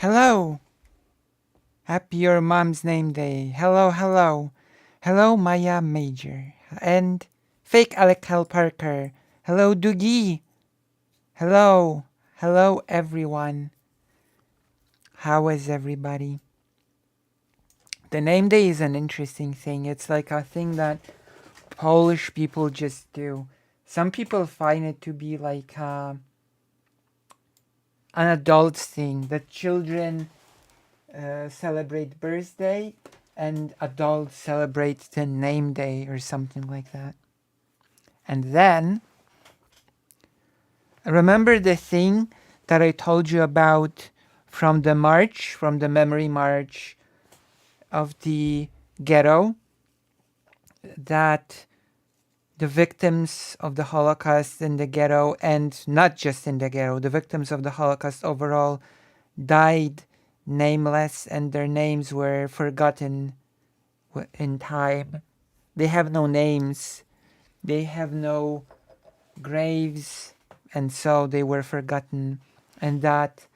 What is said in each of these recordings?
Hello. Happy your mom's name day. Hello, hello. Hello, Maya Major. And fake Alec Hal Parker. Hello, Doogie. Hello. Hello, everyone. How is everybody? The name day is an interesting thing. It's like a thing that Polish people just do. Some people find it to be like an adult thing. The children celebrate birthday and adults celebrate the name day or something like that. And then, remember the thing that I told you about from the march, from the memory march of the ghetto, that the victims of the Holocaust in the ghetto, and not just in the ghetto, the victims of the Holocaust overall died nameless and their names were forgotten in time. They have no names, they have no graves, and so they were forgotten. And that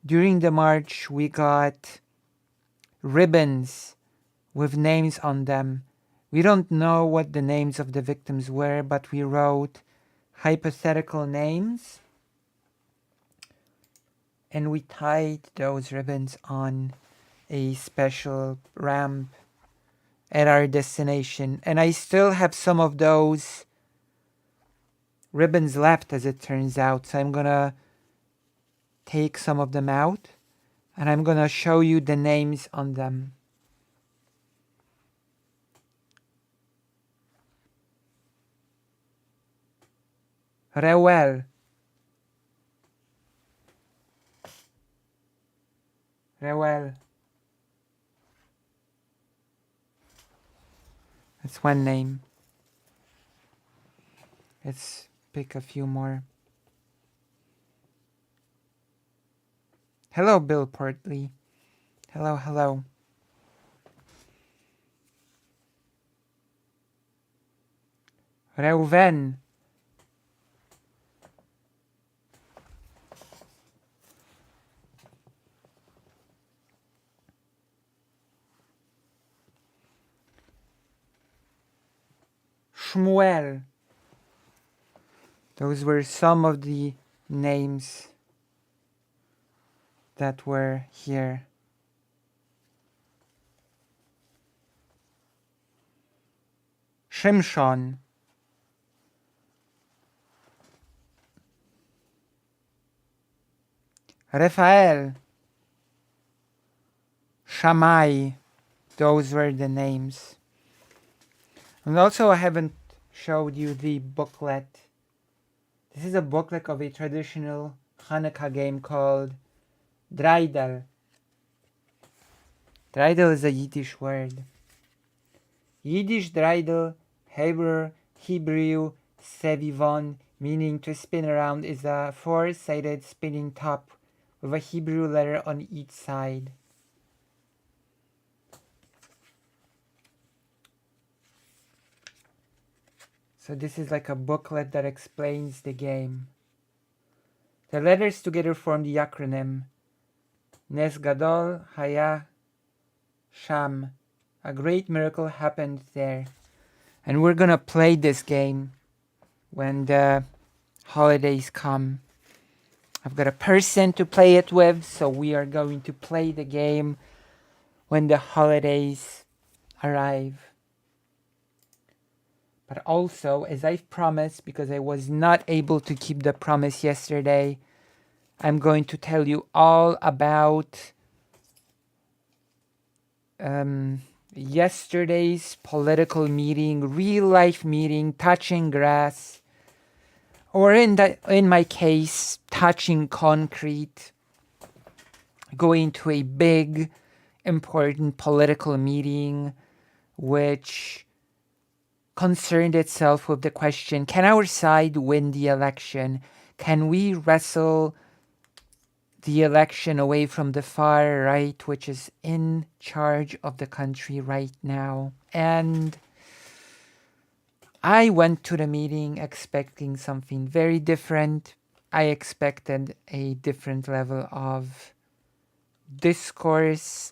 during the march we got ribbons with names on them. We don't know what the names of the victims were, but we wrote hypothetical names and we tied those ribbons on a special ramp at our destination. And I still have some of those ribbons left, as it turns out. So I'm gonna take some of them out and I'm gonna show you the names on them. Reuel. Reuel. That's one name. Let's pick a few more. Hello, Bill Portley. Hello, hello. Reuven. Shmuel. Those were some of the names that were here. Shimshon. Raphael. Shammai. Those were the names. And also I haven't showed you the booklet. This is a booklet of a traditional Hanukkah game called Dreidel. Dreidel is a Yiddish word. Yiddish dreidel, Hebrew sevivon, meaning to spin around, is a four-sided spinning top with a Hebrew letter on each side. So this is like a booklet that explains the game. The letters together form the acronym Nes Gadol Haya Sham. A great miracle happened there. And we're gonna play this game when the holidays come. I've got a person to play it with, so we are going to play the game when the holidays arrive. But also, as I've promised, because I was not able to keep the promise yesterday, I'm going to tell you all about yesterday's political meeting, real life meeting, touching grass, or in my case, touching concrete, going to a big, important political meeting, which concerned itself with the question, can our side win the election? Can we wrestle the election away from the far right, which is in charge of the country right now? And I went to the meeting expecting something very different. I expected a different level of discourse.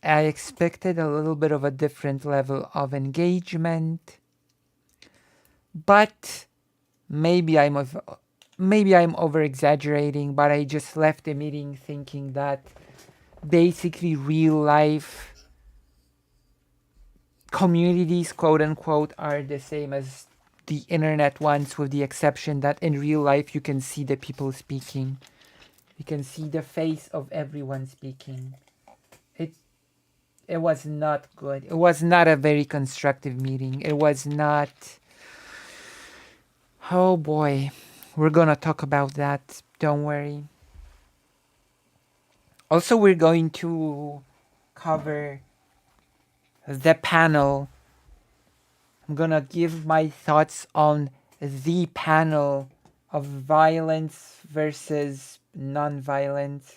I expected a little bit of a different level of engagement, but maybe I'm over exaggerating, but I just left the meeting thinking that basically real life communities, quote unquote, are the same as the internet ones, with the exception that in real life you can see the people speaking. You can see the face of everyone speaking. It it was not good. It was not a very constructive meeting. It was not. Oh boy, we're gonna talk about that. Don't worry. Also, we're going to cover the panel. I'm gonna give my thoughts on the panel of violence versus non-violence.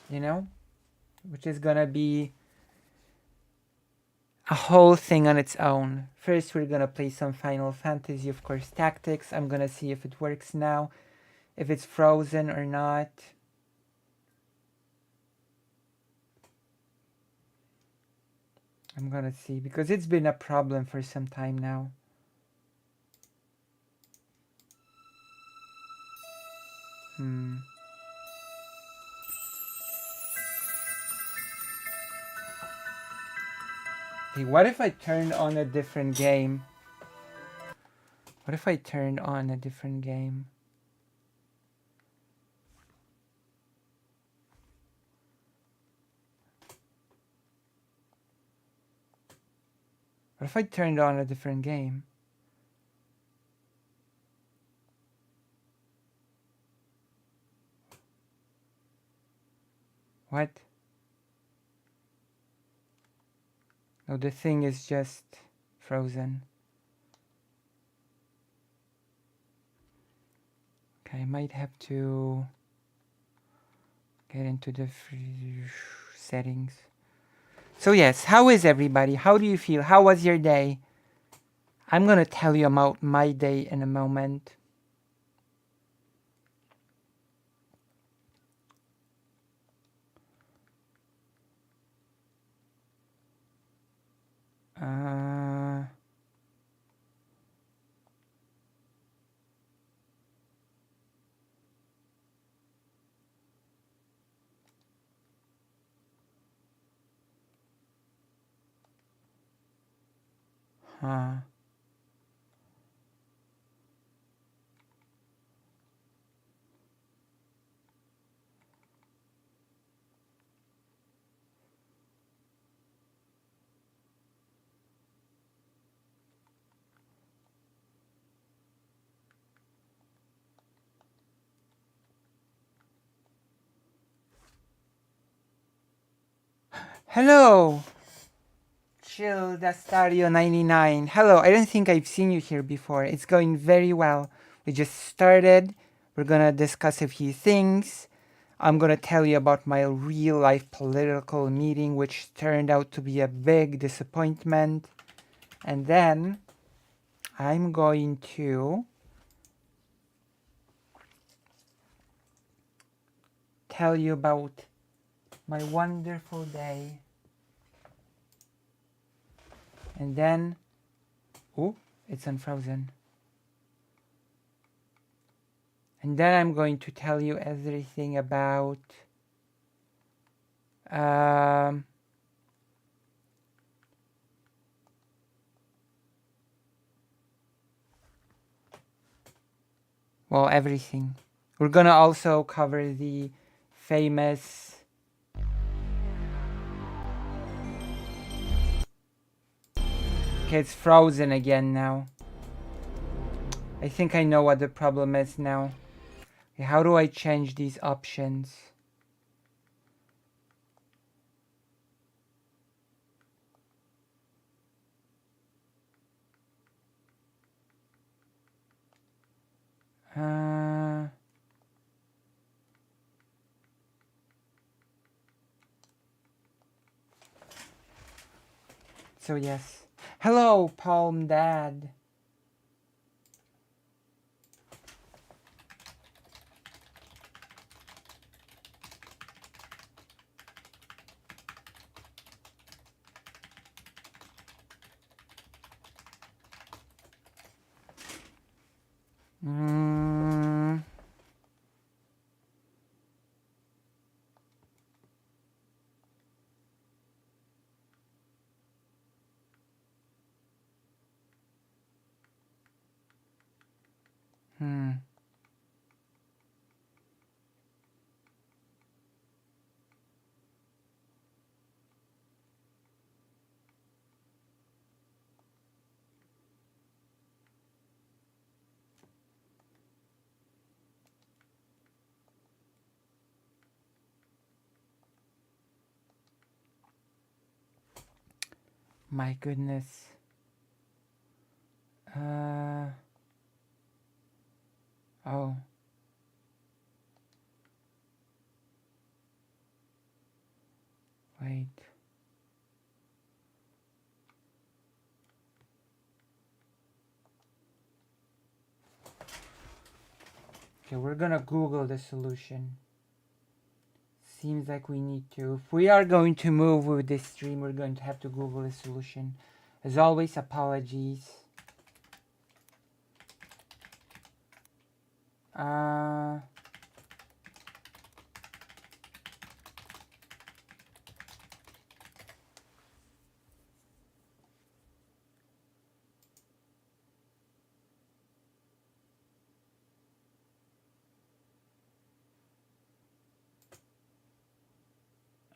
You know, which is gonna be a whole thing on its own. First, we're gonna play some Final Fantasy, of course, Tactics. I'm gonna see if it works now, if it's frozen or not. I'm gonna see, because it's been a problem for some time now. Hey, what if I turned on a different game? What if I turned on a different game? What if I turned on a different game? What? No, the thing is just frozen. Okay, I might have to get into the settings. So yes, how is everybody? How do you feel? How was your day? I'm gonna tell you about my day in a moment. Huh. Hello! Chill Dastario 99. Hello, I don't think I've seen you here before. It's going very well. We just started. We're gonna discuss a few things. I'm gonna tell you about my real life political meeting, which turned out to be a big disappointment. And then I'm going to tell you about my wonderful day. And then, oh, it's unfrozen. And then I'm going to tell you everything about well, everything. We're gonna also cover the famous okay, it's frozen again now. I think I know what the problem is now. Okay, how do I change these options? So yes. Hello, Palm Dad. Mm. Hmm. My goodness. Oh. Wait. Okay, we're gonna Google the solution. Seems like we need to. If we are going to move with this stream, we're going to have to Google the solution. As always, apologies. Uh,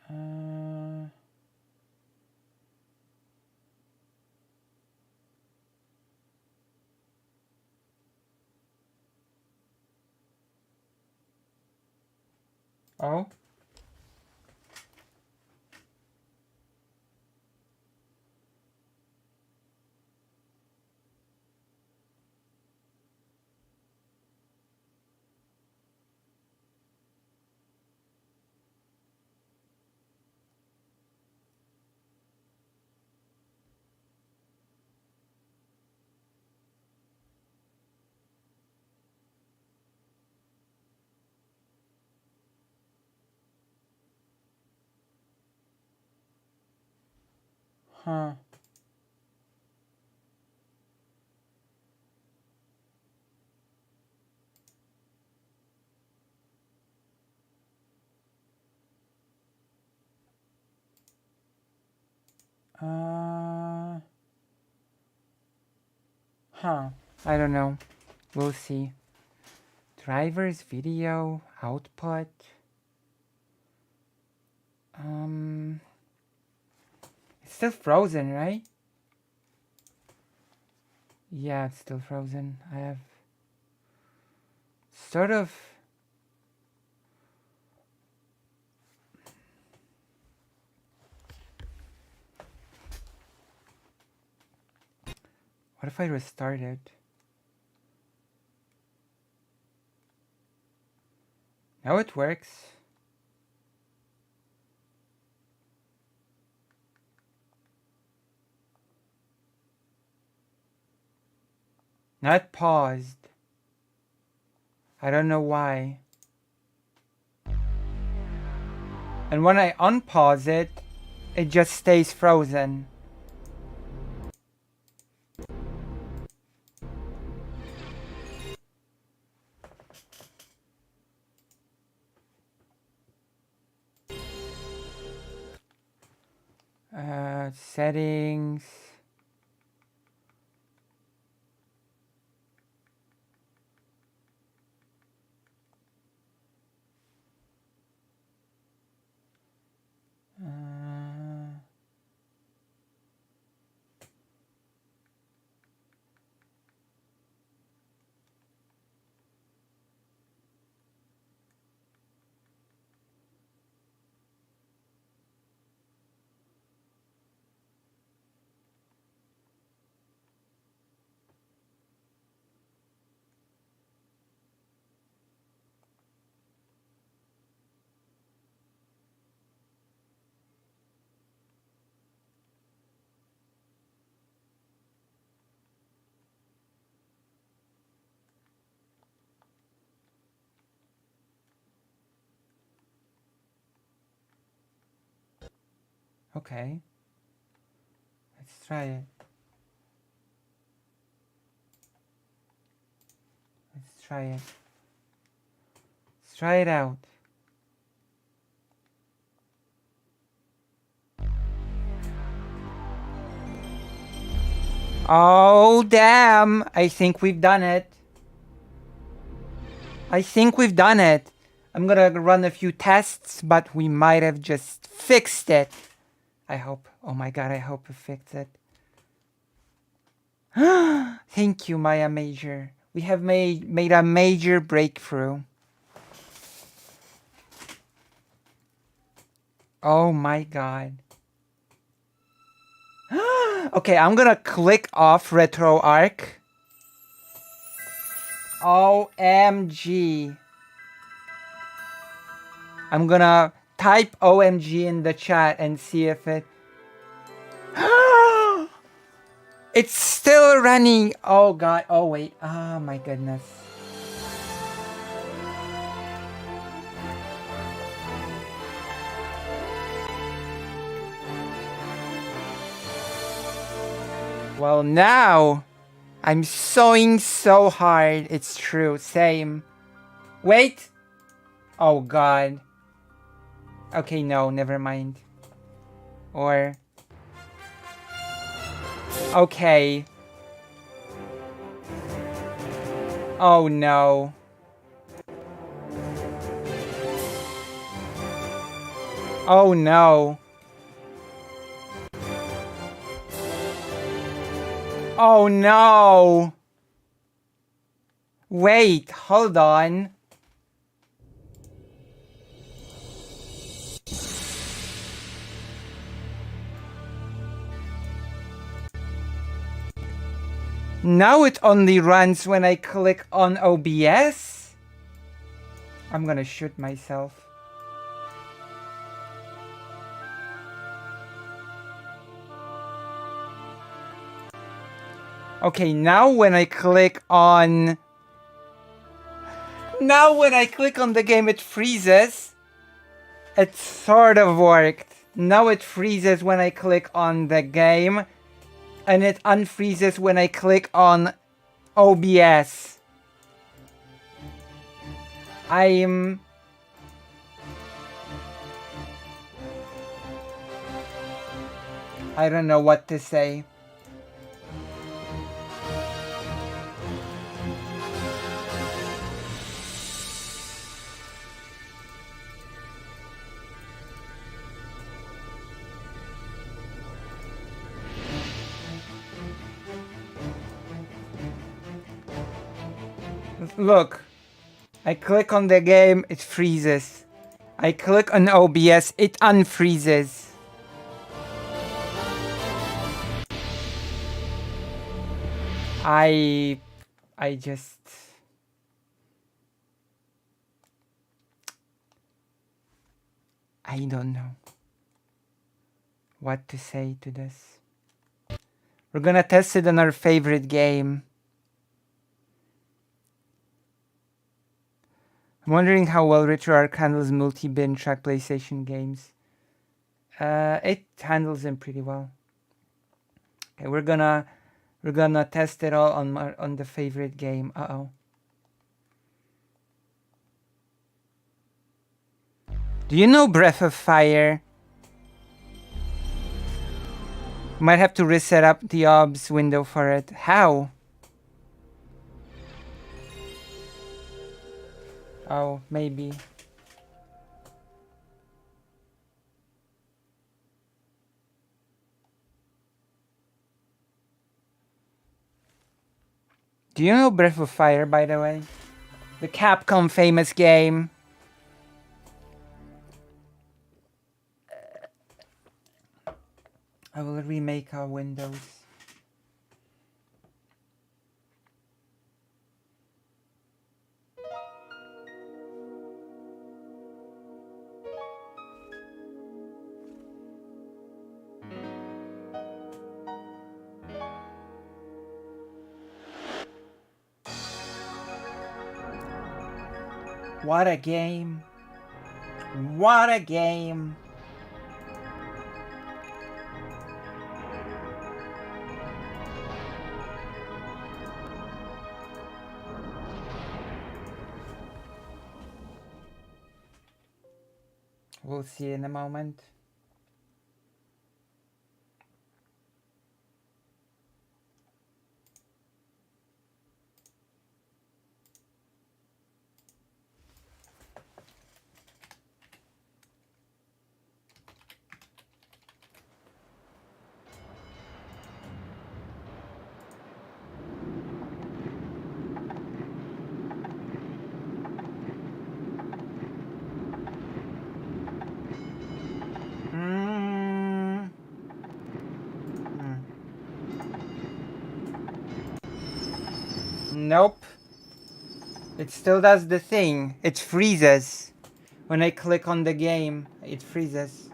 uh, oh. Huh. Uh, huh. I don't know. We'll see. Driver's video output. It's still frozen, right? Yeah, it's still frozen. I have sort of. What if I restart it? Now it works. Now it paused. I don't know why. And when I unpause it, it just stays frozen. Settings. Okay. Let's try it. Let's try it. Let's try it out. Oh, damn. I think we've done it. I think we've done it. I'm gonna run a few tests, but we might have just fixed it. I hope. Oh my god, I hope we fixed it. Thank you, Maya Major. We have made a major breakthrough. Oh my god. Okay, I'm gonna click off RetroArch. OMG. I'm gonna type OMG in the chat and see if it... It's still running. Oh god. Oh wait. Oh my goodness. Well, now I'm sewing so hard. It's true. Same. Wait. Oh god. Okay, no, never mind. Or... Okay. Oh no. Oh no. Oh no. Wait, hold on. Now it only runs when I click on OBS? I'm gonna shoot myself. Okay, now when I click on... Now when I click on the game it freezes. It sort of worked. Now it freezes when I click on the game. And it unfreezes when I click on OBS. I don't know what to say. Look, I click on the game, it freezes. I click on OBS, it unfreezes. I just... I don't know what to say to this. We're gonna test it on our favorite game. I'm wondering how well RetroArch handles multi-bin track PlayStation games. It handles them pretty well. Okay, we're gonna test it all on the favorite game. Uh-oh. Do you know Breath of Fire? Might have to reset up the OBS window for it. How? Oh, maybe. Do you know Breath of Fire, by the way? The Capcom famous game. I will remake our windows. What a game. What a game. We'll see in a moment. Nope. It still does the thing. It freezes. When I click on the game, it freezes.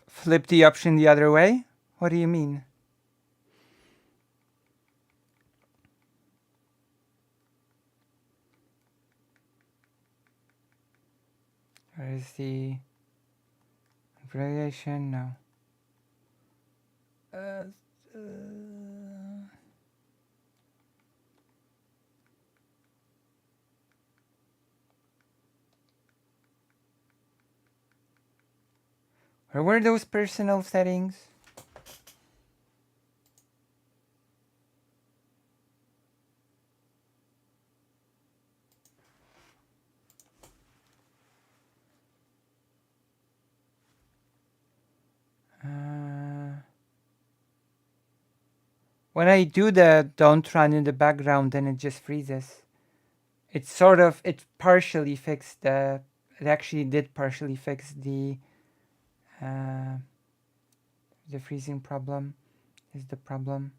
Flip the option the other way? What do you mean? Where is the variation? No. Where were those personal settings? When I do the don't run in the background, then it just freezes. It partially fixed it actually did partially fix the freezing problem is the problem.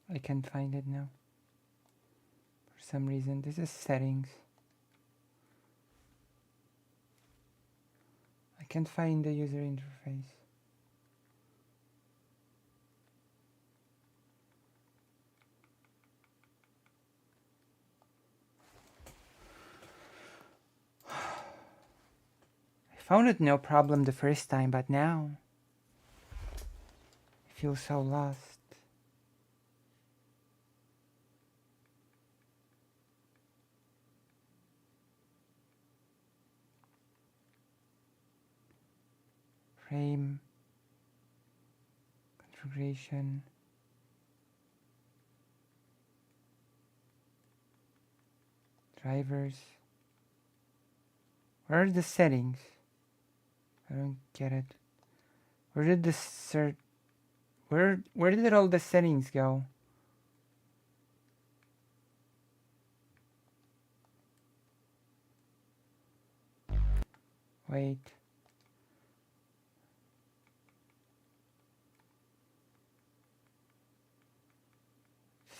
I can't find it now. For some reason, this is settings. I can't find the user interface. I found it no problem the first time, but now I feel so lost. Frame configuration. Drivers. Where are the settings? I don't get it. Where did the where did all the settings go? Wait.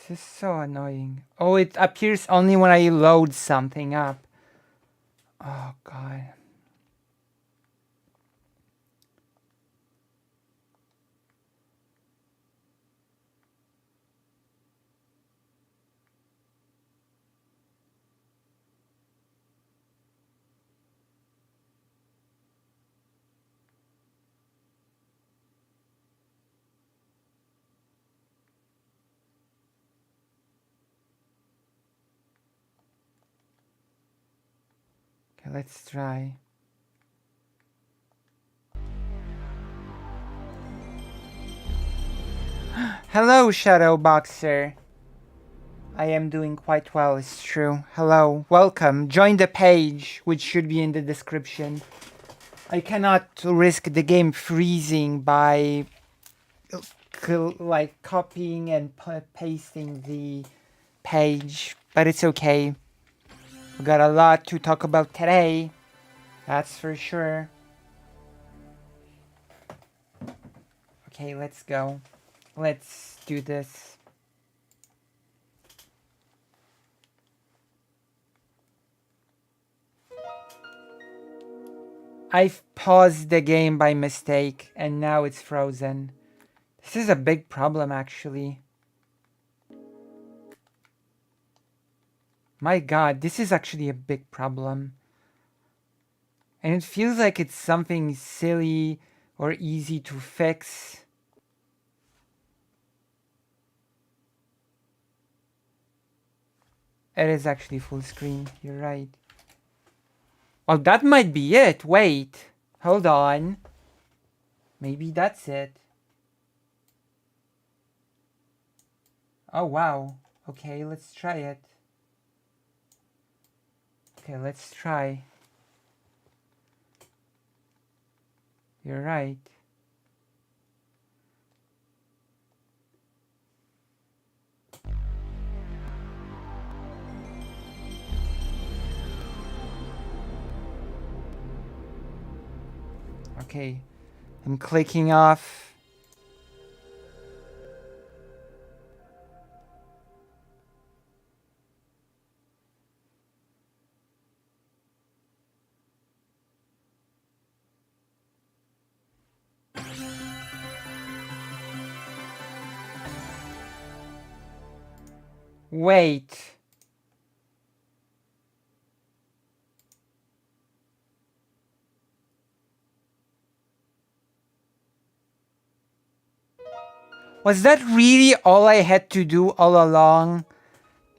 This is so annoying. Oh, it appears only when I load something up. Oh, God. Okay, let's try. Hello, Shadow Boxer. I am doing quite well, it's true. Hello, welcome. Join the page, which should be in the description. I cannot risk the game freezing by like copying and pasting the page, but it's okay. We got a lot to talk about today, that's for sure. Okay, let's go. Let's do this. I've paused the game by mistake and now it's frozen. This is a big problem actually. My god, this is actually a big problem. And it feels like it's something silly or easy to fix. It is actually full screen, you're right. Oh, that might be it. Wait, hold on. Maybe that's it. Oh, wow. Okay, let's try it. Okay, let's try. You're right. Okay, I'm clicking off. Wait. Was that really all I had to do all along?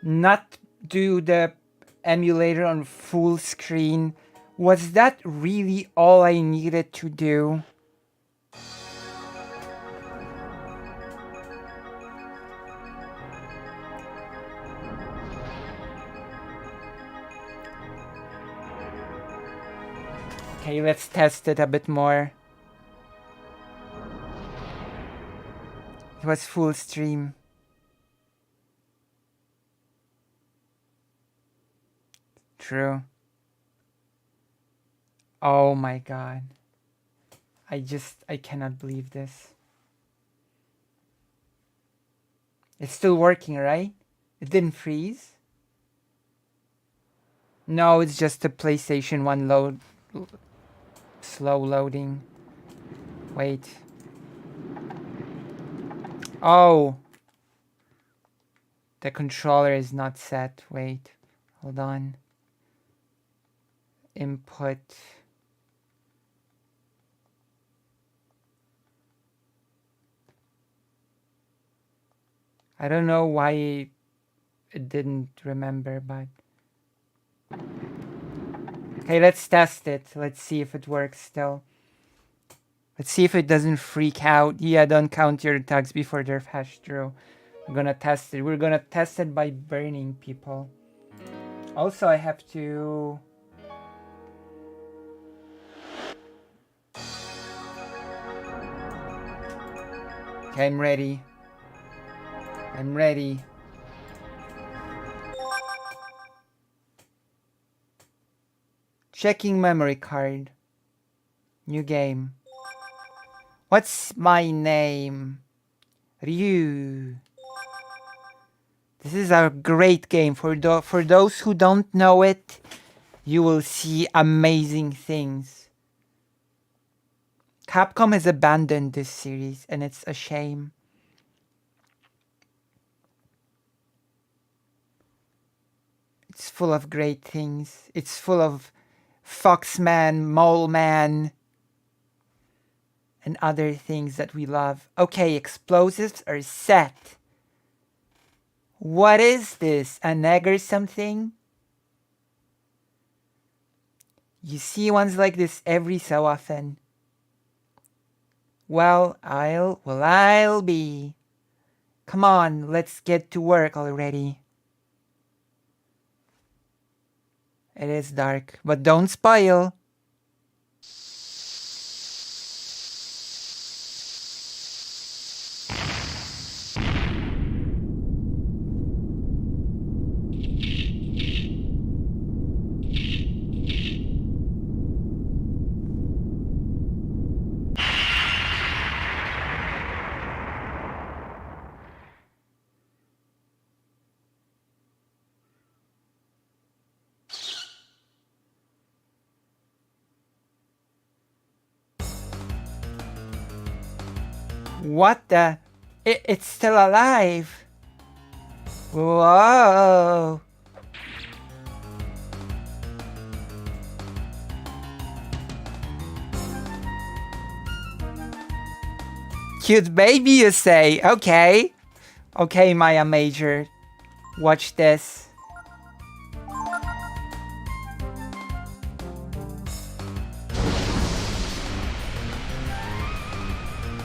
Not do the emulator on full screen? Was that really all I needed to do? Okay, let's test it a bit more. It was full stream. True. Oh my god. I cannot believe this. It's still working, right? It didn't freeze? No, it's just the PlayStation 1 load. Slow loading. Wait. Oh. The controller is not set. Wait. Hold on. Input. I don't know why it didn't remember, but... Okay, let's test it. Let's see if it works still. Let's see if it doesn't freak out. Yeah, don't count your tags before they're hashed through. We're gonna test it. We're gonna test it by burning people. Also, I have to... Okay, I'm ready. I'm ready. Checking memory card. New game. What's my name? Ryu. This is a great game. For those who don't know it, you will see amazing things. Capcom has abandoned this series and it's a shame. It's full of great things. It's full of Foxman, Mole Man, and other things that we love. Okay, explosives are set. What is this? An egg or something? You see ones like this every so often. Well, I'll be. Come on, let's get to work already. It is dark, but don't spoil. What the? It's still alive. Whoa. Cute baby, you say? Okay. Okay, Maya Major. Watch this.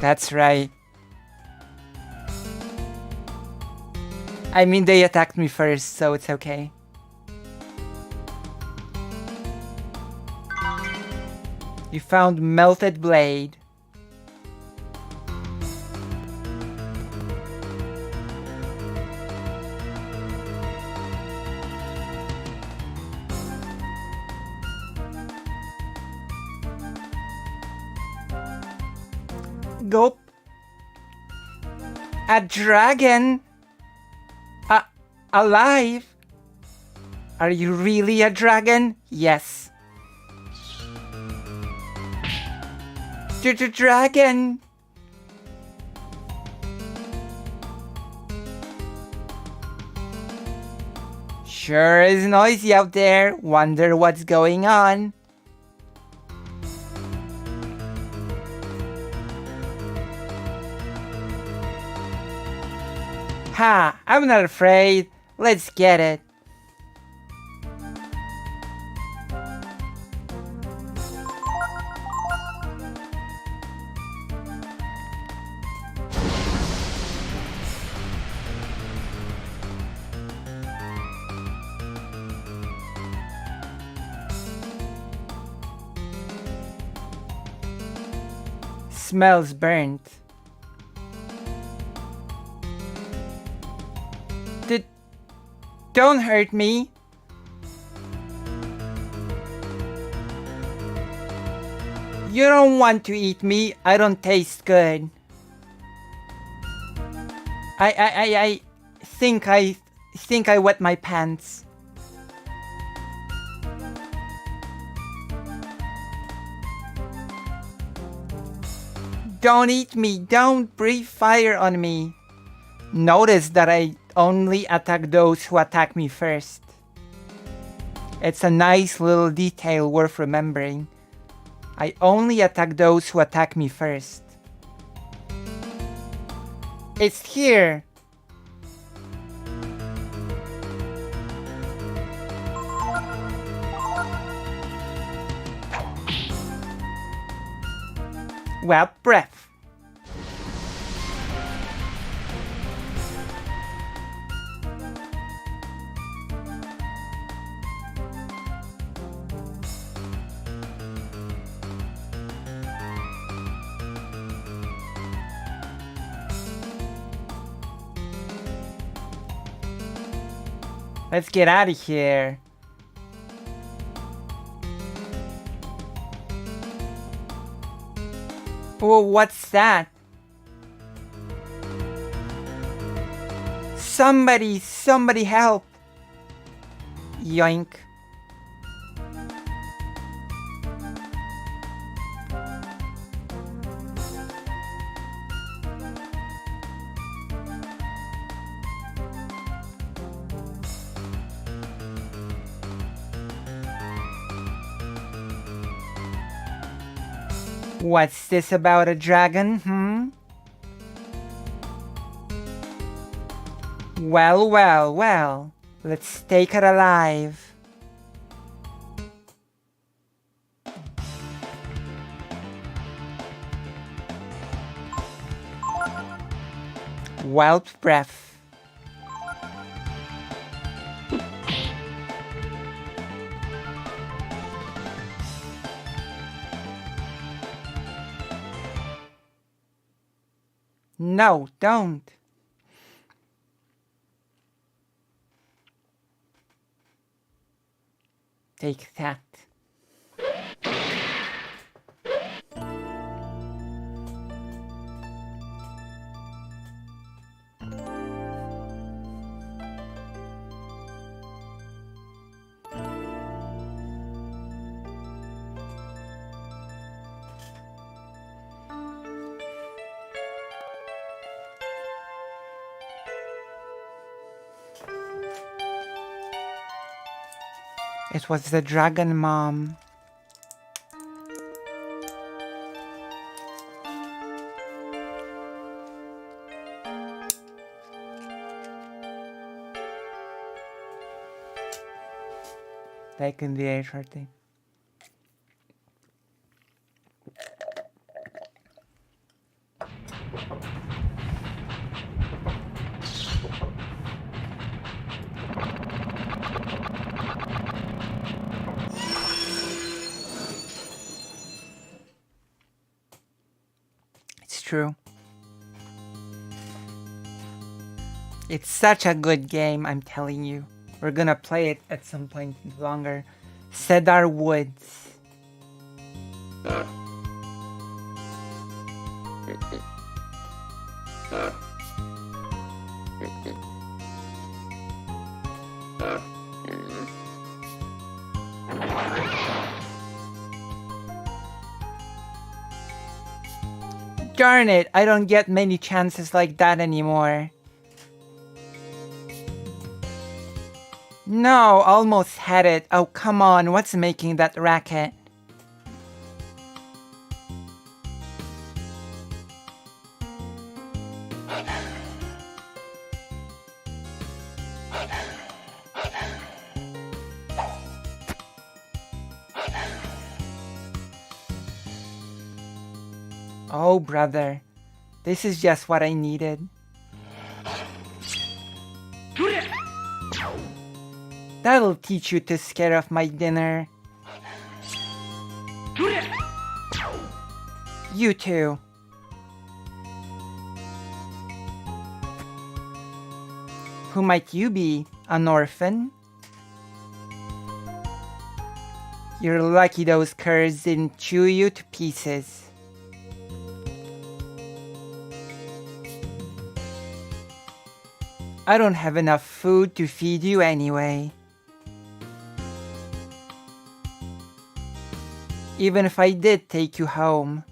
That's right. I mean, they attacked me first, so it's okay. You found melted blade. Gulp. A dragon? Alive? Are you really a dragon? Yes. Dragon! Sure is noisy out there. Wonder what's going on. Ha! I'm not afraid. Let's get it. Smells burnt. Don't hurt me. You don't want to eat me. I don't taste good. I think I wet my pants. Don't eat me. Don't breathe fire on me. Notice that I only attack those who attack me first. It's a nice little detail worth remembering. I only attack those who attack me first. It's here. Well, breath. Let's get out of here. Oh, what's that? Somebody help. Yoink. What's this about a dragon, Well, let's take it alive. Wild breath. No, don't. Take that. It was the dragon mom. Like in the HR thing. It's true. It's such a good game, I'm telling you. We're gonna play it at some point longer. Cedar Woods. Darn it, I don't get many chances like that anymore. No, almost had it. Oh, come on, what's making that racket? Oh, brother, this is just what I needed. That'll teach you to scare off my dinner. You too. Who might you be? An orphan? You're lucky those curs didn't chew you to pieces. I don't have enough food to feed you anyway. Even if I did take you home.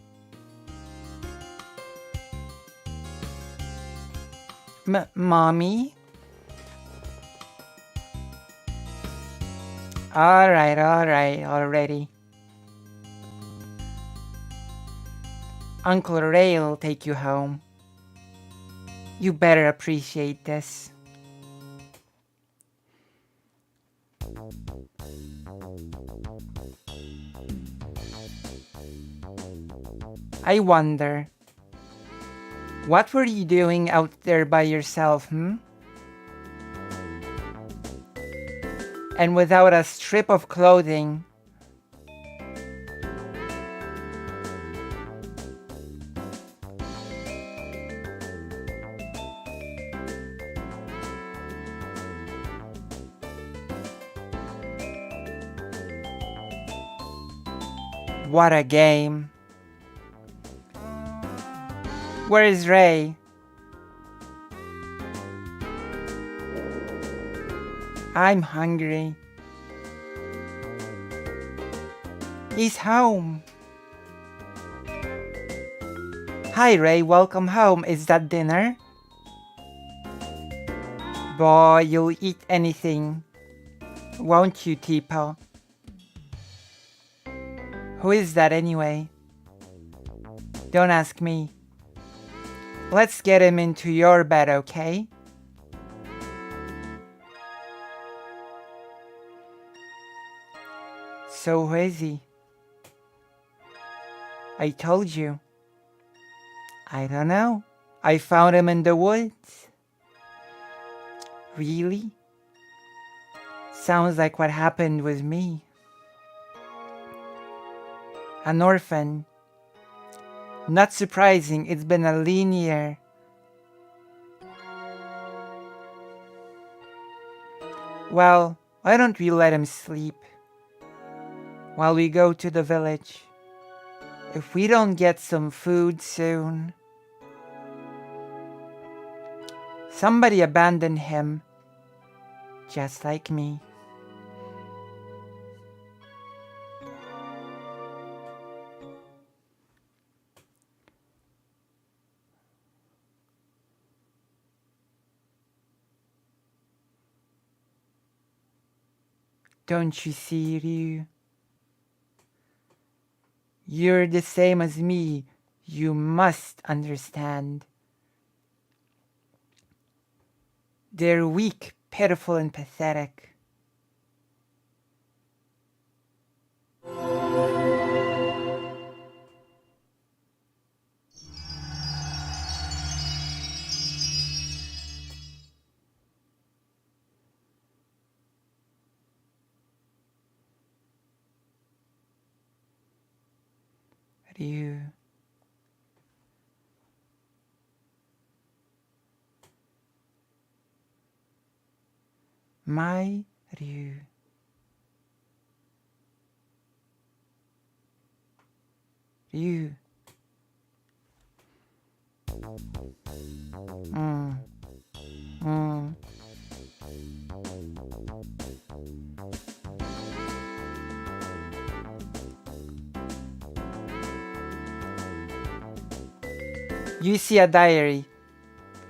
Mommy? Alright, already. Uncle Ray'll take you home. You better appreciate this. I wonder, what were you doing out there by yourself, And without a strip of clothing? What a game. Where is Ray? I'm hungry. He's home. Hi Ray, welcome home. Is that dinner? Boy, you'll eat anything. Won't you, Tipo? Who is that anyway? Don't ask me. Let's get him into your bed, okay? So who is he? I told you. I don't know. I found him in the woods. Really? Sounds like what happened with me. An orphan. Not surprising, it's been a lean year. Well, why don't we let him sleep while we go to the village? If we don't get some food soon... Somebody abandoned him, just like me. Don't you see, Ryu? You're the same as me. You must understand. They're weak, pitiful, and pathetic. Ryu. My Ryu. Ryu. You see a diary.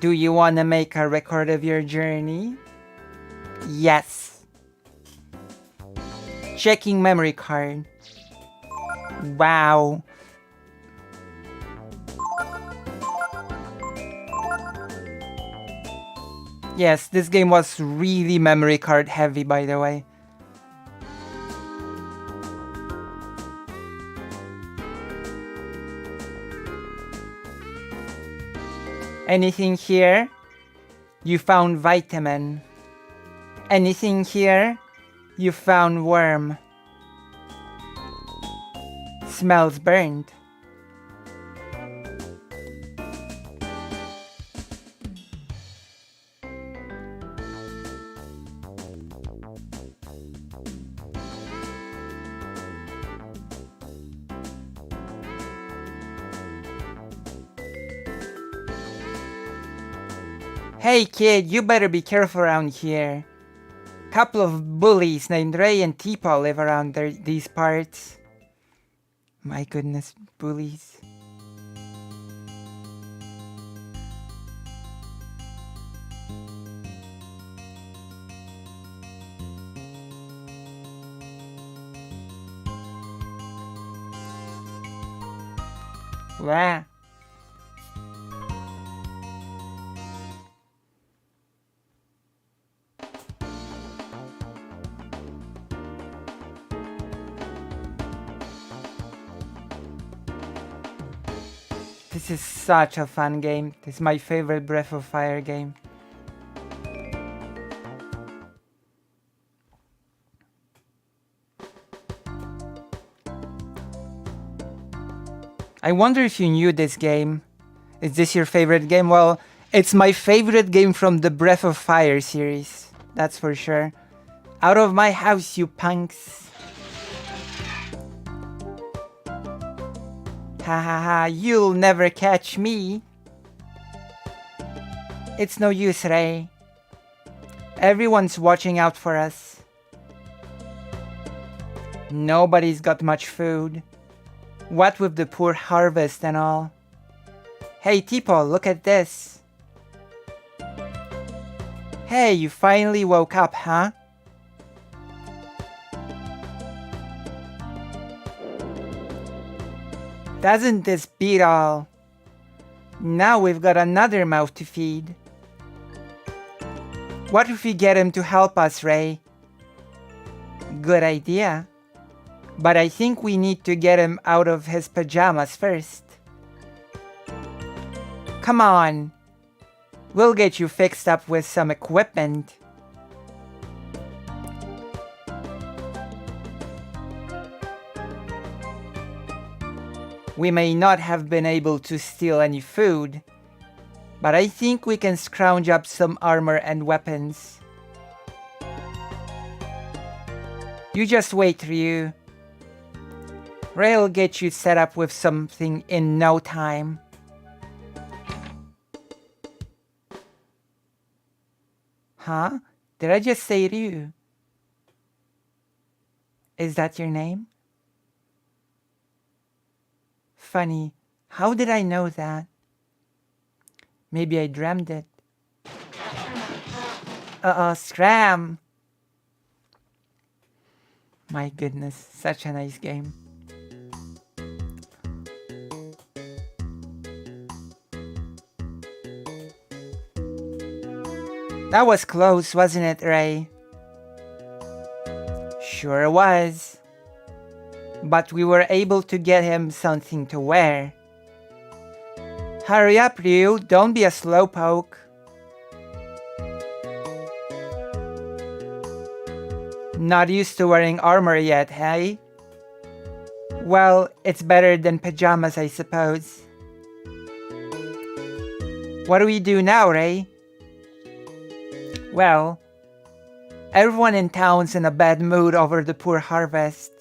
Do you want to make a record of your journey? Yes. Checking memory card. Wow. Yes, this game was really memory card heavy, by the way. Anything here? You found vitamin. Anything here? You found worm. Smells burnt. Hey kid, you better be careful around here. Couple of bullies named Ray and Teepaw live around these parts. My goodness, bullies. Wow. This is such a fun game. This is my favorite Breath of Fire game. I wonder if you knew this game. Is this your favorite game? Well, it's my favorite game from the Breath of Fire series. That's for sure. Out of my house, you punks. Ha ha ha, you'll never catch me. It's no use, Ray. Everyone's watching out for us. Nobody's got much food. What with the poor harvest and all. Hey Teepaw, look at this. Hey, you finally woke up, huh? Doesn't this beat all? Now we've got another mouth to feed. What if we get him to help us, Ray? Good idea. But I think we need to get him out of his pajamas first. Come on. We'll get you fixed up with some equipment. We may not have been able to steal any food, but I think we can scrounge up some armor and weapons. You just wait, Ryu. Ray'll get you set up with something in no time. Huh? Did I just say Ryu? Is that your name? Funny. How did I know that? Maybe I dreamed it. Scram! My goodness, such a nice game. That was close, wasn't it, Ray? Sure was. But we were able to get him something to wear. Hurry up, Ryu, don't be a slowpoke. Not used to wearing armor yet, hey? Well, it's better than pajamas, I suppose. What do we do now, Ray? Well, everyone in town's in a bad mood over the poor harvest.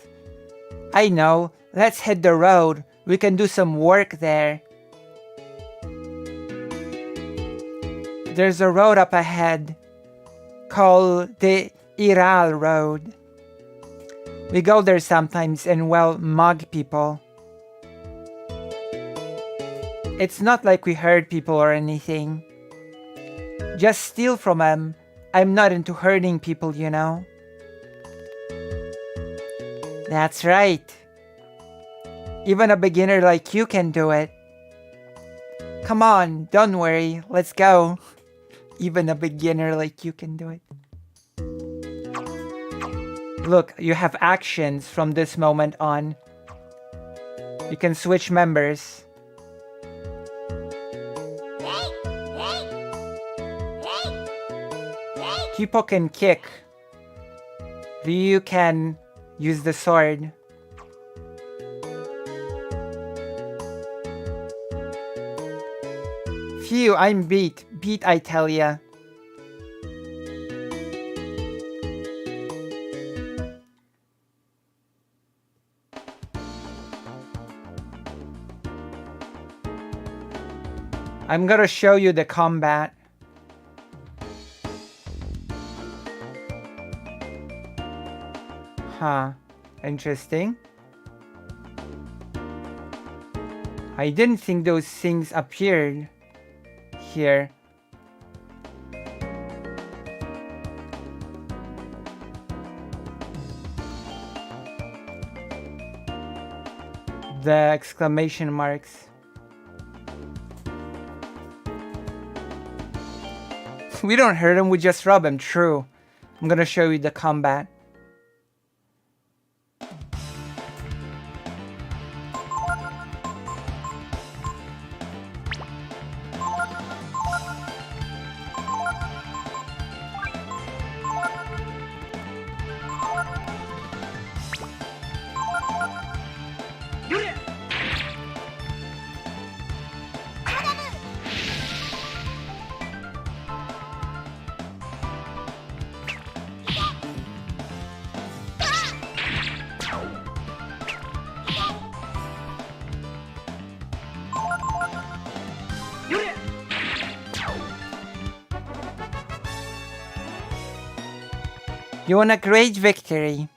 I know, let's hit the road. We can do some work there. There's a road up ahead called the Iral Road. We go there sometimes and, well, mug people. It's not like we hurt people or anything. Just steal from them. I'm not into hurting people, you know. That's right. Even a beginner like you can do it. Come on, don't worry, let's go. Even a beginner like you can do it. Look, you have actions from this moment on. You can switch members. Kipo can kick. Ryu can use the sword. Phew, I'm beat. Beat, I tell ya. I'm gonna show you the combat. Huh. Interesting. I didn't think those things appeared here. The exclamation marks. We don't hurt him, we just rub him. True. I'm gonna show you the combat. You won a great victory.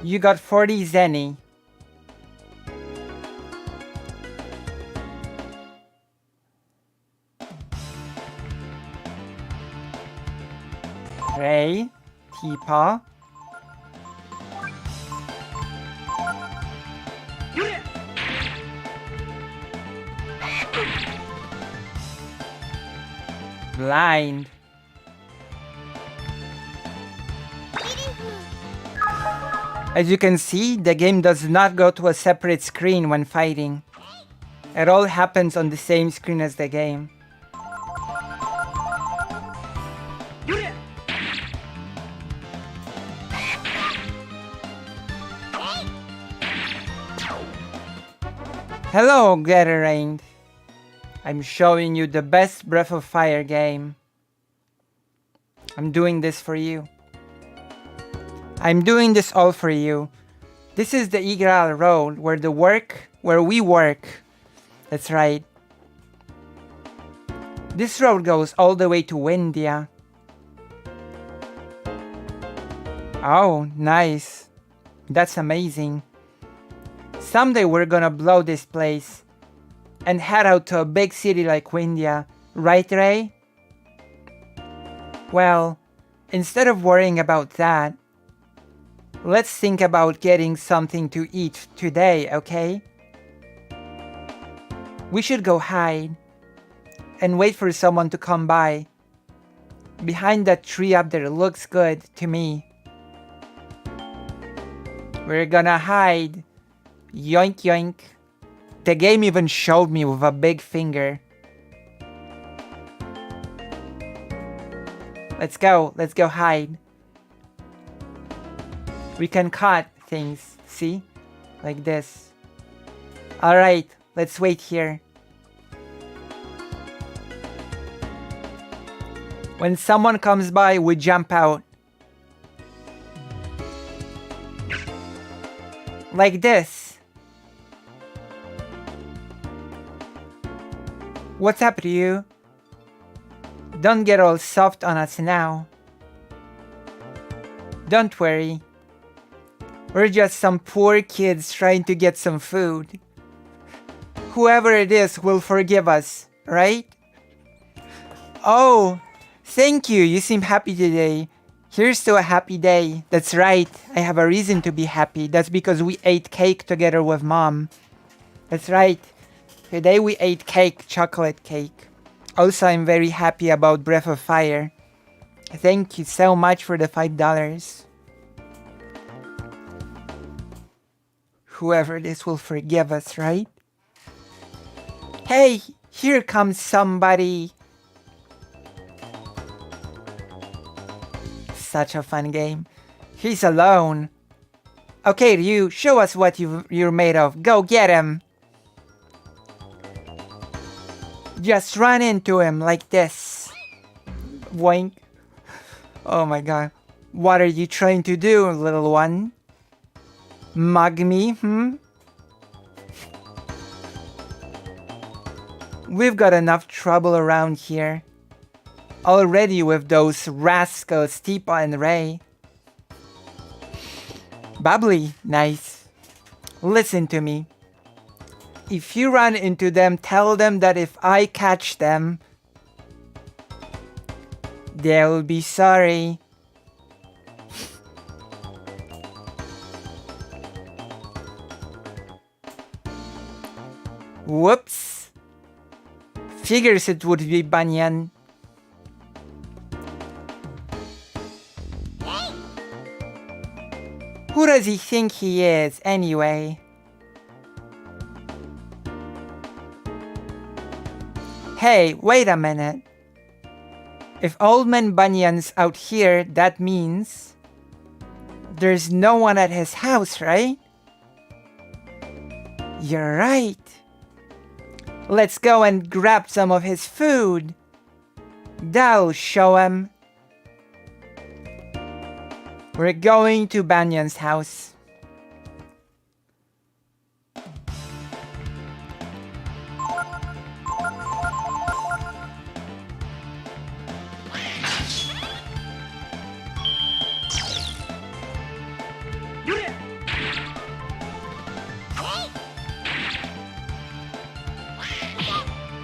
You got 40 zenny. Ray, Teepaw. blind. As you can see, the game does not go to a separate screen when fighting. It all happens on the same screen as the game. Hello, Gatorade. I'm showing you the best Breath of Fire game. I'm doing this for you. I'm doing this all for you. This is the Igral Road where we work. That's right. This road goes all the way to Windia. Oh, nice. That's amazing. Someday we're gonna blow this place and head out to a big city like Windia, right, Ray? Well, instead of worrying about that, let's think about getting something to eat today, okay? We should go hide and wait for someone to come by. Behind that tree up there looks good to me. We're gonna hide. Yoink yoink. The game even showed me with a big finger. Let's go hide. We can cut things, see? Like this. Alright, let's wait here. When someone comes by, we jump out. Like this. What's up to you? Don't get all soft on us now. Don't worry. We're just some poor kids trying to get some food. Whoever it is will forgive us, right? Oh, thank you. You seem happy today. Here's to a happy day. That's right. I have a reason to be happy. That's because we ate cake together with Mom. That's right. Today we ate cake, chocolate cake. Also, I'm very happy about Breath of Fire. Thank you so much for the $5. Whoever this will forgive us, right? Hey, here comes somebody. Such a fun game. He's alone. Okay, Ryu, show us what you're made of. Go get him. Just run into him like this. Boink. Oh my god. What are you trying to do, little one? Mug me, We've got enough trouble around here. Already with those rascals Teepa and Ray. Bubbly, nice. Listen to me. If you run into them, tell them that if I catch them, they'll be sorry. Whoops. Figures it would be Banyan. Who does he think he is, anyway? Hey, wait a minute. If Old Man Banyan's out here, that means there's no one at his house, right? You're right. Let's go and grab some of his food. That'll show him. We're going to Banyan's house.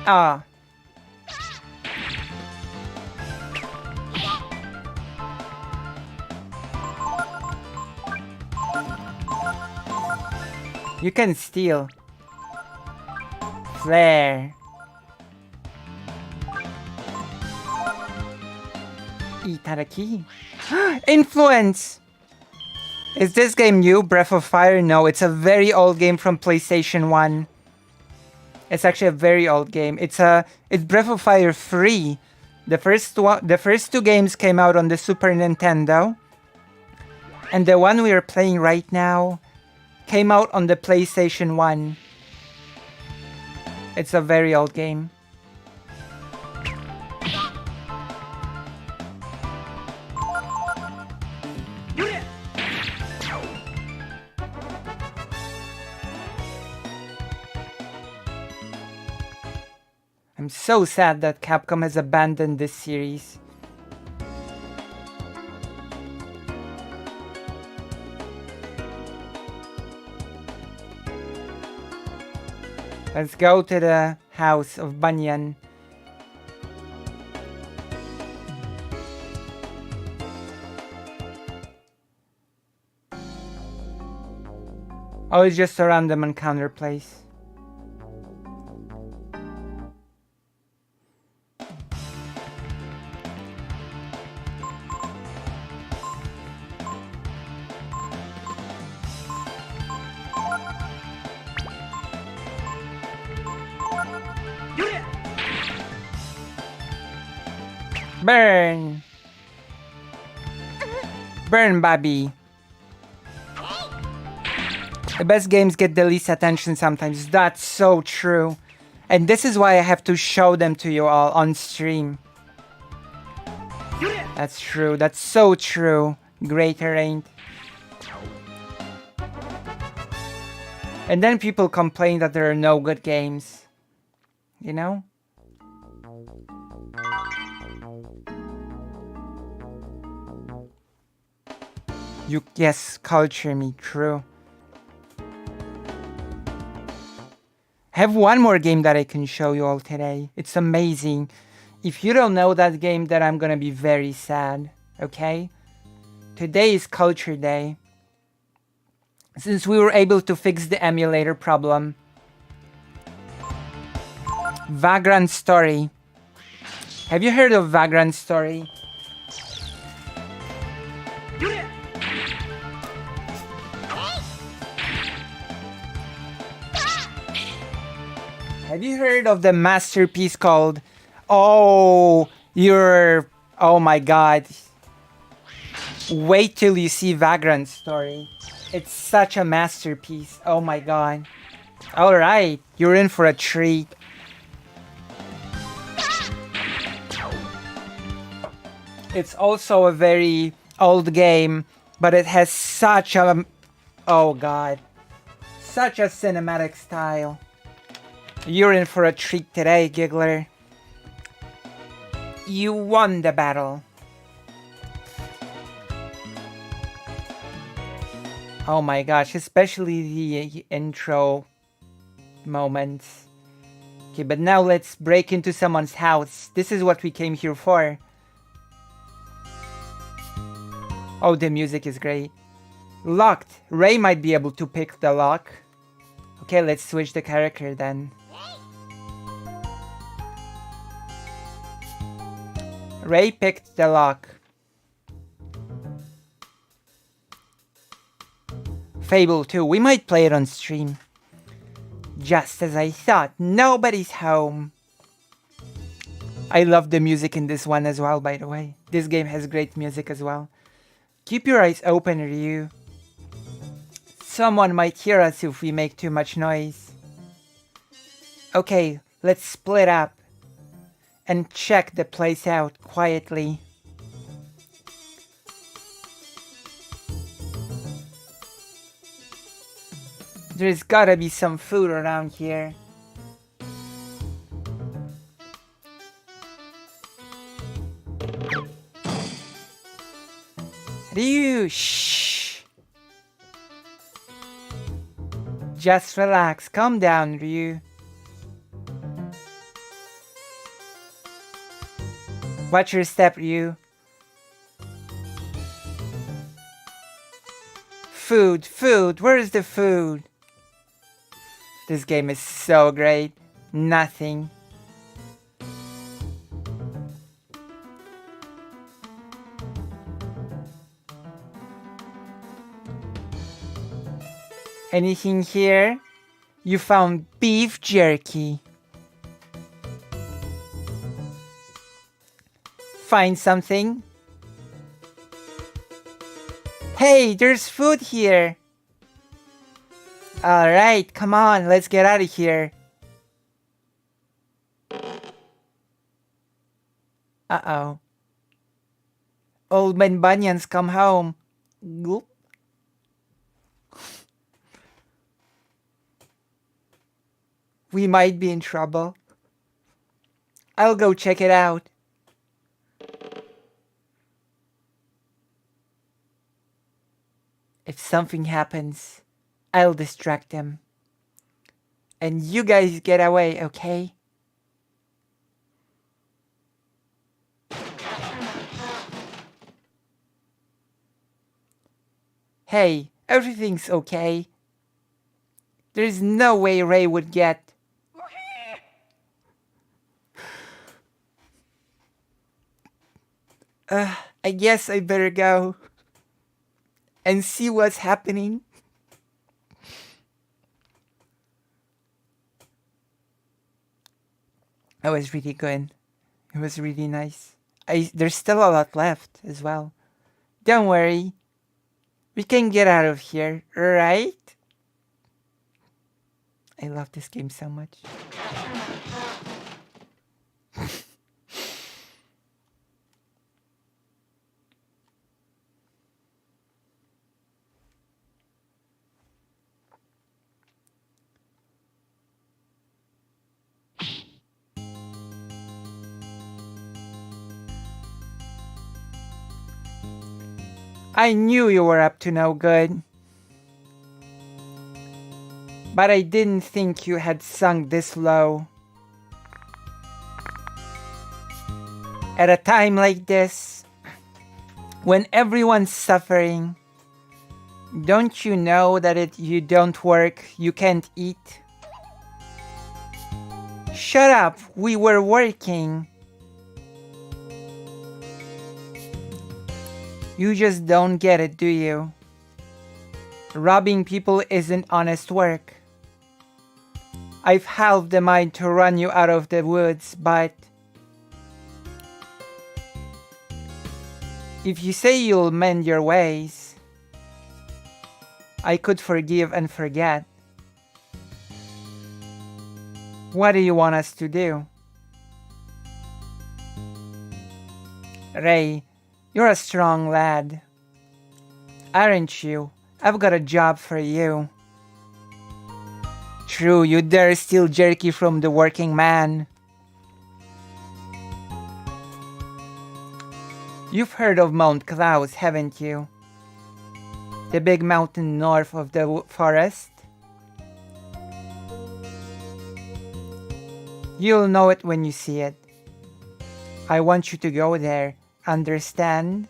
Ah. You can steal. Flare. Itaraki. Influence! Is this game new? Breath of Fire? No, it's a very old game from PlayStation 1. It's actually a very old game. It's Breath of Fire 3. The first two games came out on the Super Nintendo. And the one we are playing right now came out on the PlayStation 1. It's a very old game. I'm so sad that Capcom has abandoned this series. Let's go to the house of Banyan. Oh, it's just a random encounter place. Burn! Burn, Bobby! The best games get the least attention sometimes. That's so true. And this is why I have to show them to you all on stream. That's true. That's so true. Greater ain't. And then people complain that there are no good games. You know? Yes, culture me, true. I have one more game that I can show you all today. It's amazing. If you don't know that game, then I'm gonna be very sad, okay? Today is Culture Day. Since we were able to fix the emulator problem. Vagrant Story. Have you heard of Vagrant Story? Have you heard of the masterpiece called Oh my god. Wait till you see Vagrant Story. It's such a masterpiece. Oh my god. Alright, you're in for a treat. It's also a very old game, but it has such a... oh god. Such a cinematic style. You're in for a treat today, Giggler. You won the battle. Oh my gosh, especially the intro moments. Okay, but now let's break into someone's house. This is what we came here for. Oh, the music is great. Locked. Ray might be able to pick the lock. Okay, let's switch the character then. Ray picked the lock. Fable 2. We might play it on stream. Just as I thought. Nobody's home. I love the music in this one as well, by the way. This game has great music as well. Keep your eyes open, Ryu. Someone might hear us if we make too much noise. Okay, let's split up and check the place out quietly. There's gotta be some food around here. Ryu, shh. Just relax, calm down, Ryu. Watch your step, Ryu. Food, food, where is the food? This game is so great. Nothing. Anything here? You found beef jerky. Find something? Hey, there's food here. Alright, come on, let's get out of here. Uh-oh. Old Man Bunyan's come home. Gloop. We might be in trouble. I'll go check it out. If something happens, I'll distract them. And you guys get away, okay? Hey, everything's okay. There's no way Ray would get... I guess I better go and see what's happening. That was really good. It was really nice. There's still a lot left as well. Don't worry. We can get out of here, right? I love this game so much. I knew you were up to no good. But I didn't think you had sunk this low. At a time like this, when everyone's suffering, don't you know that if you don't work, you can't eat? Shut up, we were working. You just don't get it, do you? Robbing people isn't honest work. I've halved the mind to run you out of the woods, but... if you say you'll mend your ways, I could forgive and forget. What do you want us to do? Ray, you're a strong lad. Aren't you? I've got a job for you. True, you dare steal jerky from the working man. You've heard of Mount Clouds, haven't you? The big mountain north of the forest? You'll know it when you see it. I want you to go there, understand?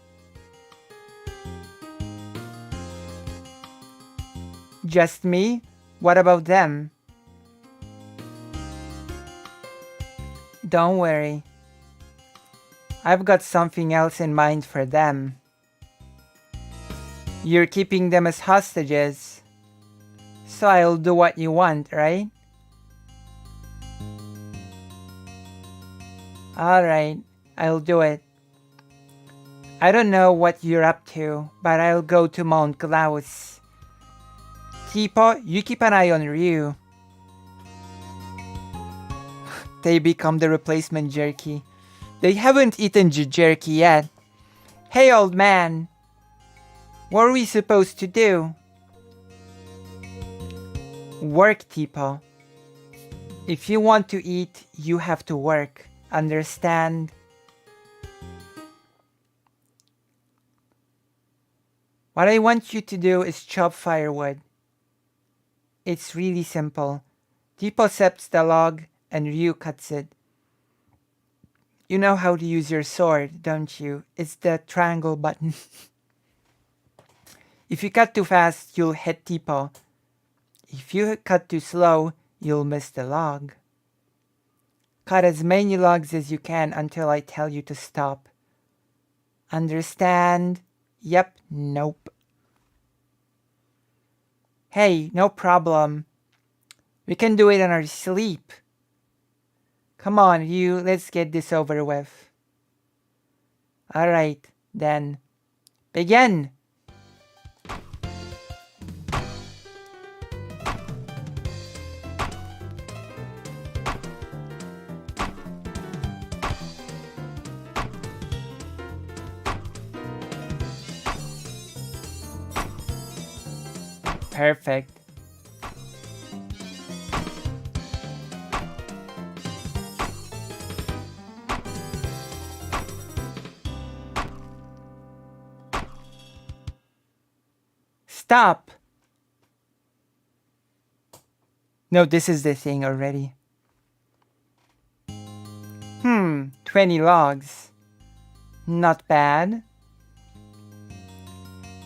Just me? What about them? Don't worry. I've got something else in mind for them. You're keeping them as hostages, so I'll do what you want, right? Alright, I'll do it. I don't know what you're up to, but I'll go to Mount Clouds. Tipo, you keep an eye on Ryu. They become the replacement jerky. They haven't eaten jerky yet. Hey, old man. What are we supposed to do? Work, Tipo. If you want to eat, you have to work. Understand? What I want you to do is chop firewood. It's really simple. Tipo sets the log and Ryu cuts it. You know how to use your sword, don't you? It's the triangle button. If you cut too fast, you'll hit Tipo. If you cut too slow, you'll miss the log. Cut as many logs as you can until I tell you to stop. Understand? Yep, nope. Hey, no problem. We can do it in our sleep. Come on, you, let's get this over with. Alright, then. Begin! Perfect. Stop! No, this is the thing already. 20 logs. Not bad.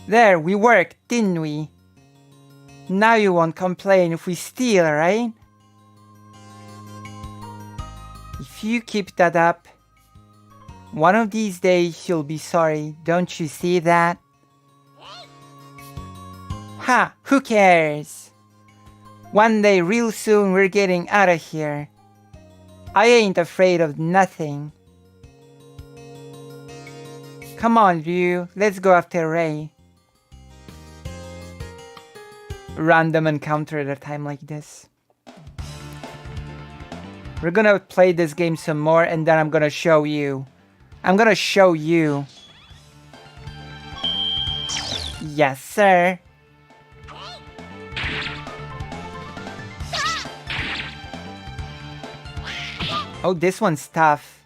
There, we worked, didn't we? Now you won't complain if we steal, right? If you keep that up, one of these days you'll be sorry, don't you see that? Ha! Who cares? One day real soon we're getting out of here. I ain't afraid of nothing. Come on, Ryu, let's go after Ray. Random encounter at a time like this. We're gonna play this game some more and then I'm gonna show you. I'm gonna show you. Yes, sir. Oh, this one's tough.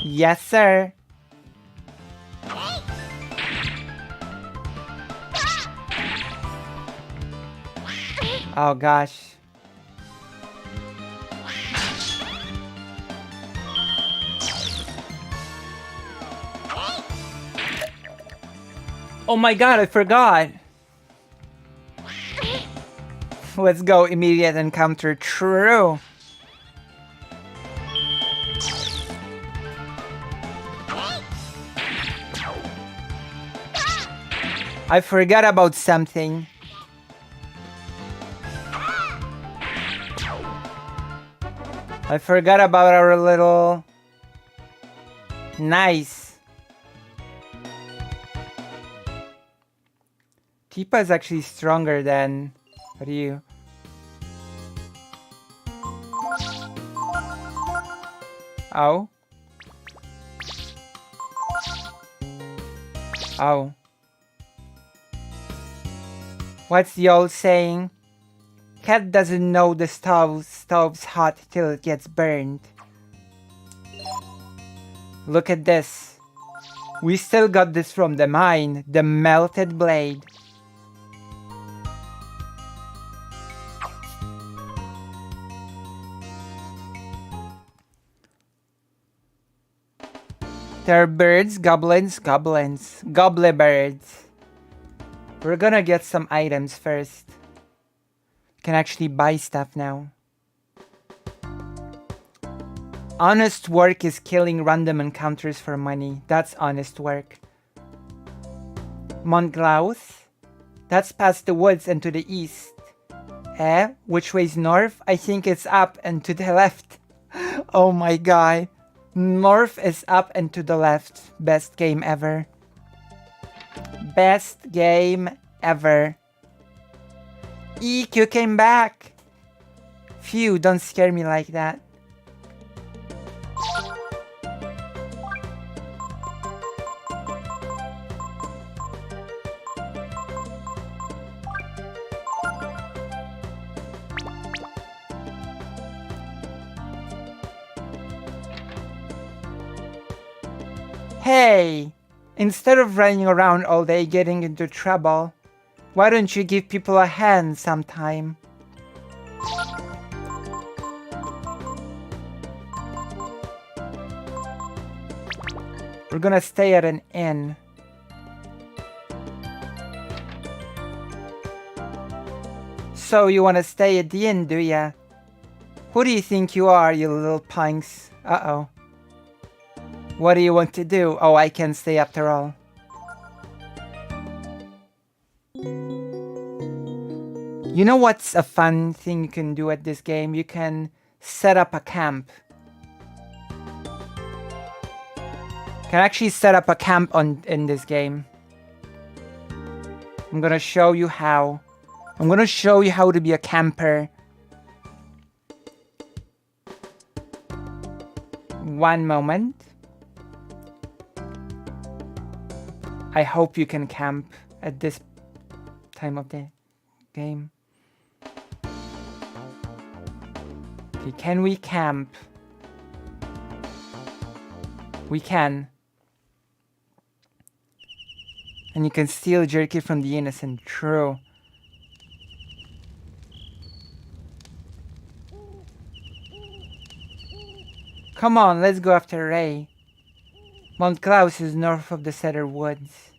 Yes, sir. Oh, gosh. Oh my god, I forgot. Let's go, immediate encounter, true. I forgot about something. I forgot about our little... Nice. Tipa is actually stronger than Ryu. Oh. Oh. What's the old saying? Cat doesn't know the stove's hot till it gets burned. Look at this. We still got this from the mine, the melted blade. There are birds, goblins, gobbly birds. We're gonna get some items first. Can actually buy stuff now. Honest work is killing random encounters for money. That's honest work. Montglaus? That's past the woods and to the east. Which way's north? I think it's up and to the left. Oh my god. North is up and to the left. Best game ever. Best game ever. Eek, you came back. Phew, don't scare me like that. Hey, instead of running around all day getting into trouble, why don't you give people a hand sometime? We're gonna stay at an inn. So you wanna stay at the inn, do ya? Who do you think you are, you little punks? Uh-oh. What do you want to do? Oh, I can stay after all. You know what's a fun thing you can do at this game? You can set up a camp. You can actually set up a camp in this game. I'm gonna show you how. I'm gonna show you how to be a camper. One moment. I hope you can camp at this time of the game. Okay, can we camp? We can. And you can steal jerky from the innocent. True. Come on, let's go after Ray. Mount Klaus is north of the Cedar Woods.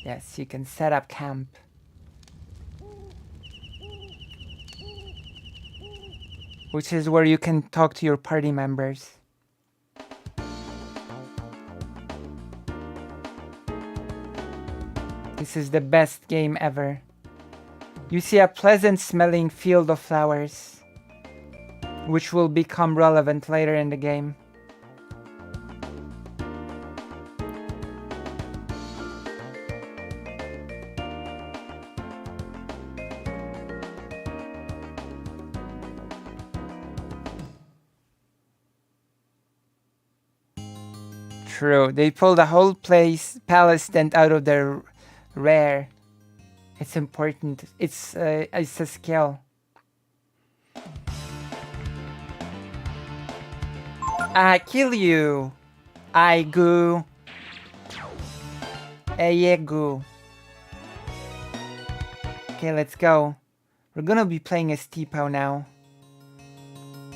Yes, you can set up camp. Which is where you can talk to your party members. This is the best game ever. You see a pleasant smelling field of flowers, which will become relevant later in the game. True, they pulled the whole palace tent out of their rare. It's important. It's a skill. I kill you. I goo. Goo. Okay, let's go. We're gonna be playing as Tipo now.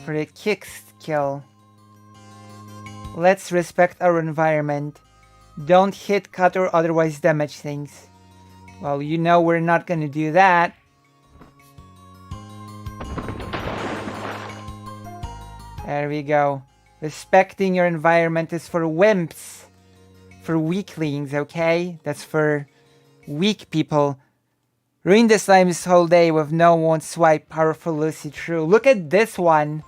For the kick skill. Let's respect our environment. Don't hit, cut, or otherwise damage things. Well, you know we're not gonna do that. There we go. Respecting your environment is for wimps. For weaklings, okay? That's for weak people. Ruin the slime's whole day with no one swipe. Powerful Lucy True. Look at this one.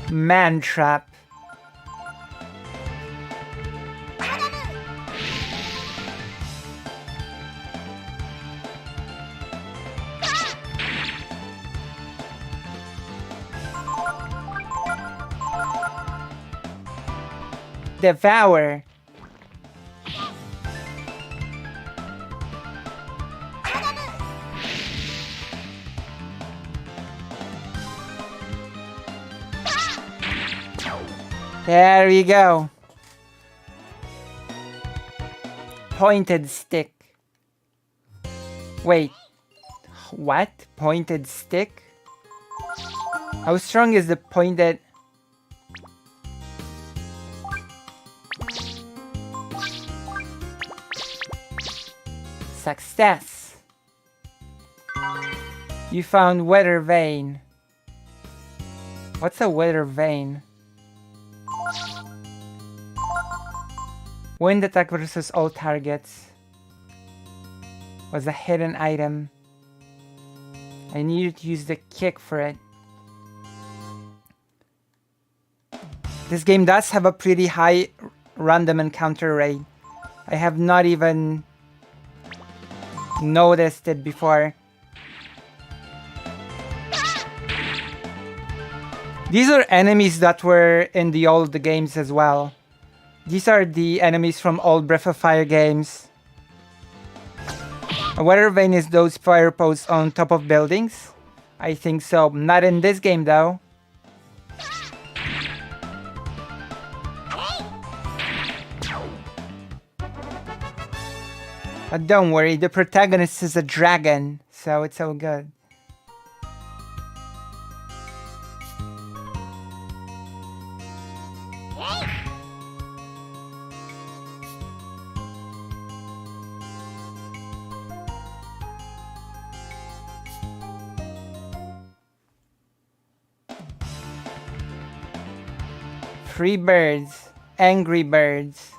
Man trap. Devour. There we go. Pointed stick. Wait. What? Pointed stick? How strong is the pointed... Success. You found weather vein. What's a weather vein? Wind attack versus all targets. Was a hidden item. I needed to use the kick for it. This game does have a pretty high random encounter rate. I have not even noticed it before. These are enemies that were in the old games as well. These are the enemies from old Breath of Fire games. A weather vein is those fire posts on top of buildings? I think so. Not in this game though. But don't worry, the protagonist is a dragon, so it's all good. 3 birds. Angry birds.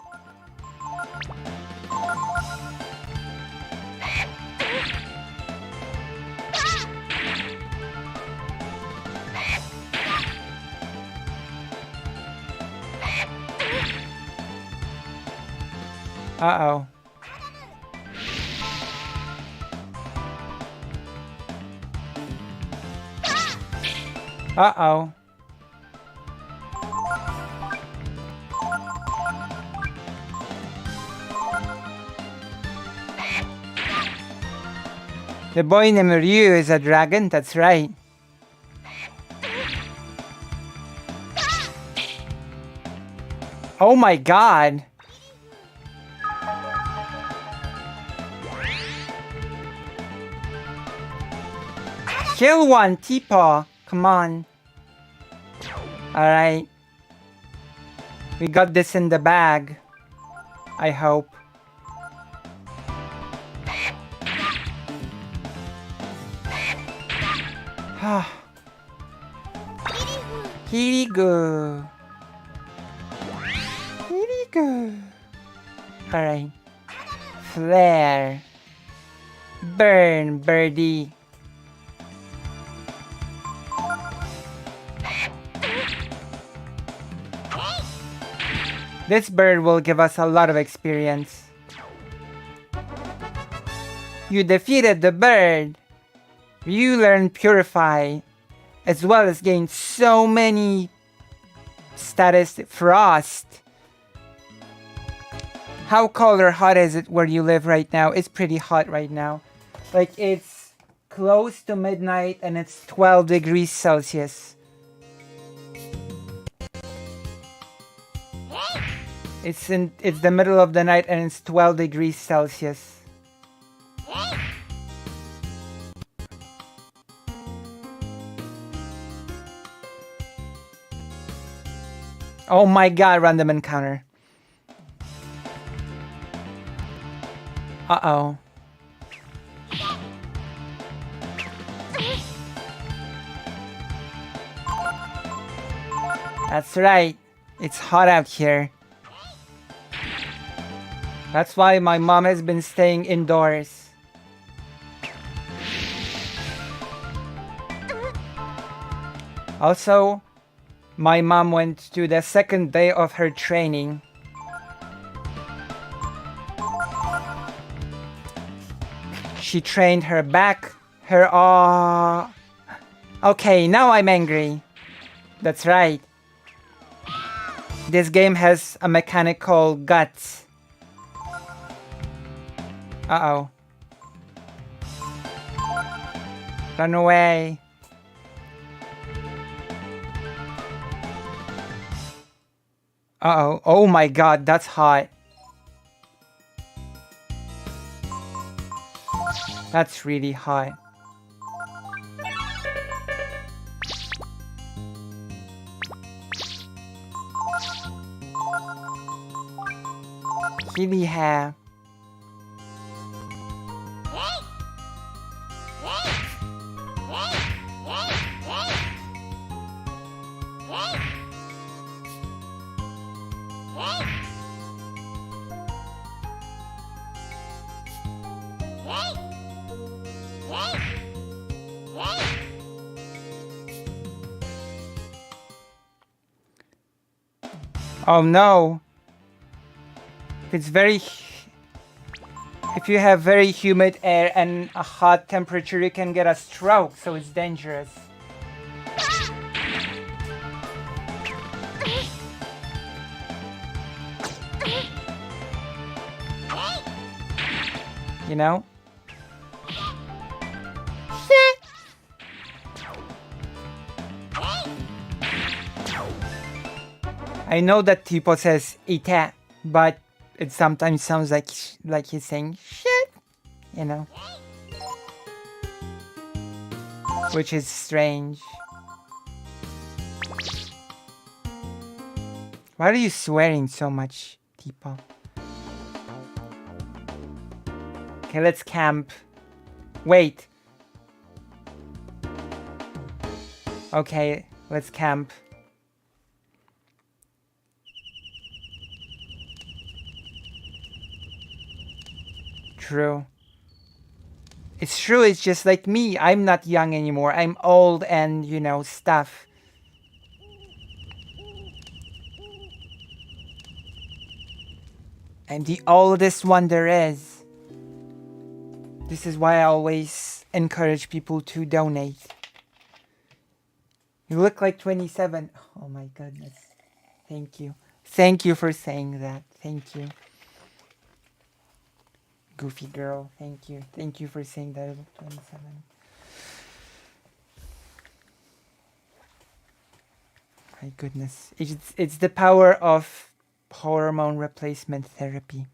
Uh-oh. Uh-oh. The boy named Ryu is a dragon, that's right. Oh my god. Kill one, T-Paw. Come on. Alright. We got this in the bag. I hope. Kirigo. Kirigo. Alright. Flare. Burn, birdie. This bird will give us a lot of experience. You defeated the bird. You learned Purify, as well as gained so many status Frost. How cold or hot is it where you live right now? It's pretty hot right now. Like it's close to midnight and it's 12 degrees Celsius. It's the middle of the night and it's 12 degrees Celsius. Oh my god, random encounter. Uh-oh. That's right. It's hot out here. That's why my mom has been staying indoors. Also, my mom went to the second day of her training. She trained her back, her Okay, now I'm angry. That's right. This game has a mechanic called guts. Uh-oh. Run away. Uh-oh. Oh my god, that's hot. That's really hot. Kitty hair. Oh no. If you have very humid air and a hot temperature, you can get a stroke, so it's dangerous. You know? I know that Tipo says ita, but it sometimes sounds like he's saying shit, you know? Which is strange. Why are you swearing so much, Tipo? Okay, let's camp. Wait. Okay, let's camp. True. It's true, it's just like me. I'm not young anymore. I'm old and, you know, stuff. I'm the oldest one there is. This is why I always encourage people to donate. You look like 27. Oh my goodness. Thank you. Thank you for saying that. Thank you. Goofy girl. Thank you. Thank you for saying that I look 27. My goodness. It's the power of hormone replacement therapy.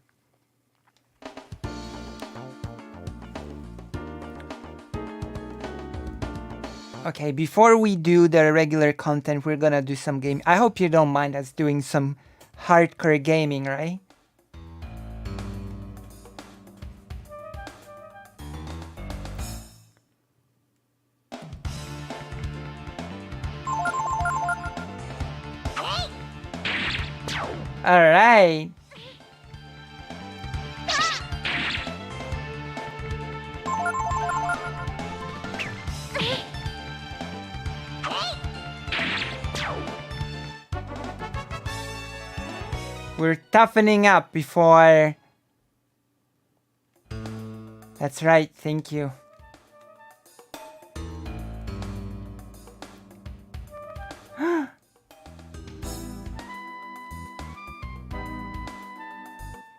Okay, before we do the regular content, we're gonna do some game. I hope you don't mind us doing some hardcore gaming, right? All right. We're toughening up before... That's right, thank you.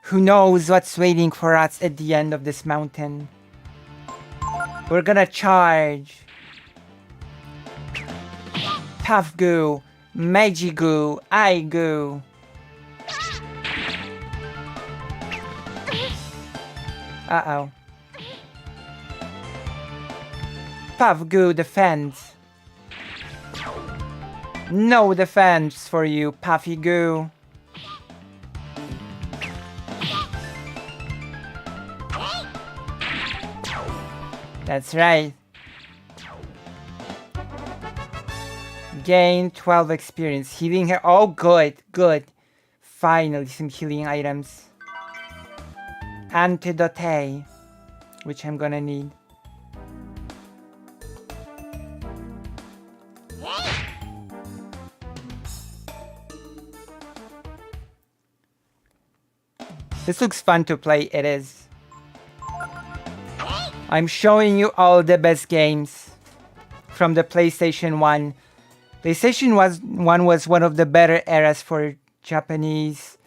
Who knows what's waiting for us at the end of this mountain? We're gonna charge. Puff Goo, Magigoo, Igoo. Uh-oh. Puff Goo defends. No defense for you, Puffy Goo. That's right. Gain 12 experience. Healing here. Oh, good, good. Finally, some healing items. Antidote, which I'm gonna need. This looks fun to play. It is. I'm showing you all the best games from the PlayStation 1. PlayStation 1 was one of the better eras for Japanese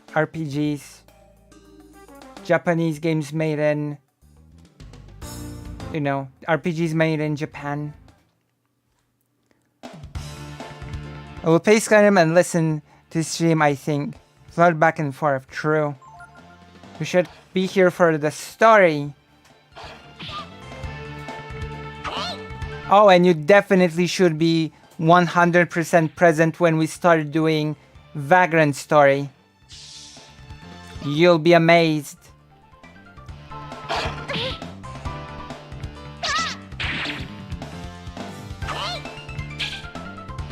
RPGs. Japanese games made in, you know, RPGs made in Japan. I will play Skyrim and listen to stream, I think. Flood back and forth, true. We should be here for the story. Oh, and you definitely should be 100% present when we start doing Vagrant story. You'll be amazed.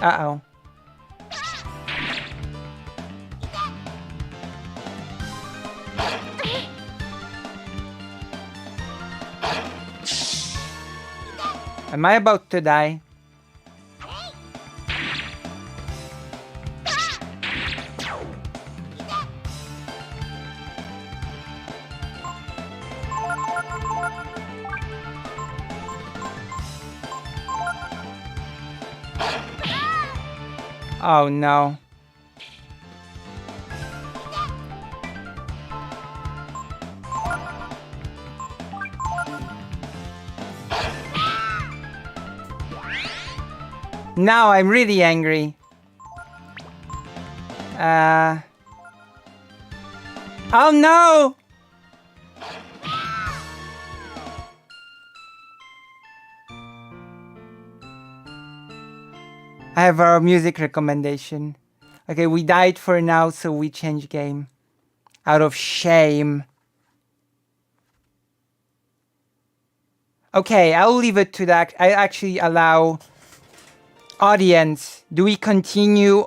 Uh-oh. Am I about to die? Oh no. Now I'm really angry. Oh no! I have our music recommendation. Okay, we died for now, so we change game. Out of shame. Okay, I'll leave it to that. I actually allow audience. Do we continue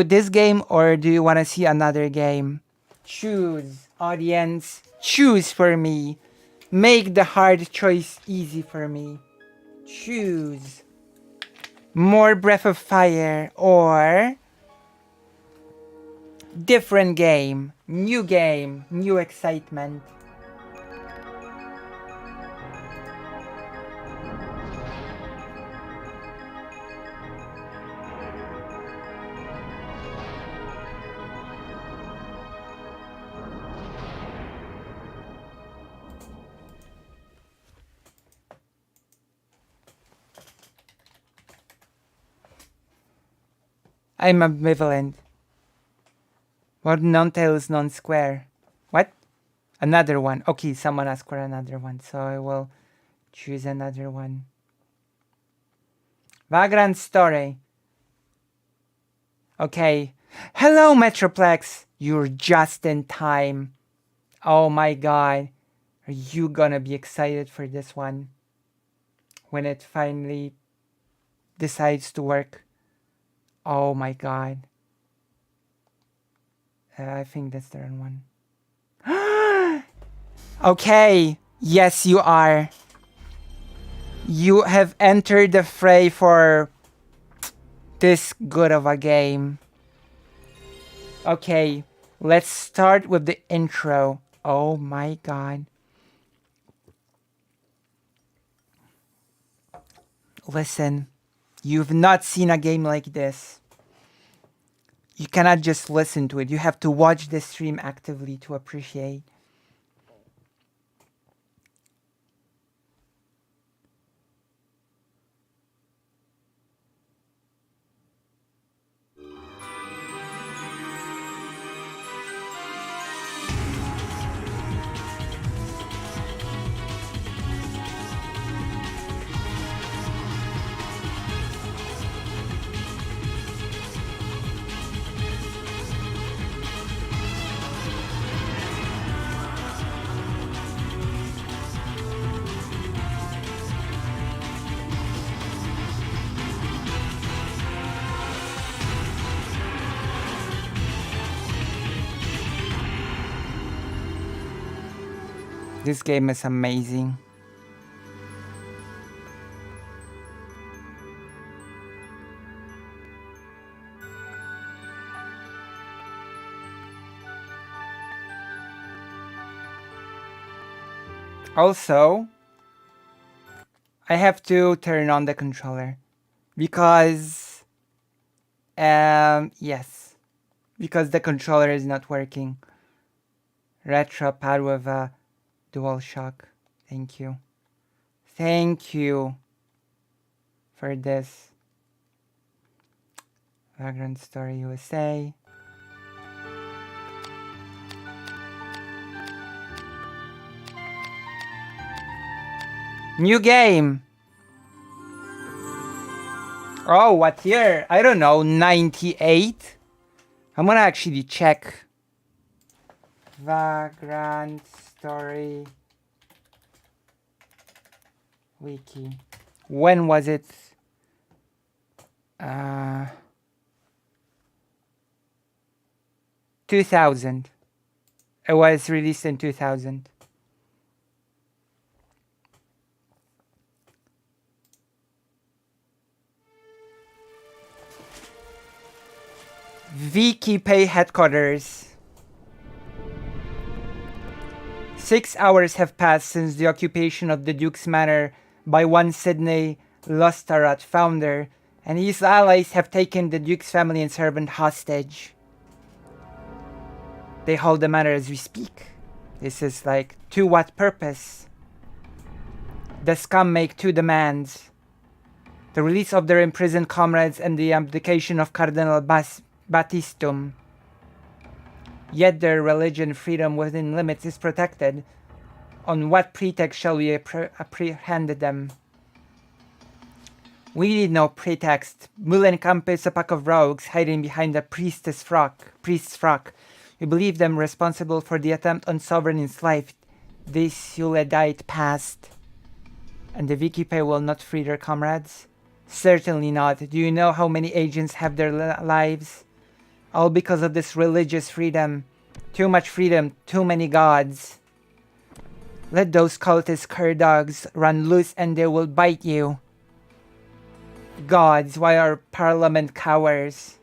this game, or do you want to see another game? Choose. Audience, choose for me. Make the hard choice easy for me. Choose. More Breath of Fire or different game, new excitement. I'm ambivalent. What non-tail is non-square? What? Another one. Okay, someone asked for another one, so I will choose another one. Vagrant Story. Okay. Hello, Metroplex. You're just in time. Oh my god. Are you gonna be excited for this one? When it finally decides to work. Oh my god. I think that's the wrong one. Okay. Yes, you are. You have entered the fray for this good of a game. Okay. Let's start with the intro. Oh my god. Listen. You've not seen a game like this. You cannot just listen to it. You have to watch the stream actively to appreciate. This game is amazing. Also, I have to turn on the controller because, yes, because the controller is not working. Retro pad with a DualShock. Thank you. Thank you for this. Vagrant Story USA. New game. Oh, what year? I don't know. 98? I'm gonna actually check. Vagrant Story Wiki. When was it? 2000. It was released in 2000. VKPay headquarters. 6 hours have passed since the occupation of the Duke's Manor by one Sidney Lustarat, founder, and his allies have taken the Duke's family and servant hostage. They hold the manor as we speak. This is like, to what purpose? The scum make 2 demands. The release of their imprisoned comrades and the abdication of Cardinal Batistum. Yet their religion freedom within limits is protected. On what pretext shall we apprehend them? We need no pretext. Mulenkamp is a pack of rogues hiding behind a priest's frock. We believe them responsible for the attempt on sovereign's life. This Yuledite past. And the VKPay will not free their comrades? Certainly not. Do you know how many agents have their lives? All because of this religious freedom. Too much freedom, too many gods. Let those cultist cur dogs run loose and they will bite you. Gods, why our parliament cowers?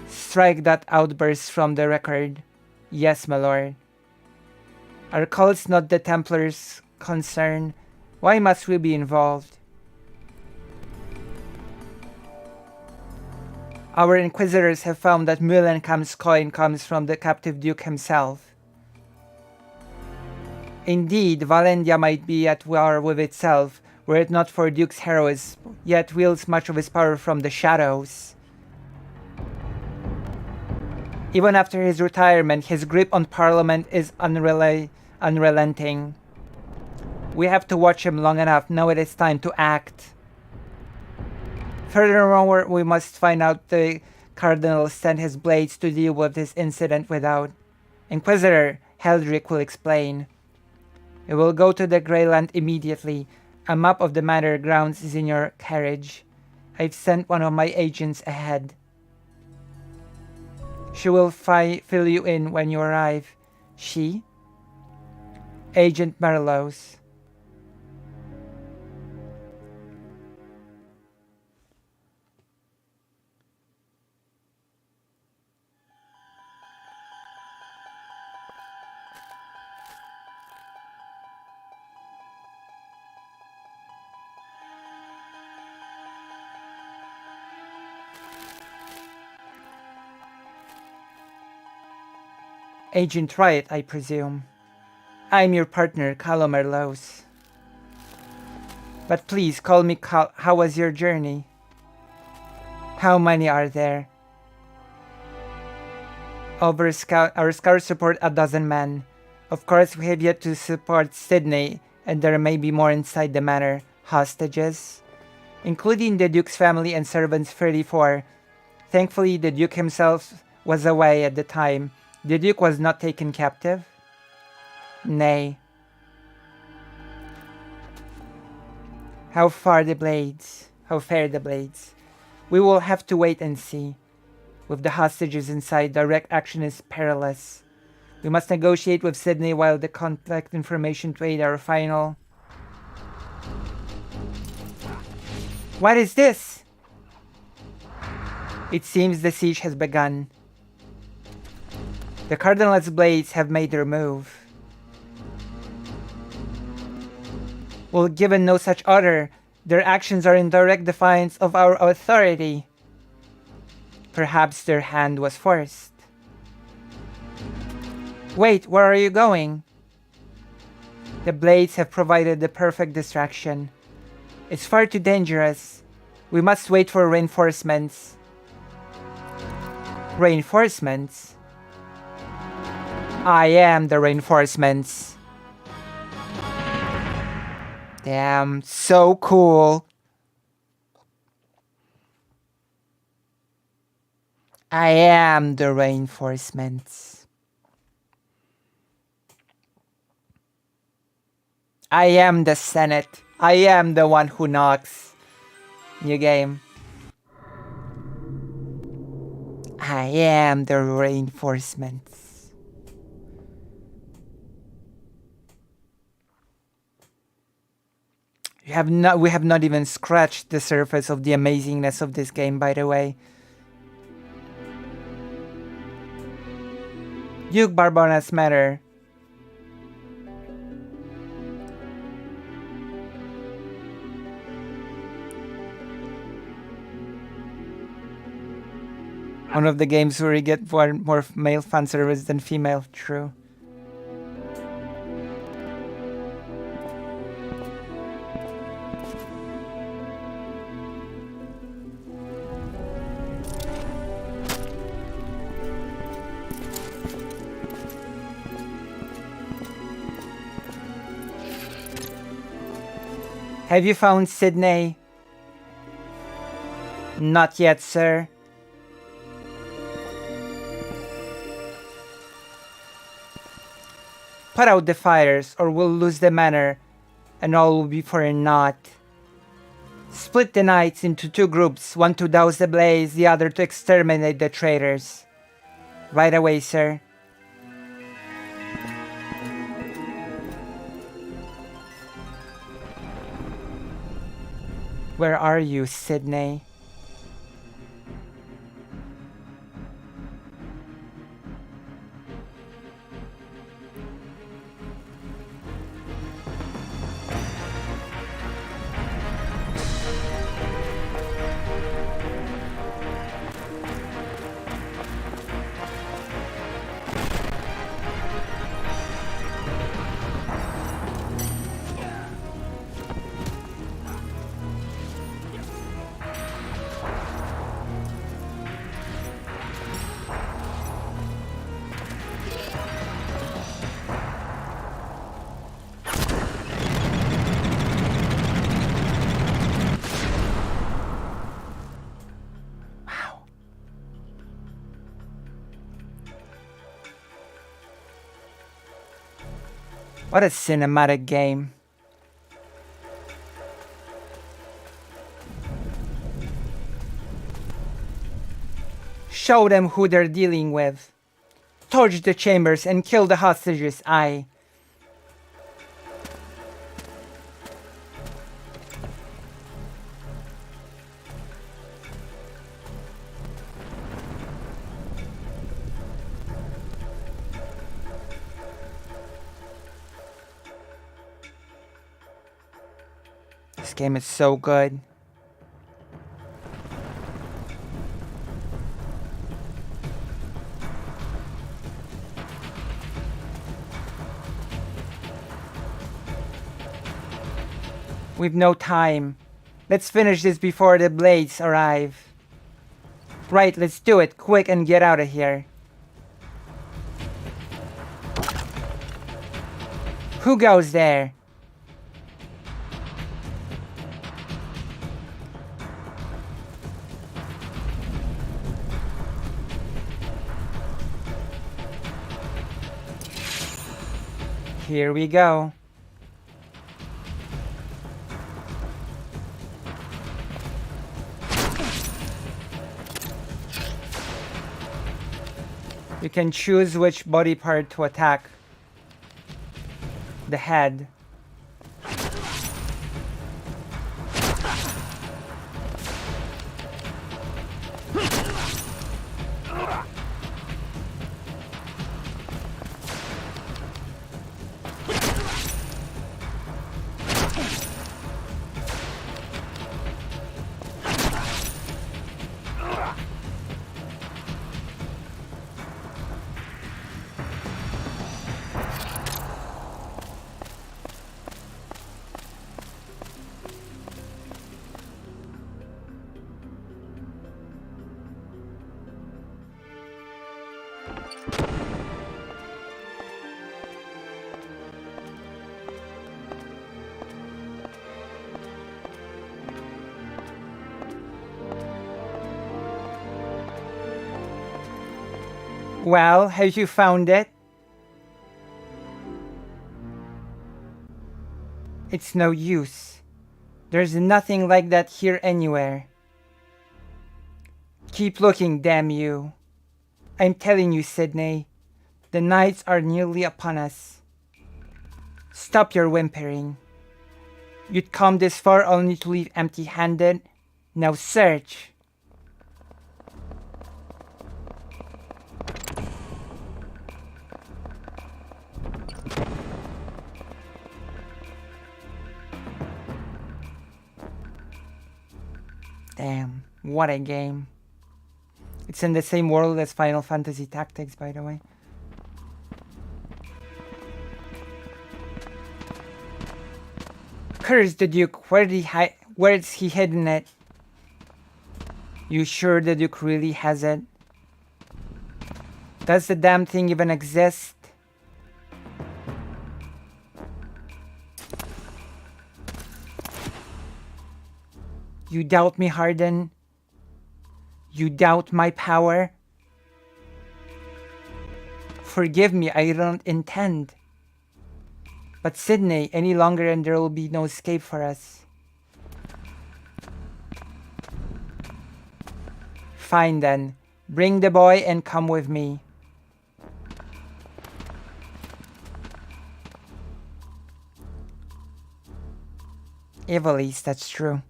Strike that outburst from the record. Yes, my lord. Are cults not the Templars' concern? Why must we be involved? Our inquisitors have found that Mulenkam's coin comes from the captive duke himself. Indeed, Valendia might be at war with itself, were it not for Duke's heroism, yet wields much of his power from the shadows. Even after his retirement, his grip on Parliament is unrelenting. We have to watch him long enough. Now it is time to act. Furthermore, we must find out the Cardinal sent his blades to deal with this incident without. Inquisitor, Heldrick will explain. We will go to the Greyland immediately. A map of the manor grounds is in your carriage. I've sent one of my agents ahead. She will fill you in when you arrive. She? Agent Merlos. Agent Riot, I presume. I'm your partner, Callum Merlos. But please call me how was your journey? How many are there? Our scouts support 12 men. Of course, we have yet to support Sydney, and there may be more inside the manor. Hostages, including the Duke's family and servants 34. Thankfully, the Duke himself was away at the time. The Duke was not taken captive? Nay. How fare the blades? We will have to wait and see. With the hostages inside, direct action is perilous. We must negotiate with Sydney while the contact information to aid our final. What is this? It seems the siege has begun. The Cardinal's blades have made their move. Well, given no such order, their actions are in direct defiance of our authority. Perhaps their hand was forced. Wait, where are you going? The blades have provided the perfect distraction. It's far too dangerous. We must wait for reinforcements. Reinforcements? I am the reinforcements. Damn, so cool. I am the reinforcements. I am the Senate. I am the one who knocks. New game. I am the reinforcements. We have not even scratched the surface of the amazingness of this game, by the way. Duke Barbona's matter. One of the games where you get more male fan service than female, true. Have you found Sydney? Not yet, sir. Put out the fires, or we'll lose the manor, and all will be for naught. Split the knights into 2 groups, one to douse the blaze, the other to exterminate the traitors. Right away, sir. Where are you, Sydney? What a cinematic game. Show them who they're dealing with. Torch the chambers and kill the hostages, aye. This game is so good. We've no time. Let's finish this before the blades arrive. Right, let's do it quick and get out of here. Who goes there? Here we go. You can choose which body part to attack. The head. Well, have you found it? It's no use. There's nothing like that here anywhere. Keep looking, damn you. I'm telling you, Sydney, the nights are nearly upon us. Stop your whimpering. You'd come this far only to leave empty-handed. Now search. Damn, what a game. It's in the same world as Final Fantasy Tactics, by the way. Curse the Duke, where's he hidden it? You sure the Duke really has it? Does the damn thing even exist? You doubt me, Harden? You doubt my power? Forgive me, I don't intend. But Sydney, any longer and there will be no escape for us. Fine then, bring the boy and come with me. Evilise, that's true.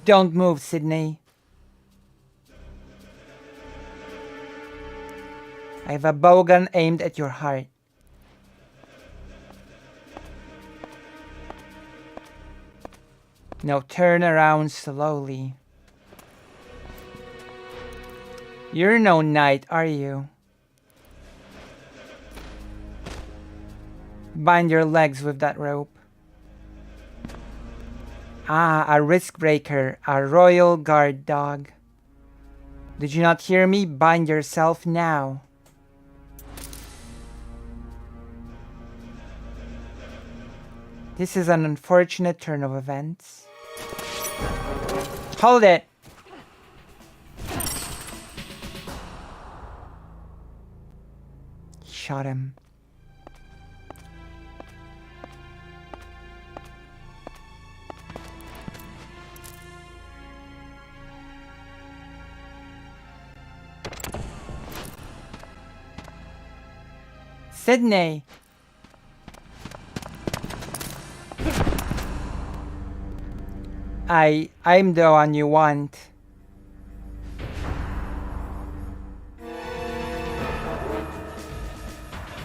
Don't move, Sydney. I have a bowgun aimed at your heart. Now turn around slowly. You're no knight, are you? Bind your legs with that rope. Ah, a risk breaker, a royal guard dog. Did you not hear me? Bind yourself now. This is an unfortunate turn of events. Hold it! Shot him. Sydney! I'm the one you want.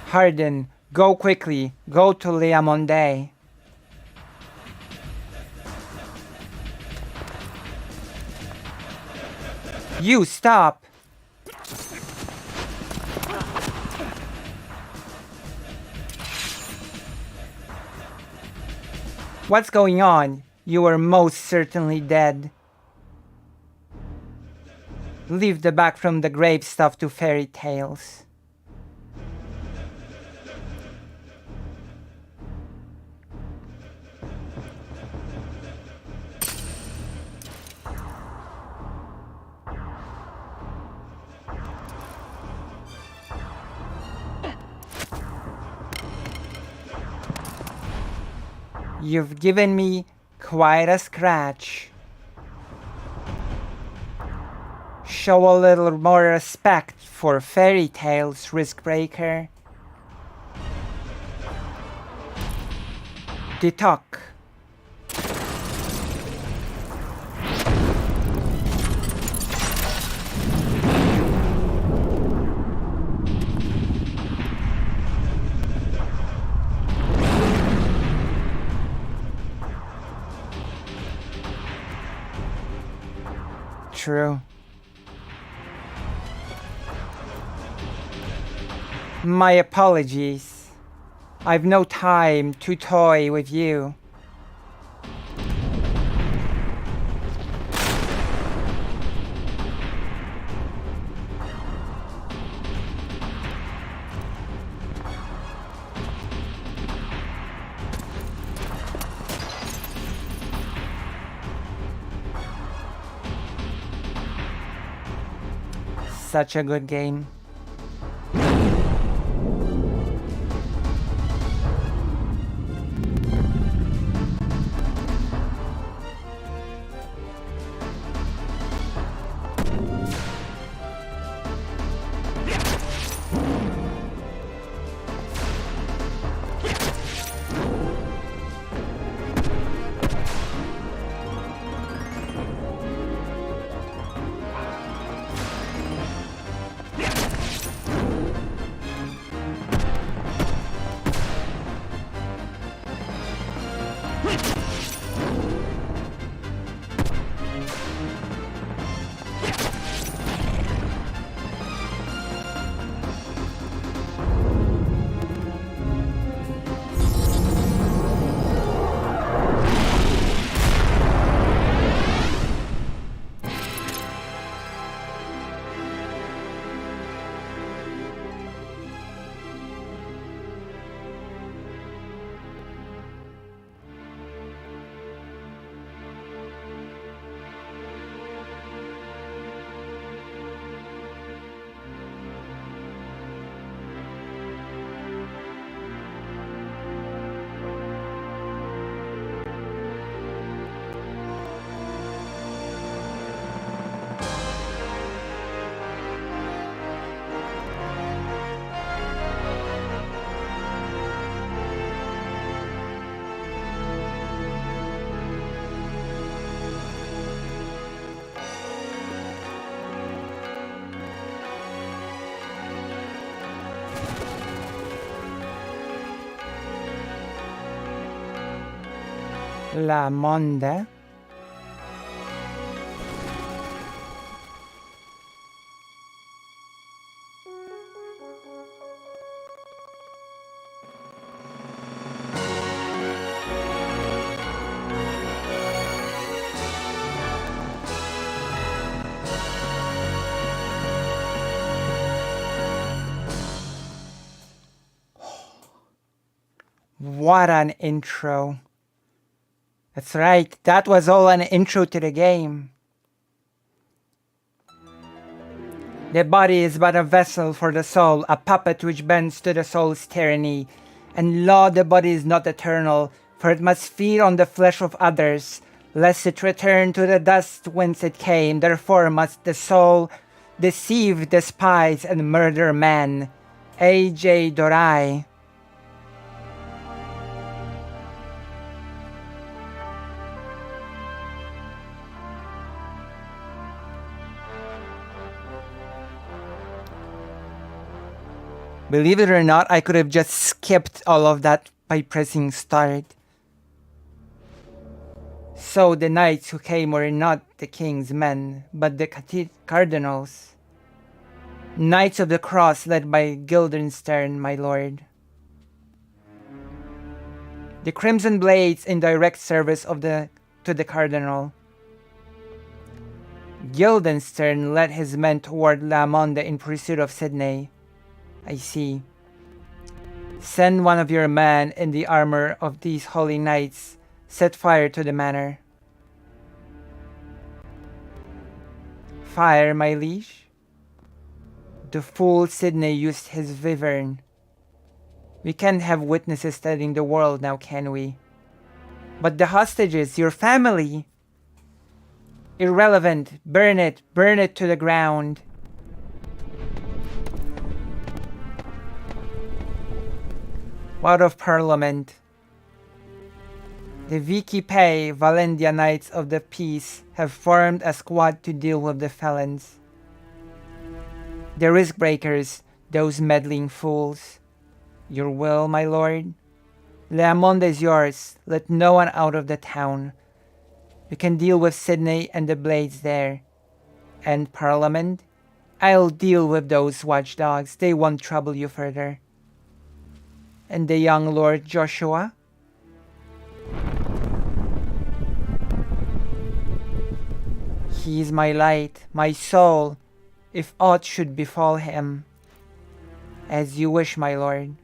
Harden, go quickly. Go to Liamonde. You stop! What's going on? You are most certainly dead. Leave the back from the grave stuff to fairy tales. You've given me quite a scratch. Show a little more respect for fairy tales, risk breaker. Detok. True. My apologies. I've no time to toy with you. Such a good game. La Monde. What an intro. That's right, that was all an intro to the game. The body is but a vessel for the soul, a puppet which bends to the soul's tyranny. And lo, the body is not eternal, for it must feed on the flesh of others, lest it return to the dust whence it came. Therefore must the soul deceive, despise, and murder man. A.J. Dorai. Believe it or not, I could have just skipped all of that by pressing start. So the knights who came were not the king's men, but the cardinals. Knights of the Cross led by Guildenstern, my lord. The Crimson Blades in direct service to the cardinal. Guildenstern led his men toward La Monde in pursuit of Sydney. I see. Send one of your men in the armor of these holy knights. Set fire to the manor. Fire, my liege? The fool Sydney used his vivern. We can't have witnesses telling the world now, can we? But the hostages, your family? Irrelevant. Burn it to the ground. Out of Parliament. The Vicky Pay Valendia Knights of the Peace have formed a squad to deal with the felons. The risk breakers, those meddling fools. Your will, my lord? Le Monde is yours. Let no one out of the town. You can deal with Sydney and the Blades there. And Parliament? I'll deal with those watchdogs. They won't trouble you further. And the young Lord Joshua? He is my light, my soul, if aught should befall him. As you wish, my lord.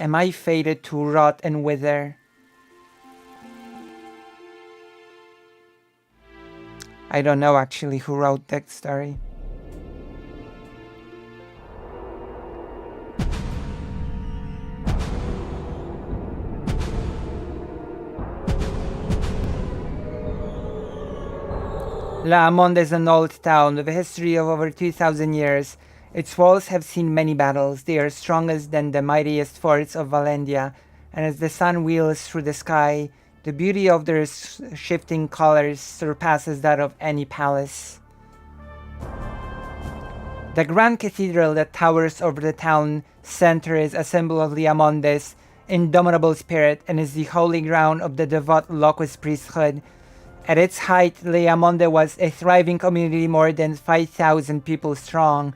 Am I fated to rot and wither? I don't know actually who wrote that story. La Monde is an old town with a history of over 2,000 years. Its walls have seen many battles. They are strongest than the mightiest forts of Valendia, and as the sun wheels through the sky, the beauty of their shifting colors surpasses that of any palace. The grand cathedral that towers over the town center is a symbol of Liamonde's indomitable spirit and is the holy ground of the devout Locust priesthood. At its height, Liamonde was a thriving community more than 5,000 people strong.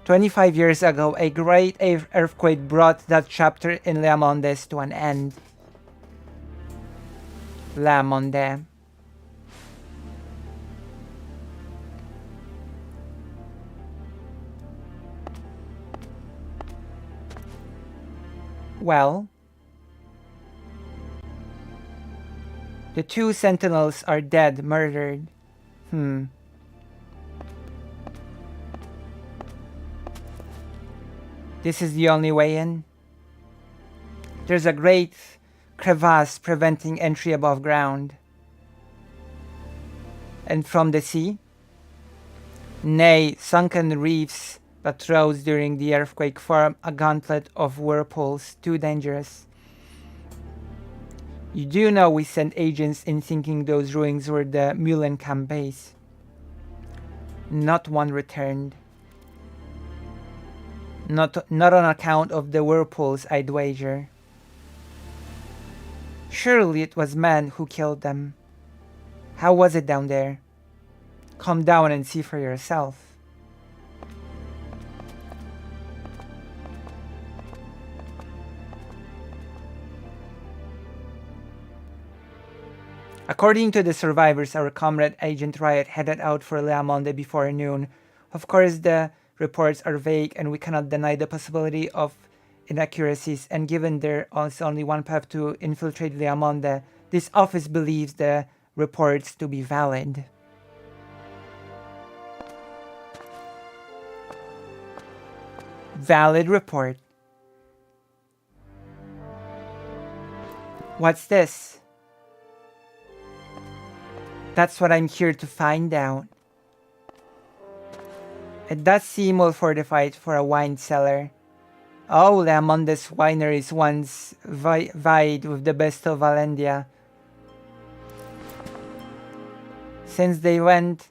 25 years ago, a great earthquake brought that chapter in Liamonde to an end. La Monde. Well, the two sentinels are dead, murdered. This is the only way in. There's a great crevasse preventing entry above ground. And from the sea? Nay, sunken reefs that rose during the earthquake form a gauntlet of whirlpools too dangerous. You do know we sent agents in thinking those ruins were the Mühlenkamp base. Not one returned. Not on account of the whirlpools, I'd wager. Surely it was man who killed them. How was it down there? Come down and see for yourself. According to the survivors, our comrade Agent Riot headed out for Leamonde before noon. Of course, the reports are vague and we cannot deny the possibility of inaccuracies, and given there is only one path to infiltrate Leamonde, this office believes the reports to be valid. Valid report. What's this? That's what I'm here to find out. It does seem well fortified for a wine cellar. Oh, Leamonde's wineries once vied with the best of Valendia. Since they went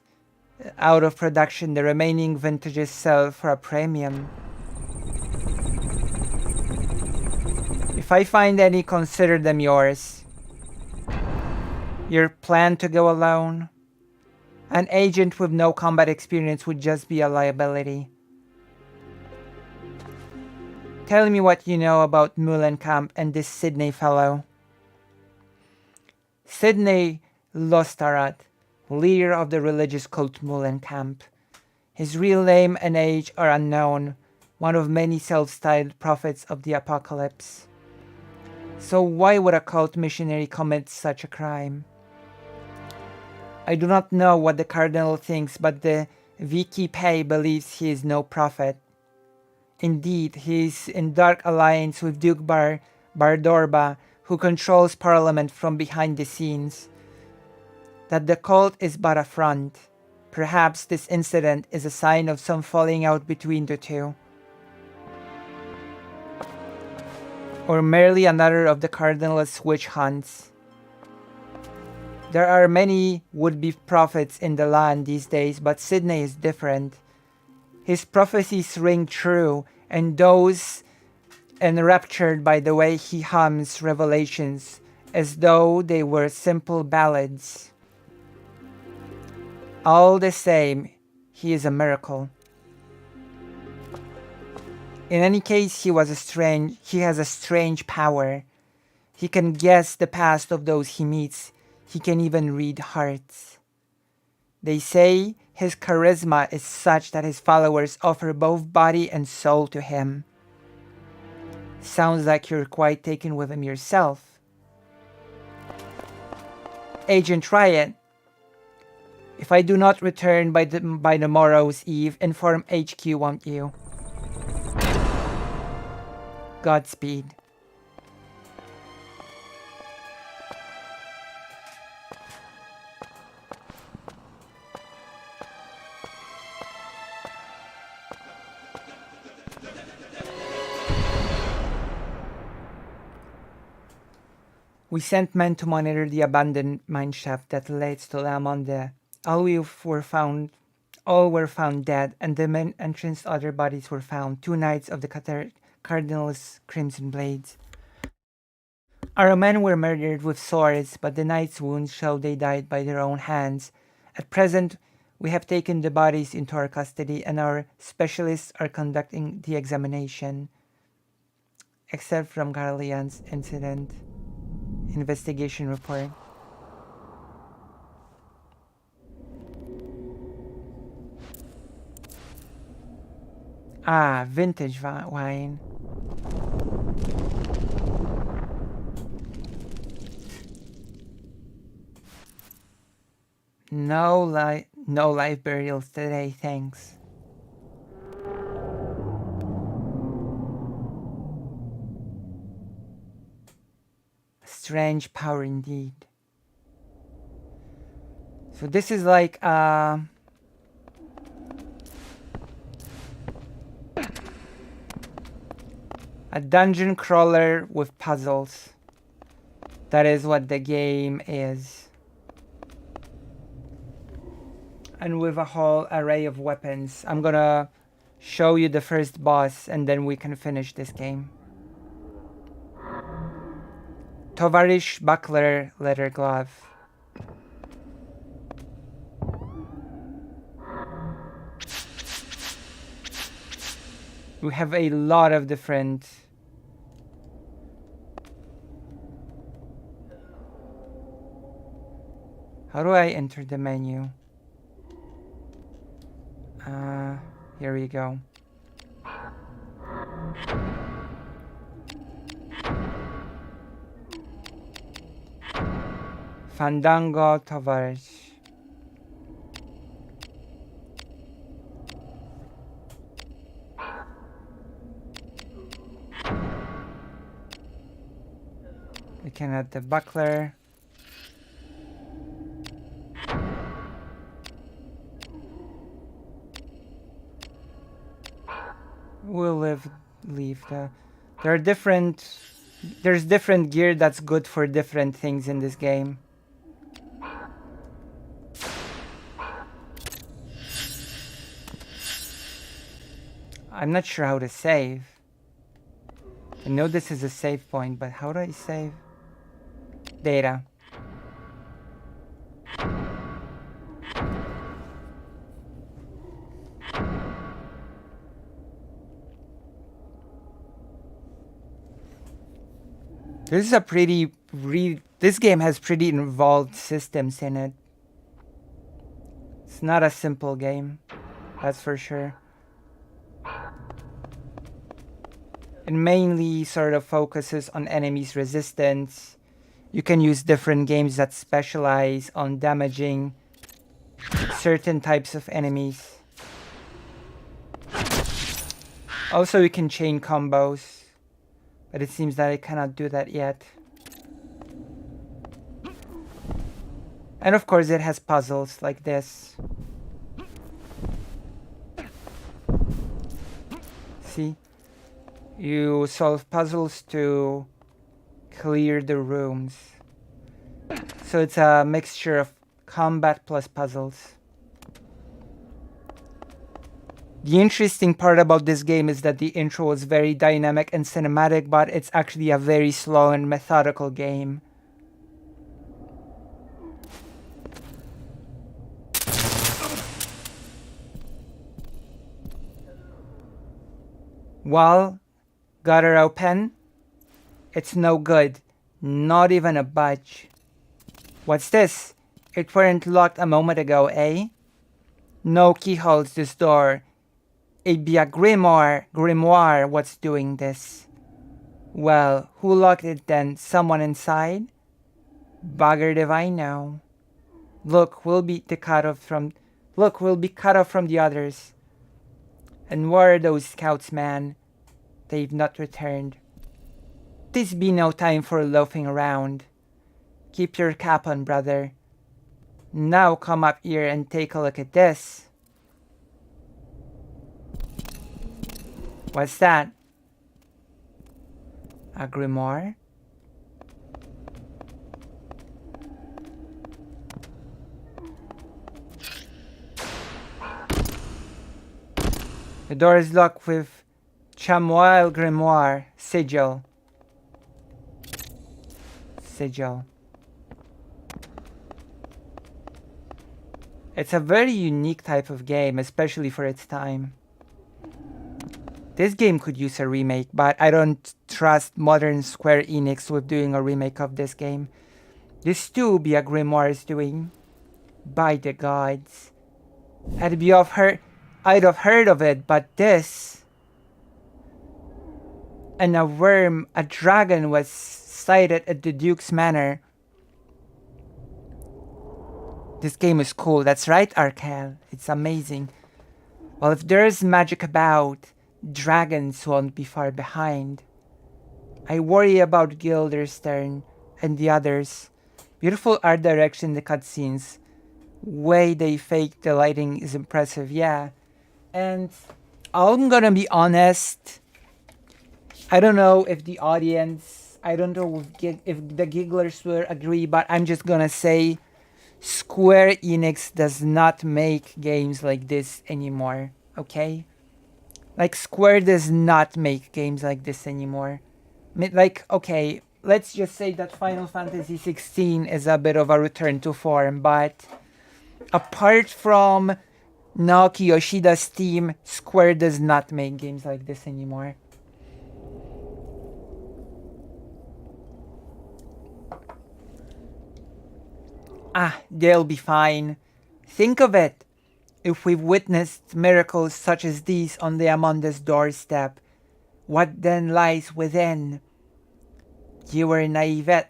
out of production, the remaining vintages sell for a premium. If I find any, consider them yours. Your plan to go alone? An agent with no combat experience would just be a liability. Tell me what you know about Mühlenkamp and this Sydney fellow. Sydney Lostarat, leader of the religious cult Mühlenkamp. His real name and age are unknown, one of many self-styled prophets of the apocalypse. So why would a cult missionary commit such a crime? I do not know what the Cardinal thinks, but the Vicky Pei believes he is no prophet. Indeed, he is in dark alliance with Duke Bardorba, who controls Parliament from behind the scenes. That the cult is but a front. Perhaps this incident is a sign of some falling out between the two. Or merely another of the Cardinal's witch hunts. There are many would-be prophets in the land these days, but Sydney is different. His prophecies ring true, and those enraptured by the way he hums revelations as though they were simple ballads. All the same, he is a miracle. In any case, he has a strange power. He can guess the past of those he meets. He can even read hearts. They say his charisma is such that his followers offer both body and soul to him. Sounds like you're quite taken with him yourself. Agent Riot, if I do not return by the morrow's eve, inform HQ, won't you? Godspeed. We sent men to monitor the abandoned mineshaft that leads to Leamonde. All were found dead, and the main entrance other bodies were found, 2 knights of the Cardinal's Crimson Blades. Our men were murdered with swords, but the knights' wounds show they died by their own hands. At present, we have taken the bodies into our custody, and our specialists are conducting the examination. Except from Garlian's incident investigation report. Ah, vintage wine. No live burials today, thanks. Strange power indeed. So this is like a dungeon crawler with puzzles. That is what the game is. And with a whole array of weapons. I'm gonna show you the first boss and then we can finish this game. Tovarish Buckler Leather Glove. We have a lot of different... How do I enter the menu? Here we go. Fandango Tavares. We can add the buckler. We'll leave the... There are different... There's different gear that's good for different things in this game. I'm not sure how to save. I know this is a save point, but how do I save? Data. This is a pretty... This game has pretty involved systems in it. It's not a simple game, that's for sure. It mainly sort of focuses on enemies' resistance. You can use different games that specialize on damaging certain types of enemies. Also, you can chain combos. But it seems that I cannot do that yet. And of course it has puzzles like this. See? You solve puzzles to clear the rooms. So it's a mixture of combat plus puzzles. The interesting part about this game is that the intro was very dynamic and cinematic, but it's actually a very slow and methodical game. Well, got her open. It's no good. Not even a budge. What's this? It weren't locked a moment ago, eh? No key holds this door. It'd be a grimoire what's doing this. Well, who locked it then? Someone inside? Buggered if I know. Look, we'll be cut off from the others. And where are those scouts, man? They've not returned. This be no time for loafing around. Keep your cap on, brother. Now come up here and take a look at this. What's that? A grimoire? The door is locked with Chamois Grimoire Sigil. Sigil. It's a very unique type of game, especially for its time. This game could use a remake, but I don't trust modern Square Enix with doing a remake of this game. This too be a grimoire is doing. By the gods. I'd have heard of it, but this... And a dragon was sighted at the Duke's Manor. This game is cool, that's right, Arkel. It's amazing. Well, if there's magic about, dragons won't be far behind. I worry about Guilderstern and the others. Beautiful art direction in the cutscenes. Way they fake the lighting is impressive, yeah. And I'm gonna be honest, I don't know if the audience I don't know if the gigglers will agree, but I'm just gonna say Square Enix does not make games like this anymore, okay? Like, Square does not make games like this anymore. Like, okay, let's just say that Final Fantasy 16 is a bit of a return to form, but apart from Naoki Yoshida's team, Square does not make games like this anymore. They'll be fine. Think of it. If we've witnessed miracles such as these on the Amanda's doorstep, what then lies within? You were naivete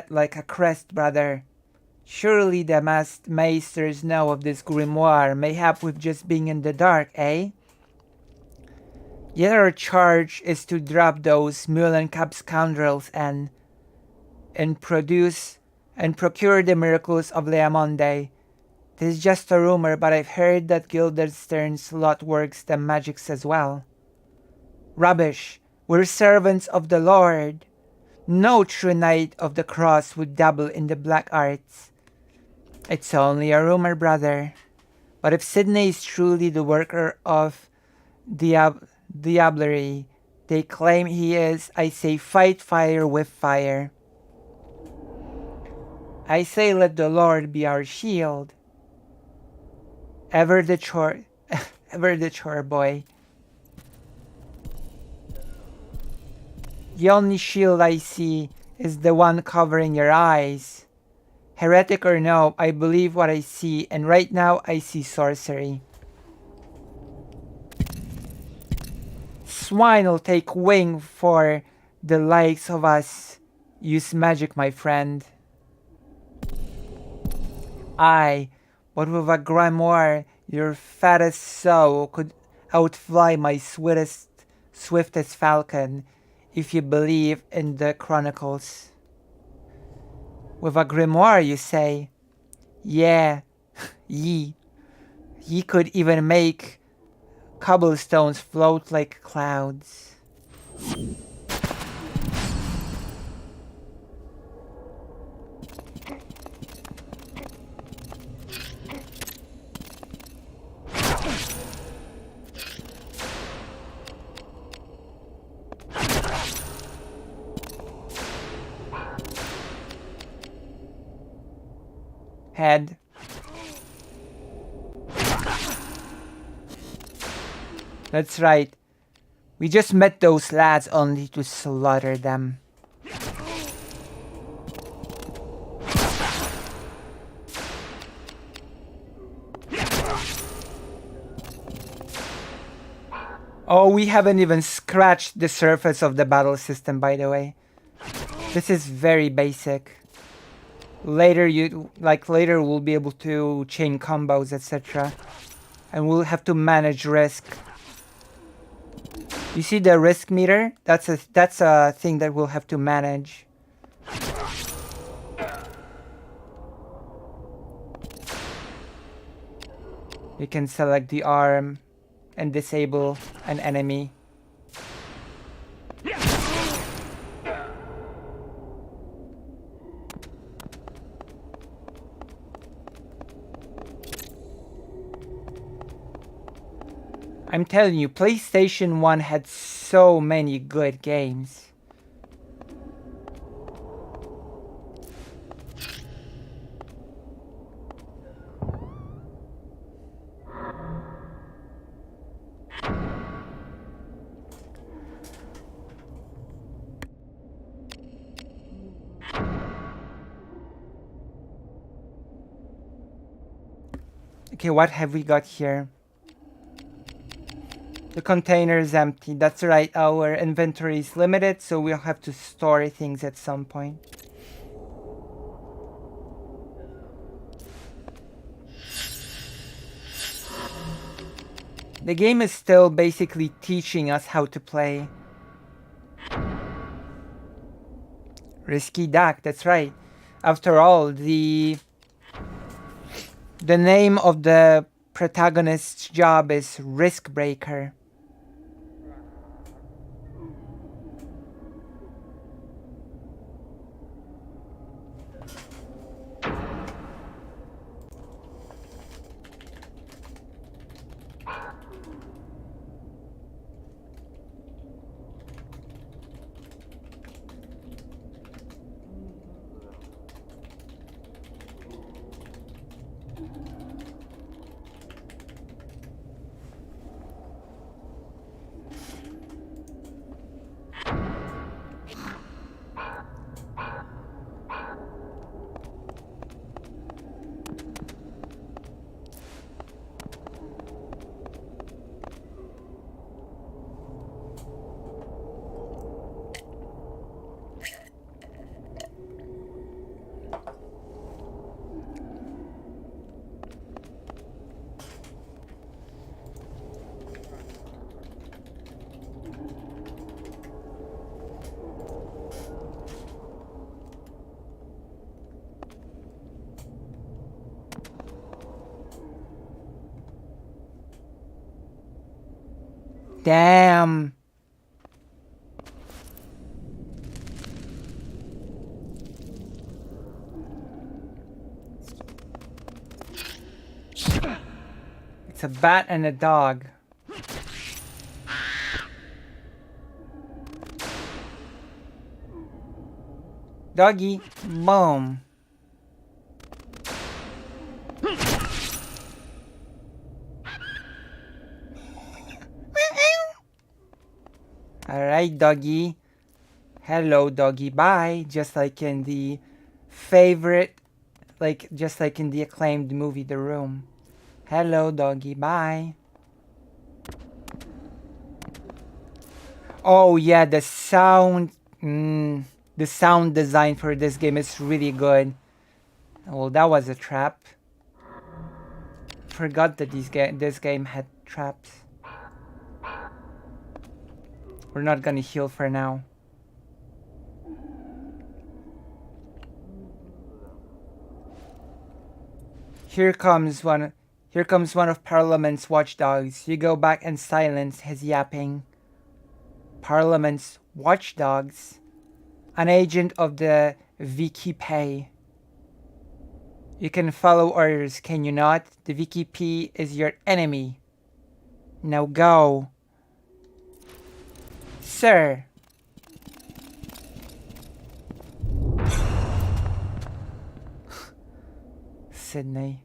like a crest, brother. Surely the maesters know of this grimoire, mayhap with just being in the dark, eh? Yet our charge is to drop those Mulencap scoundrels and procure the miracles of Leamonde. This is just a rumor, but I've heard that Guildenstern's lot works the magics as well. Rubbish. We're servants of the Lord. No true knight of the cross would dabble in the black arts. It's only a rumor, brother. But if Sydney is truly the worker of diablerie they claim he is, I say fight fire with fire. I say let the Lord be our shield. Ever the chore boy. The only shield I see is the one covering your eyes. Heretic or no, I believe what I see, and right now I see sorcery. Swine'll take wing for the likes of us. Use magic, my friend. Aye, but with a grimoire, your fattest soul could outfly my swiftest falcon, if you believe in the chronicles. With a grimoire, you say? Yeah, ye could even make cobblestones float like clouds. Head. That's right. We just met those lads only to slaughter them. Oh, we haven't even scratched the surface of the battle system, by the way. This is very basic. Later we'll be able to chain combos, etc. And we'll have to manage risk. You see the risk meter? That's a thing that we'll have to manage. You can select the arm and disable an enemy. I'm telling you, PlayStation 1 had so many good games. Okay, what have we got here? The container is empty. That's right, our inventory is limited, so we'll have to store things at some point. The game is still basically teaching us how to play. Risky Duck, that's right. After all, the name of the protagonist's job is Risk Breaker. Damn. It's a bat and a dog. Doggy, boom. Alright, doggy. Hello, doggy, bye. Just like in the favorite, just like in the acclaimed movie The Room. Hello, doggy, bye. Oh yeah, the sound design for this game is really good. Well, that was a trap. Forgot that this game had traps. We're not gonna heal for now. Here comes one of Parliament's watchdogs. You go back and silence his yapping. Parliament's watchdogs. An agent of the VKP. You can follow orders, can you not? The VKP is your enemy. Now go. Sir. Sydney.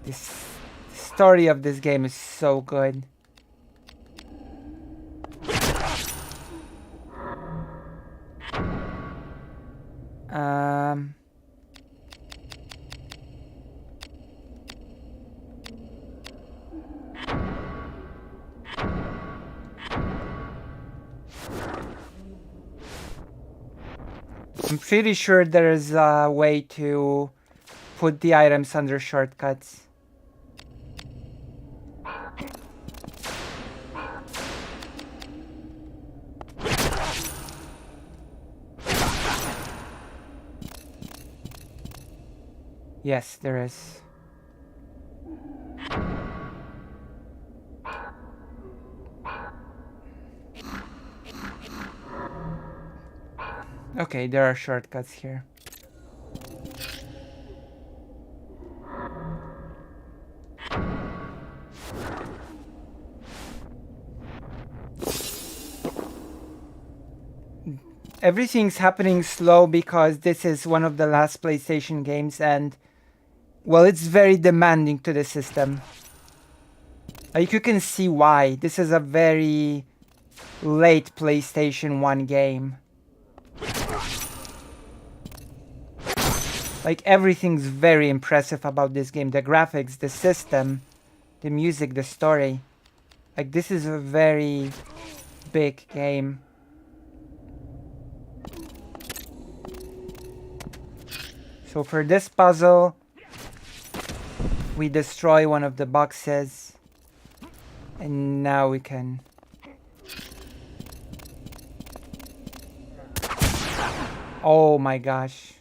The story of this game is so good. I'm pretty sure there's a way to put the items under shortcuts. Yes, there is. Okay, there are shortcuts here. Everything's happening slow because this is one of the last PlayStation games and, well, it's very demanding to the system. Like, you can see why. This is a very late PlayStation 1 game. Like, everything's very impressive about this game. The graphics, the system, the music, the story. Like, this is a very big game. So for this puzzle, we destroy one of the boxes. And now we can... Oh my gosh.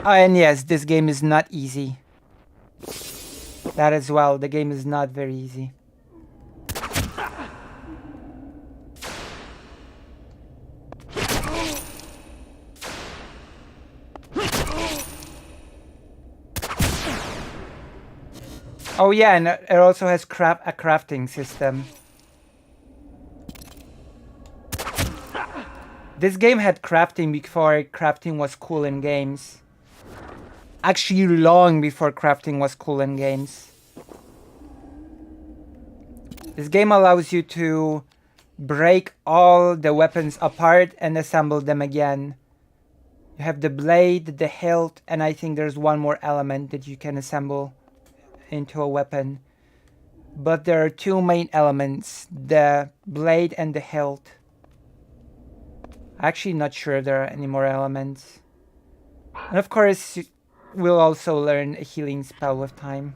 And yes, this game is not easy. That as well, the game is not very easy. Oh yeah, and it also has a crafting system. This game had crafting before crafting was cool in games. Actually, long before crafting was cool in games. This game allows you to break all the weapons apart and assemble them again. You have the blade, the hilt, and I think there's one more element that you can assemble into a weapon. But there are two main elements, the blade and the hilt. Actually not sure if there are any more elements. And of course, we'll also learn a healing spell with time.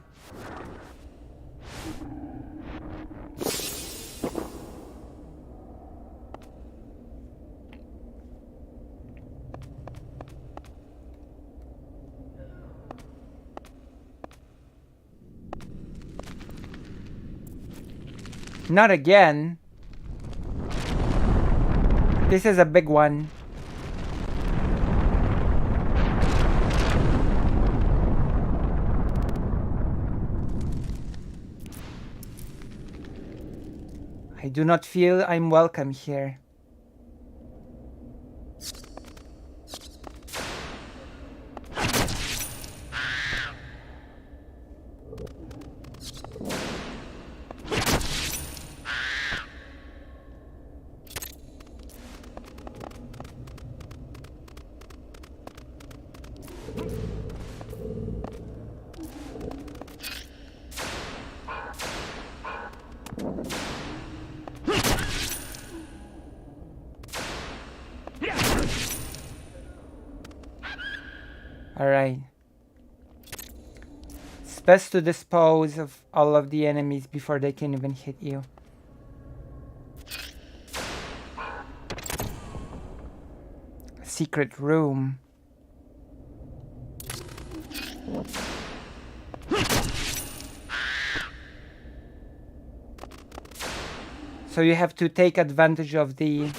Not again. This is a big one. I do not feel I'm welcome here. Alright. It's best to dispose of all of the enemies before they can even hit you. A secret room. So you have to take advantage of the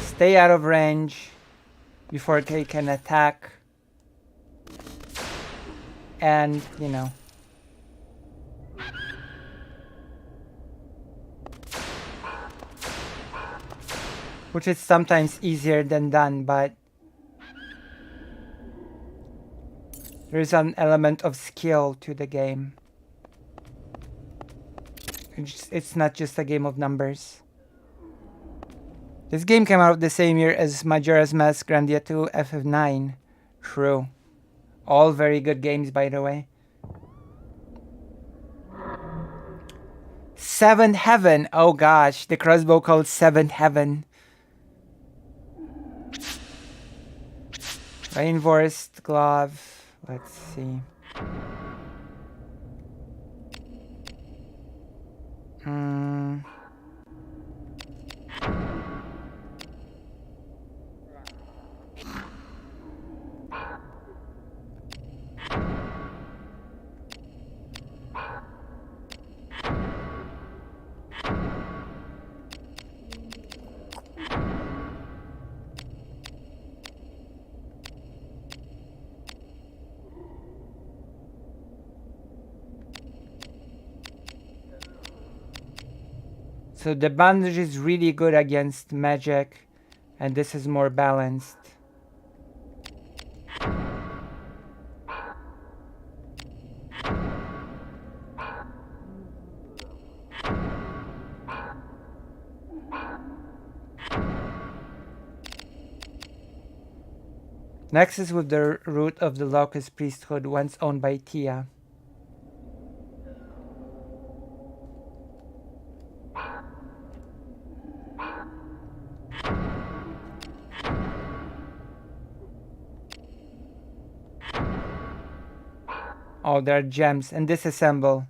stay out of range before they can attack. And, you know. Which is sometimes easier than done, but there's an element of skill to the game. It's not just a game of numbers. This game came out the same year as Majora's Mask, Grandia 2, FF9. True. All very good games, by the way. Seventh Heaven. Oh gosh, the crossbow called Seventh Heaven. Reinforced glove. Let's see. So the bandage is really good against magic, and this is more balanced. Next is with the root of the Locust Priesthood, once owned by Tia. Oh, there are gems, and disassemble.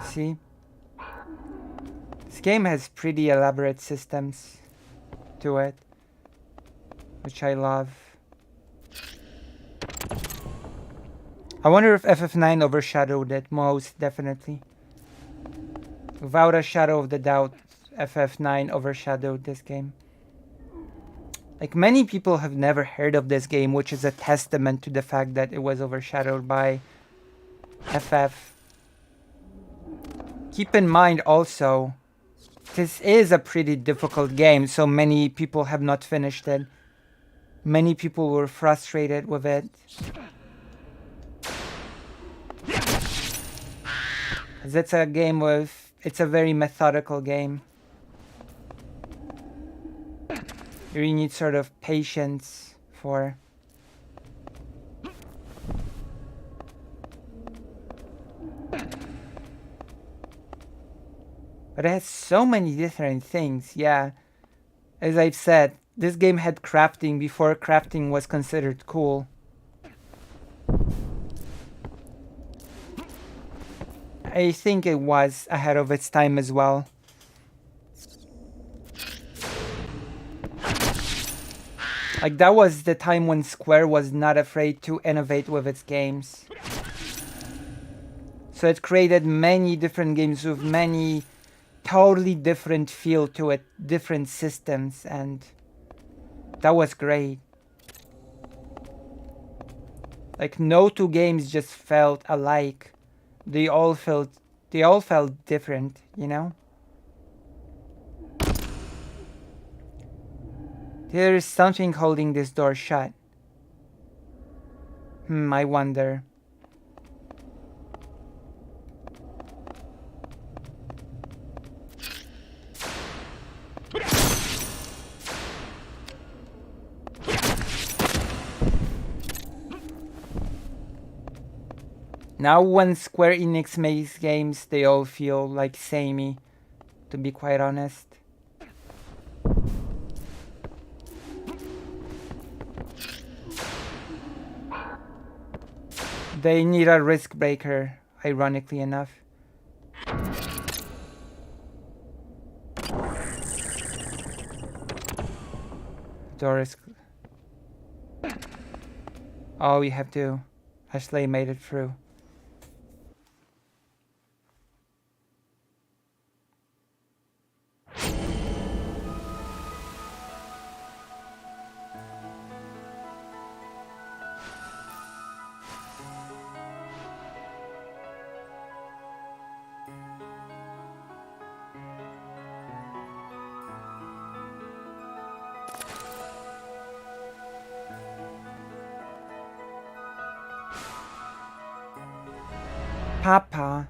See? This game has pretty elaborate systems to it, which I love. I wonder if FF9 overshadowed it, most definitely. Without a shadow of the doubt, FF9 overshadowed this game. Like, many people have never heard of this game, which is a testament to the fact that it was overshadowed by FF. Keep in mind also, this is a pretty difficult game, so many people have not finished it. Many people were frustrated with it. It's a game with, it's a very methodical game. You really need sort of patience for. But it has so many different things, yeah. As I've said, this game had crafting before crafting was considered cool. I think it was ahead of its time as well. Like, that was the time when Square was not afraid to innovate with its games. So it created many different games with many totally different feel to it, different systems, and that was great. Like no two games just felt alike. They all felt different, you know? There's something holding this door shut. I wonder. Now when Square Enix makes games, they all feel like samey, to be quite honest. They need a risk breaker, ironically enough. Door is... Oh, we have to... Ashley made it through. Papa.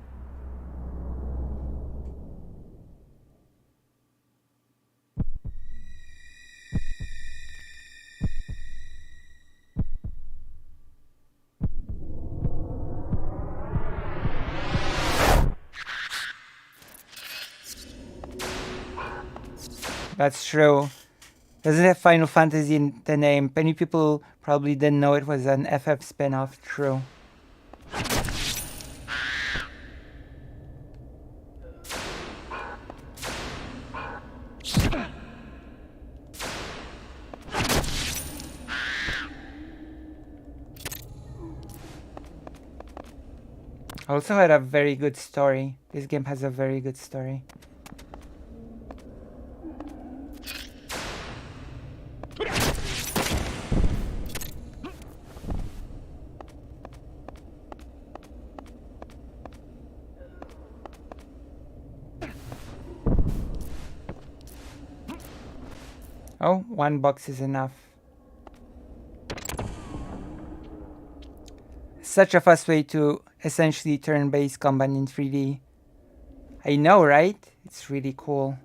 That's true. Doesn't have Final Fantasy in the name. Many people probably didn't know it was an FF spin-off. True. Also had a very good story. This game has a very good story. Oh, 1 box is enough. Such a fast way to essentially turn-based combat in 3D. I know, right? It's really cool.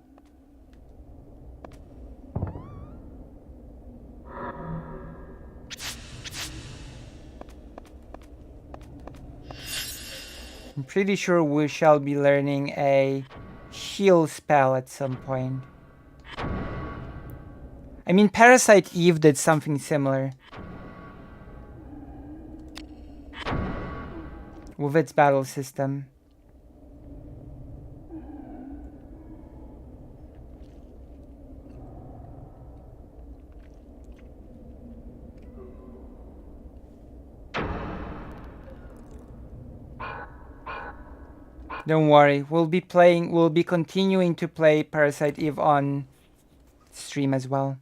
I'm pretty sure we shall be learning a heal spell at some point. I mean, Parasite Eve did something similar with its battle system. Don't worry, we'll be continuing to play Parasite Eve on stream as well.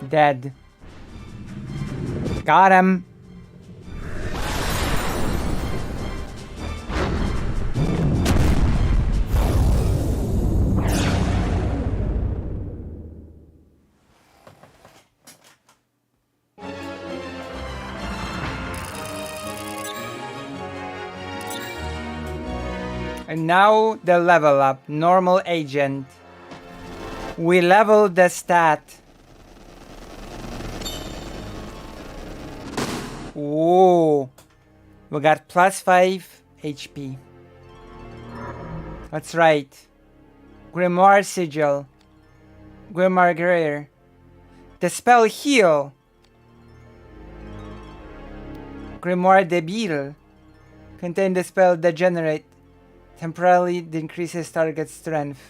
Dead. Got him. And now the level up. Normal agent. We leveled the stat. Whoa. We got plus 5 HP. That's right. Grimoire Sigil. Grimoire Greer. The spell Heal. Grimoire Debile. Contain the spell Degenerate. Temporarily decreases target strength.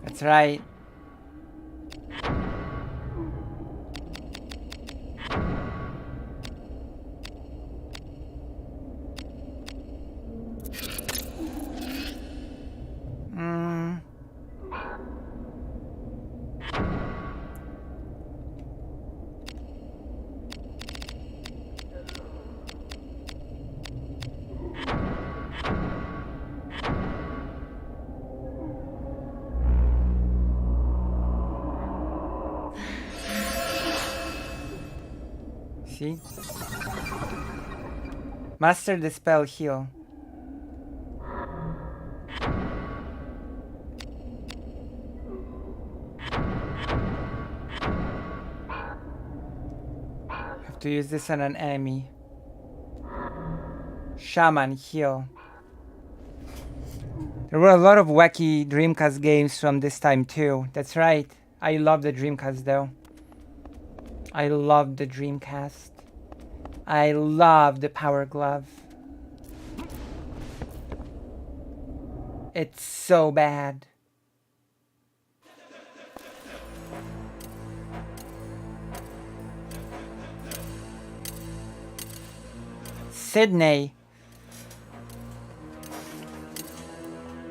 That's right. See? Master the spell Heal. Have to use this on an enemy. Shaman Heal. There were a lot of wacky Dreamcast games from this time too. That's right. I love the Dreamcast though. I love the Dreamcast. I love the Power Glove. It's so bad. Sydney.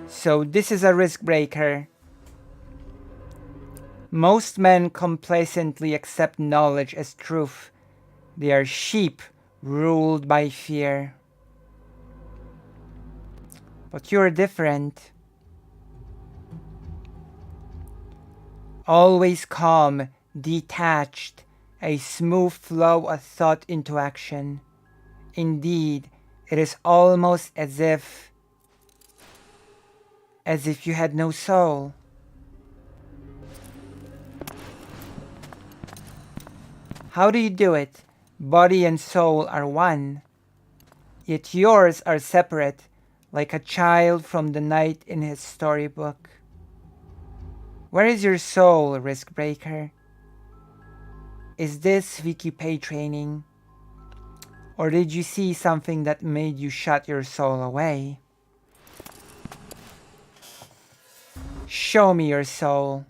So this is a risk breaker. Most men complacently accept knowledge as truth. They are sheep ruled by fear. But you're different. Always calm, detached, a smooth flow of thought into action. Indeed, it is almost as if you had no soul. How do you do it? Body and soul are one. Yet yours are separate, like a child from the night in his storybook. Where is your soul, risk breaker? Is this VQP training? Or did you see something that made you shut your soul away? Show me your soul.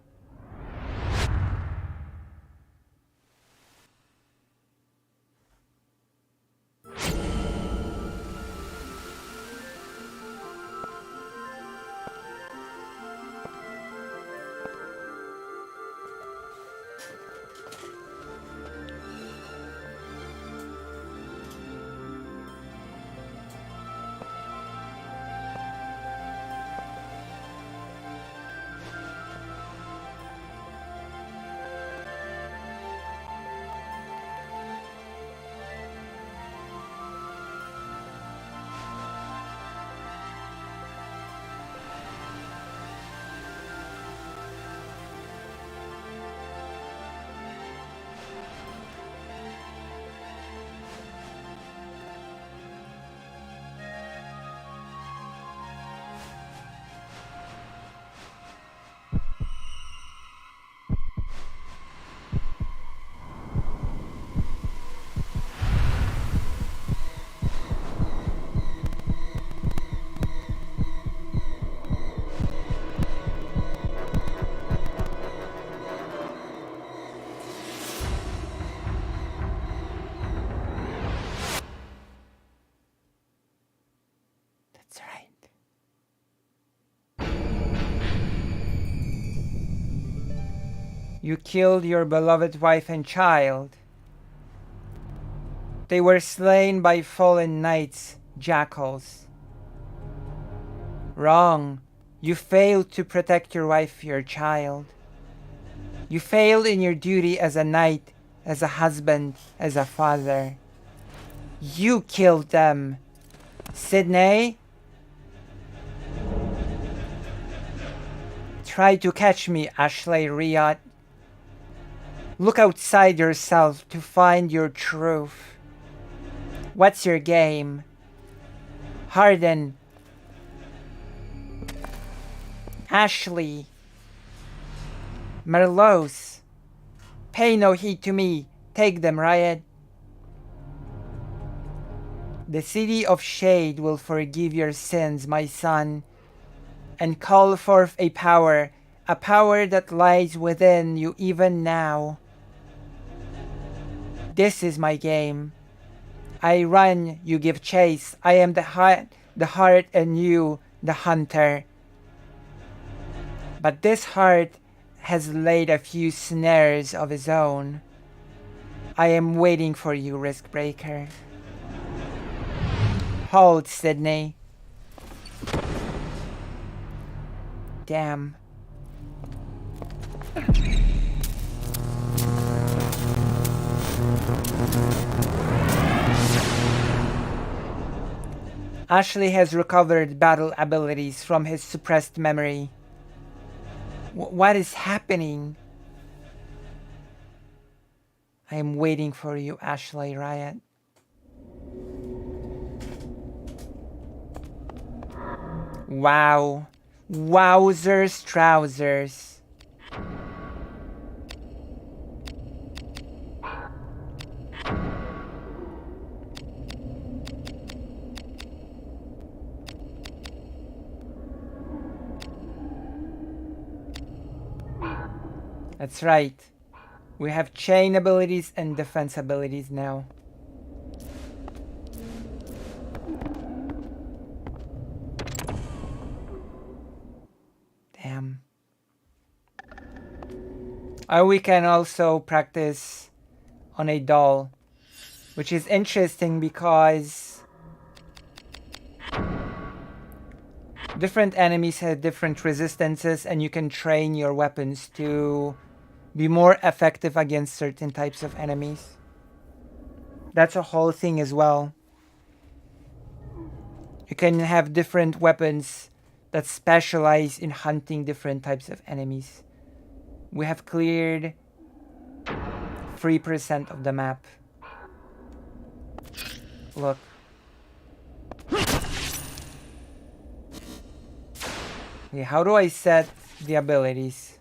You killed your beloved wife and child. They were slain by fallen knights, jackals. Wrong. You failed to protect your wife, your child. You failed in your duty as a knight, as a husband, as a father. You killed them. Sydney? Try to catch me, Ashley Riot. Look outside yourself to find your truth. What's your game? Harden. Ashley. Merlos. Pay no heed to me. Take them, Riot. The city of Shade will forgive your sins, my son, and call forth a power that lies within you even now. This is my game. I run, you give chase. I am the heart and you, the hunter. But this heart has laid a few snares of his own. I am waiting for you, Riskbreaker. Hold, Sydney. Damn. Ashley has recovered battle abilities from his suppressed memory. What is happening? I am waiting for you, Ashley Riot. Wow. Wowzers trousers. That's right. We have chain abilities and defense abilities now. Damn. We can also practice on a doll, which is interesting because different enemies have different resistances and you can train your weapons to be more effective against certain types of enemies. That's a whole thing as well. You can have different weapons that specialize in hunting different types of enemies. We have cleared 3% of the map. Look. Okay, how do I set the abilities?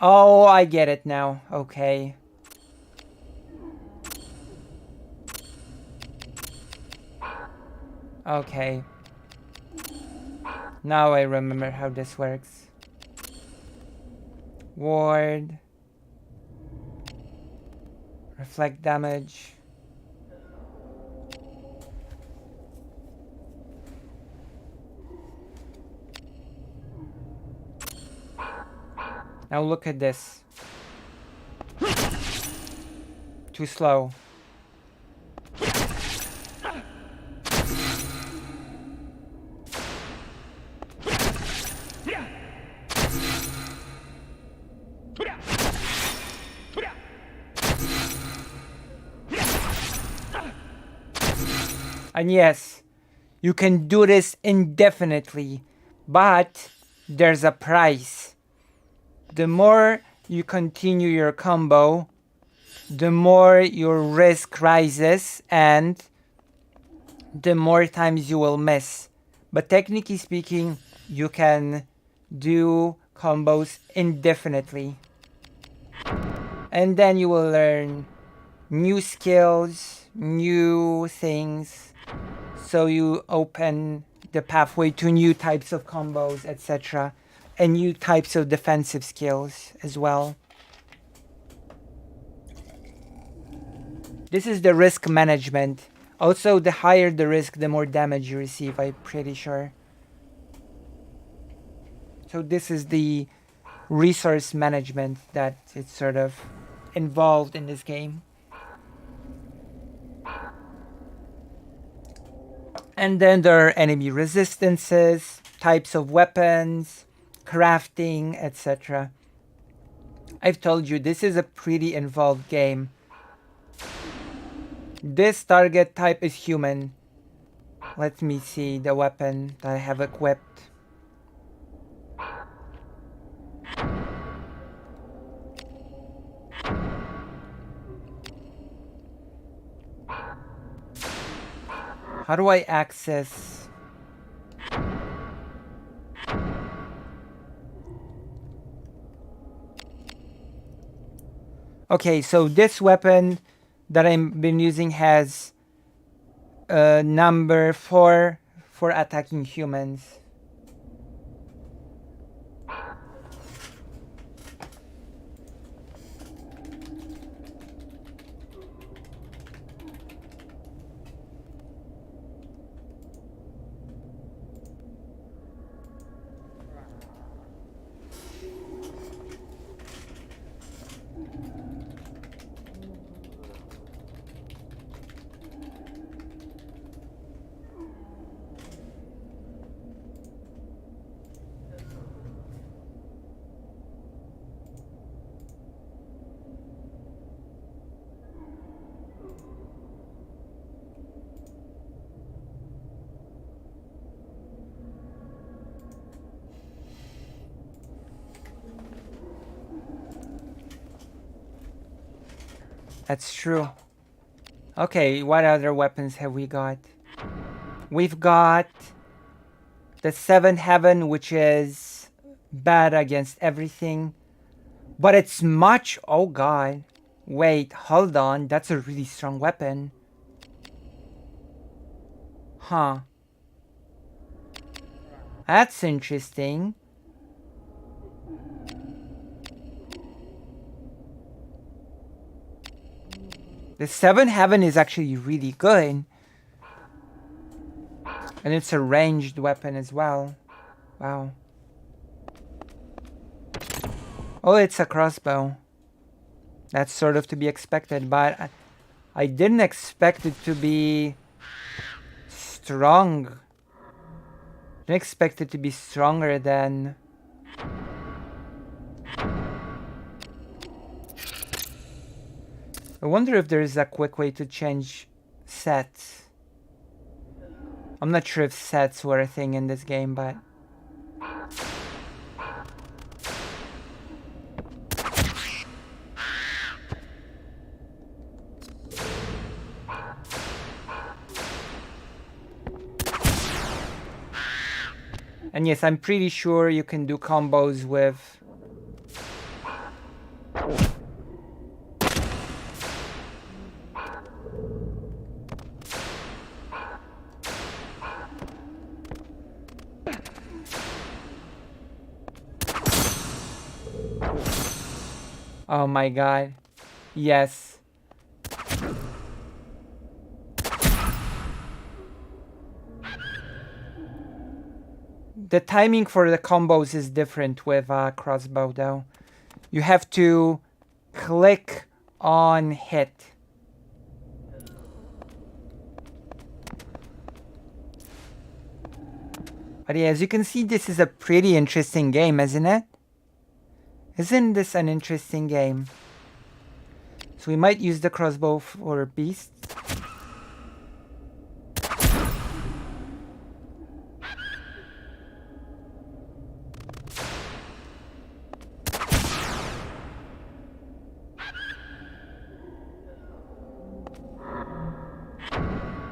Oh, I get it now. Okay. Okay. Now I remember how this works. Ward. Reflect damage. Now look at this. Too slow. And yes, you can do this indefinitely, but there's a price. The more you continue your combo, the more your risk rises and the more times you will miss. But technically speaking, you can do combos indefinitely. And then you will learn new skills, new things. So you open the pathway to new types of combos, etc. And new types of defensive skills as well. This is the risk management. Also, the higher the risk, the more damage you receive, I'm pretty sure. So this is the resource management that is sort of involved in this game. And then there are enemy resistances, types of weapons, crafting, etc. I've told you, this is a pretty involved game. This target type is human. Let me see the weapon that I have equipped. How do I access? Okay, so this weapon that I've been using has number 4 for attacking humans. That's true. Okay, what other weapons have we got? We've got the 7 Heaven, which is bad against everything. But it's much... Oh god. Wait, hold on. That's a really strong weapon. Huh. That's interesting. The 7 Heaven is actually really good. And it's a ranged weapon as well. Wow. Oh, it's a crossbow. That's sort of to be expected, but I didn't expect it to be strong. Didn't expect it to be stronger than... I wonder if there's a quick way to change sets. I'm not sure if sets were a thing in this game, but... And yes, I'm pretty sure you can do combos with... Oh my god. Yes. The timing for the combos is different with crossbow though. You have to click on hit. But yeah, as you can see, this is a pretty interesting game, isn't it? Isn't this an interesting game? So we might use the crossbow for beasts.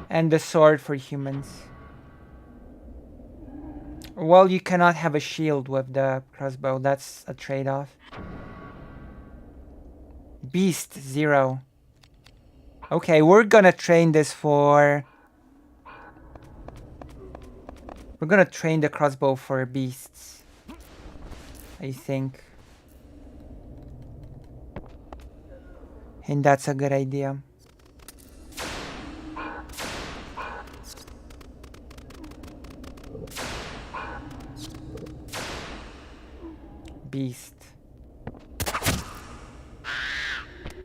And the sword for humans. Well, you cannot have a shield with the crossbow. That's a trade-off. Beast 0. Okay, we're gonna train this for... We're gonna train the crossbow for beasts, I think. And that's a good idea. beast.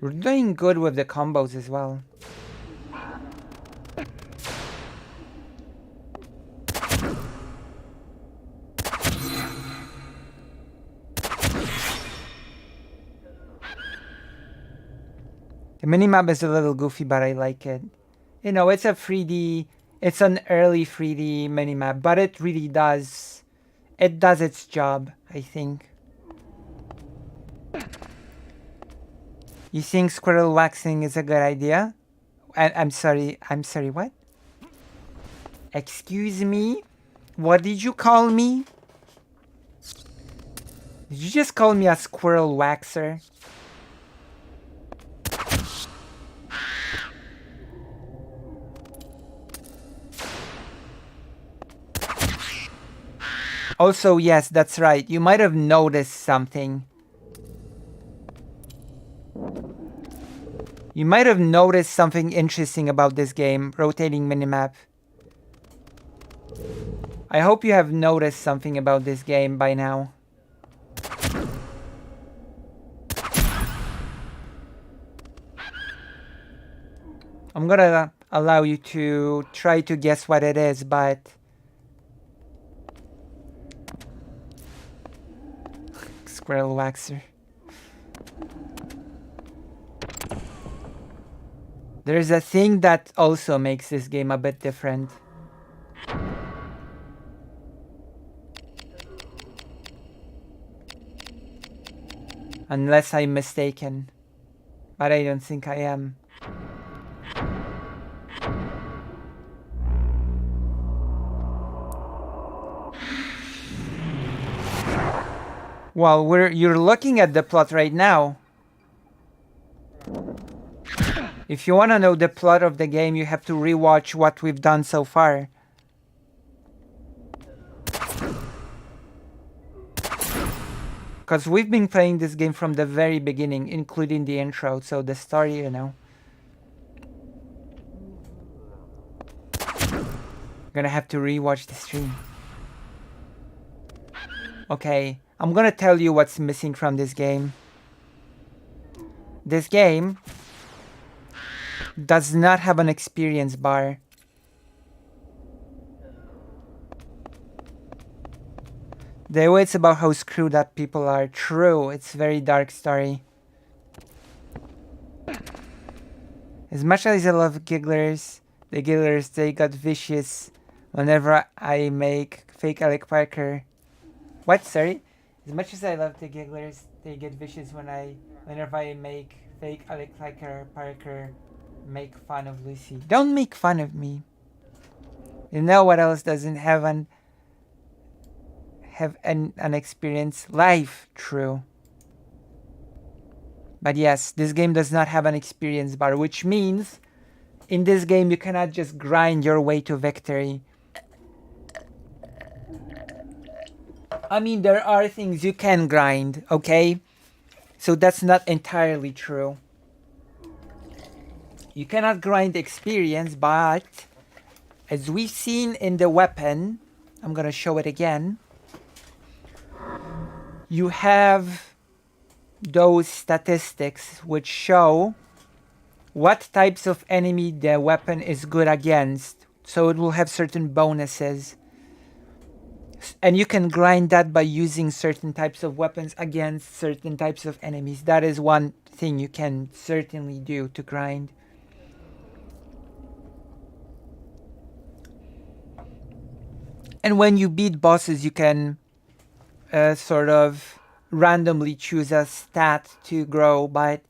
We're doing good with the combos as well. The minimap is a little goofy, but I like it. You know, it's a 3D, it's an early 3D minimap, but it really does, it does its job, I think. You think squirrel waxing is a good idea? I'm sorry, what? Excuse me? What did you call me? Did you just call me a squirrel waxer? Also, yes, that's right. You might have noticed something. You might have noticed something interesting about this game, rotating minimap. I hope you have noticed something about this game by now. I'm gonna allow you to try to guess what it is, but... Squirrel waxer. There's a thing that also makes this game a bit different. Unless I'm mistaken. But I don't think I am. Well, you're looking at the plot right now. If you want to know the plot of the game, you have to rewatch what we've done so far. Because we've been playing this game from the very beginning, including the intro, so the story, you know. Gonna have to rewatch the stream. Okay, I'm gonna tell you what's missing from this game. This game does not have an experience bar. The way it's about how screwed up people are. True, it's a very dark story. As much as I love gigglers, the gigglers, they got vicious whenever I make fake Alec Parker. What? Sorry? As much as I love the gigglers, they get vicious whenever I make fake Alec Parker make fun of Lucy. Don't make fun of me. You know what else doesn't have an experience? Life. True. But yes, this game does not have an experience bar, which means in this game you cannot just grind your way to victory. I mean, there are things you can grind, okay? So that's not entirely true. You cannot grind experience, but as we've seen in the weapon, I'm gonna show it again. You have those statistics which show what types of enemy the weapon is good against. So it will have certain bonuses. And you can grind that by using certain types of weapons against certain types of enemies. That is one thing you can certainly do to grind. And when you beat bosses, you can sort of randomly choose a stat to grow, but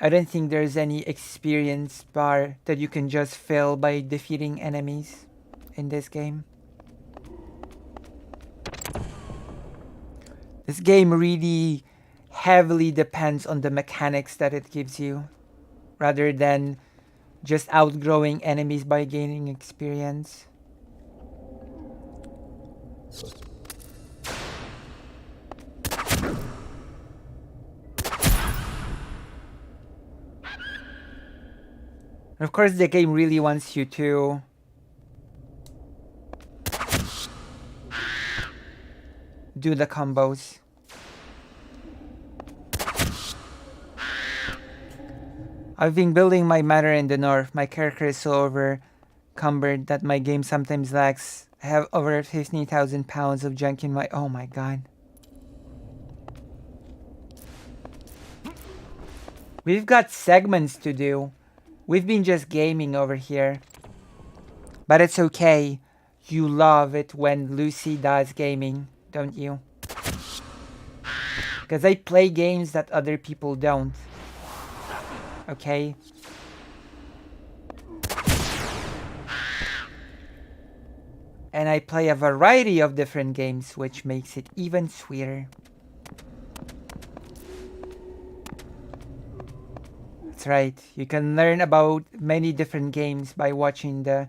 I don't think there's any experience bar that you can just fill by defeating enemies in this game. This game really heavily depends on the mechanics that it gives you, rather than just outgrowing enemies by gaining experience. And of course, the game really wants you to do the combos. I've been building my manor in the north. My character is so overcumbered that my game sometimes lags. I have over 15,000 pounds of junk in my... Oh my god. We've got segments to do. We've been just gaming over here. But it's okay. You love it when Lucy does gaming, don't you? Because I play games that other people don't. Okay? And I play a variety of different games, which makes it even sweeter. That's right. You can learn about many different games by watching the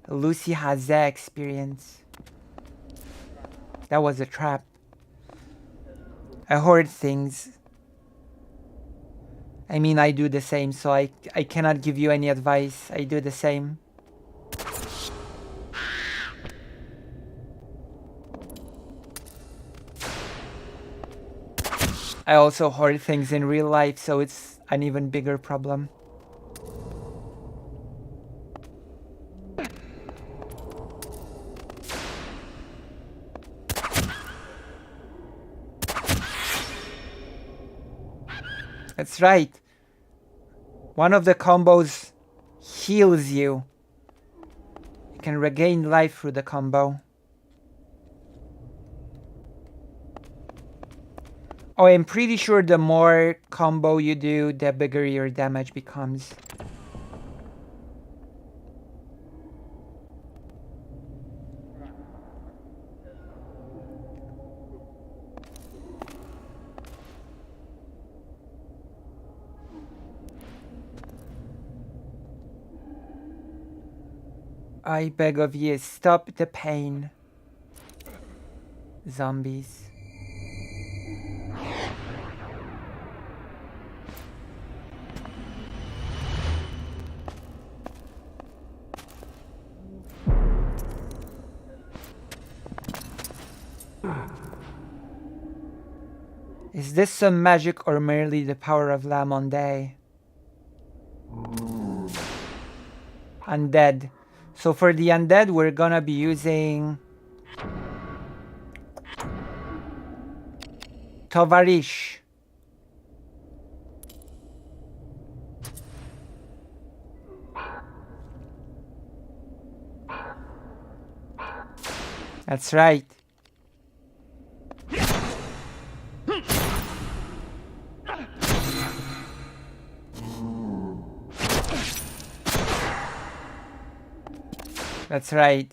Lucy Haze experience. That was a trap. I hoard things. I mean, I do the same, so I cannot give you any advice. I do the same. I also hoard things in real life, so it's an even bigger problem. That's right. One of the combos heals you. You can regain life through the combo. Oh, I'm pretty sure the more combo you do, the bigger your damage becomes. I beg of you, stop the pain. Zombies. Is this some magic or merely the power of La Monde? Undead. So for the undead, we're gonna be using Tovarish. That's right. That's right.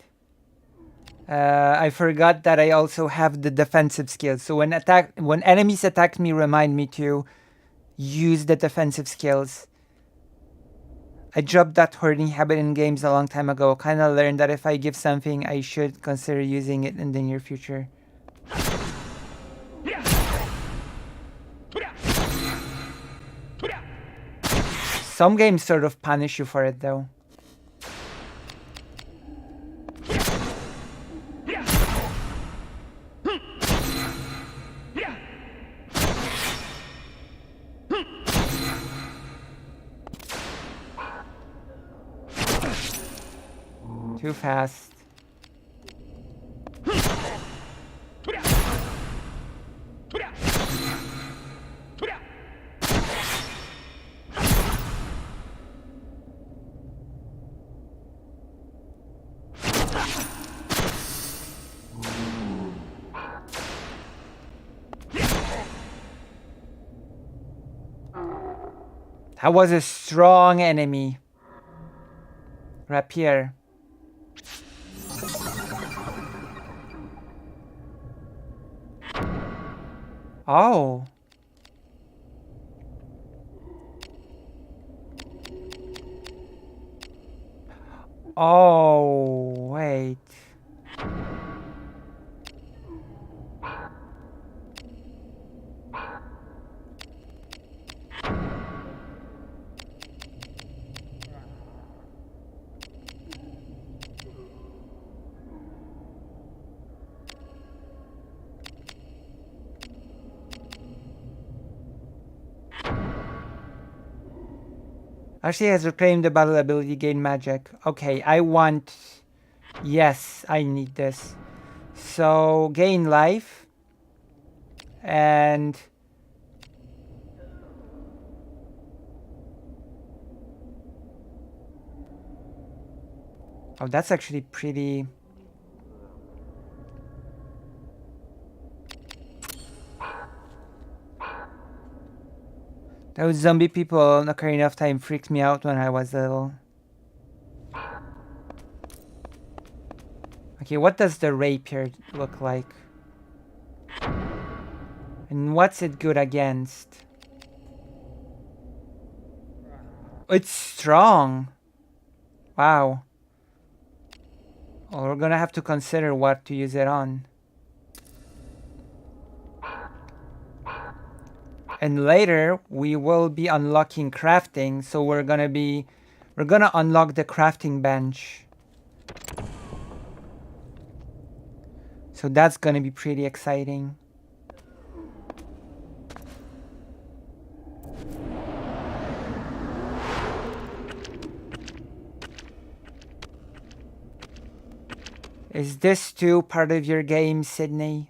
I forgot that I also have the defensive skills. So when enemies attack me, remind me to use the defensive skills. I dropped that hoarding habit in games a long time ago. Kinda learned that if I give something, I should consider using it in the near future. Some games sort of punish you for it though. Too fast. That was a strong enemy. Rapier. Oh. Oh, wait. Actually has reclaimed the battle ability, gain magic. Okay, I want... Yes, I need this. So, gain life. And... Oh, that's actually pretty... Those zombie people in Ocarina of Time freaked me out when I was little. Okay, what does the rapier look like? And what's it good against? It's strong. Wow. Well, we're gonna have to consider what to use it on. And later we will be unlocking crafting, so we're gonna unlock the crafting bench. So that's gonna be pretty exciting. Is this too part of your game, Sydney?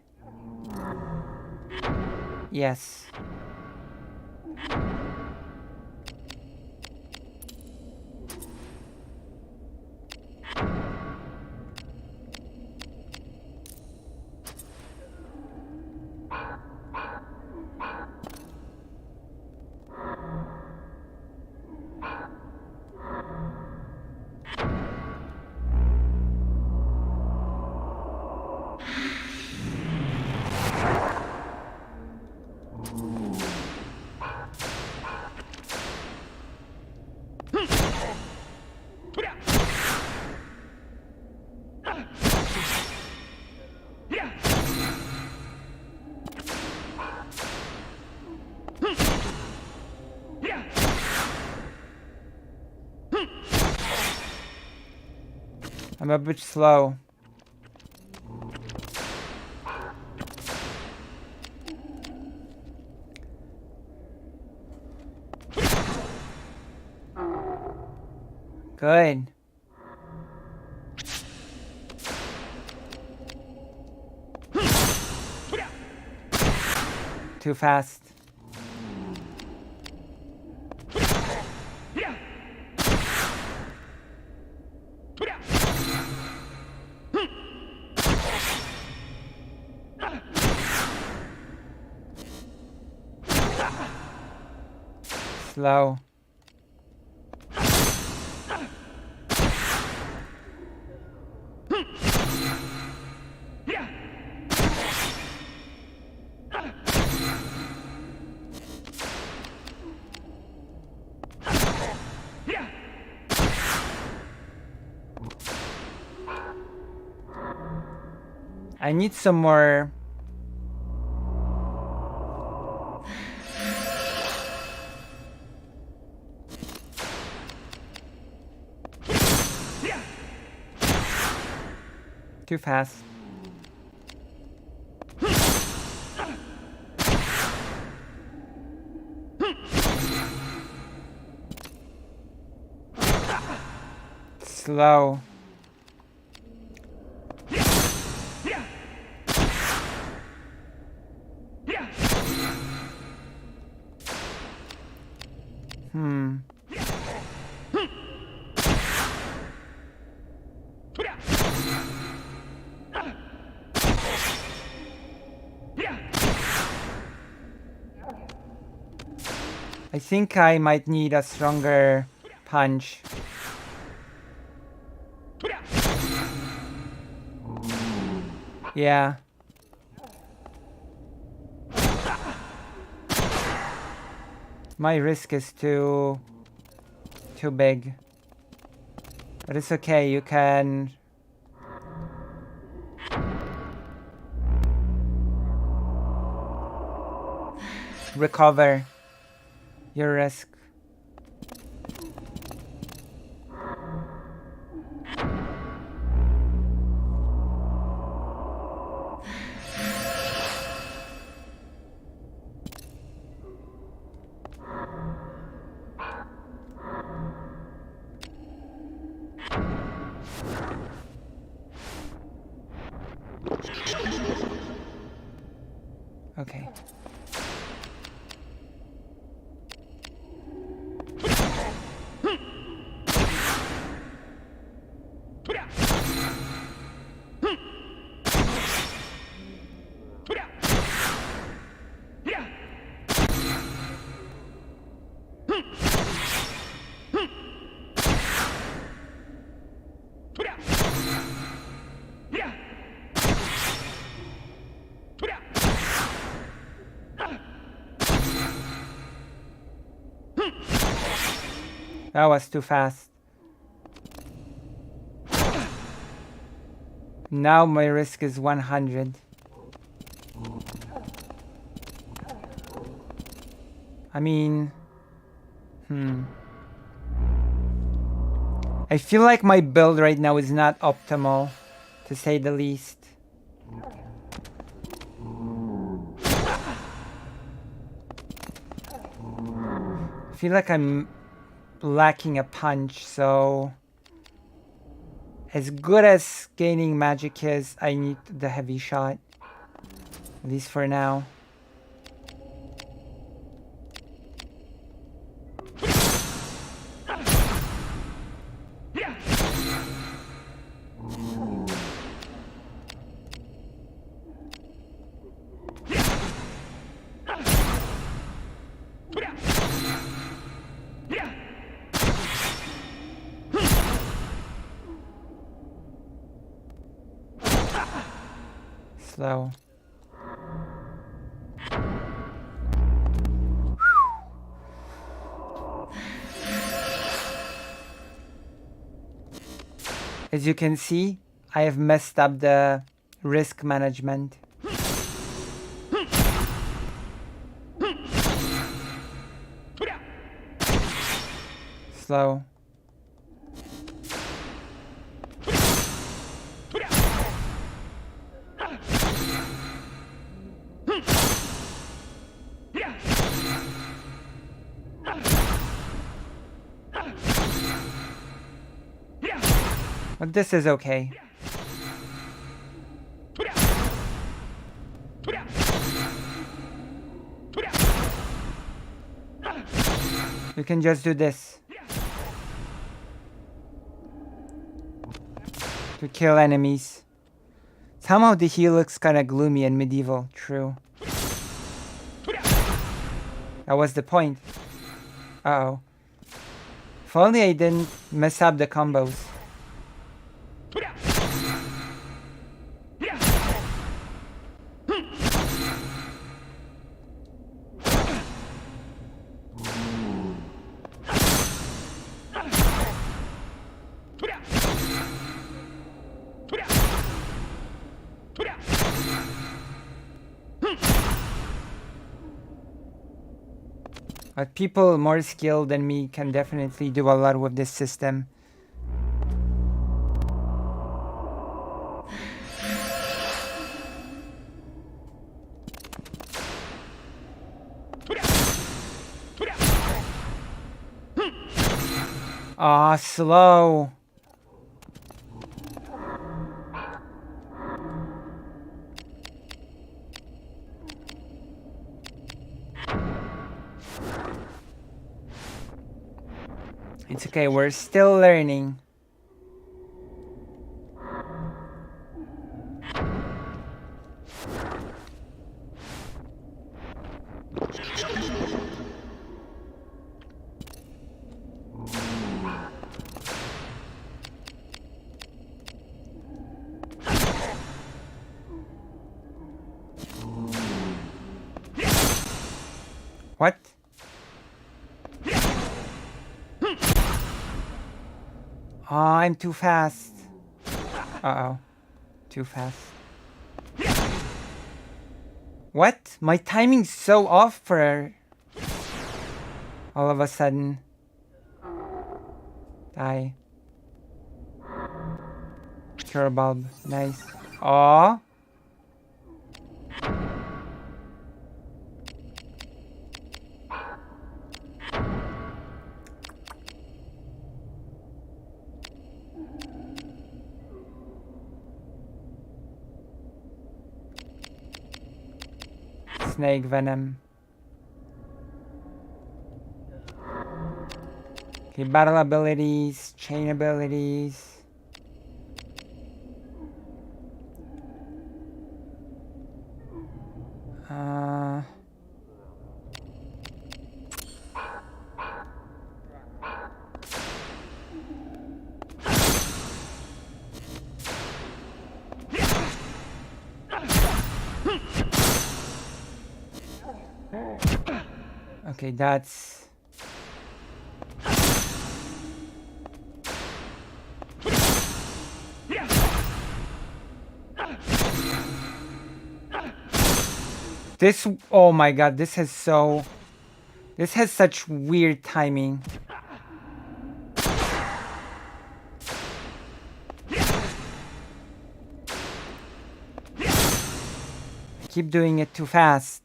Yes. I'm a bit slow. Good. Too fast. Slow. I need some more. Too fast. Slow. I think I might need a stronger punch. Yeah. My risk is too big. But it's okay, you can recover your risk. That was too fast. Now my risk is 100. I mean... I feel like my build right now is not optimal, to say the least. I feel like I'm lacking a punch, so... As good as gaining magic is, I need the heavy shot. At least for now. Slow. As you can see, I have messed up the risk management. Slow. But this is okay. You can just do this to kill enemies. Somehow the heel looks kinda gloomy and medieval. True. That was the point. Uh-oh. If only I didn't mess up the combos. But people more skilled than me can definitely do a lot with this system. Ah, slow. It's okay, we're still learning. What? Oh, I'm too fast. Uh-oh. Too fast. What? My timing's so off for... All of a sudden. Die. Cure bulb. Nice. Aww. Snake venom. Okay, battle abilities, chain abilities. Okay, that's... This, oh my god, this has such weird timing. I keep doing it too fast.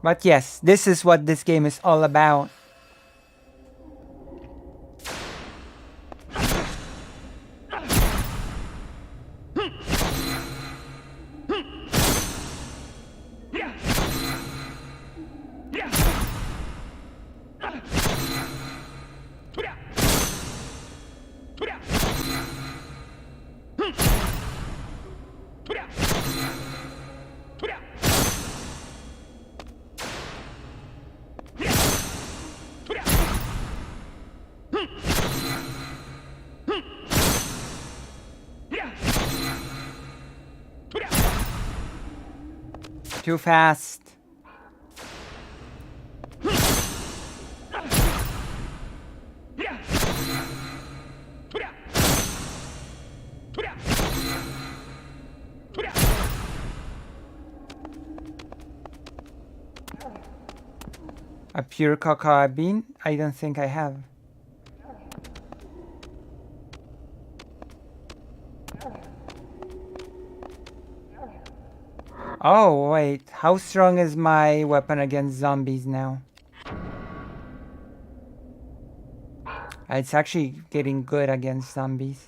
But yes, this is what this game is all about. Too fast. A pure cocoa bean? I don't think I have. Oh, wait. How strong is my weapon against zombies now? It's actually getting good against zombies.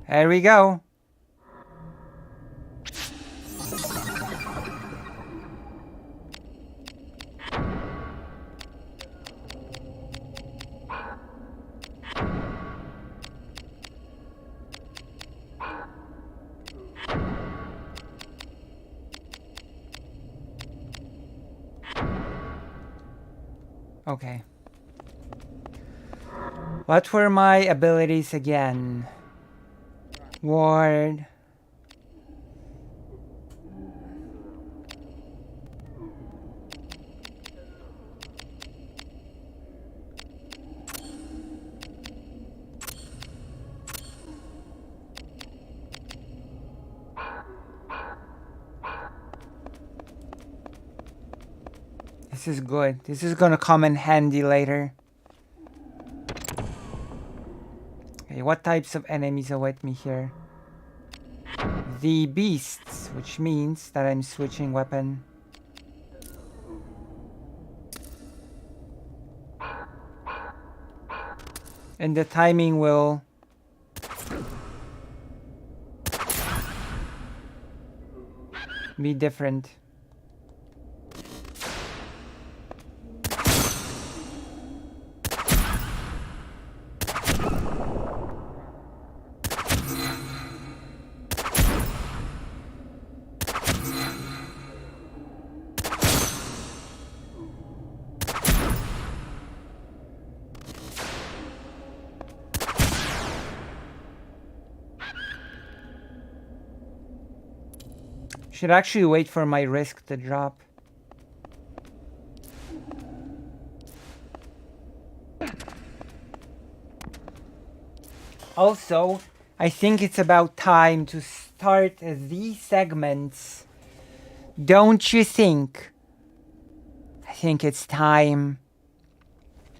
There we go. Okay. What were my abilities again? Ward. This is good. This is gonna come in handy later. Okay, what types of enemies await me here? The beasts, which means that I'm switching weapon. And the timing will be different. Should actually wait for my risk to drop. Also, I think it's about time to start these segments. Don't you think? I think it's time.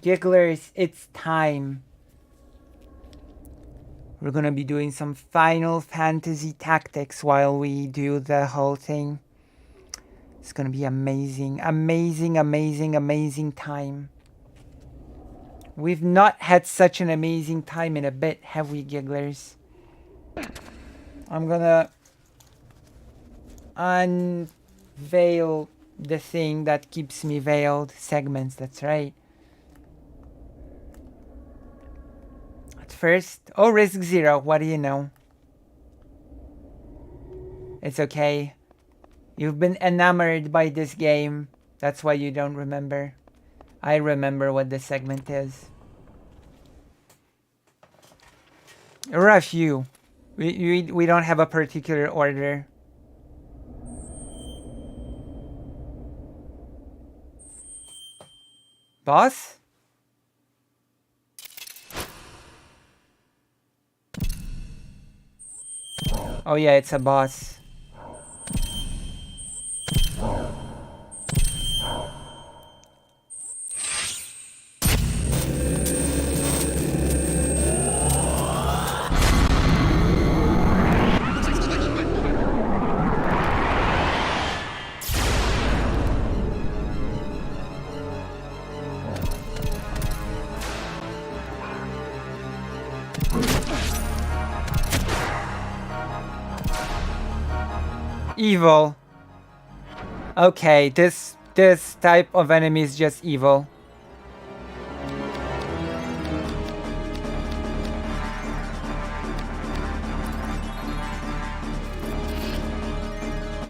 Gigglers, it's time. We're gonna be doing some Final Fantasy tactics while we do the whole thing. It's gonna be amazing, amazing, amazing, amazing time. We've not had such an amazing time in a bit, have we, Gigglers? I'm gonna unveil the thing that keeps me veiled. Segments, that's right. At first, oh, Risk Zero, what do you know? It's okay. You've been enamored by this game. That's why you don't remember. I remember what this segment is. Or a few. We don't have a particular order. Boss? Oh yeah, it's a boss. Evil. Okay, this type of enemy is just evil.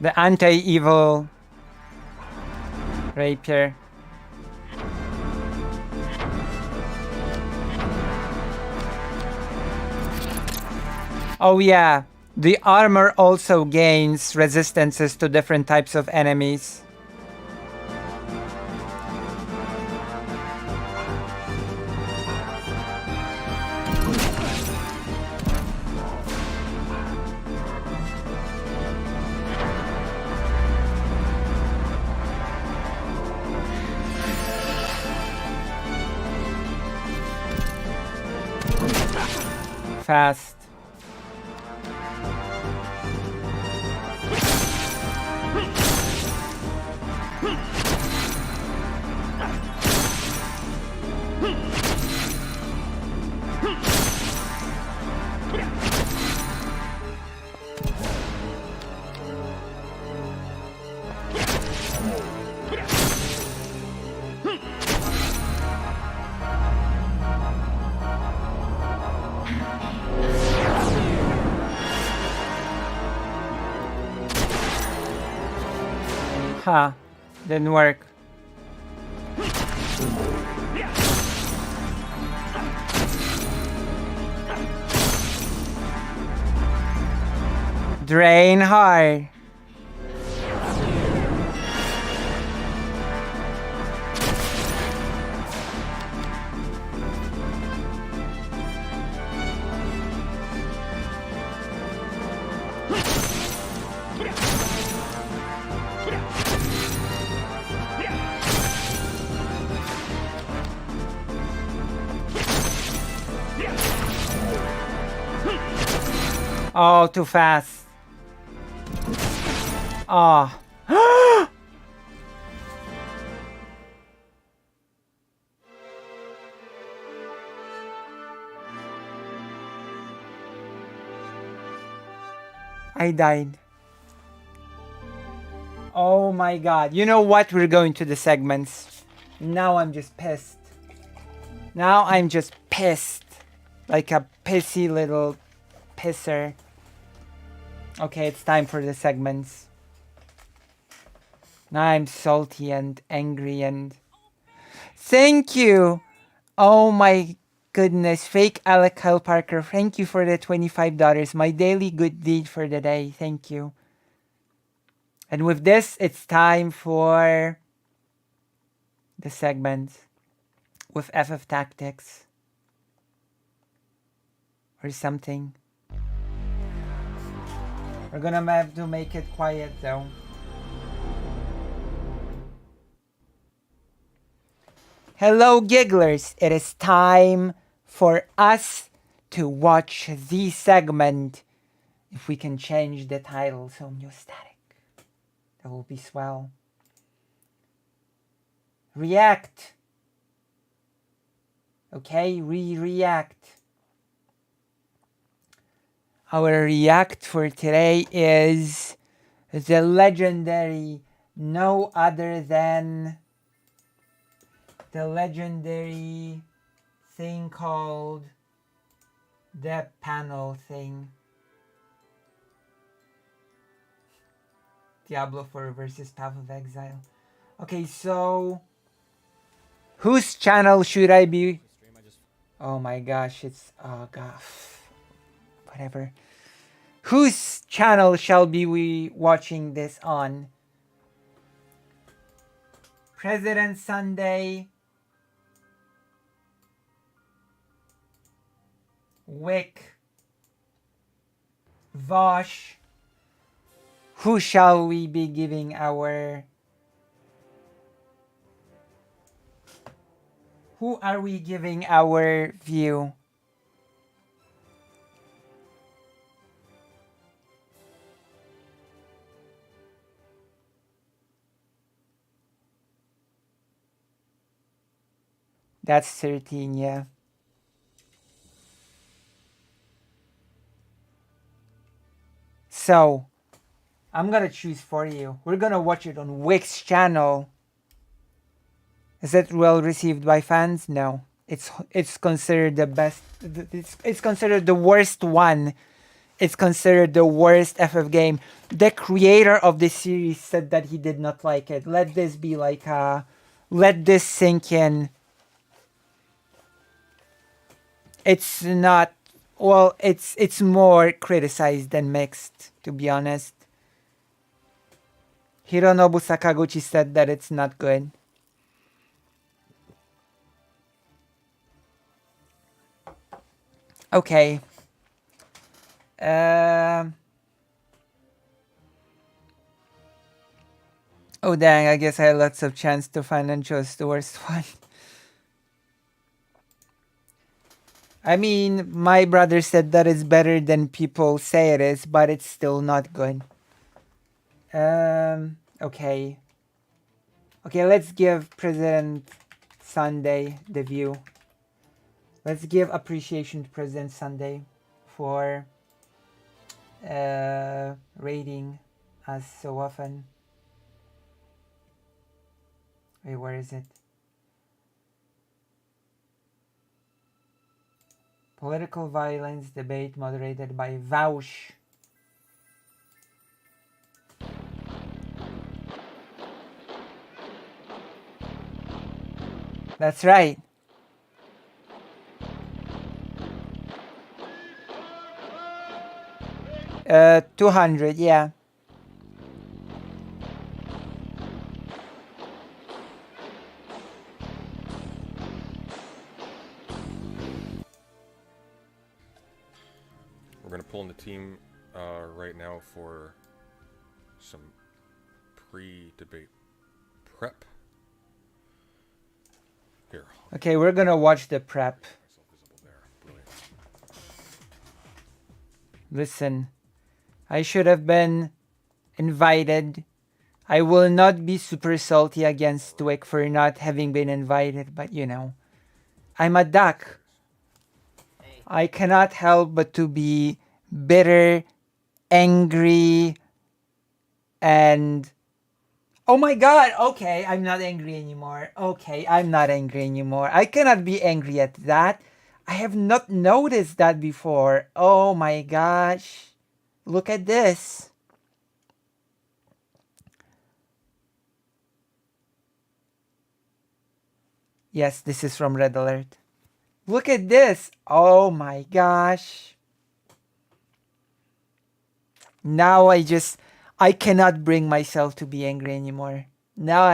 The anti-evil rapier. Oh yeah, the armor also gains resistances to different types of enemies. Fast. Huh, didn't work. Drain hard. Oh, too fast. Oh. I died. Oh my god. You know what? We're going to the segments. Now I'm just pissed. Now I'm just pissed. Like a pissy little pisser. Okay, it's time for the segments. Now I'm salty and angry and... Thank you! Oh my goodness. Fake Alec Kyle Parker, thank you for the $25. My daily good deed for the day. Thank you. And with this, it's time for the segments with FF Tactics. Or something. We're gonna have to make it quiet though. Hello gigglers, it is time for us to watch the segment. If we can change the title, so new static, that will be swell. React. Okay, react. Our react for today is the legendary, no other than the legendary thing called the panel thing. Diablo 4 versus Path of Exile. Okay, so whose channel should I be? Oh my gosh, it's oh gosh. Whatever. Whose channel shall be we watching this on? President Sunday, Wick, Vosh. Who shall we be giving our... Who are we giving our view? That's 13, yeah. So, I'm gonna choose for you. We're gonna watch it on Wick's channel. Is it well received by fans? No. It's considered the best. It's considered the worst one. It's considered the worst FF game. The creator of this series said that he did not like it. Let this be like let this sink in. It's not, well, it's more criticized than mixed, to be honest. Hironobu Sakaguchi said that it's not good. Okay. Oh dang, I guess I had lots of chance to find and chose the worst one. I mean, my brother said that it's better than people say it is, but it's still not good. Okay. Okay, let's give President Sunday the view. Let's give appreciation to President Sunday for raiding us so often. Wait, where is it? Political violence debate moderated by Vaush. That's right. Uh, 200, yeah. We're going to pull in the team right now for some pre-debate prep. Here. Okay, we're gonna watch the prep. Listen, I should have been invited. I will not be super salty against Wick for not having been invited, but you know, I'm a duck. I cannot help but to be bitter, angry, and... Oh my god, okay, I'm not angry anymore. Okay, I'm not angry anymore. I cannot be angry at that. I have not noticed that before. Oh my gosh. Look at this. Yes, this is from Red Alert. Look at this. Oh my gosh. Now I cannot bring myself to be angry anymore. Now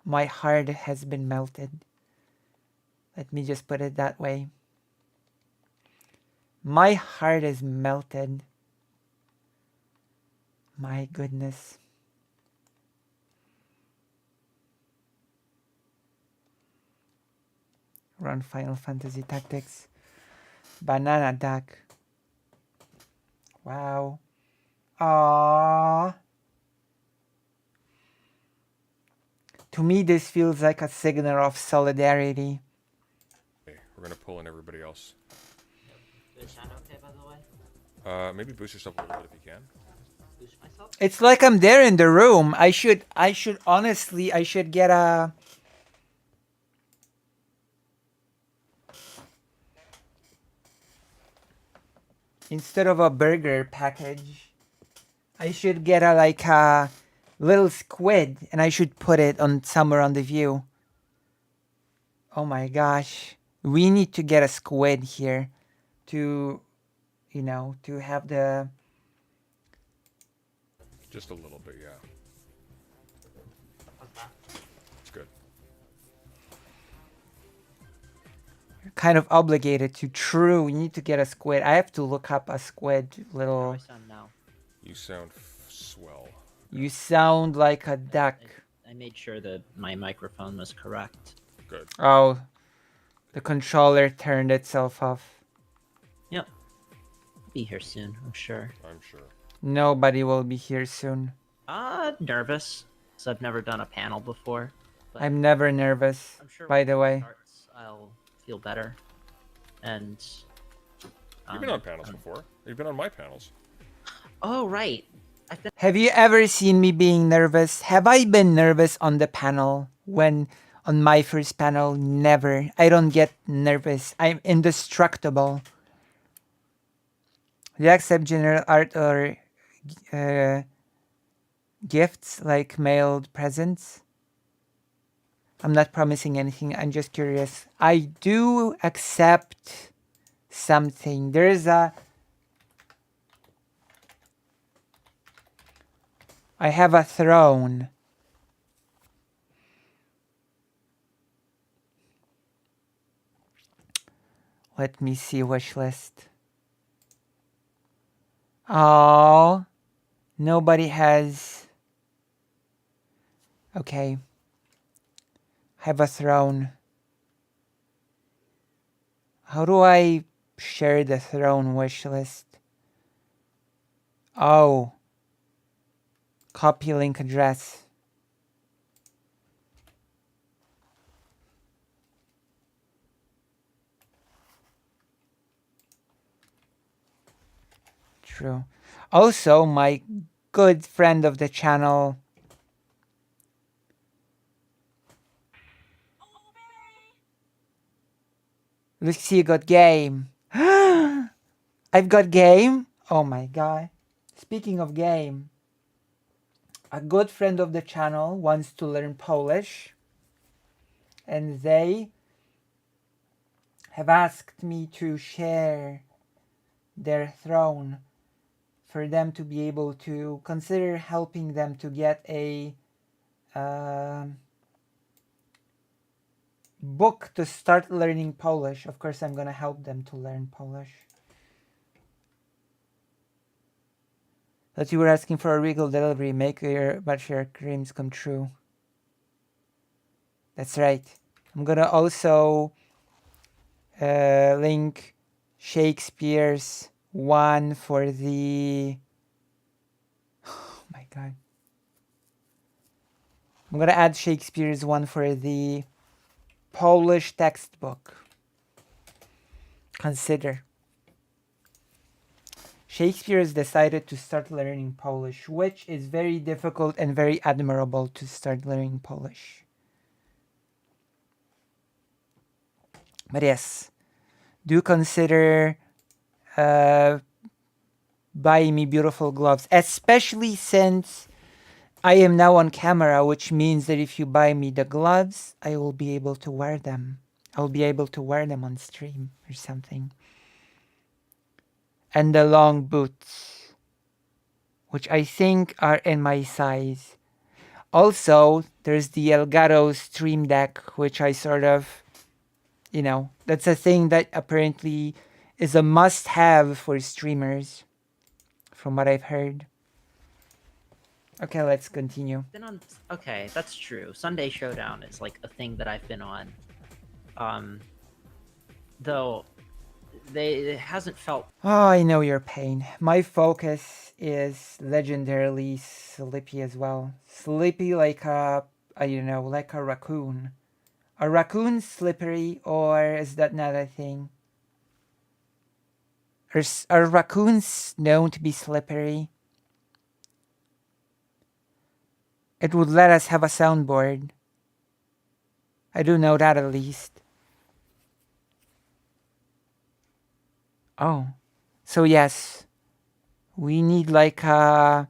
my heart has been melted. Let me just put it that way. My heart is melted. My goodness. Run Final Fantasy Tactics. Banana Duck. Wow. Aww. To me, this feels like a signal of solidarity. Okay, we're gonna pull in everybody else. Is sound okay, by the way? Maybe boost yourself a little bit if you can. Boost myself? It's like I'm there in the room. I should honestly, I should get a... Instead of a burger package, I should get a like a little squid and I should put it on somewhere on the view. Oh my gosh. We need to get a squid here to, you know, to have the... Just a little bit, yeah. What's that? It's good. Kind of obligated to. True, we need to get a squid. I have to look up a squid How do little... I sound now? You sound swell. You sound like a duck. I made sure that my microphone was correct. Good. Oh, the controller turned itself off. Yep. I'll be here soon, I'm sure. I'm sure. Nobody will be here soon. Nervous. So I've never done a panel before. But I'm never nervous, I'm sure by the when it way. starts, I'll feel better. And You've been on panels before. You've been on my panels. Oh right. Have you ever seen me being nervous? Have I been nervous on the panel when on my first panel? Never. I don't get nervous. I'm indestructible. Do you accept general art or gifts like mailed presents? I'm not promising anything. I'm just curious. I do accept something. There's a... I have a throne. Let me see wish list. Oh, nobody has... Okay. Have a throne. How do I share the throne wish list? Oh. Copy link address. True. Also, my good friend of the channel, Lucy, got game. I've got game? Oh my god. Speaking of game, a good friend of the channel wants to learn Polish, and they have asked me to share their throne for them to be able to consider helping them to get a book to start learning Polish. Of course, I'm gonna help them to learn Polish. That you were asking for a regal delivery, make your dreams come true. That's right. I'm gonna also link Shakespeare's one for the... Oh my god. I'm gonna add Shakespeare's one for the Polish textbook. Consider. Shakespeare has decided to start learning Polish, which is very difficult and very admirable to start learning Polish. But yes, do consider buying me beautiful gloves, especially since I am now on camera, which means that if you buy me the gloves, I will be able to wear them. I'll be able to wear them on stream or something. And the long boots, which I think are in my size. Also, there's the Elgato Stream Deck, which I sort of, you know, that's a thing that apparently is a must-have for streamers, from what I've heard. Okay, let's continue. Been on. Okay, that's true. Sunday Showdown is like a thing that I've been on. Though it hasn't felt. Oh, I know your pain. My focus is legendarily sleepy as well. Sleepy like like a raccoon. Are raccoons slippery, or is that not a thing? Are raccoons known to be slippery? It would let us have a soundboard. I do know that at least. Oh. So yes. We need like a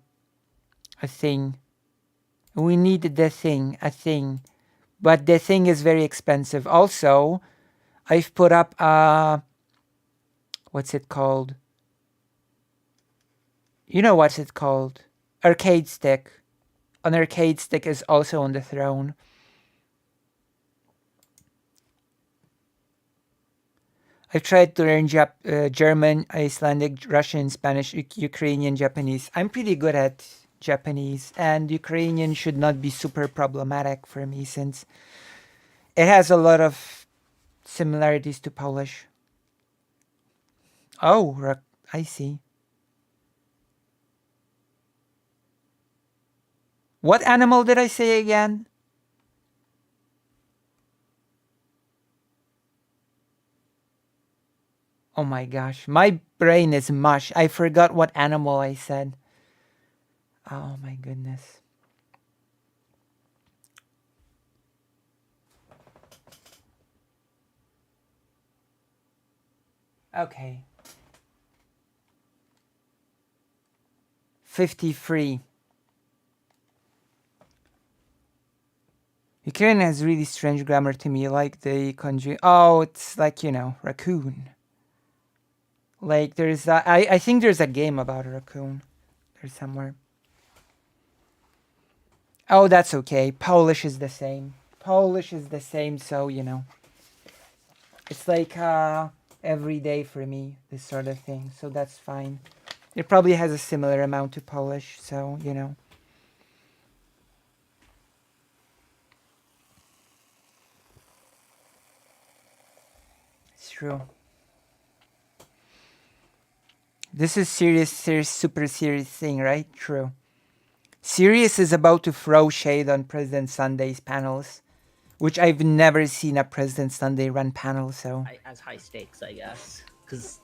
thing. We need the thing, a thing. But the thing is very expensive. Also, I've put up what's it called? You know what's it called? Arcade stick. An arcade stick is also on the throne. I've tried to learn German, Icelandic, Russian, Spanish, Ukrainian, Japanese. I'm pretty good at Japanese, and Ukrainian should not be super problematic for me since it has a lot of similarities to Polish. Oh, I see. What animal did I say again? Oh my gosh, my brain is mush. I forgot what animal I said. Oh my goodness. Okay. 53. Ukrainian has really strange grammar to me, like they conjugate. Oh, it's like, raccoon. Like there's I think there's a game about a raccoon. There's somewhere. Oh, that's okay. Polish is the same. Polish is the same, so it's like every day for me, this sort of thing. So that's fine. It probably has a similar amount to Polish, so It's true. This is serious, super serious thing, right? True. Sirius is about to throw shade on President Sunday's panels, which I've never seen a President Sunday run panel, so... As high stakes, I guess. Because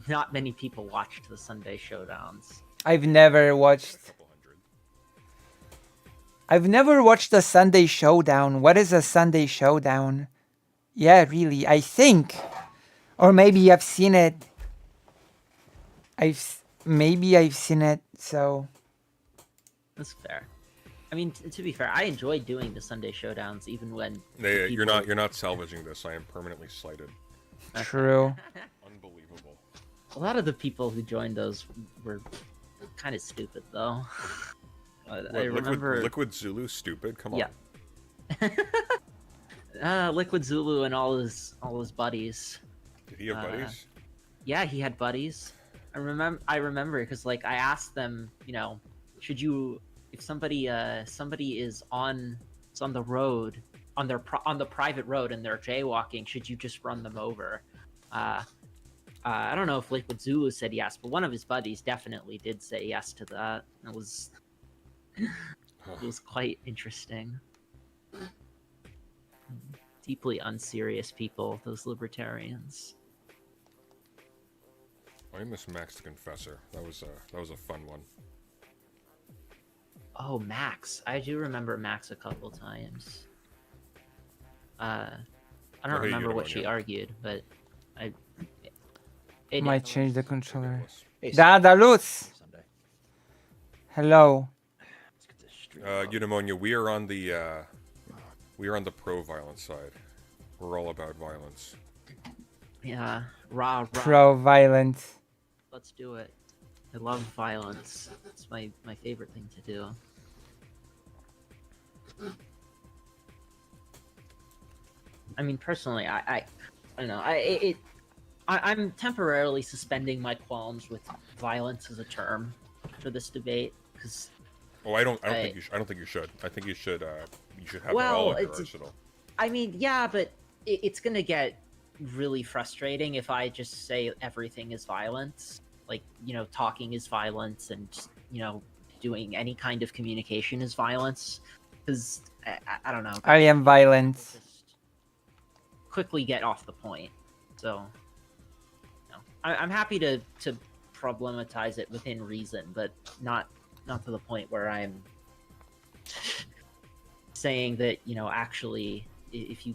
not many people watched the Sunday Showdowns. I've never watched a Sunday Showdown. What is a Sunday Showdown? Yeah, really, I think. Or maybe I've seen it. Maybe I've seen it, so... That's fair. I mean, to be fair, I enjoy doing the Sunday Showdowns, even when you're not salvaging this. I am permanently slighted. True. Unbelievable. A lot of the people who joined those were kind of stupid, though. I remember Liquid Zulu stupid. Come on. Yeah. Liquid Zulu and all his buddies. Did he have buddies? Yeah, he had buddies. I remember because I asked them, should you, if somebody is on the road on the private road and they're jaywalking, should you just run them over? I don't know if Liquid Zulu said yes, but one of his buddies definitely did say yes to that. It was quite interesting. Deeply unserious people, those libertarians. I miss Max the Confessor. That was a fun one. Oh, Max! I do remember Max a couple times. I don't remember what she argued, but it might change the controller. Hey, Luz! Hello. Eudaimonia, we are on the pro-violence side. We're all about violence. Yeah, rah. Pro-violence. Let's do it. I love violence. It's my favorite thing to do. I mean, personally, I don't know. I'm temporarily suspending my qualms with violence as a term for this debate because Oh, I don't Right. think you. I don't think you should. I think you should. You should have that Well, all in your it's- arsenal. I mean, yeah, but it's gonna get really frustrating if I just say everything is violence. Like, talking is violence, and doing any kind of communication is violence. Because I don't know. I am violence. Just quickly get off the point. So, I'm happy to problematize it within reason, but not to the point where I'm saying that actually if you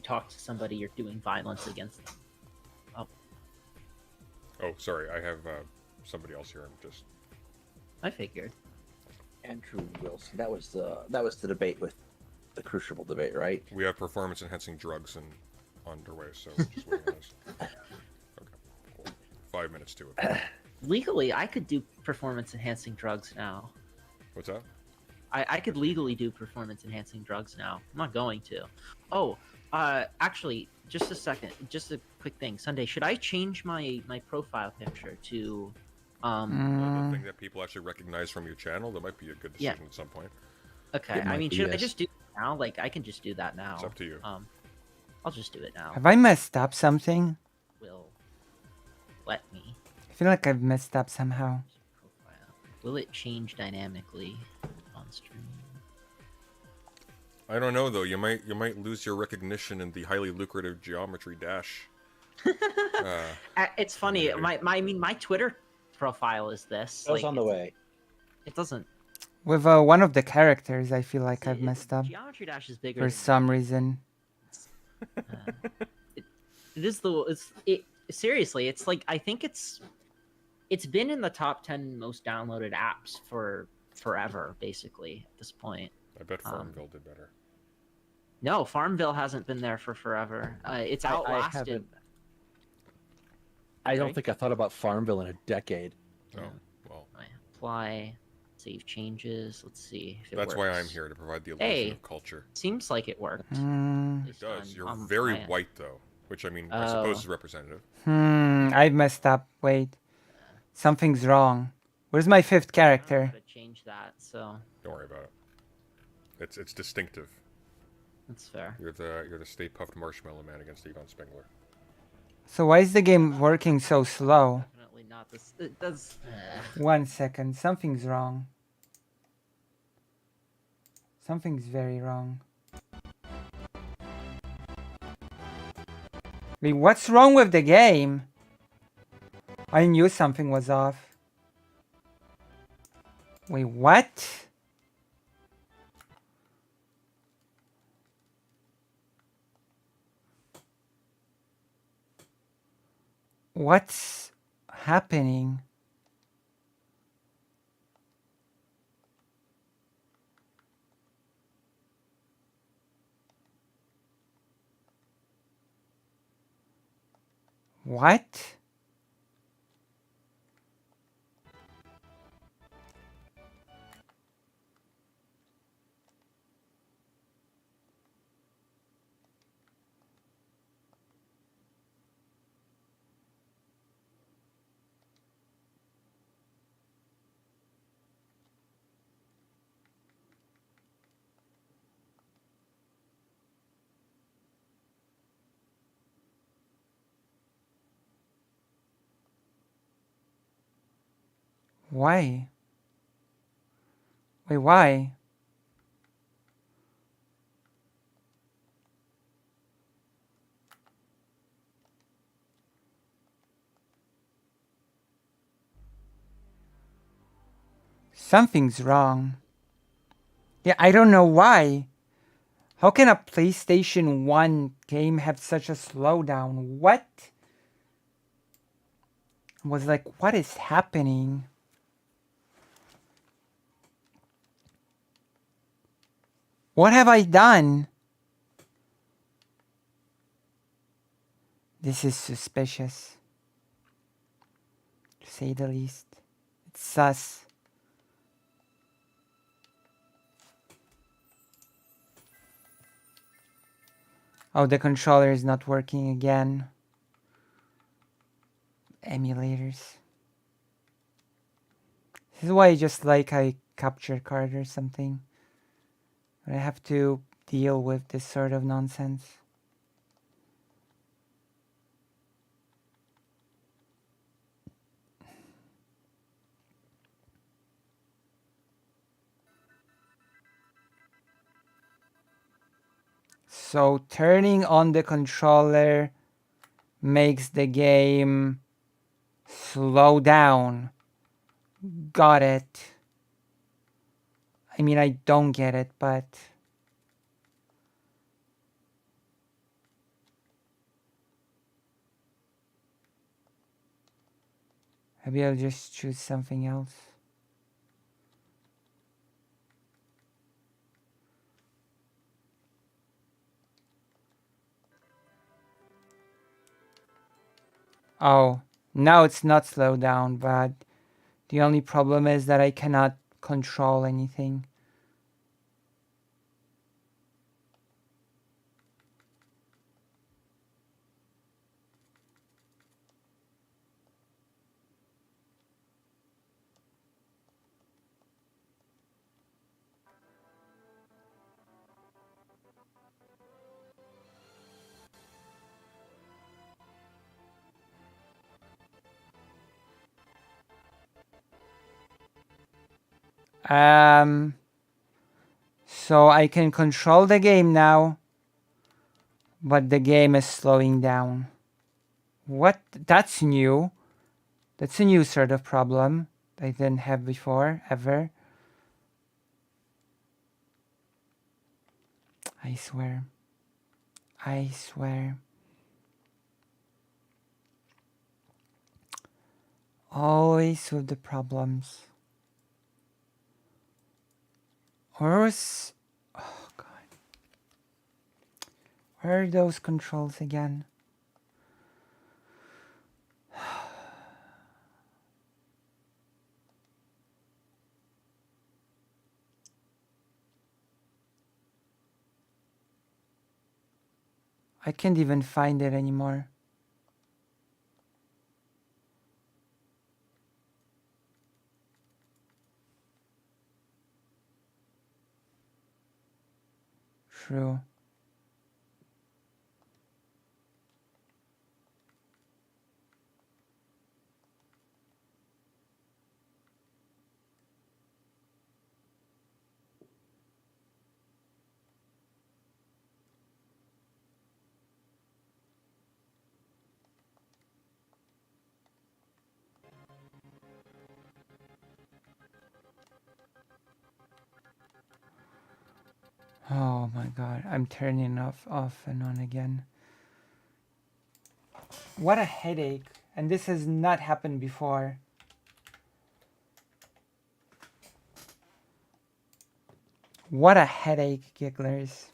talk to somebody, you're doing violence against them. Oh, sorry. I have somebody else here. I'm just. I figured. Andrew Wilson. That was the debate with the Crucible debate, right? We have performance-enhancing drugs underway, so we're just waiting on this. Okay, cool. 5 minutes to it. Legally, I could do performance enhancing drugs now. What's that? I could legally do performance enhancing drugs now. I'm not going to. Oh, actually, just a second. Just a quick thing. Sunday, should I change my profile picture to The thing that people actually recognize from your channel, that might be a good decision Yeah. at some point. Okay, It I might mean, be, should I yes. just do it now? Like, I can just do that now. It's up to you. I'll just do it now. Have I messed up something? Will let me. I feel like I've messed up somehow. Profile. Will it change dynamically on stream? I don't know though. You might lose your recognition in the highly lucrative Geometry Dash. It's funny. maybe. My Twitter profile is this. That was on the it's- way. It doesn't. With one of the characters, I feel like I've messed up Geometry Dash is bigger. for than some reason. it is seriously. It's like I think it's been in the top 10 most downloaded apps for forever, basically at this point. I bet Farmville did better. No, Farmville hasn't been there for forever. It's I outlasted. haven't. I don't Right? think I thought about Farmville in a decade. Oh, Yeah. well. I apply, save changes. Let's see if it That's why I'm works. here, to provide the illusion Hey. of culture. Seems like it worked. Hmm. at It least does. on- You're on very my end. white though, which I mean, I Oh. suppose is representative. I've messed up. Wait. Something's wrong. Where's my fifth I don't know how character? to change that, so Don't worry about it. It's distinctive. that's fair. You're the Stay Puffed Marshmallow Man against Egon Spengler. So why is the game working so slow? Definitely not this. It does. 1 second. Something's wrong. Something's very wrong. Wait, what's wrong with the game? I knew something was off. Wait, what? What's happening? What? Why? Wait, why? Something's wrong. Yeah, I don't know why. How can a PlayStation 1 game have such a slowdown? What? I was like, what is happening? What have I done? This is suspicious, to say the least. It's sus. Oh, the controller is not working again. Emulators. This is why I just like a capture card or something. But I have to deal with this sort of nonsense. So turning on the controller makes the game slow down. Got it. I mean, I don't get it, but... maybe I'll just choose something else. Oh, now it's not slowed down, but the only problem is that I cannot control anything. So I can control the game now, but the game is slowing down. What? That's new. That's a new sort of problem I didn't have before, ever. I swear. I swear. Always with the problems. Where's... oh god. Where are those controls again? I can't even find it anymore. True. Oh my god, I'm turning off and on again. What a headache. And this has not happened before. What a headache, gigglers.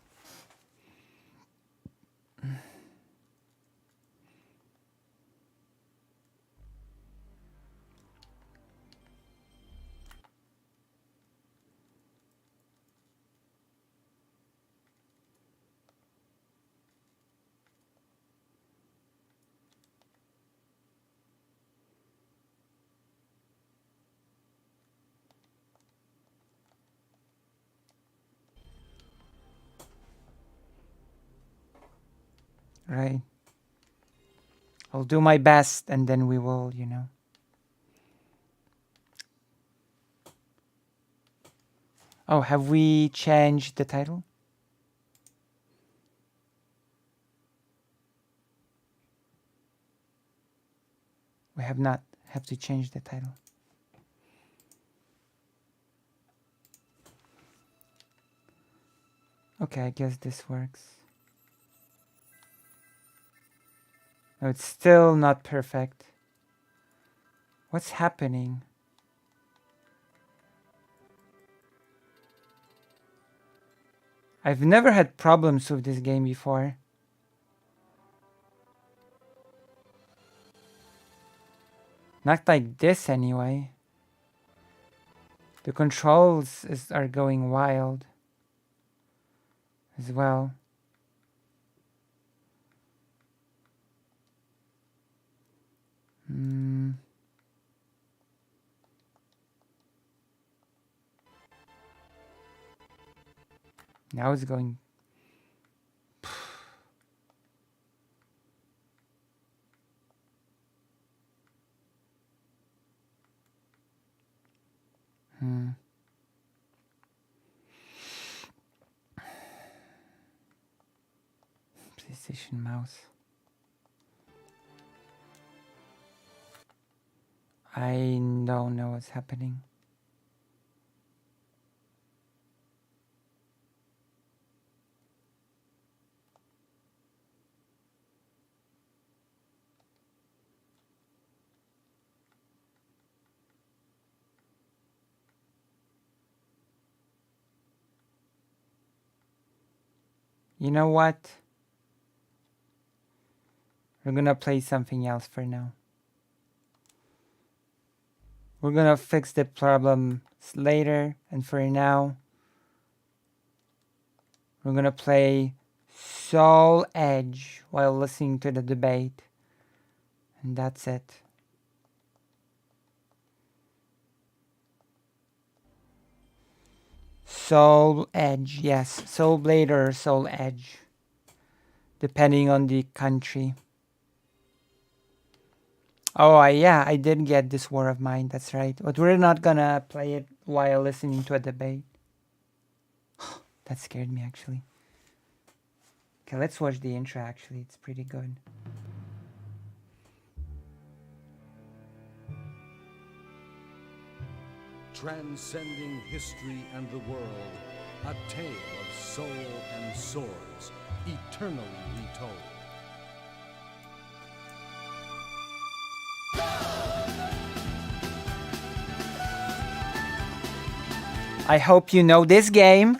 Right. I'll do my best and then we will, you know. Oh, have we changed the title? We have not. Have to change the title. Okay, I guess this works. No, it's still not perfect. What's happening? I've never had problems with this game before. Not like this anyway. The controls are going wild as well. Now it's going. PlayStation mouse. I don't know what's happening. You know what? We're gonna play something else for now. We're gonna fix the problems later, and for now, we're gonna play Soul Edge while listening to the debate. And that's it. Soul Edge, yes. Soul Blade or Soul Edge. Depending on the country. Oh, yeah, I did get this War of Mine, that's right. But we're not gonna play it while listening to a debate. That scared me, actually. Okay, let's watch the intro, actually. It's pretty good. Transcending history and the world, a tale of soul and swords, eternally retold. I hope you know this game.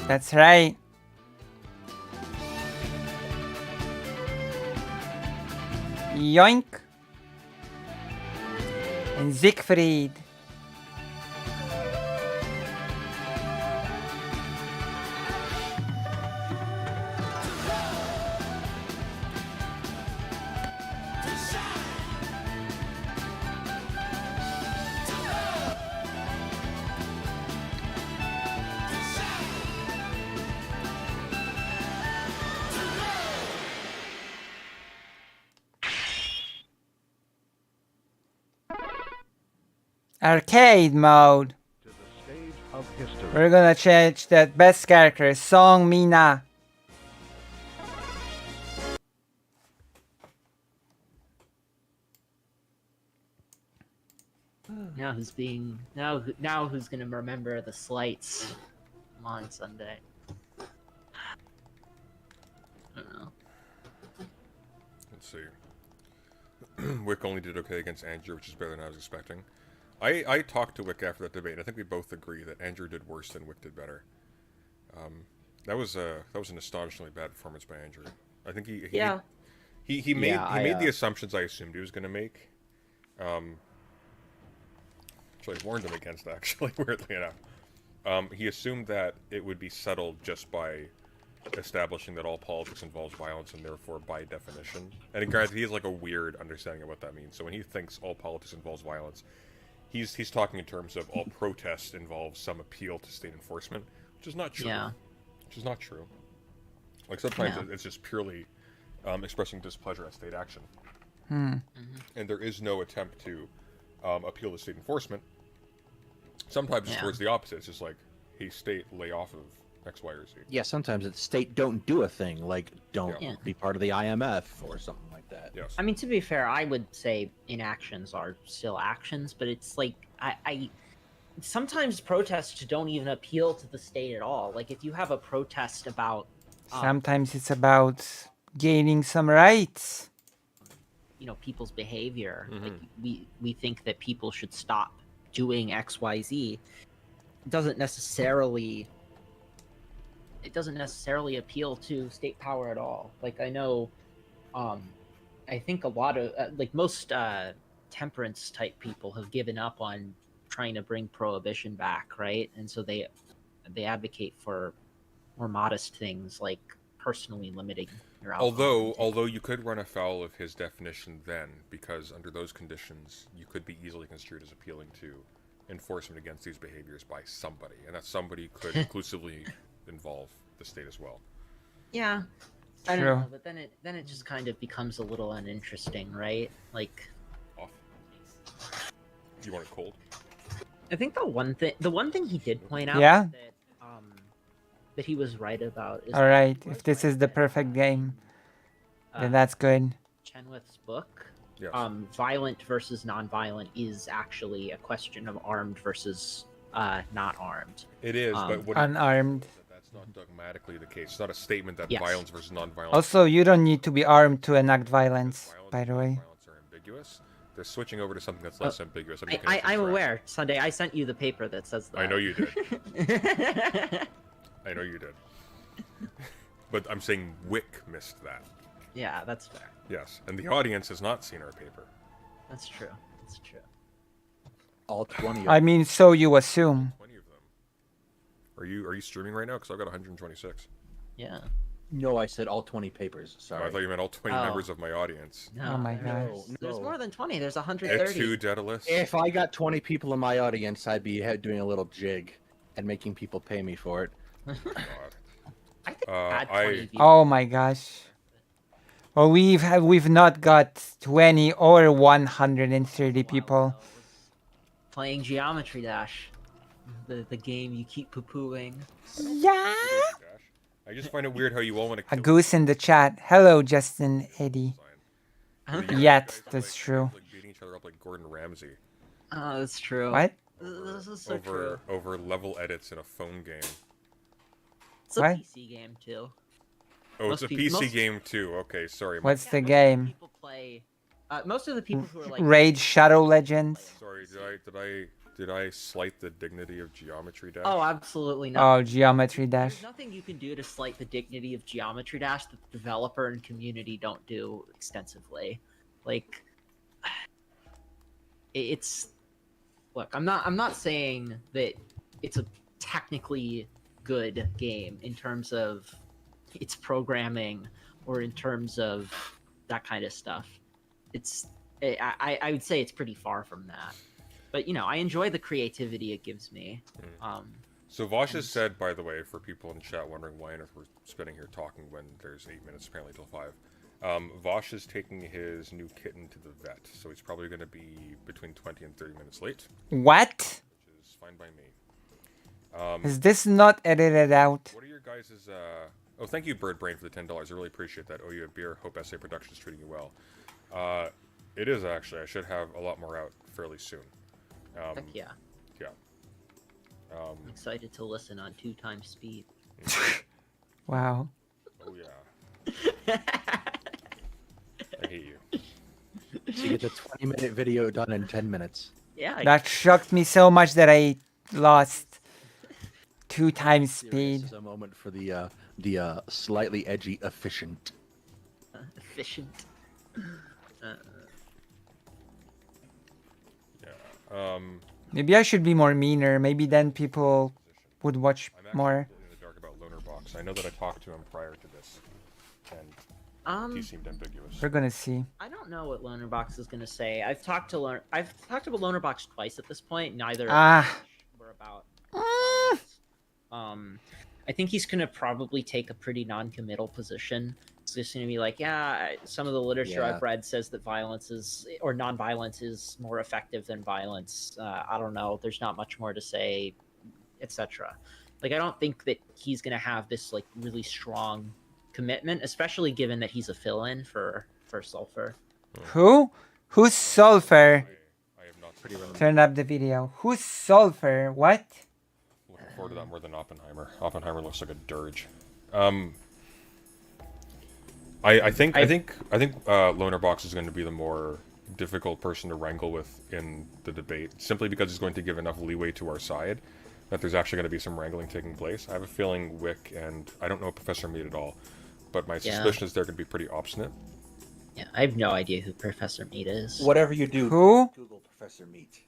That's right. Yoink. And Siegfried. Arcade mode. To the stage of history. We're gonna change that best character, Song Mina. Now who's gonna remember the slights on Sunday? I don't know. Let's see. Wick only did okay against Andrew, which is better than I was expecting. I talked to Wick after that debate, and I think we both agree that Andrew did worse than Wick did better. That was an astonishingly bad performance by Andrew. I think he made the assumptions I assumed he was going to make. Which I warned him against, actually, weirdly enough. He assumed that it would be settled just by establishing that all politics involves violence, and therefore by definition. And granted, he has like a weird understanding of what that means. So when he thinks all politics involves violence, he's talking in terms of all protest involves some appeal to state enforcement, which is not true. Yeah. Which is not true. Like sometimes it's just purely expressing displeasure at state action. Hmm. And there is no attempt to appeal to state enforcement. Sometimes it's Yeah. towards the opposite. It's just like, hey, state, lay off of X, Y, or Z. Yeah, sometimes the state don't do a thing, like don't Yeah. be part of the IMF or something like that. Yes. I mean, to be fair, I would say inactions are still actions, but it's like I sometimes protests don't even appeal to the state at all. Like if you have a protest about Sometimes it's about gaining some rights. people's behavior, like we think that people should stop doing XYZ, it doesn't necessarily appeal to state power at all. Like I know I think a lot of most temperance type people have given up on trying to bring prohibition back, right? And so they advocate for more modest things like personally limiting your alcohol. Although you could run afoul of his definition then, because under those conditions, you could be easily construed as appealing to enforcement against these behaviors by somebody, and that somebody could inclusively involve the state as well. Yeah, I True. don't know, but then it just kind of becomes a little uninteresting, right? Like, Off. You want it cold? I think the one thing he did point out Yeah? that he was right about is All right, if this is the perfect game, then that's good. Chenoweth's book. Yes. Violent versus non-violent is actually a question of armed versus not armed. It is, but what Unarmed. that's not dogmatically the case. It's not a statement that Yes. violence versus non-violence. Also, you don't need to be armed to enact violence, violence by and the way. non-violence are ambiguous. They're switching over to something that's less ambiguous. Something you can I'm actually track. aware, Sunday. I sent you the paper that says that. I know you did. I know you did. But I'm saying Wick missed that. Yeah, that's fair. Yes, and the audience has not seen our paper. That's true. That's true. All 20 of I mean, so you assume. 20 of them. Are you streaming right now? Because I've got 126. Yeah. No, I said all 20 papers. Oh, Sorry. I thought you meant all 20 Oh. members of my audience. No, Oh my there's- gosh. There's No. more than 20. There's At 130. two Daedalus. If I got 20 people in my audience, I'd be doing a little jig and making people pay me for it. God. I think Uh, I had I- 20 views. Oh my gosh. Well, we've not got 20 or 130 Wow, people. that was Playing Geometry Dash, the game you keep poo-pooing. Yeah. Gosh. I just find it weird how you all want to A kill goose in the chat. Hello, Justin Eddie. sign. You Yet, guys are, that's like, true. Like beating each other up like Gordon Ramsay Oh, that's true. What? This is so true. over level edits in a phone game. It's a What? PC game too. Oh, Most it's a peop- PC most- game too. Okay, sorry. What's the most of game? People play. Most of the people who are like Raid Shadow Legends? Sorry, did I slight the dignity of Geometry Dash? Oh, absolutely not. Oh, Geometry Dash. There's nothing you can do to slight the dignity of Geometry Dash that the developer and community don't do extensively. Like, it's look. I'm not saying that it's a technically good game in terms of its programming or in terms of that kind of stuff. I would say it's pretty far from that. But I enjoy the creativity it gives me. So Vosh has said, by the way, for people in chat wondering why on earth we're spending here talking when there's 8 minutes apparently till 5. Vosh is taking his new kitten to the vet, so he's probably going to be between 20 and 30 minutes late, What? which is fine by me. Is this not edited out? What are your guys' Oh, thank you, Bird Brain, for the $10. I really appreciate that. Oh, you have beer. Hope SA Productions treating you well. It is actually. I should have a lot more out fairly soon. Heck yeah. Yeah. I'm excited to listen on 2 times speed. Wow. Oh yeah. I hate you. So you get the 20-minute video done in 10 minutes. Yeah, That shocked me so much that I lost 2 times This speed. is a moment for the slightly edgy efficient. efficient. Yeah. Maybe I should be more meaner. Maybe then people would watch I'm actually more. completely in the dark about Loner Box. I know that I talked to him prior to this, and he seemed ambiguous. We're gonna see. I don't know what Lonerbox is gonna say. I've talked about Lonerbox twice at this point. Neither Ah. were about. Ah. I think he's gonna probably take a pretty non-committal position. It's just gonna be like, yeah, some of the literature Yeah. I've read says that violence is or non-violence is more effective than violence. I don't know. There's not much more to say, etc. Like, I don't think that he's gonna have this like really strong commitment, especially given that he's a fill-in for Sulfur. Who? Who's Sulfur? I have not Pretty random. Turn up the video. Who's Sulfur? What? looking forward to that more than Oppenheimer. Oppenheimer looks like a dirge. I think Loner Box is going to be the more difficult person to wrangle with in the debate, simply because he's going to give enough leeway to our side that there's actually going to be some wrangling taking place. I have a feeling Wick and I don't know Professor Mead at all, but my suspicion is they're going to be pretty obstinate. Yeah, I have no idea who Professor Meat is. Whatever you do, Who? Google Professor Meat.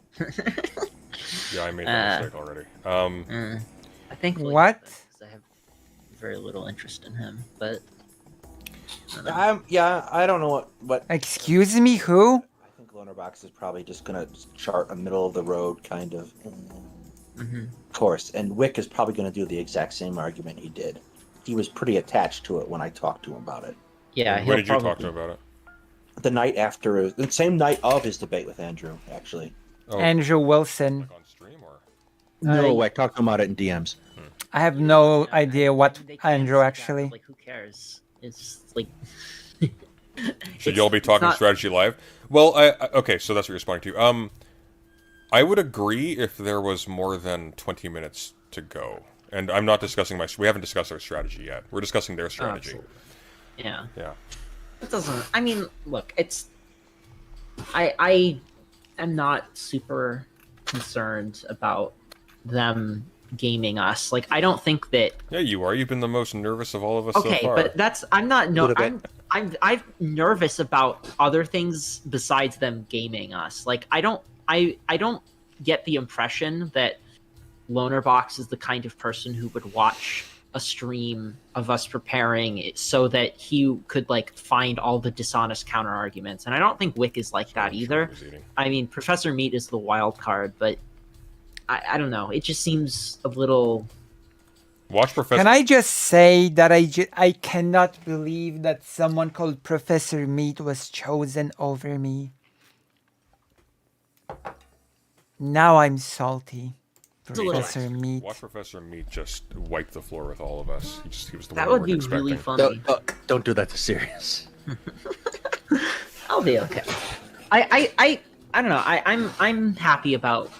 Yeah, I made that mistake already. I think What? because I have very little interest in him, but I don't know what Excuse me, who? I think Loner Box is probably just gonna chart a middle of the road kind of course, and Wick is probably gonna do the exact same argument he did. He was pretty attached to it when I talked to him about it. yeah, when did you talk to him about it? The night after, the same night of his debate with Andrew, actually. Oh, Andrew Wilson. like on stream or? No, I talked to him about it in DMs. I have no idea what They can't Andrew see that, actually. but, like, who cares? It's like. Should y'all be talking strategy live? Well, okay, so that's what you're responding to. I would agree if there was more than 20 minutes to go. And I'm not discussing we haven't discussed our strategy yet. We're discussing their strategy. Absolutely. Yeah. Yeah. It doesn't. I mean, look, it's. I am not super concerned about them gaming us. Like, I don't think that. Yeah, you are. You've been the most nervous of all of us Okay, so far. but that's. I'm not. No, Little bit. I'm nervous about other things besides them gaming us. Like, I don't get the impression that Loner Box is the kind of person who would watch a stream of us preparing it so that he could like find all the dishonest counter arguments. And I don't think Wick is like that either. I mean, Professor Meat is the wild card, but I don't know. It just seems a little. Watch Professor. Can I just say that I cannot believe that someone called Professor Meat was chosen over me. Now I'm salty. It's a little Professor Meat. Watch Professor Meat just wipe the floor with all of us. He was the That one would we be weren't really expecting. funny. Don't do that to Sirius. I'll be okay. I don't know. I'm happy about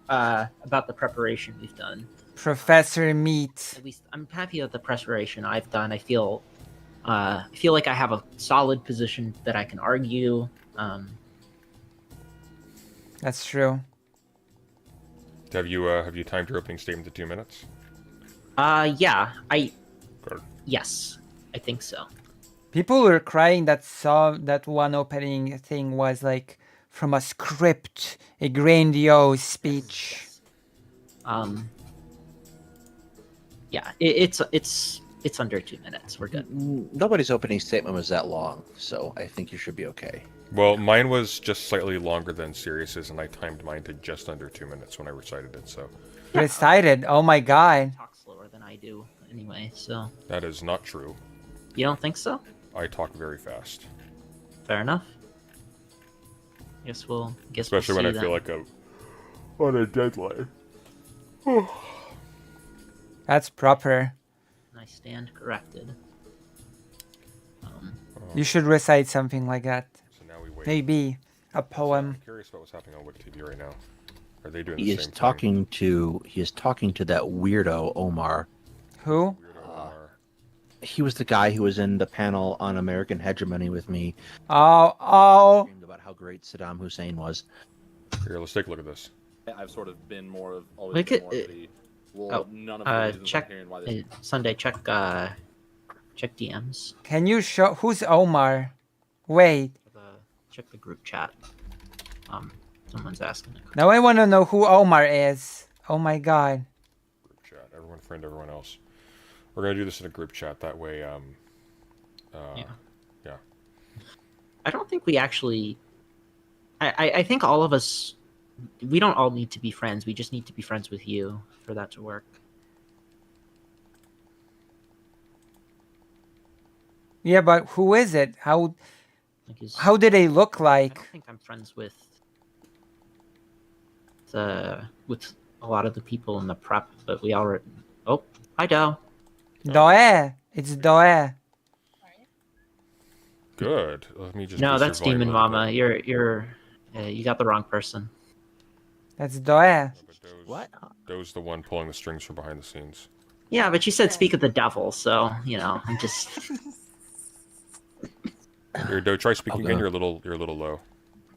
the preparation we've done. Professor Meat. At least I'm happy with the preparation I've done. I feel like I have a solid position that I can argue. That's true. Have you timed your opening statement to 2 minutes? Yeah. Good. Yes, I think so. People were crying that one opening thing was like from a script, a grandiose speech. Yeah, it's under 2 minutes. We're good. Nobody's opening statement was that long, so I think you should be okay. Well, mine was just slightly longer than Sirius's, and I timed mine to just under 2 minutes when I recited it, so... Recited. Oh my god. Talk slower than I do, anyway. So That is not true. you don't think so? I talk very fast. Fair enough. Guess we'll Especially when see I feel then. like I'm on a deadline. That's proper. I stand corrected. You should recite something like that. So now we wait. Maybe a poem. I'm curious about what's happening on Wiki TV right now. Are they doing He the is same talking to that weirdo Omar. Who? thing? Weirdo Omar. He was the guy who was in the panel on American Hegemony with me. Oh. Dreamed about how great Saddam Hussein was. Here, let's take a look at this. I've sort of been more of always Look been at more of it. the well, none of the reasons Check I'm hearing why this Sunday. Check DMs. Can you show who's Omar? Wait. Check the group chat. Someone's asking. Now I want to know who Omar is. Oh my god. Group chat. Everyone friend everyone else. We're gonna do this in a group chat. That way, Yeah. yeah. I don't think we actually. I think all of us. We don't all need to be friends. We just need to be friends with you for that to work. Yeah, but who is it? Like How do they look I like? don't think I'm friends with a lot of the people in the prep, but we already. Oh, hi, Doe. Doe. It's Doe. Good. Let me just. No, boost your that's volume Demon a little Mama. bit. You got the wrong person. That's Doe. Yeah, but What? Doe's the one pulling the strings from behind the scenes. Yeah, but you said speak of the devil, so I'm just. Here, Doe, try speaking Okay. again. You're a little low.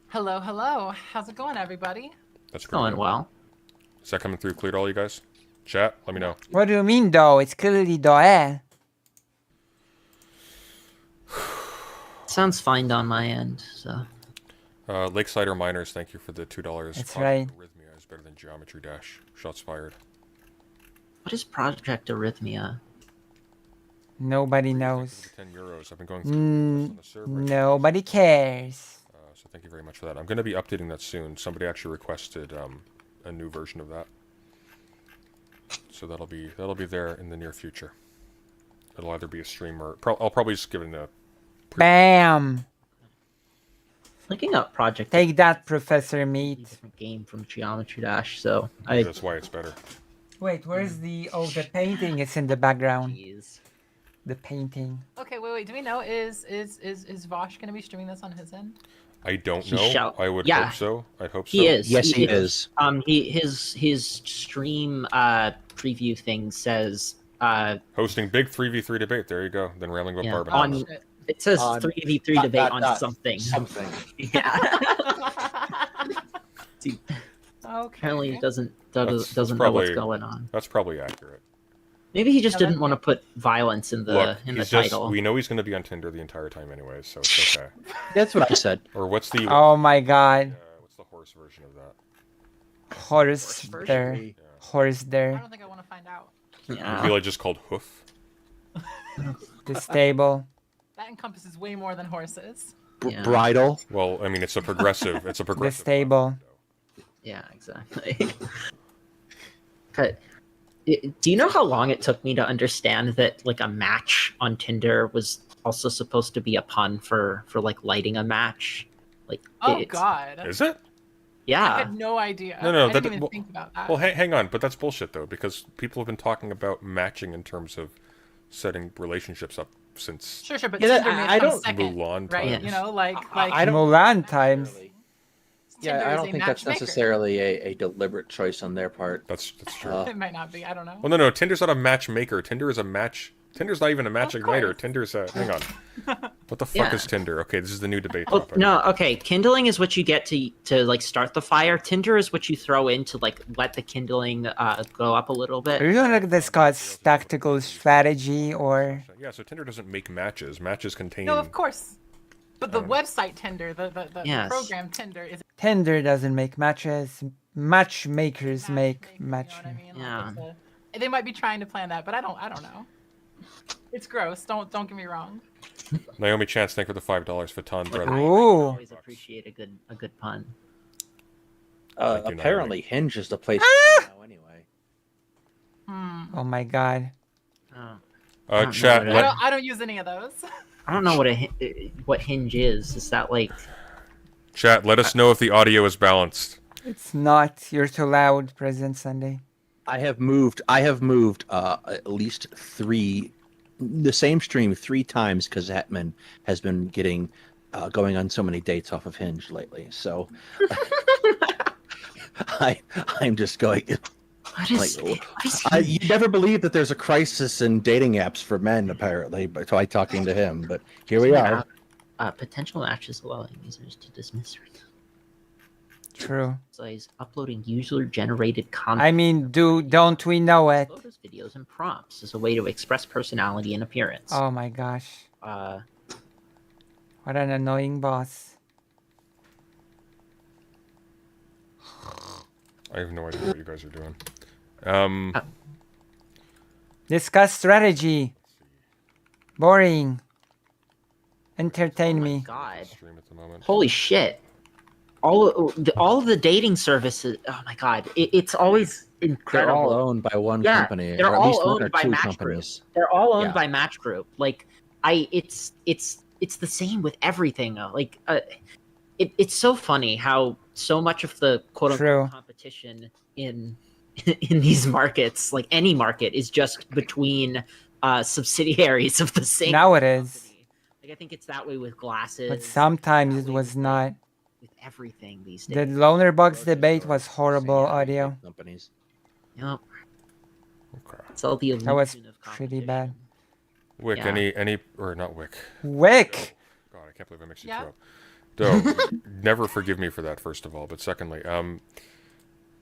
Hello, hello. How's it going, everybody? That's It's going good. well. Is that coming through clear to all you guys? Chat, let me know. What do you mean, Doe? It's clearly Doe. Sounds fine on my end. So Lakesider Miners, thank you for the $2. That's Project right. Arrhythmia is better than Geometry Dash. Shots fired. what is Project Arrhythmia? Nobody knows. €10. I've been going through the requests on the server. Nobody cares. So thank you very much for that. I'm going to be updating that soon. Somebody actually requested a new version of that. So that'll be there in the near future. It'll either be a stream or I'll probably just give it a Bam! Looking up Project. Take that, Professor a Meat. different game from Geometry Dash, so That's why it's better. Wait, where's the... Oh, the painting is in the background. Jeez. The painting. Okay, wait. Do we know is Vosh gonna be streaming this on his end? I don't He know. shall- I would yeah. hope so. I'd hope so. He is. Yes, he is. His stream preview thing says Hosting big 3v3 debate. There you go. Then rambling about Yeah, Barbara. on- Shit. it says On 3v3 dot, debate dot, on dot, something. Something. Yeah. Okay. Apparently he doesn't That's know what's probably- going on. That's probably accurate. Maybe he just Yeah, didn't want to put violence in the Look, in the he's just, title. we know he's going to be on Tinder the entire time anyways, so it's okay. That's what I said. Or what's the Oh my god. what's the horse version of that? Horse version? there. Yeah. Horse I there. don't think I want to find out. I Yeah. feel like just called hoof. The stable. That encompasses way more than horses. Yeah. Bridal. Well, I mean, it's a progressive. It's a progressive. stable. Yeah, exactly. But do you know how long it took me to understand that like a match on Tinder was also supposed to be a pun for like lighting a match? Like Oh it's- God. Is it? I Yeah. had no idea. No, I that- didn't even well- think about that. Well, hang on, but that's bullshit though, because people have been talking about matching in terms of setting relationships up since Sure, but Yeah, that- Tinder may I come don't- second, Mulan right? times. You know, like I don't- Mulan times. Tinder Yeah, I is don't a think that's matchmaker. necessarily a deliberate choice on their part. That's true. Uh, It might not be. I don't know. Well, no, Tinder's not a matchmaker. Tinder is a match. Tinder's not even a match Of igniter. course. Tinder's a. Hang on. What the fuck Yeah. is Tinder? Okay, this is the new debate Oh, topic. no, okay. Kindling is what you get to like start the fire. Tinder is what you throw in to like let the kindling go up a little Are bit. you gonna discuss tactical strategy or... Yeah, so Tinder doesn't make matches. Matches contain. No, of course. But the Um, website Tinder, the Yes. program Tinder is Tinder doesn't make matches. Matchmakers make match. match. You know what I mean? Yeah. Like they might be trying to plan that, but I don't know. It's gross. Don't get me wrong. Naomi Chance, thank you for the $5 for Ton, Like, brother. I Ooh. always appreciate a good pun. Thank you, Apparently, Hinge is the place Ah! to be now anyway. Oh my god. Oh. I don't Chat, know I let, don't use any of those. I don't know what Hinge is. Is that like chat, let us know if the audio is balanced. It's not. You're too loud, President Sunday. I have moved at least the same stream 3 times because Hetman has been getting going on so many dates off of Hinge lately. So I'm just going. what is, Like, what is You never believe that there's a crisis in dating apps for men, apparently, by talking to him. But here we are. potential matches allowing users to dismiss True. sites uploading user-generated content. I mean, don't we know it? Photos, videos, and prompts as a way to express personality and appearance. Oh my gosh. Uh, What an annoying boss. I have no idea what you guys are doing. Discuss strategy. Boring. Entertain oh my me. God! Stream at the moment. Holy shit! All of the dating services. Oh my God! It's always They're incredible. all owned by one Yeah, company, they're or at least all one or owned by two Match companies. Group. They're all owned Yeah. by Match Group. Like it's the same with everything. It's so funny how so much of the quote True. unquote competition in these markets, like any market, is just between subsidiaries of the same Now it is. company. Like I think it's that way with glasses. But sometimes that it way was with, not. with everything these The days. loner box Grocery debate stores, was horrible same with audio. big companies. Yep. Okay. It's all the That was illusion of pretty bad. competition. Wick, Yeah. any or not Wick? Wick! God, I can't believe I mixed you Yeah. two up. Doe, never forgive me for that. First of all, but secondly,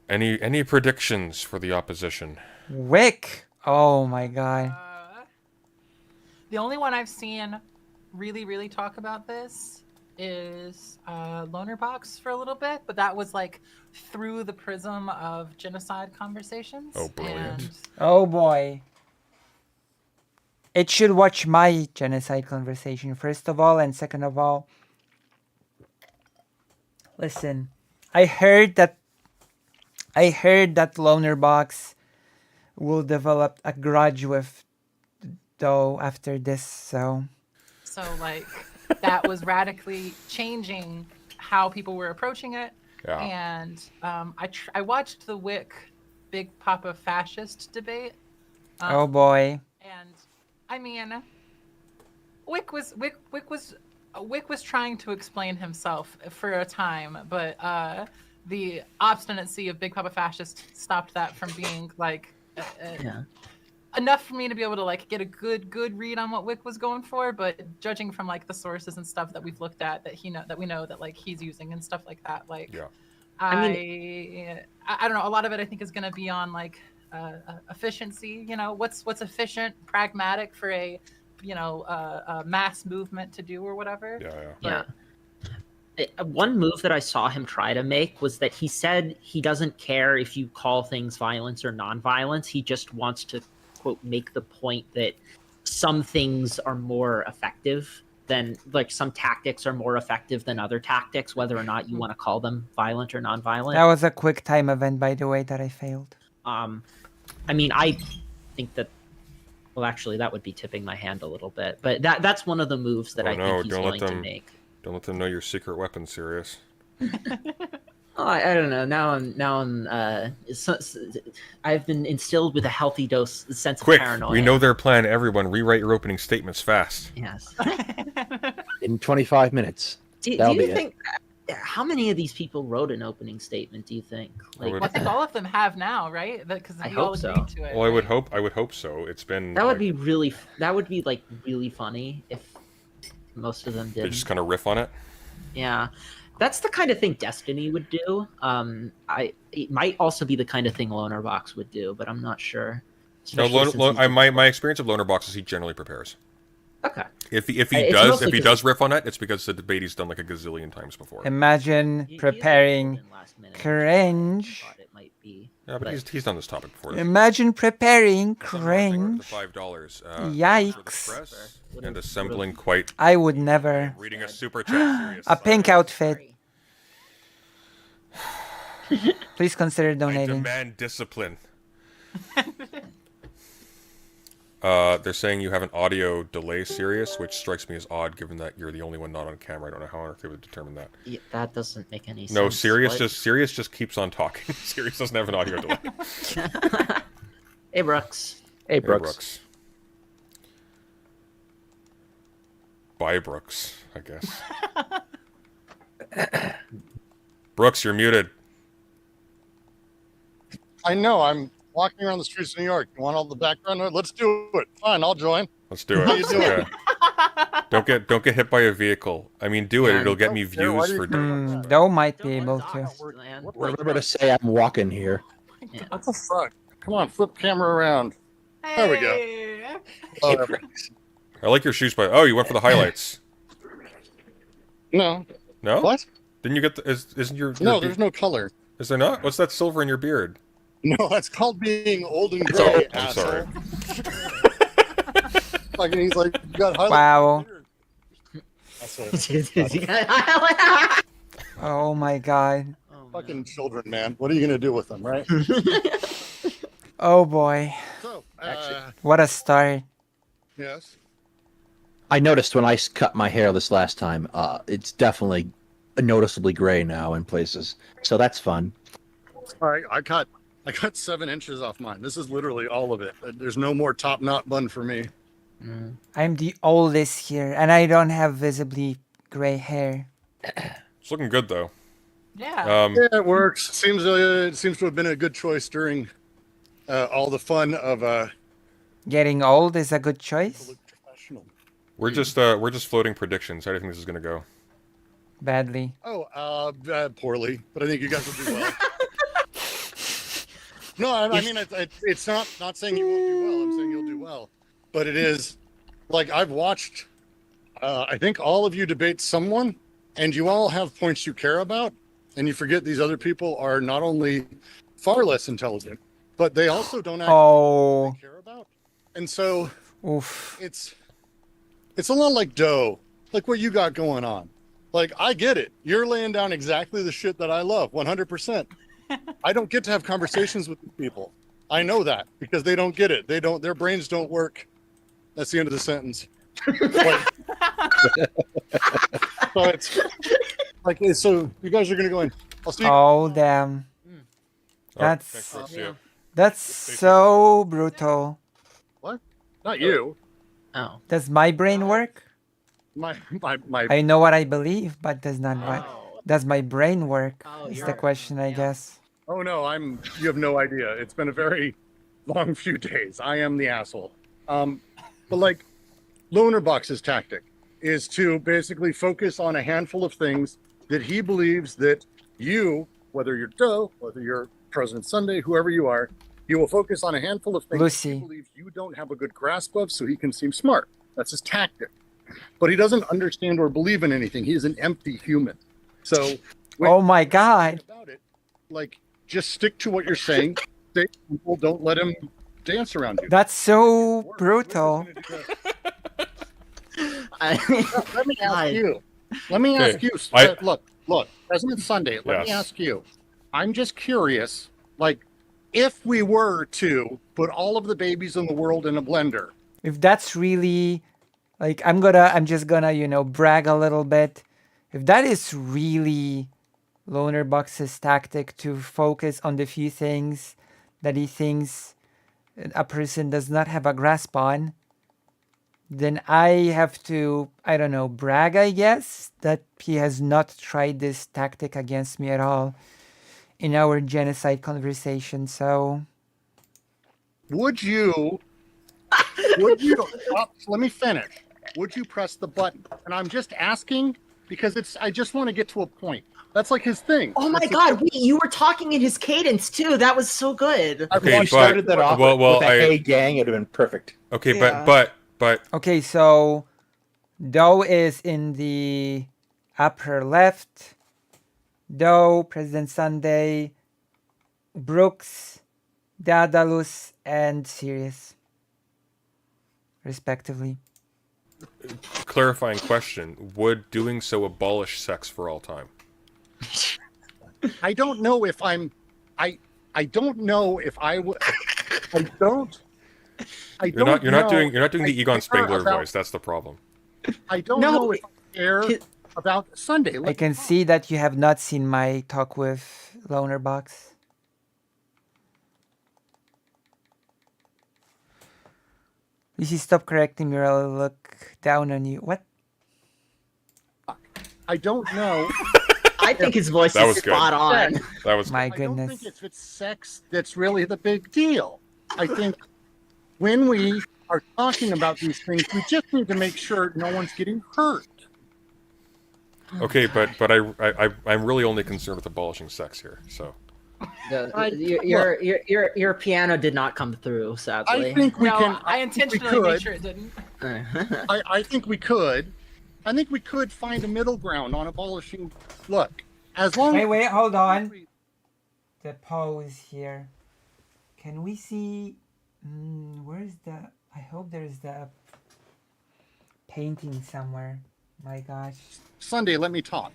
any predictions for the opposition? Wick! Oh my god. The only one I've seen really talk about this is Loner Box for a little bit, but that was like through the prism of genocide conversations. Oh, brilliant. And Oh boy. It should watch my genocide conversation, first of all, and second of all. Listen, I heard that Loner Box will develop a grudge with Doe after this, so like that was radically changing how people were approaching it. Yeah. And I watched the Wick Big Papa Fascist debate. oh boy. And I mean, Wick was trying to explain himself for a time, but the obstinacy of Big Papa Fascist stopped that from being like enough for me to be able to like get a good read on what Wick was going for. But judging from like the sources and stuff that we've looked at that we know that like he's using and stuff like that, like Yeah. I don't know. A lot of it I think is going to be on like efficiency. You know, what's efficient, pragmatic for a mass movement to do or whatever. Yeah. One move that I saw him try to make was that he said he doesn't care if you call things violence or non-violence. He just wants to, quote, make the point that some things are more effective than, like, some tactics are more effective than other tactics, whether or not you want to call them violent or non-violent. That was a quick time event, by the way, that I failed. I mean, I think that, well, actually, that would be tipping my hand a little bit. But that's one of the moves that I think he's going to make. Don't let them know your secret weapon, Sirius. I don't know. Now I'm I've been instilled with a healthy sense of Quick, paranoia. we know their plan. Everyone, rewrite your opening statements fast. Yes. In 25 minutes. Do That'll you be think? How many of these people wrote an opening statement? Do you think? Like, would- I think all of them have now, right? Because I we all hope so. agreed to it. Well, I would right? hope so. It's been that would like, be really. That would be like really funny if most of them they did. just kind of riff on it. Yeah, that's the kind of thing Destiny would do. It might also be the kind of thing Loner Box would do, but I'm not sure. No, Especially since he's- my experience of Loner Box is he generally prepares. Okay. If he It's does mostly 'cause riff on it, it's because the debate he's done like a gazillion times before. Imagine He preparing is last minute, cringe. I thought it might be, Yeah, but he's done this topic before. Imagine preparing The cringe. $5. Yikes. And assembling quite. I would never. Reading a super chat. Serious. A pink outfit. Sorry. Please consider I donating. demand discipline. They're saying you have an audio delay, Sirius, which strikes me as odd, given that you're the only one not on camera. I don't know how on earth they would determine that. Yeah, that doesn't make any sense. No, Sirius What? just keeps on talking. Sirius doesn't have an audio delay. Hey, Brooks. Hey, Hey, Brooks. Bye, Brooks, I guess. Brooks, you're muted. I know. I'm walking around the streets of New York. You want all the background noise? Let's do it. Fine, I'll join. Let's do it. How you doing? Okay. Don't get hit by a vehicle. I mean, do it. Yeah. It'll get me Yeah, why views do you for. care? Doe might be Don't able let to. dogs, man. We're going to say I'm walking here. Yeah. What the fuck? Come on, flip camera around. There we go. Hey. Oh, I like your shoes, but oh, you went for the highlights. no. No? What? Didn't you get the? Isn't your No, be- there's no color. Is there not? What's that silver in your beard? No, that's called being old and Oh, gray. I'm sorry. Fucking, he's like, you got highlights. Wow. Asshole. Oh my god. Oh, Fucking children, man. What are you gonna do with them, right? Oh boy. So, What a start. yes. I noticed when I cut my hair this last time, it's definitely noticeably gray now in places. So that's fun. All right, I cut 7 inches off mine. This is literally all of it. There's no more top knot bun for me. I'm the oldest here, and I don't have visibly gray hair. It's looking good though. Yeah. Yeah, it works. It seems to have been a good choice during all the fun of Getting old is a good choice. professional. We're just floating predictions. How do you think this is gonna go? Badly. Oh, poorly, but I think you guys will do well. No, I mean it's not saying you won't do well. I'm saying you'll do well, but it is like I've watched. I think all of you debate someone, and you all have points you care about, and you forget these other people are not only far less intelligent, but they also don't actually care about. And so Oof. it's a lot like Doe, like what you got going on. Like, I get it. You're laying down exactly the shit that I love, 100%. I don't get to have conversations with these people. I know that because they don't get it. Their brains don't work. That's the end of the sentence. So it's like, so you guys are going to go in. I'll see you. Oh, damn. Thanks, Brooks. Yeah. That's so brutal. What? Not you. Oh. Does my brain work? My. I know what I believe, but does not. Oh. Does my brain work? Oh, is you're- the question, I guess. Oh no, you have no idea. It's been a very long few days. I am the asshole. But like, Loner Box's tactic is to basically focus on a handful of things that he believes that you, whether you're Doe, whether you're President Sunday, whoever you are, you will focus on a handful of things Lucy. that he believes you don't have a good grasp of, so he can seem smart. That's his tactic. But he doesn't understand or believe in anything. He is an empty human. So, Oh my God. about it, like, just stick to what you're saying. Stay simple. Don't let him dance around you. That's so brutal. Let me ask you. Let me Okay. ask you. I- Look, President Sunday. Let me Yes. ask you. I'm just curious. Like, if we were to put all of the babies in the world in a blender, If that's really like I'm just gonna, brag a little bit. If that is really Loner Box's tactic to focus on the few things that he thinks a person does not have a grasp on, then I have to, I don't know, brag, I guess, that he has not tried this tactic against me at all in our genocide conversation. So would you let me finish. Would you press the button? And I'm just asking because I just want to get to a point. That's like his thing. Oh my That's God! Wait, you were talking in his cadence too. That was so good. Okay, If you but- started that off well, with a I- hey gang, it'd have been perfect. Okay, Yeah. but okay, so Doe is in the upper left. Doe, President Sunday, Brooks, Daedalus, and Sirius, respectively. clarifying question: would doing so abolish sex for all time? I don't know if I'm. I don't know if I would. I don't. You're not doing the I Egon care Spengler about- voice. That's the problem. I don't No, know if I care about Sunday. I can see that you have not seen my talk with Loner Box. You should stop correcting me or I'll look down on you. What? I don't know. I think his voice That is was good. spot on. That was My I don't goodness. think it's sex that's really the big deal. I think when we are talking about these things, we just need to make sure no one's getting hurt. okay, but I'm really only concerned with abolishing sex here. So Your piano did not come through, sadly. I think we No, can. I think we intentionally made could. sure it didn't. I think we could. I think we could find a middle ground on abolishing. Look, as long Wait, hold on. The pose here. Can we see? Where's the? I hope there's the painting somewhere. My gosh. Sunday, let me talk.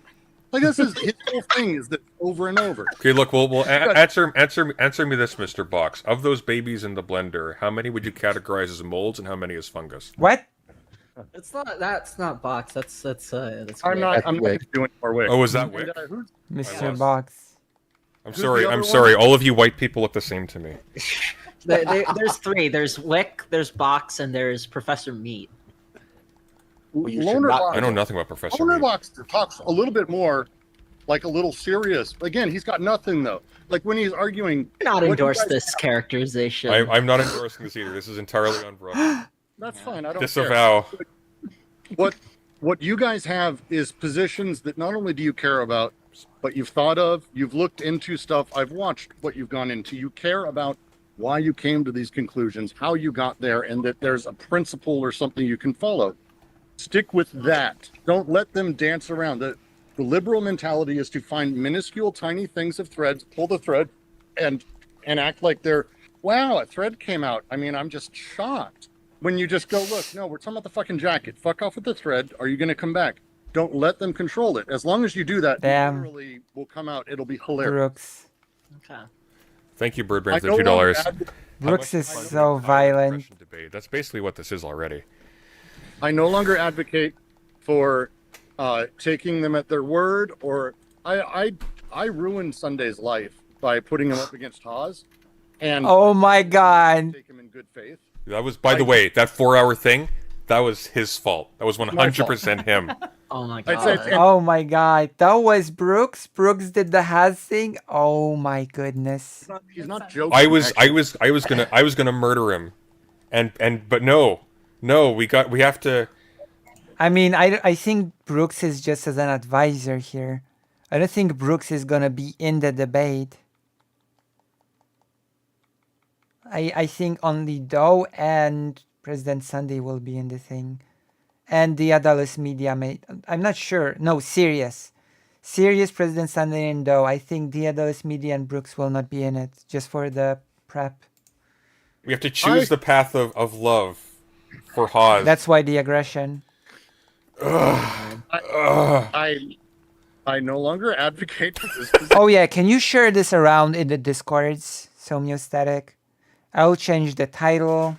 Like this is his whole thing is that over and over. okay, look, well, answer me this, Mr. Box. Of those babies in the blender, how many would you categorize as molds and how many as fungus? What? It's not. That's not box. That's I'm Wick. not going to do any more Wick. Oh, was that And, Wick? who's Mr. lost. Box. I'm Who's sorry. the other I'm one? sorry. All of you white people look the same to me. There's three. There's Wick, there's Box, and there's Professor Meat. Well, you should Loner not Box? I know nothing about Professor Loner Meat. Box talks a little bit more, like a little serious. Again, he's got nothing though. Like when he's arguing. Not what you endorse guys this have- characterization. I'm not endorsing this either. This is entirely on Brooke. That's fine. I don't care. Disavow. What you guys have is positions that not only do you care about, but you've thought of, you've looked into stuff. I've watched what you've gone into. You care about why you came to these conclusions, how you got there, and that there's a principle or something you can follow. Stick with that. Don't let them dance around. The liberal mentality is to find minuscule, tiny things of threads, pull the thread, and act like they're, wow, a thread came out. I mean, I'm just shocked. When you just go, look, no, we're talking about the fucking jacket. Fuck off with the thread. Are you going to come back? Don't let them control it. As long as you do that, Damn. literally will come out. It'll be hilarious. Brooks. Okay. Thank you, Birdbrain, I for no the longer $2. advocate- Brooks is How much so fun violent. impression Debate. That's basically what this is already. I no longer advocate for taking them at their word, or I ruined Sunday's life by putting him up against Haas, and Oh my god. take him in good faith. That was, by the way, that 4-hour thing. That was his fault. That was 100% him. Oh my I'd god. say it's- Oh my god. That was Brooks. Brooks did the Has thing. Oh my goodness. He's not joking. I was actually. gonna murder him, but no, we have to. I mean, I think Brooks is just as an advisor here. I don't think Brooks is gonna be in the debate. I think only Doe and President Sunday will be in the thing. And the Adalis media may. I'm not sure. No, Sirius. Sirius, President Sunday, and Doe. I think the Adalis media and Brooks will not be in it, just for the prep. We have to choose the path of love for Haas. That's why the aggression. I no longer advocate for this position. Oh yeah, can you share this around in the Discords, Somiostatic? I'll change the title,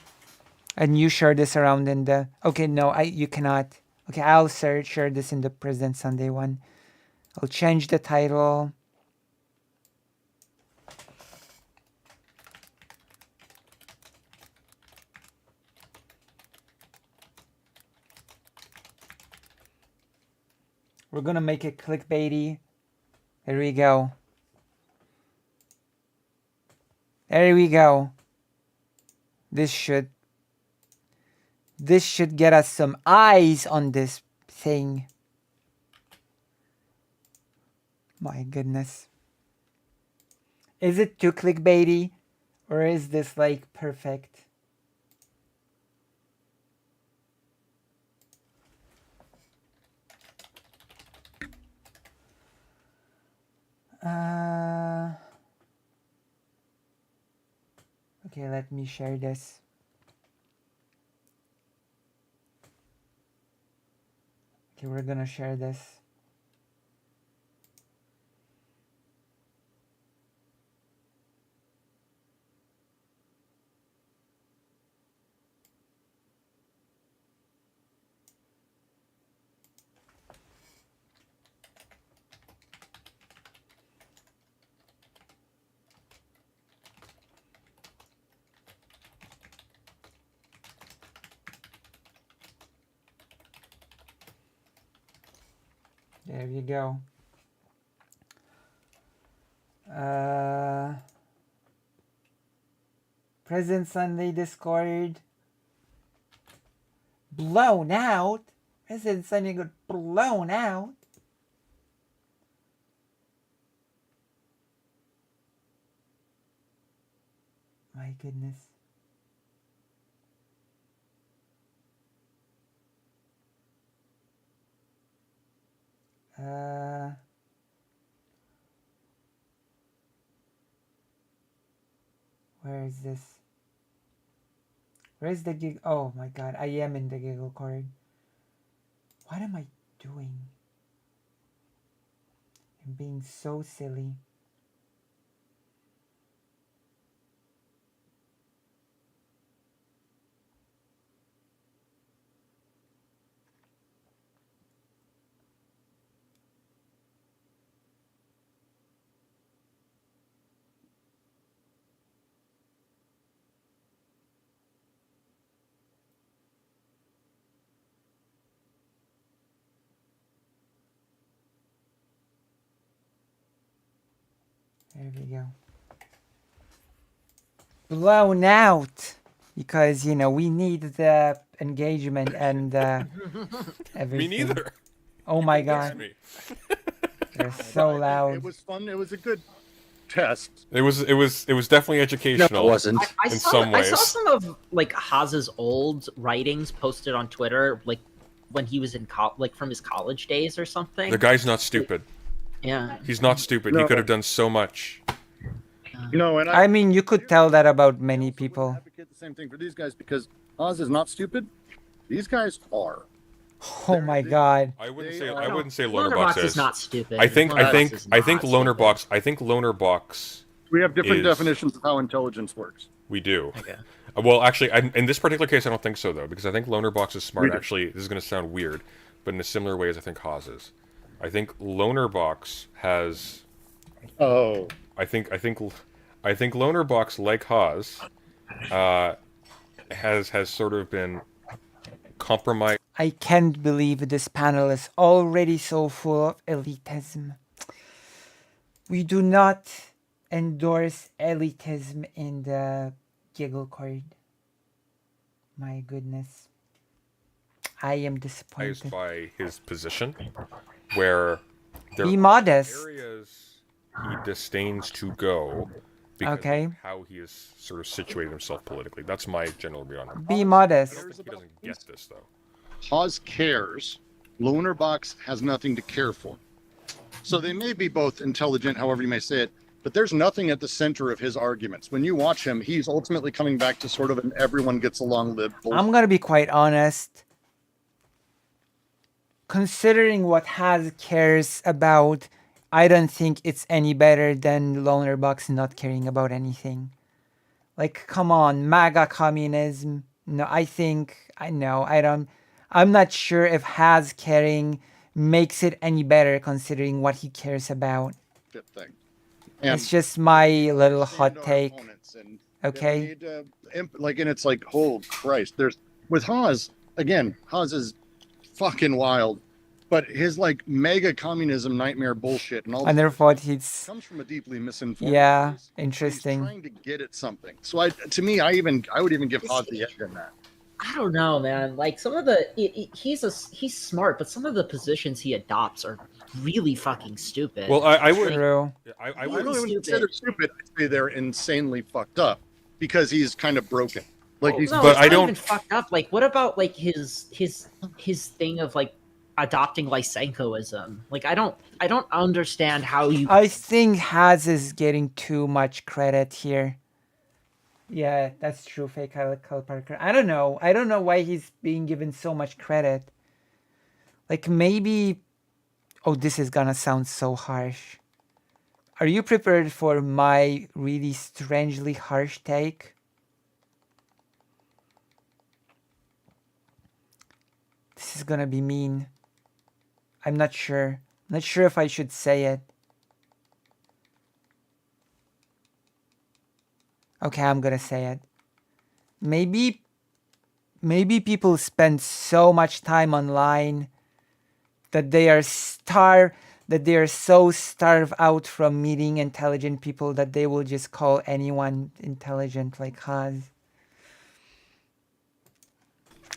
and you share this around in the. Okay, no, you cannot. Okay, I'll share this in the President Sunday one. I'll change the title. We're gonna make it clickbaity. There we go. There we go. This should get us some eyes on this thing. My goodness. Is it too clickbaity? Or is this like perfect? Okay, let me share this. Okay, we're gonna share this. There you go. President Sunday Discord. Blown out. President Sunday got blown out. My goodness. Where is this? Where's the gig? Oh my god, I am in the giggle cord. What am I doing? I'm being so silly. There we go. Blown out. Because, we need the engagement and everything. Me neither. Oh my god. Me. They're so loud. It was fun. It was a good test. It was definitely educational. No, it wasn't. I In saw, some I saw ways. some of like Haz's old writings posted on Twitter, like when he was in like from his college days or something. The guy's not stupid. Yeah. He's not stupid. He No. could have done so much. And I mean, you could tell that about many also people. wouldn't advocate the same thing for these guys because Oz is not stupid. These guys are. Oh my god. I wouldn't They say are- I wouldn't say Loner Loner Box Box is not stupid. I think Loner Box is not Loner stupid. Box. I think Loner Box. We have different Is- definitions of how intelligence works. We do. Okay. Well, actually, in this particular case, I don't think so though, because I think Loner Box is smart. We do. Actually, this is going to sound weird, but in a similar way as I think Haas is. I think Loner Box has. Oh. I think Loner Box, like Haas, has sort of been compromised. I can't believe this panel is already so full of elitism. We do not endorse elitism in the giggle chord. My goodness. I am disappointed. By his position, where there Be are modest. areas he disdains to go because Okay. of how he has sort of situated himself politically. That's my general view on him. Be modest. I don't think he doesn't get this though. Haas cares. Loner Box has nothing to care for. So they may be both intelligent, however you may say it, but there's nothing at the center of his arguments. When you watch him, he's ultimately coming back to sort of an everyone gets along live. I'm gonna be quite honest. Considering what Haz cares about, I don't think it's any better than Loner Box not caring about anything. Like, come on, MAGA communism. No, I'm not sure if Haz caring makes it any better considering what he cares about. thing. It's just my little understand hot our take. opponents and Okay. they need to and it's like, oh Christ, there's with Haas again. Haas is fucking wild, but his like mega communism nightmare bullshit and all I never thought he's. comes from a deeply misinformed. Yeah, place. interesting. He's trying to get at something. So I would even give Haas the edge in that. I don't know, man. Like some of the he's smart, but some of the positions he adopts are really fucking stupid. Well, I would. True. I I would. don't even stupid. say they're stupid. I say they're insanely fucked up because he's kind of broken. Like he's no, but it's I not don't- even fucked up. Like, what about like his thing of like adopting Lysenkoism? Like, I don't understand how you. I think Haz is getting too much credit here. Yeah, that's true, fake Kyle Parker. I don't know why he's being given so much credit. Like maybe. Oh, this is gonna sound so harsh. Are you prepared for my really strangely harsh take? This is gonna be mean. I'm not sure. I'm not sure if I should say it. Okay, I'm gonna say it. Maybe people spend so much time online that they are so starved out from meeting intelligent people that they will just call anyone intelligent like Haz.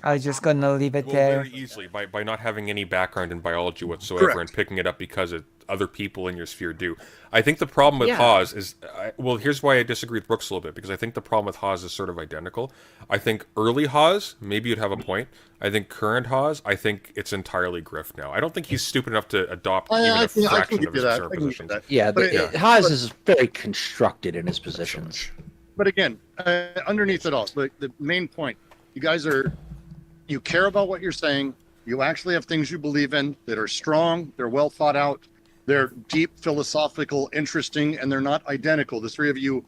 I was just gonna leave it Well, there. very easily by not having any background in biology whatsoever Correct. and picking it up because other people in your sphere do. I think the problem with Yeah. Haas is, well, here's why I disagree with Brooks a little bit, because I think the problem with Haas is sort of identical. I think early Haas, maybe you'd have a point. I think current Haas, I think it's entirely grift now. I don't think he's stupid enough to adopt even a I can fraction give of you his that. current I can give you positions. that. Yeah, But Haas is very constructed in his positions. But again, underneath it all, the main point, you care about what you're saying. You actually have things you believe in that are strong. They're well thought out. They're deep, philosophical, interesting, and they're not identical. The three of you,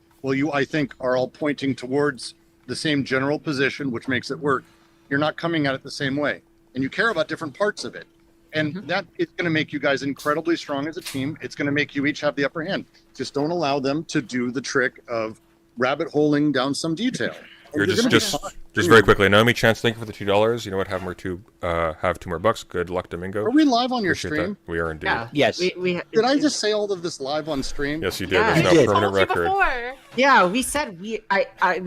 I think, are all pointing towards the same general position, which makes it work. You're not coming at it the same way. And you care about different parts of it. And that is going to make you guys incredibly strong as a team. It's going to make you each have the upper hand. Just don't allow them to do the trick of rabbit holing down some detail. You're You're just gonna be fine. Just very quickly, Naomi Chance, thank you for the $2. You know what? Have two more bucks. Good luck, Domingo. Are we live on your Appreciate stream? that. We are indeed. Yeah. Yes. Did I just say all of this live on stream? Yes, you did. Yeah. That's You now did. a permanent Told you record. before. Yeah, we said we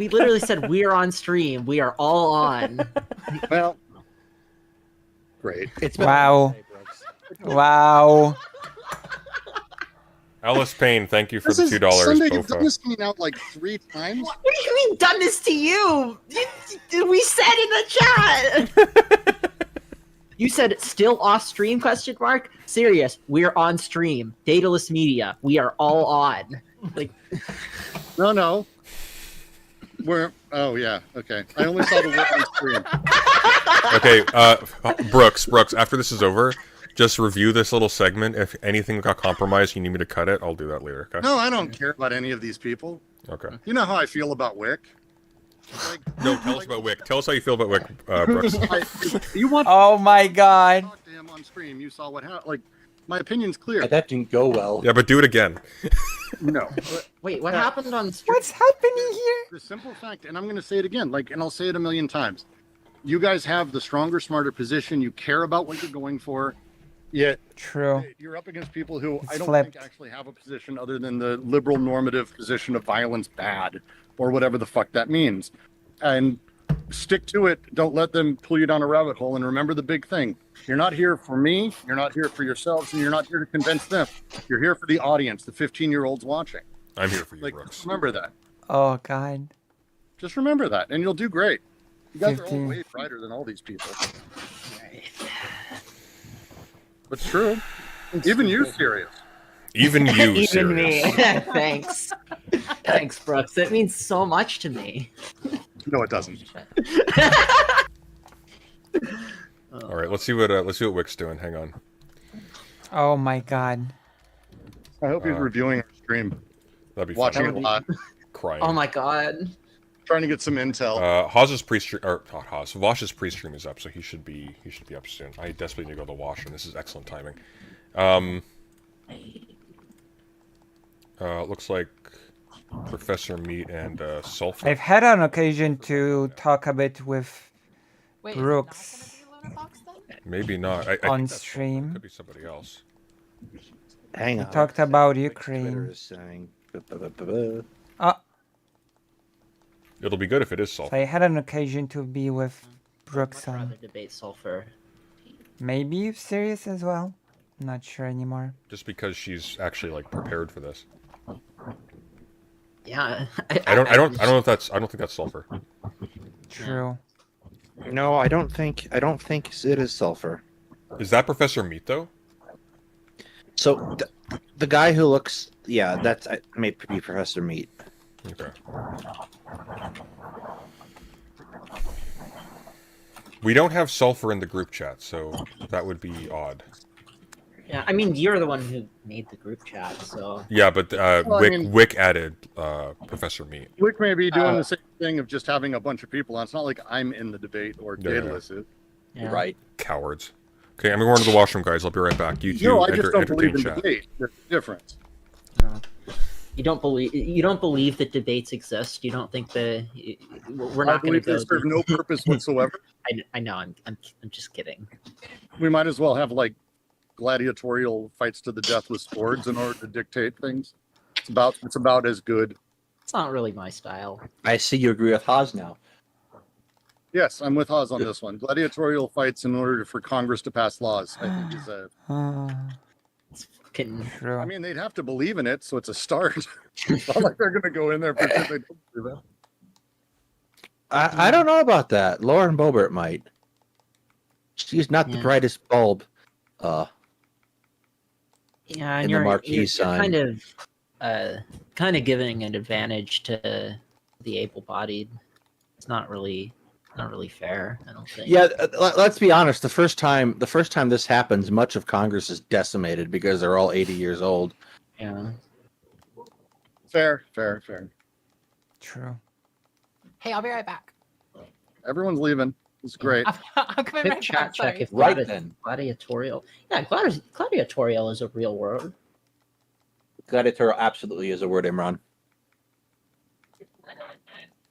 literally said we're on stream. We are all on. Well, great. It's been Wow. Wow. Alice Payne, thank you for This the is $2, Sunday. You've done Bofa. this coming out like 3 times. What do you mean done this to you? We said in the chat. You said still off stream ? Serious. We're on stream. Dataless Media. We are all on. Like No. Oh yeah. Okay. I only saw the word on screen. Okay, Brooks, after this is over, just review this little segment. If anything got compromised, you need me to cut it, I'll do that later, okay? No, I don't care about any of these people. Okay. You know how I feel about Wick. Like, No, tell us about Wick. Tell us how you feel about Wick, Brooks. you want Oh my god. to talk to him on stream? You saw what happened. Like, my opinion's clear. That didn't go well. Yeah, but do it again. No. wait, what happened on stream? What's happening here? The simple fact, and I'm going to say it again, and I'll say it a million times. You guys have the stronger, smarter position. You care about what you're going for. Yet True. you're up against people who It's I don't flipped. think actually have a position other than the liberal normative position of violence bad, or whatever the fuck that means. And stick to it. Don't let them pull you down a rabbit hole. And remember the big thing. You're not here for me. You're not here for yourselves. And you're not here to convince them. You're here for the audience, the 15-year-olds watching. I'm here for you, Like, Brooks. remember that. Oh god. Just remember that, and you'll do great. You guys are all 15. way brighter than all these people. But it's true. Even you, serious. Even you, Even serious. me. Thanks. Thanks, Brooks. That means so much to me. No, it doesn't. All right, let's see what Wick's doing. Hang on. Oh my god. I hope he's reviewing our stream, That'd be watching fun. it live, Crying. Oh my god. trying to get some intel. Hawes's pre-stream, or not Hawes, Vosh's pre-stream is up, so he should be up soon. I desperately need to go to the washroom. This is excellent timing. Looks like Professor Meat and Sulfur. I've had an occasion to talk a bit with Wait, Brooks is it not gonna be Lunar Box then? Maybe not. I on think that's Sulfur. stream. Could be somebody else. Hang We on. talked about Twitter Ukraine. is saying. It'll be good if it is So Sulfur. I had an occasion to be with Brooks I'd on. rather debate sulfur. Maybe serious as well. Not sure anymore. Just because she's actually like prepared for this. Yeah. I don't think that's Sulfur. True. No, I don't think it is sulfur. Is that Professor Meat though? So the guy who looks, yeah, that's may be Professor Meat. Okay. We don't have Sulfur in the group chat, so that would be odd. Yeah, I mean, you're the one who made the group chat, so. Yeah, but Well, I mean- Wick added Professor Meat. Wick may be doing the same thing of just having a bunch of people on. It's not like I'm in the debate or Yeah, yeah. Daedalus is. Yeah. Right. Cowards. Okay, I'm going to the washroom, guys. I'll be right back. You two No, I just don't entertain believe in chat. debate. There's a difference. You don't believe that debates exist. You don't think that we're I not going to believe they go. serve no purpose whatsoever. I know. I'm just kidding. We might as well have like gladiatorial fights to the death with swords in order to dictate things. It's about as good. It's not really my style. I see you agree with Haas now. Yes, I'm with Haas on this one. Gladiatorial fights in order for Congress to pass laws. I think is a. It's fucking. True. I mean, they'd have to believe in it, so it's a start. It's not like they're going to go in there because they don't believe it. I don't know about that. Lauren Boebert might. She's not the Yeah. brightest bulb. Yeah, and In the you're marquee sign. kind of giving an advantage to the able-bodied. It's not really fair. I don't think. Yeah, let's be honest. The first time this happens, much of Congress is decimated because they're all 80 years old. Yeah. Fair. True. Hey, I'll be right back. Everyone's leaving. It's great. I'm coming Quick right chat back. check Sorry. if Right then. gladiatorial. Yeah, gladiatorial is a real word. Gladiatorial absolutely is a word, Imran.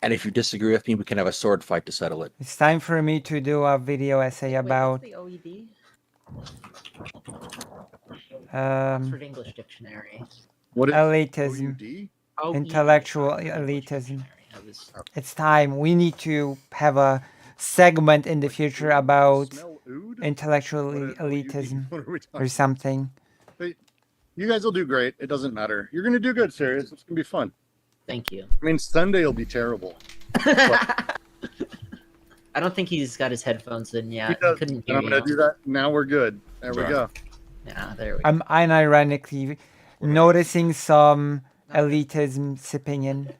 And if you disagree with me, we can have a sword fight to settle it. It's time for me to do a video essay about Wait, what's the OED? um, Oxford English Dictionary. What is elitism, OUD? OED, intellectual Oxford English elitism. Dictionary. I was- It's time. We need to have a segment in the future about Smell oud? intellectual What elitism What are we or talking? something. But you guys will do great. It doesn't matter. You're gonna do good, Sirius. It's gonna be fun. Thank you. I mean, Sunday will be terrible. I don't think he's got his headphones in yet. He He does, couldn't and hear I'm gonna you. do that. Now we're good. There we Sorry. go. Yeah, there we go. I'm unironically noticing some elitism sipping in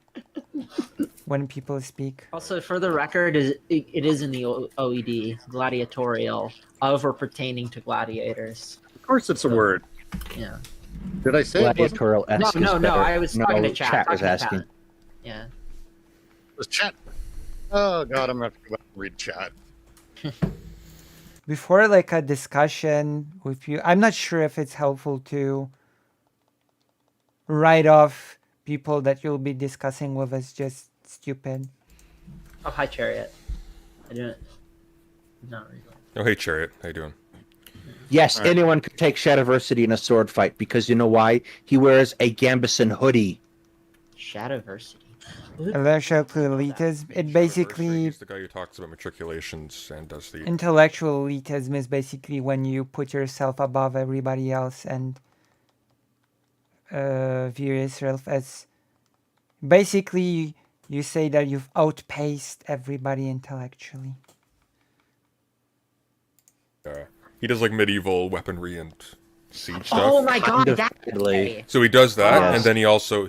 when people speak. Also, for the record, it is in the OED, gladiatorial, of or pertaining to gladiators. Of course, it's a word. Yeah. Did I say it wasn't? Gladiatorial No, esque. no, I was talking to chat. Chat was talking to asking. chat. Yeah. Was chat? Oh God, I'm gonna have to go back and read chat. Before like a discussion with you, I'm not sure if it's helpful to write off people that you'll be discussing with as just stupid. Oh, hi, Chariot. I didn't. Not really. Oh, hey, Chariot. How you doing? Yes, All right. anyone could take Shadiversity in a sword fight because you know why? He wears a Gambison hoodie. Shadiversity. Intellectual elitism. It basically He's the guy who talks about matriculations and does the. intellectual elitism is basically when you put yourself above everybody else and view yourself as basically you say that you've outpaced everybody intellectually. He does like medieval weaponry and siege stuff. Oh my god, Kind of that fiddly. guy. So he does that, Yes. and then he also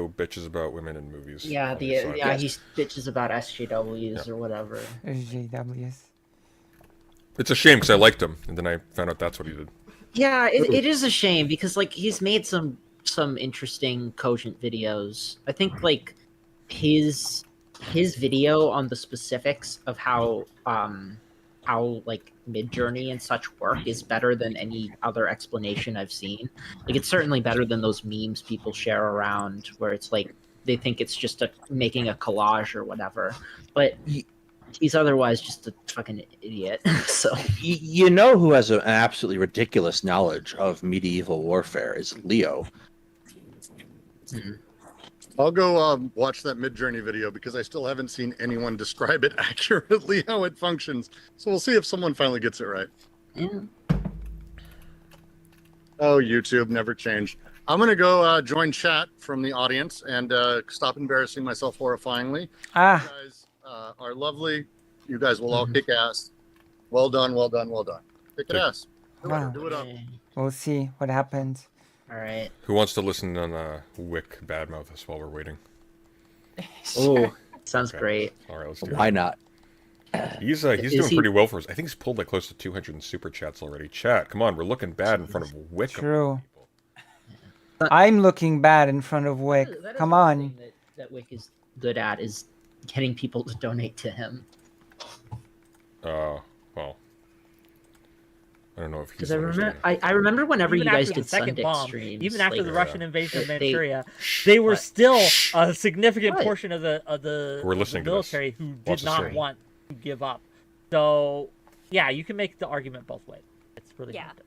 bitches about women in movies. Yeah, on the side. he bitches about SJWs or whatever. JWs. It's a shame because I liked him, and then I found out that's what he did. Yeah, it is a shame because like he's made some interesting cogent videos. I think like his video on the specifics of how like Midjourney and such work is better than any other explanation I've seen. Like it's certainly better than those memes people share around where it's like they think it's just making a collage or whatever. But he's otherwise just a fucking idiot. So You know who has an absolutely ridiculous knowledge of medieval warfare is Leo. I'll go watch that Midjourney video because I still haven't seen anyone describe it accurately how it functions. So we'll see if someone finally gets it right. yeah. Oh, YouTube never changed. I'm gonna go join chat from the audience and stop embarrassing myself horrifyingly. Ah, You guys are lovely. You guys will all kick ass. Well done, well done, well done. Kick it ass. Do Wow. it, do it up. we'll see what happens. All right. Who wants to listen on Wick badmouth us while we're waiting? Oh, sounds Okay. great. All right, let's do Why not? it. He's doing he- pretty well for us. I think he's pulled like close to 200 in super chats already. Chat, come on, we're looking bad in front of Wick. True. I'm looking bad in front of Wick. That is Come one on. thing that Wick is good at is getting people to donate to him. Well, I don't know if he's. Because I remember whenever Even you guys after did the second Sunday bomb, streams, even after like, the Russian invasion of they- Manchuria, they were What? still a significant What? portion of the We're listening to this. military who Watch did the not stream. want to give up. So, yeah, you can make the argument both ways. It's really Yeah. good.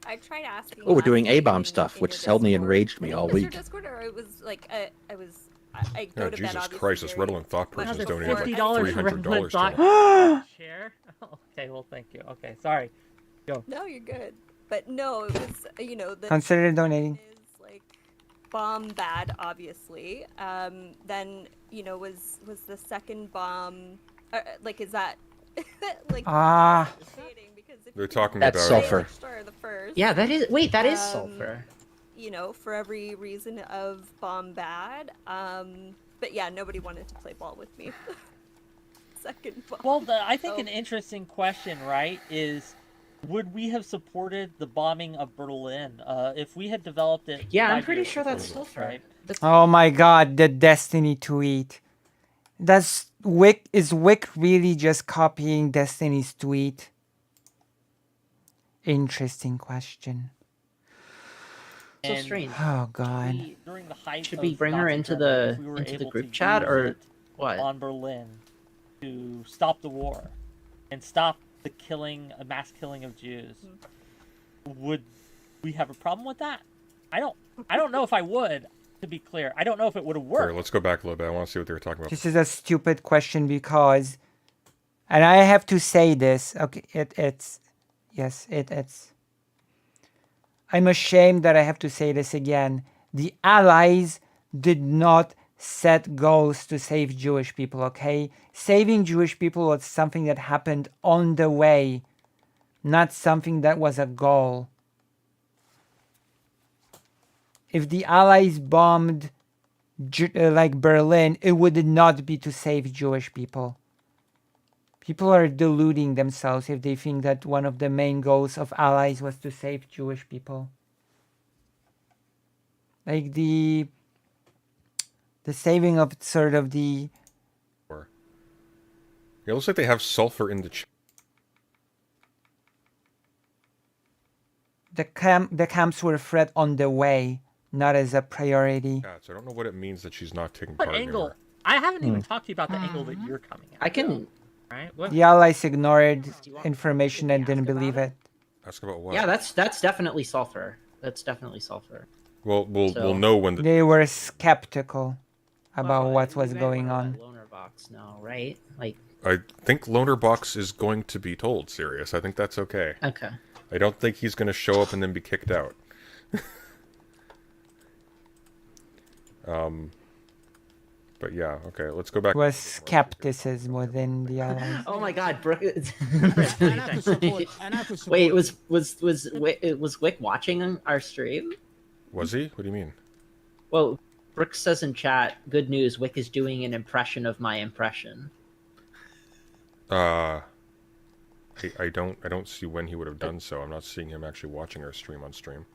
I tried asking. Oh, we're last doing week A-bomb in- stuff, in which your has held me Discord. enraged me I think all it was week. your Discord, or it was like I go Oh, to bed. Jesus obviously Christ! This very Redolent Thought much person's That's before donated like $50 for $300 Redolent to Thought. him. Share? Okay, well, thank you. Okay, sorry. No, you're good. But no, it was the Consider donating. is like bomb bad, obviously. Then was the second bomb like is that like Ah. devastating, because if They're you talking That's about sulfur. Star the first. Yeah, that is. Wait, that is Um, sulfur. For every reason of bomb bad. But yeah, nobody wanted to play ball with me. Second bomb. Well, I think Oh. an interesting question, right, is would we have supported the bombing of Berlin if we had developed it? Yeah, I'm 5 pretty years sure that's before, sulfur. right? Oh my god, the Destiny tweet. Is Wick really just copying Destiny's tweet? Interesting question. So And strange. Oh god. during the height Should of we bring her Nazi into Germany, the if we were into the able group to chat, use or it What? on Berlin to stop the war and stop the mass killing of Jews, would we have a problem with that? I don't know if I would, to be clear. I don't know if it would have worked. Sorry, let's go back a little bit. I want to see what they were talking about. This is a stupid question because, and I have to say this. Okay, it's I'm ashamed that I have to say this again. The Allies did not set goals to save Jewish people, okay? Saving Jewish people was something that happened on the way, not something that was a goal. If the Allies bombed like Berlin, it would not be to save Jewish people. People are deluding themselves if they think that one of the main goals of Allies was to save Jewish people. Like the saving of sort of the... It looks like they have sulfur in the The camps were threat on the way, not as a priority. Yeah, so I don't know what it means that she's not taking What part angle? anymore. I haven't even talked to you about the angle that you're coming at. I can. Right? What? The Allies ignored information and didn't believe it. Ask about what? Yeah, that's definitely sulfur. That's definitely sulfur. Well, we'll know when They were skeptical about what was You guys going wanna on. let Loner Box know, right? Like. I think Loner Box is going to be told, Sirius. I think that's okay. Okay. I don't think he's going to show up and then be kicked out. But yeah, okay, let's go back. There was skepticism within the Allies. Oh my God, Brooke! support. Wait, was Wick watching our stream? Was he? What do you mean? Well, Brooke says in chat, "Good news, Wick is doing an impression of my impression." I don't see when he would have done so. I'm not seeing him actually watching our stream on stream.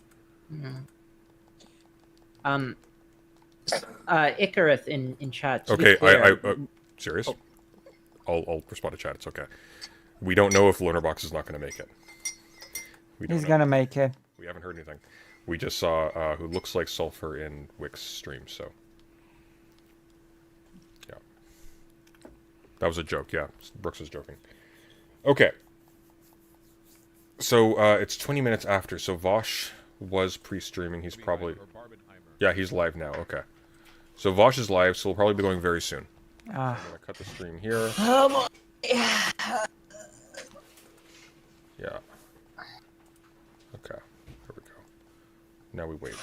Icarus in chat. to be Okay, clear- serious? I'll respond to chat. It's okay. We don't know if Loner Box is not going to make it. He's gonna make it. We haven't heard anything. We just saw who looks like Sulfur in Wick's stream, so yeah, that was a joke. Yeah, Brooks was joking. Okay, so it's 20 minutes after. So Vosh was pre-streaming. He's probably he's live now. Okay, so Vosh is live, so we'll probably be going very soon. I'm gonna cut the stream here. Yeah. Yeah. Okay. There we go. Now we wait.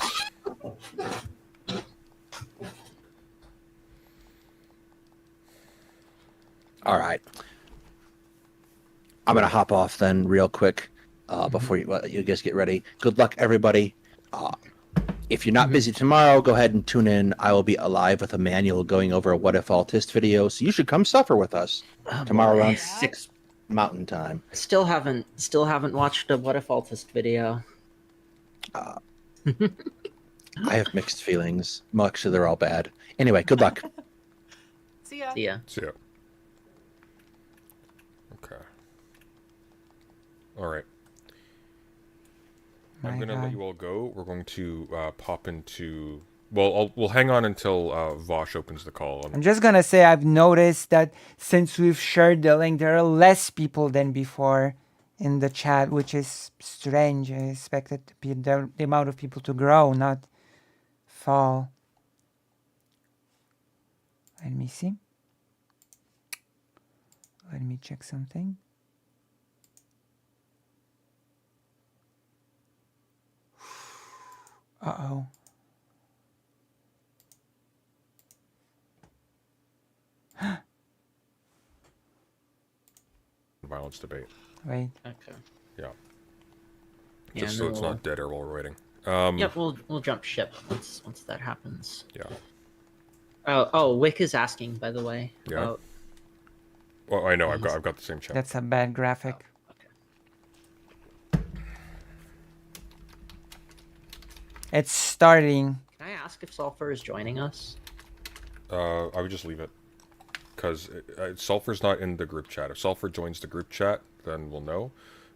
All right. I'm gonna hop off then real quick before you guys get ready. Good luck, everybody. If you're not busy tomorrow, go ahead and tune in. I will be alive with a manual going over a What If Altist video, so you should come suffer with us tomorrow around 6 Mountain Time. Still haven't watched a What If Altist video. I have mixed feelings. Well, actually, they're all bad. Anyway, good luck. See ya. See ya. See ya. Okay. All right. I'm gonna let you all go. We're going to pop into. Well, we'll hang on until Vosh opens the call. I'm just gonna say I've noticed that since we've shared the link, there are less people than before in the chat, which is strange. I expected the amount of people to grow, not fall. Let me see. Let me check something. Uh-oh. Violence debate. Wait. Okay. Yeah. Yeah, Just so no, it's we'll- not dead air while we're waiting. Yep, we'll jump ship once that happens. Yeah. Oh, Wick is asking, by the way. Yeah. about- Well, I know. I've got the same chat. That's a bad graphic. It's starting. Can I ask if Sulfur is joining us? I would just leave it. Because Sulfur's not in the group chat. If Sulfur joins the group chat, then we'll know.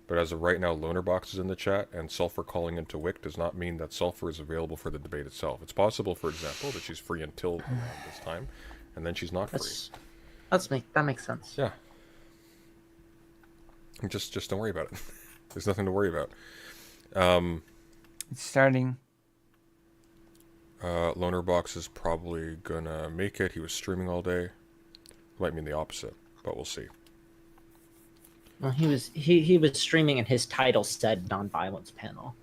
But as of right now, Lonerbox is in the chat, and Sulfur calling into Wick does not mean that Sulfur is available for the debate itself. It's possible, for example, that she's free until around this time, and then she's not free. That makes sense. Yeah. Just don't worry about it. There's nothing to worry about. It's starting. Loner Box is probably gonna make it. He was streaming all day. Might mean the opposite, but we'll see. Well, he was streaming, and his title said non-violence panel.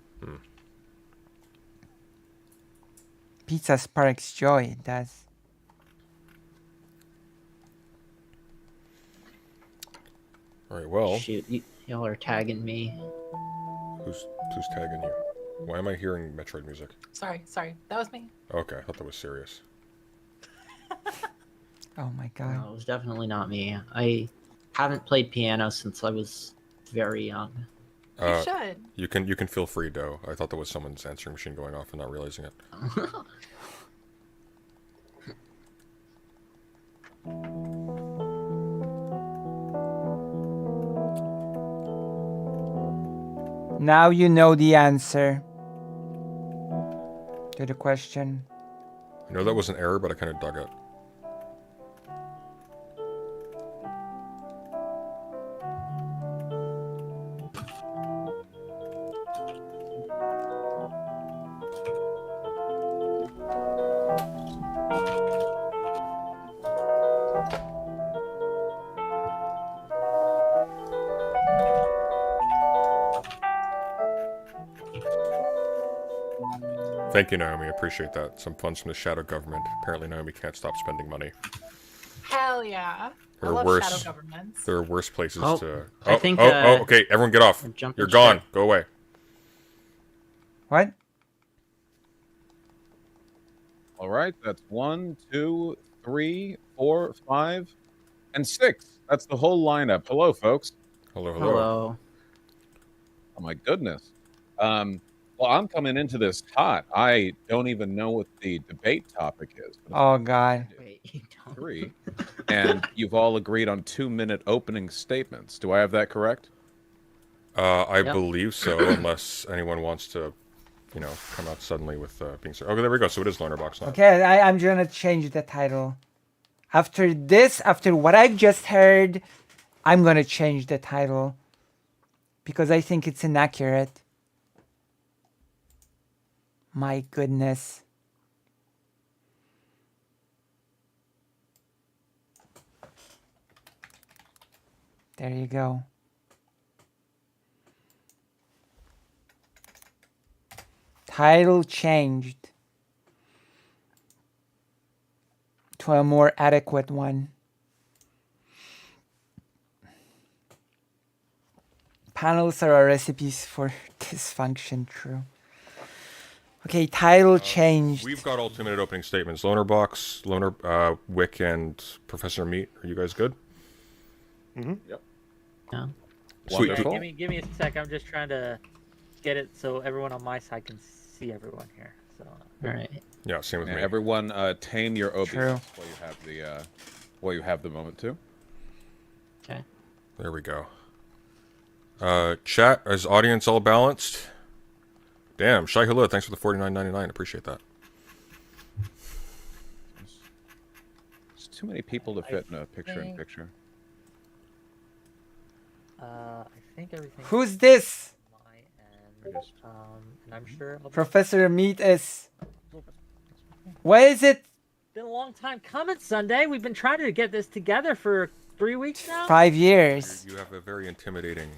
Pizza sparks joy. It does. All right. Well, Shoot, y'all are tagging me. who's tagging you? Why am I hearing Metroid music? Sorry, that was me. Okay, I thought that was serious. Oh my god. No, it was definitely not me. I haven't played piano since I was very young. You should. You can feel free, Doe. I thought that was someone's answering machine going off and not realizing it. Now you know the answer to the question. I know that was an error, but I kind of dug it. Thank you, Naomi. I appreciate that. Some funds from the shadow government. Apparently, Naomi can't stop spending money. Hell yeah. There I are love worse. shadow governments. There are worse places to. I think, okay. Everyone, get off. You're gone. ship. Go away. What? All right, that's 1, 2, 3, 4, 5, and 6. That's the whole lineup. Hello, folks. Hello. Hello. Oh my goodness. Well, I'm coming into this hot. I don't even know what the debate topic is. Oh god. Wait, you don't. 3, and you've all agreed on 2-minute opening statements. Do I have that correct? I Yep. believe so, unless anyone wants to, come out suddenly with being. Okay, there we go. So it is Loner Box now. Okay, I'm gonna change the title. After this, after what I've just heard, I'm gonna change the title because I think it's inaccurate. My goodness. There you go. Title changed to a more adequate one. Panels are recipes for dysfunction, true. Okay, title changed. We've got all 2-minute opening statements. Loner Box, Wick, and Professor Meat. Are you guys good? Mm-hmm. Yep. Yeah. Sweet. Wonderful. Give me a sec. I'm just trying to get it so everyone on my side can see everyone here. So. All right. Yeah, same with Yeah, me. everyone, tame your obedience True. while you have the moment to. Okay. There we go. Chat, is audience all balanced? Damn, Shai Hula, thanks for the $49.99. Appreciate that. There's too many people to fit in a picture-in-picture. I think everything. Who's this? And I'm sure. Professor Meat is. What is it? Been a long time coming, Sunday. We've been trying to get this together for 3 weeks now. 5 years. You have a very intimidating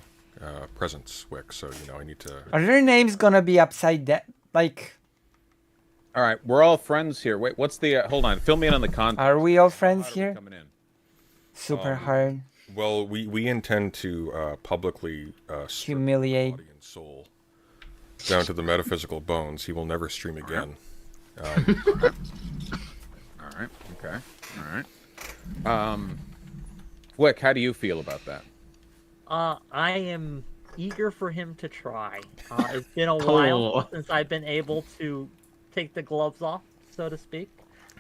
presence, Wick, so, I need to... Are their names gonna be upside down? Like, All right, we're all friends here. Wait, what's the... hold on, fill me in on the context. are we all friends How are we here? coming in? Super hard. Well, we intend to publicly strip Humiliate. body and soul down to the metaphysical bones. He will never stream again. All right, okay, all right. Wick, how do you feel about that? I am eager for him to try. It's been a while since I've been able to take the gloves off, so to speak.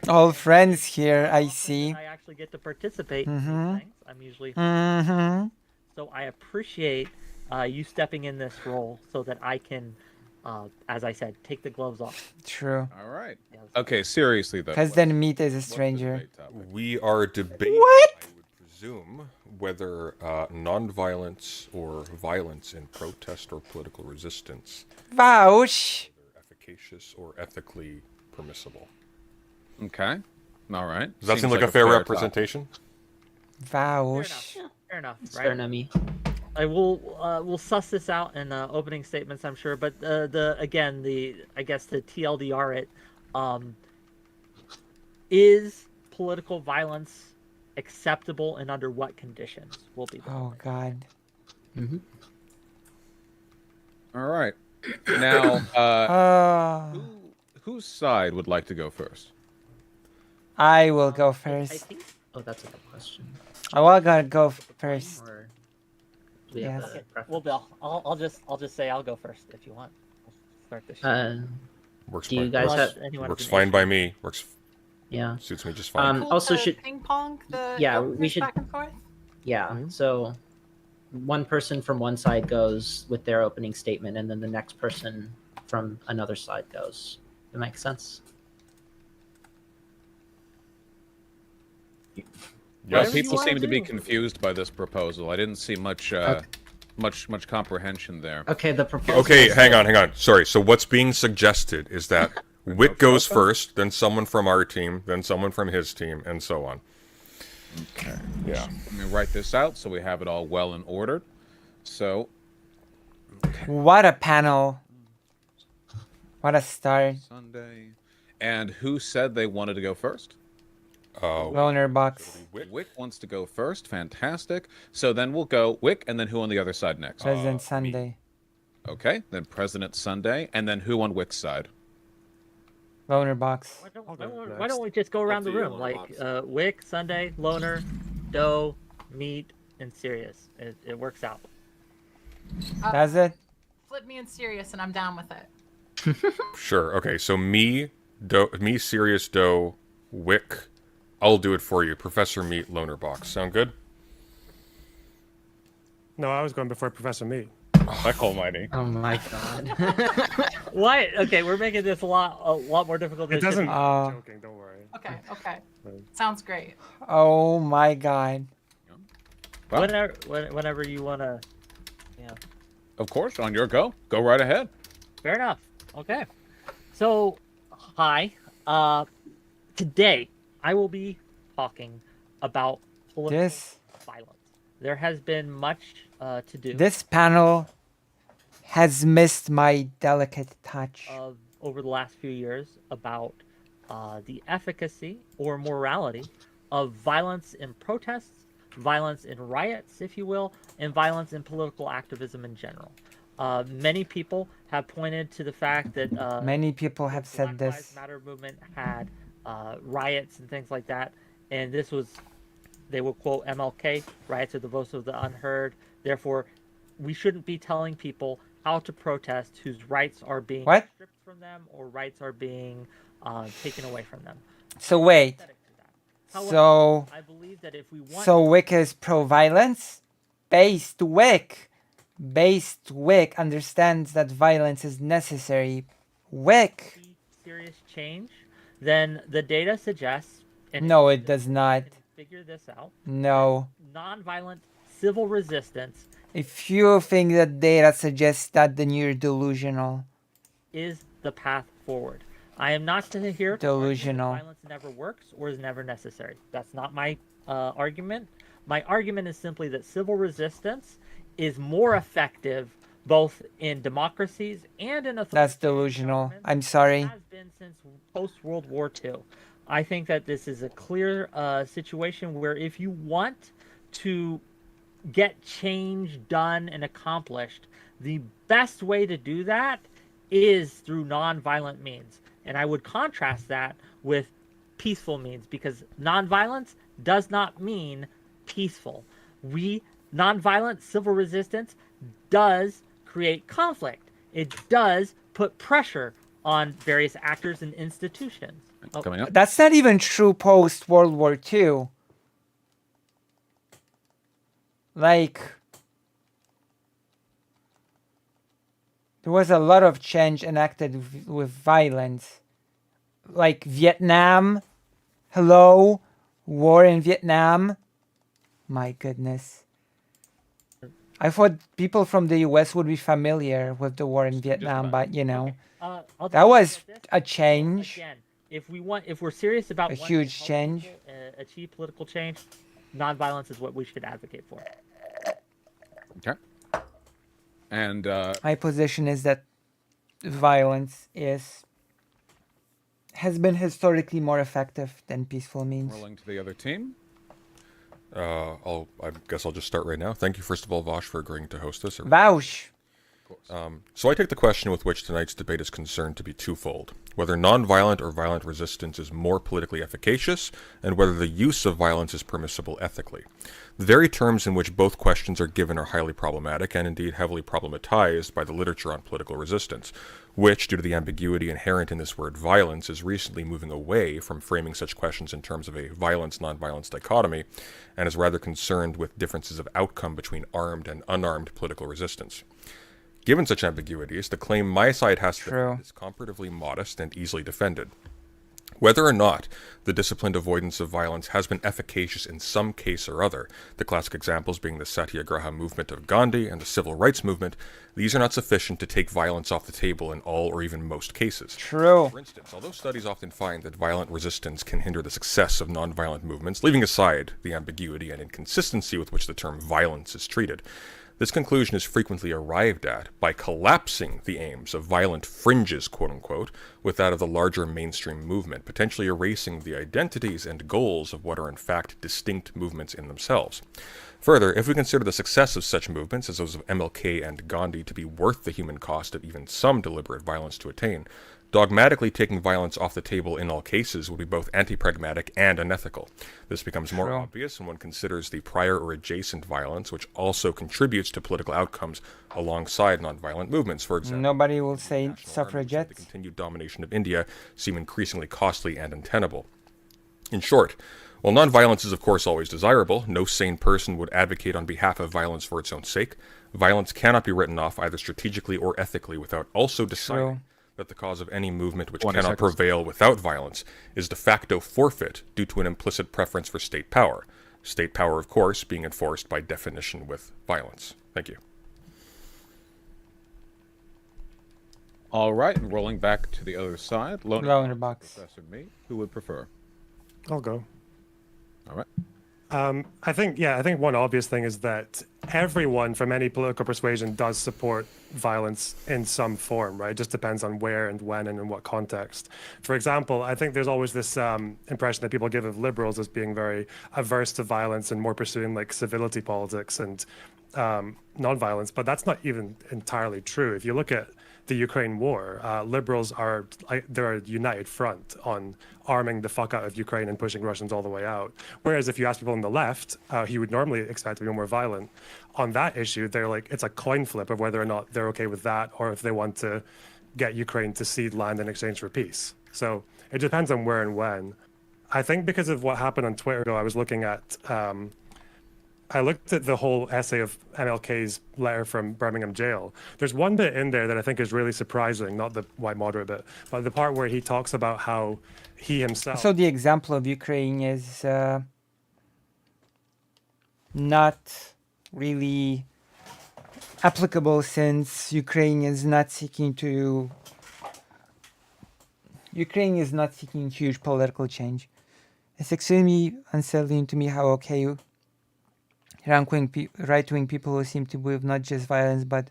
All friends here, I see. I actually get to participate in Mhm. these things. I'm usually Mm-hmm. so I appreciate you stepping in this role so that I can as I said, take the gloves off. True. All right. Okay, seriously though. Because then meat is a what's the stranger. debate topic? We are debating, What? I would presume, whether nonviolence or violence in protest or political resistance Vouch. are efficacious or ethically permissible. Okay. All right. Does that seem Seems like a fair topic. representation? Vouch. Fair enough, It's right? fair to me. I will we'll suss this out in opening statements, I'm sure. But I guess the TLDR it is political violence acceptable and under what conditions will be. Oh God. All right. Now, whose side would like to go first? I will go I first. think. Oh, that's a good question. I will gotta go first. Or do we have Yes. a preference? Well, Bill, I'll just say I'll go first if you want. I'll start this. Works Do you fine. guys Unless have? anyone Works has an fine issue. by me. Works Yeah. suits me just fine. Cool Also to should- ping pong the Yeah, we answers should- back and forth. Yeah. So one person from one side goes with their opening statement, and then the next person from another side goes. That makes sense. Well, Yes. people you seem wanna to be do. confused by this proposal. I didn't see much much comprehension there. Okay. The proposal. Okay, is hang that- on. Sorry. So what's being suggested is that Wick goes first, then someone from our team, then someone from his team, and so on. Okay. Yeah. Let me write this out so we have it all well and ordered. So, What a panel. What a start. Sunday. And who said they wanted to go first? Loner box. Wick wants to go first. Fantastic. So then we'll go Wick, and then who on the other side next? President Sunday. Okay, then President Sunday, and then who on Wick's side? Loner box. Why don't we just go around the to you, room Loner like Box. Wick, Sunday, Loner, Doe, Meat, and Sirius? It works out. That's it. Flip me and serious, and I'm down with it. Sure. Okay. So me, Sirius, Doe, Wick. I'll do it for you. Professor Meat, Loner Box. Sound good? No, I was going before Professor Meat. Heck almighty. Oh my God. Why? Okay, we're making this a lot more difficult. Than It doesn't. should I'm joking. Don't worry. Okay. Okay. Sounds great. Oh my God. be. Well, Whenever you wanna. Yeah. of course, on your go. Go right ahead. Fair enough. Okay. So, hi. Today I will be talking about political This violence. There has been much to do this panel has missed my delicate touch. over the last few years about the efficacy or morality of violence in protests, violence in riots, if you will, and violence in political activism in general. Many people have pointed to the fact that Many people have the said Black Lives this. Matter movement had riots and things like that, and this was, they will quote MLK, riots are the voice of the unheard. Therefore, we shouldn't be telling people how to protest whose rights are being What? stripped from them or rights are being taken away from them. So wait. However, So I believe that if we want so Wick is pro-violence? Based Wick understands that violence is necessary. Wick. to see serious change, then the data suggests, and No, it does not. can figure this out, No. nonviolent civil resistance If you think that data suggests that, then you're delusional. is the path forward. I am not here to argue that Delusional. violence never works or is never necessary. That's not my argument. My argument is simply that civil resistance is more effective both in democracies and in That's delusional. governments. I'm sorry. Has been since post-World War II. I think that this is a clear situation where if you want to get change done and accomplished, the best way to do that is through non-violent means. And I would contrast that with peaceful means, because non-violence does not mean peaceful. Non-violent civil resistance does create conflict. It does put pressure on various actors and institutions. Coming up. That's not even true post World War II. There was a lot of change enacted with violence. Like Vietnam. Hello? War in Vietnam. My goodness. I thought people from the US would be familiar with the war in Vietnam, but you know, that was a change. Again, if we're serious about A wanting to huge help change. people, achieve political change, nonviolence is what we should advocate for. Okay. And My position is that violence has been historically more effective than peaceful means. rolling to the other team. I guess I'll just start right now. Thank you, first of all, Vosh, for agreeing to host this. Vaush. So I take the question with which tonight's debate is concerned to be twofold. Whether nonviolent or violent resistance is more politically efficacious, and whether the use of violence is permissible ethically. The very terms in which both questions are given are highly problematic, and indeed heavily problematized by the literature on political resistance, which, due to the ambiguity inherent in this word violence, is recently moving away from framing such questions in terms of a violence-nonviolence dichotomy, and is rather concerned with differences of outcome between armed and unarmed political resistance. Given such ambiguities, the claim my side has to defend is comparatively modest and easily defended. Whether or not the disciplined avoidance of violence has been efficacious in some case or other, the classic examples being the Satyagraha movement of Gandhi and the civil rights movement, these are not sufficient to take violence off the table in all or even most cases. True. For instance, although studies often find that violent resistance can hinder the success of nonviolent movements, leaving aside the ambiguity and inconsistency with which the term violence is treated, this conclusion is frequently arrived at by collapsing the aims of violent fringes, quote-unquote, with that of the larger mainstream movement, potentially erasing the identities and goals of what are in fact distinct movements in themselves. Further, if we consider the success of such movements as those of MLK and Gandhi to be worth the human cost of even some deliberate violence to attain, dogmatically taking violence off the table in all cases would be both anti-pragmatic and unethical. This becomes more obvious when one considers the prior or adjacent violence, which also contributes to political outcomes alongside nonviolent movements. For example, Nobody will say suffragettes. The continued domination of India seem increasingly costly and untenable. In short, while nonviolence is of course always desirable, no sane person would advocate on behalf of violence for its own sake. Violence cannot be written off either strategically or ethically without also deciding that the cause of any movement which cannot prevail without violence is de facto forfeit due to an implicit preference for state power. State power, of course, being enforced by definition with violence. Thank you. All right, and rolling back to the other side. Loner box. Professor Me, who would prefer? I'll go. All right. I think one obvious thing is that everyone from any political persuasion does support violence in some form, right? It just depends on where and when and in what context. For example, I think there's always this impression that people give of liberals as being very averse to violence and more pursuing like civility politics and nonviolence, but that's not even entirely true. If you look at the Ukraine war, liberals they're a united front on arming the fuck out of Ukraine and pushing Russians all the way out. Whereas if you ask people on the left, who would normally expect to be more violent, on that issue, they're like, it's a coin flip of whether or not they're okay with that or if they want to get Ukraine to cede land in exchange for peace. So it depends on where and when. I think because of what happened on Twitter, I was looking at I looked at the whole essay of MLK's letter from Birmingham jail. There's one bit in there that I think is really surprising, not the white moderate bit, but the part where he talks about how he himself... So the example of Ukraine is not really applicable since Ukraine is not seeking huge political change. It's extremely unsettling to me how right-wing people who seem to believe not just violence but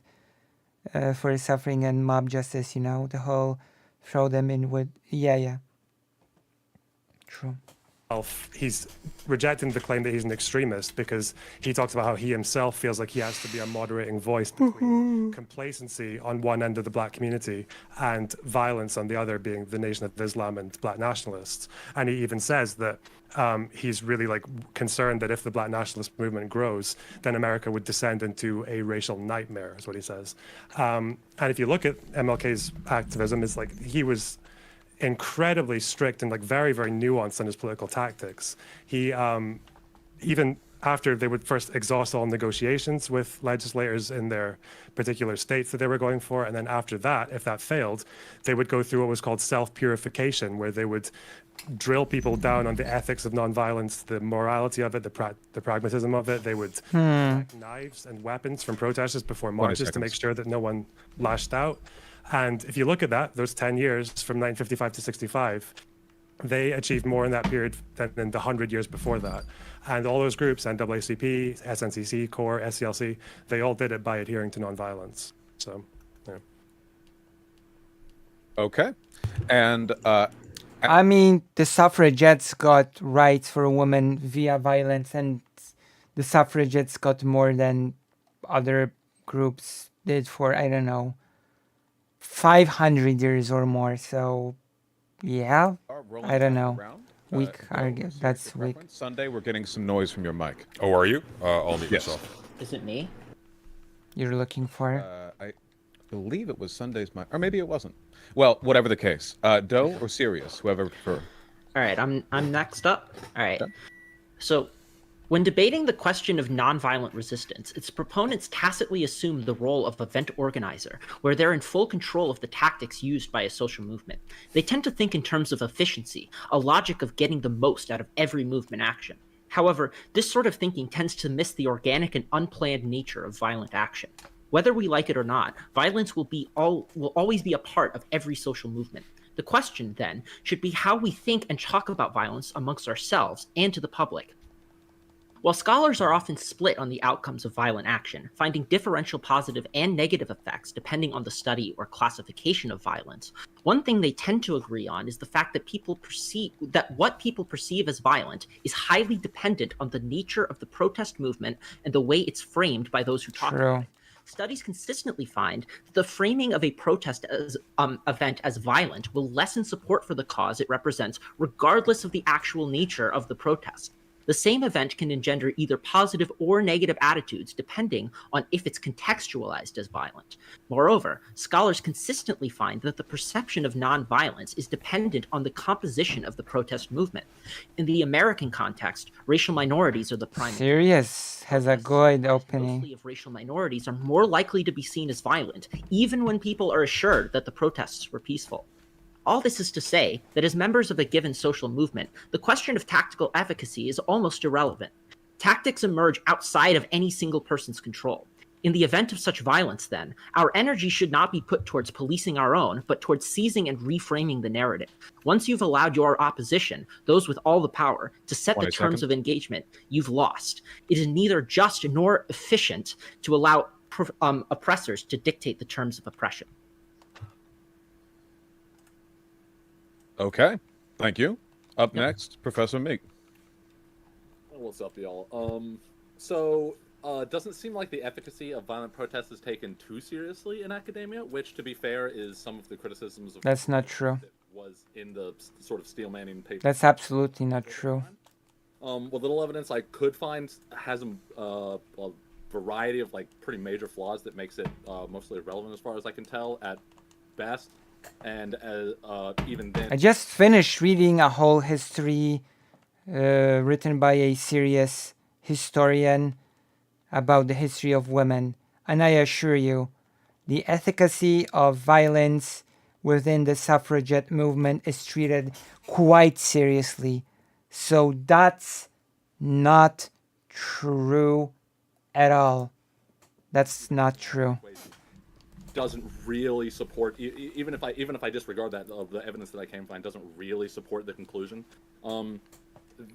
for suffering and mob justice, the whole throw them in with true. He's rejecting the claim that he's an extremist because he talks about how he himself feels like he has to be a moderating voice between complacency on one end of the black community and violence on the other, being the Nation of Islam and black nationalists. And he even says that he's really concerned that if the black nationalist movement grows, then America would descend into a racial nightmare, is what he says. And if you look at MLK's activism, it's like he was incredibly strict and very, very nuanced in his political tactics. He even after they would first exhaust all negotiations with legislators in their particular states that they were going for, and then after that, if that failed, they would go through what was called self-purification, where they would drill people down on the ethics of nonviolence, the morality of it, the pragmatism of it. They would collect knives and weapons from protesters before marches to make sure that no one lashed out. And if you look at that, those 10 years from 1955 to 65, they achieved more in that period than in the 100 years before that. And all those groups, NAACP, SNCC, CORE, SCLC, they all did it by adhering to nonviolence. So, yeah. Okay. And I mean, the suffragettes got rights for women via violence, and the suffragettes got more than other groups did for, I don't know, 500 years or more. So, yeah, I don't know. Weak argument. That's weak. Sunday, we're getting some noise from your mic. Oh, are you? I'll mute myself. Is it me? You're looking for? I believe it was Sunday's mic, or maybe it wasn't. Well, whatever the case. Doe or Sirius, whoever prefer. All right, I'm next up. All right. Okay. So, when debating the question of nonviolent resistance, its proponents tacitly assume the role of event organizer, where they're in full control of the tactics used by a social movement. They tend to think in terms of efficiency, a logic of getting the most out of every movement action. However, this sort of thinking tends to miss the organic and unplanned nature of violent action. Whether we like it or not, violence will always be a part of every social movement. The question, then, should be how we think and talk about violence amongst ourselves and to the public. While scholars are often split on the outcomes of violent action, finding differential positive and negative effects depending on the study or classification of violence, one thing they tend to agree on is the fact that what people perceive as violent is highly dependent on the nature of the protest movement and the way it's framed by those who talk about it. Studies consistently find that the framing of a protest event as violent will lessen support for the cause it represents, regardless of the actual nature of the protest. The same event can engender either positive or negative attitudes depending on if it's contextualized as violent. Moreover, scholars consistently find that the perception of nonviolence is dependent on the composition of the protest movement. In the American context, racial minorities are the primary. Sirius has a good opening. Mostly of racial minorities are more likely to be seen as violent, even when people are assured that the protests were peaceful. All this is to say that as members of a given social movement, the question of tactical efficacy is almost irrelevant. Tactics emerge outside of any single person's control. In the event of such violence, then, our energy should not be put towards policing our own, but towards seizing and reframing the narrative. Once you've allowed your opposition, those with all the power, to set the terms of engagement, you've lost. It is neither just nor efficient to allow oppressors to dictate the terms of oppression. Okay, thank you. Up next, Professor Meek. What's up, y'all? Doesn't seem like the efficacy of violent protests is taken too seriously in academia, which, to be fair, is some of the criticisms of... That's not true. That was in the sort of Steelmanning paper. That's absolutely not true. What little evidence I could find has a variety of, pretty major flaws that makes it mostly irrelevant as far as I can tell at best. And even then, I just finished reading a whole history written by a serious historian about the history of women, and I assure you, the efficacy of violence within the suffragette movement is treated quite seriously. So that's not true at all. That's not true. Doesn't really support, even if I disregard that, the evidence that I can find doesn't really support the conclusion.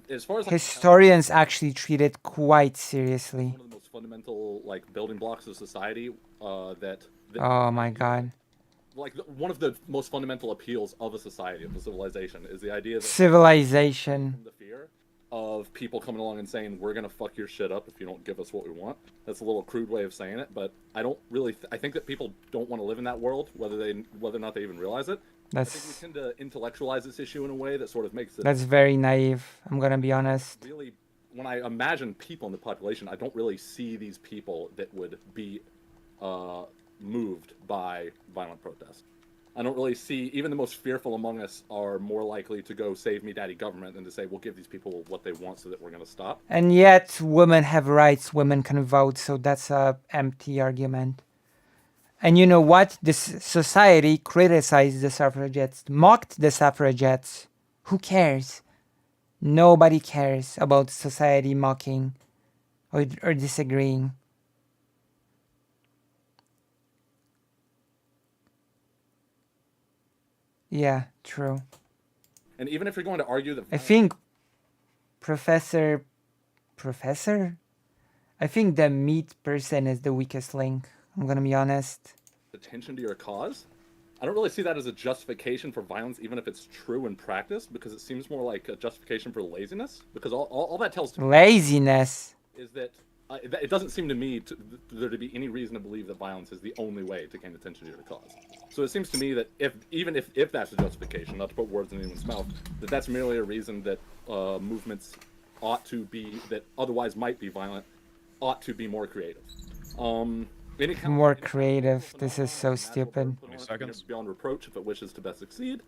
As far as historians actually treat it quite seriously. One of the most fundamental building blocks of society that oh my god. One of the most fundamental appeals of a society, of a civilization, is the idea that civilization. The fear of people coming along and saying, we're gonna fuck your shit up if you don't give us what we want. That's a little crude way of saying it, but I don't really I think that people don't want to live in that world, whether or not they even realize it. I think we tend to intellectualize this issue in a way that sort of makes it... That's very naive, I'm gonna be honest. Really, when I imagine people in the population, I don't really see these people that would be moved by violent protest. I don't really see, even the most fearful among us are more likely to go save me daddy government than to say, we'll give these people what they want so that we're going to stop. And yet, women have rights, women can vote, so that's a empty argument. And you know what? This society criticized the suffragettes, mocked the suffragettes. Who cares? Nobody cares about society mocking or disagreeing. Yeah, true. And even if you're going to argue that... I think Professor... I think the meat person is the weakest link. I'm gonna be honest. Attention to your cause? I don't really see that as a justification for violence, even if it's true in practice, because it seems more like a justification for laziness. Because all that tells me laziness is that it doesn't seem to me there to be any reason to believe that violence is the only way to gain attention to your cause. So it seems to me that even if that's a justification, not to put words in anyone's mouth, that's merely a reason that movements ought to be, that otherwise might be violent, ought to be more creative. More creative. This is so stupid. 20 seconds. Beyond reproach if it wishes to best succeed.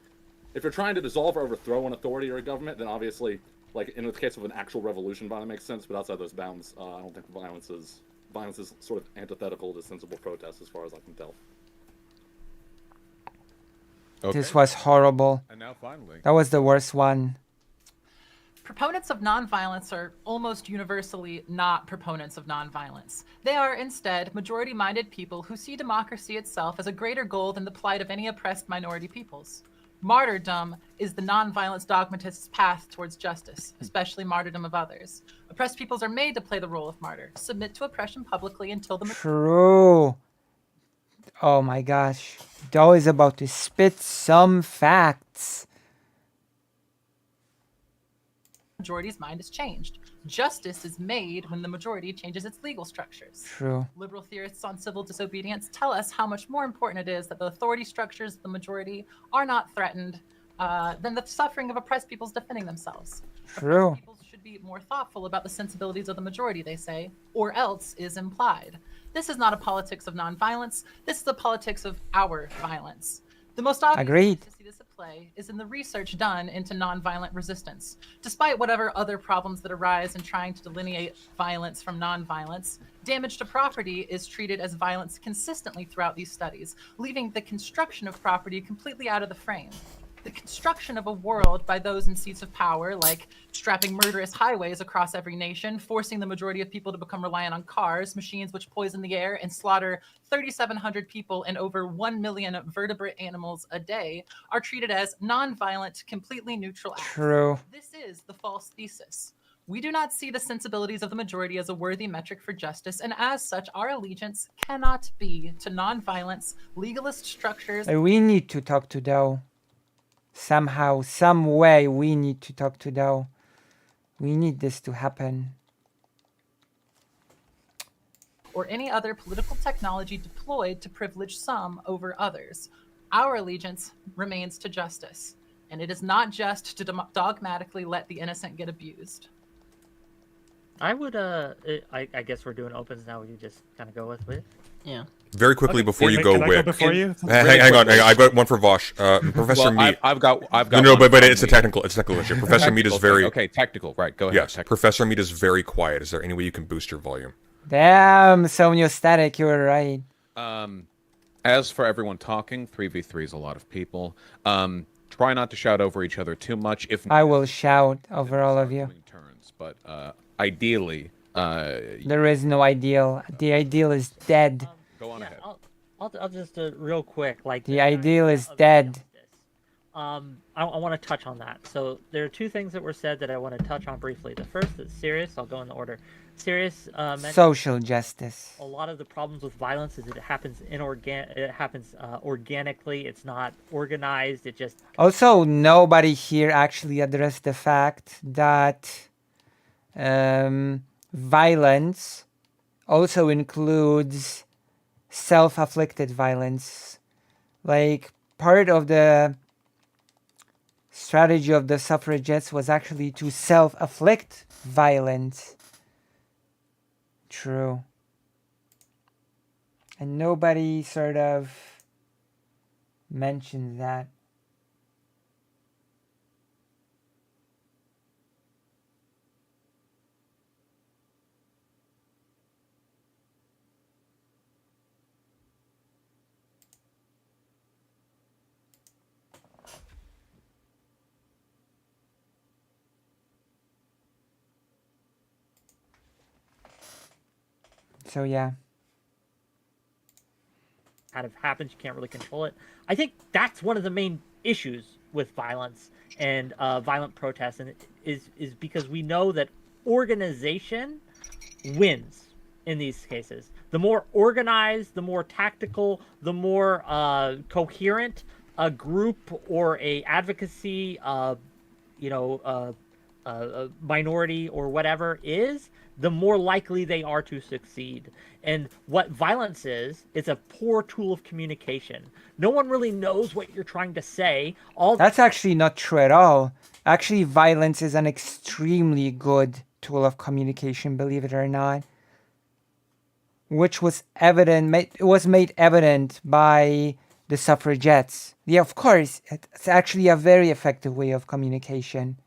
If you're trying to dissolve or overthrow an authority or a government, then obviously, like in the case of an actual revolution, violence makes sense. But outside those bounds, I don't think violence is sort of antithetical to sensible protest, as far as I can tell. Okay. This was horrible. And now finally. That was the worst one. Proponents of nonviolence are almost universally not proponents of nonviolence. They are instead majority-minded people who see democracy itself as a greater goal than the plight of any oppressed minority peoples. Martyrdom is the nonviolence dogmatist's path towards justice, especially martyrdom of others. Oppressed peoples are made to play the role of martyr, submit to oppression publicly until the... True. Oh my gosh. Doe is about to spit some facts. Majority's mind is changed. Justice is made when the majority changes its legal structures. True. Liberal theorists on civil disobedience tell us how much more important it is that the authority structures of the majority are not threatened than the suffering of oppressed peoples defending themselves. True. Oppressed peoples should be more thoughtful about the sensibilities of the majority, they say, or else is implied. This is not a politics of nonviolence. This is a politics of our violence. The most obvious way to see this at play is in the research done into nonviolent resistance. Despite whatever other problems that arise in trying to delineate violence from nonviolence, damage to property is treated as violence consistently throughout these studies, leaving the construction of property completely out of the frame. The construction of a world by those in seats of power, like strapping murderous highways across every nation, forcing the majority of people to become reliant on cars, machines which poison the air and slaughter 3,700 people and over 1 million vertebrate animals a day, are treated as non-violent, completely neutral acts. True. This is the false thesis. We do not see the sensibilities of the majority as a worthy metric for justice, and as such, our allegiance cannot be to non-violence, legalist structures. We need to talk to Doe. Somehow, some way, we need to talk to Doe. We need this to happen. Or any other political technology deployed to privilege some over others. Our allegiance remains to justice, and it is not just to dogmatically let the innocent get abused. I would, I guess we're doing opens now. You just kind of go with it. Yeah. Very quickly before you go, Can I go Wick. before you? Hang on. I got one for Vosh. Professor Well, Mead. I've got. No, one but from it's a the- technical issue. Professor Mead is Technical very thing. Okay, technical. Right. Go ahead. yes. Technical. Professor Mead is very quiet. Is there any way you can boost your volume? Damn, so static. You were right. As for everyone talking, 3v3 is a lot of people. Try not to shout over each other too much. If I will shout over all of you. doing turns, but ideally, There is no ideal. The ideal is dead. go on ahead. I'll just real quick, like The ideal is dead. I want to touch on that. So there are two things that were said that I want to touch on briefly. The first is serious. I'll go in the order. Serious. Social justice. A lot of the problems with violence is it happens organically. It's not organized. It just Also, nobody here actually addressed the fact that violence also includes self-afflicted violence. Like, part of the strategy of the suffragettes was actually to self-afflict violence. True. And nobody sort of mentions that. So yeah. Kind of happens, you can't really control it. I think that's one of the main issues with violence and violent protests, and is because we know that organization wins in these cases. The more organized, the more tactical, the more coherent a group or a advocacy, a minority or whatever is, the more likely they are to succeed. And what violence is, it's a poor tool of communication. No one really knows what you're trying to say. That's actually not true at all. Actually, violence is an extremely good tool of communication, believe it or not. Which was made evident by the suffragettes. Yeah, of course, it's actually a very effective way of communication.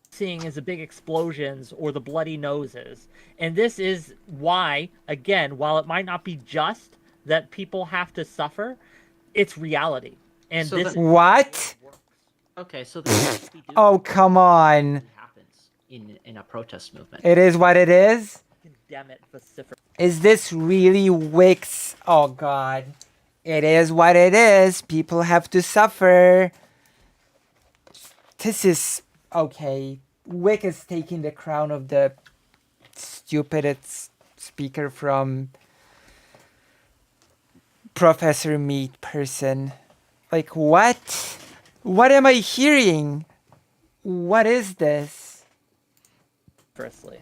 Seeing is the big explosions or the bloody noses. And this is why, again, while it might not be just that people have to suffer, it's reality. And So this What? Okay, so then we do Oh, come on. happens in a protest movement. It is what it is? condemn it vociferously. Is this really Wix? Oh, God. It is what it is. People have to suffer. This is... Okay. Wick is taking the crown of the stupidest speaker from Professor Meat person. Like, what? What am I hearing? What is this? Firstly.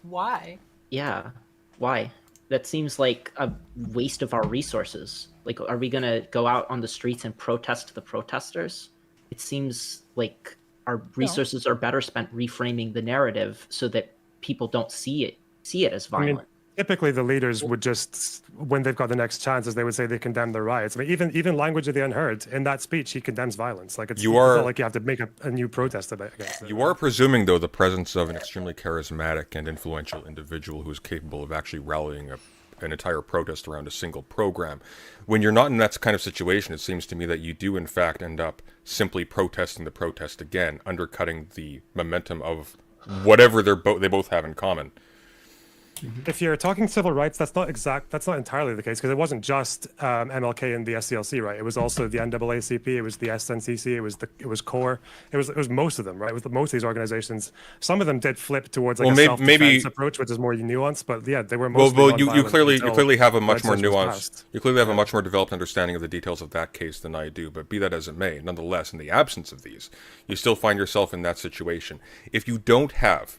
Why? Yeah. Why? That seems like a waste of our resources. Like, are we gonna go out on the streets and protest the protesters? It seems like our resources are better spent reframing the narrative so that people don't see it as violent. I mean, typically the leaders would just, when they've got the next chances, they would say they condemn the riots. I mean, even language of the unheard, in that speech, he condemns violence. Like it's not like you have to make a new protest against it. You are presuming, though, the presence of an extremely charismatic and influential individual who is capable of actually rallying an entire protest around a single program. When you're not in that kind of situation, it seems to me that you do, in fact, end up simply protesting the protest again, undercutting the momentum of whatever they both have in common. If you're talking civil rights, that's not entirely the case, because it wasn't just MLK and the SCLC, right? It was also the NAACP, it was the SNCC, it was CORE, it was most of them, right? It was most of these organizations. Some of them did flip towards like a self-defense approach, which is more nuanced, but yeah, they were mostly you clearly have a much more nuanced, you clearly have a much more developed understanding of the details of that case than I do. But be that as it may, nonetheless, in the absence of these, you still find yourself in that situation. If you don't have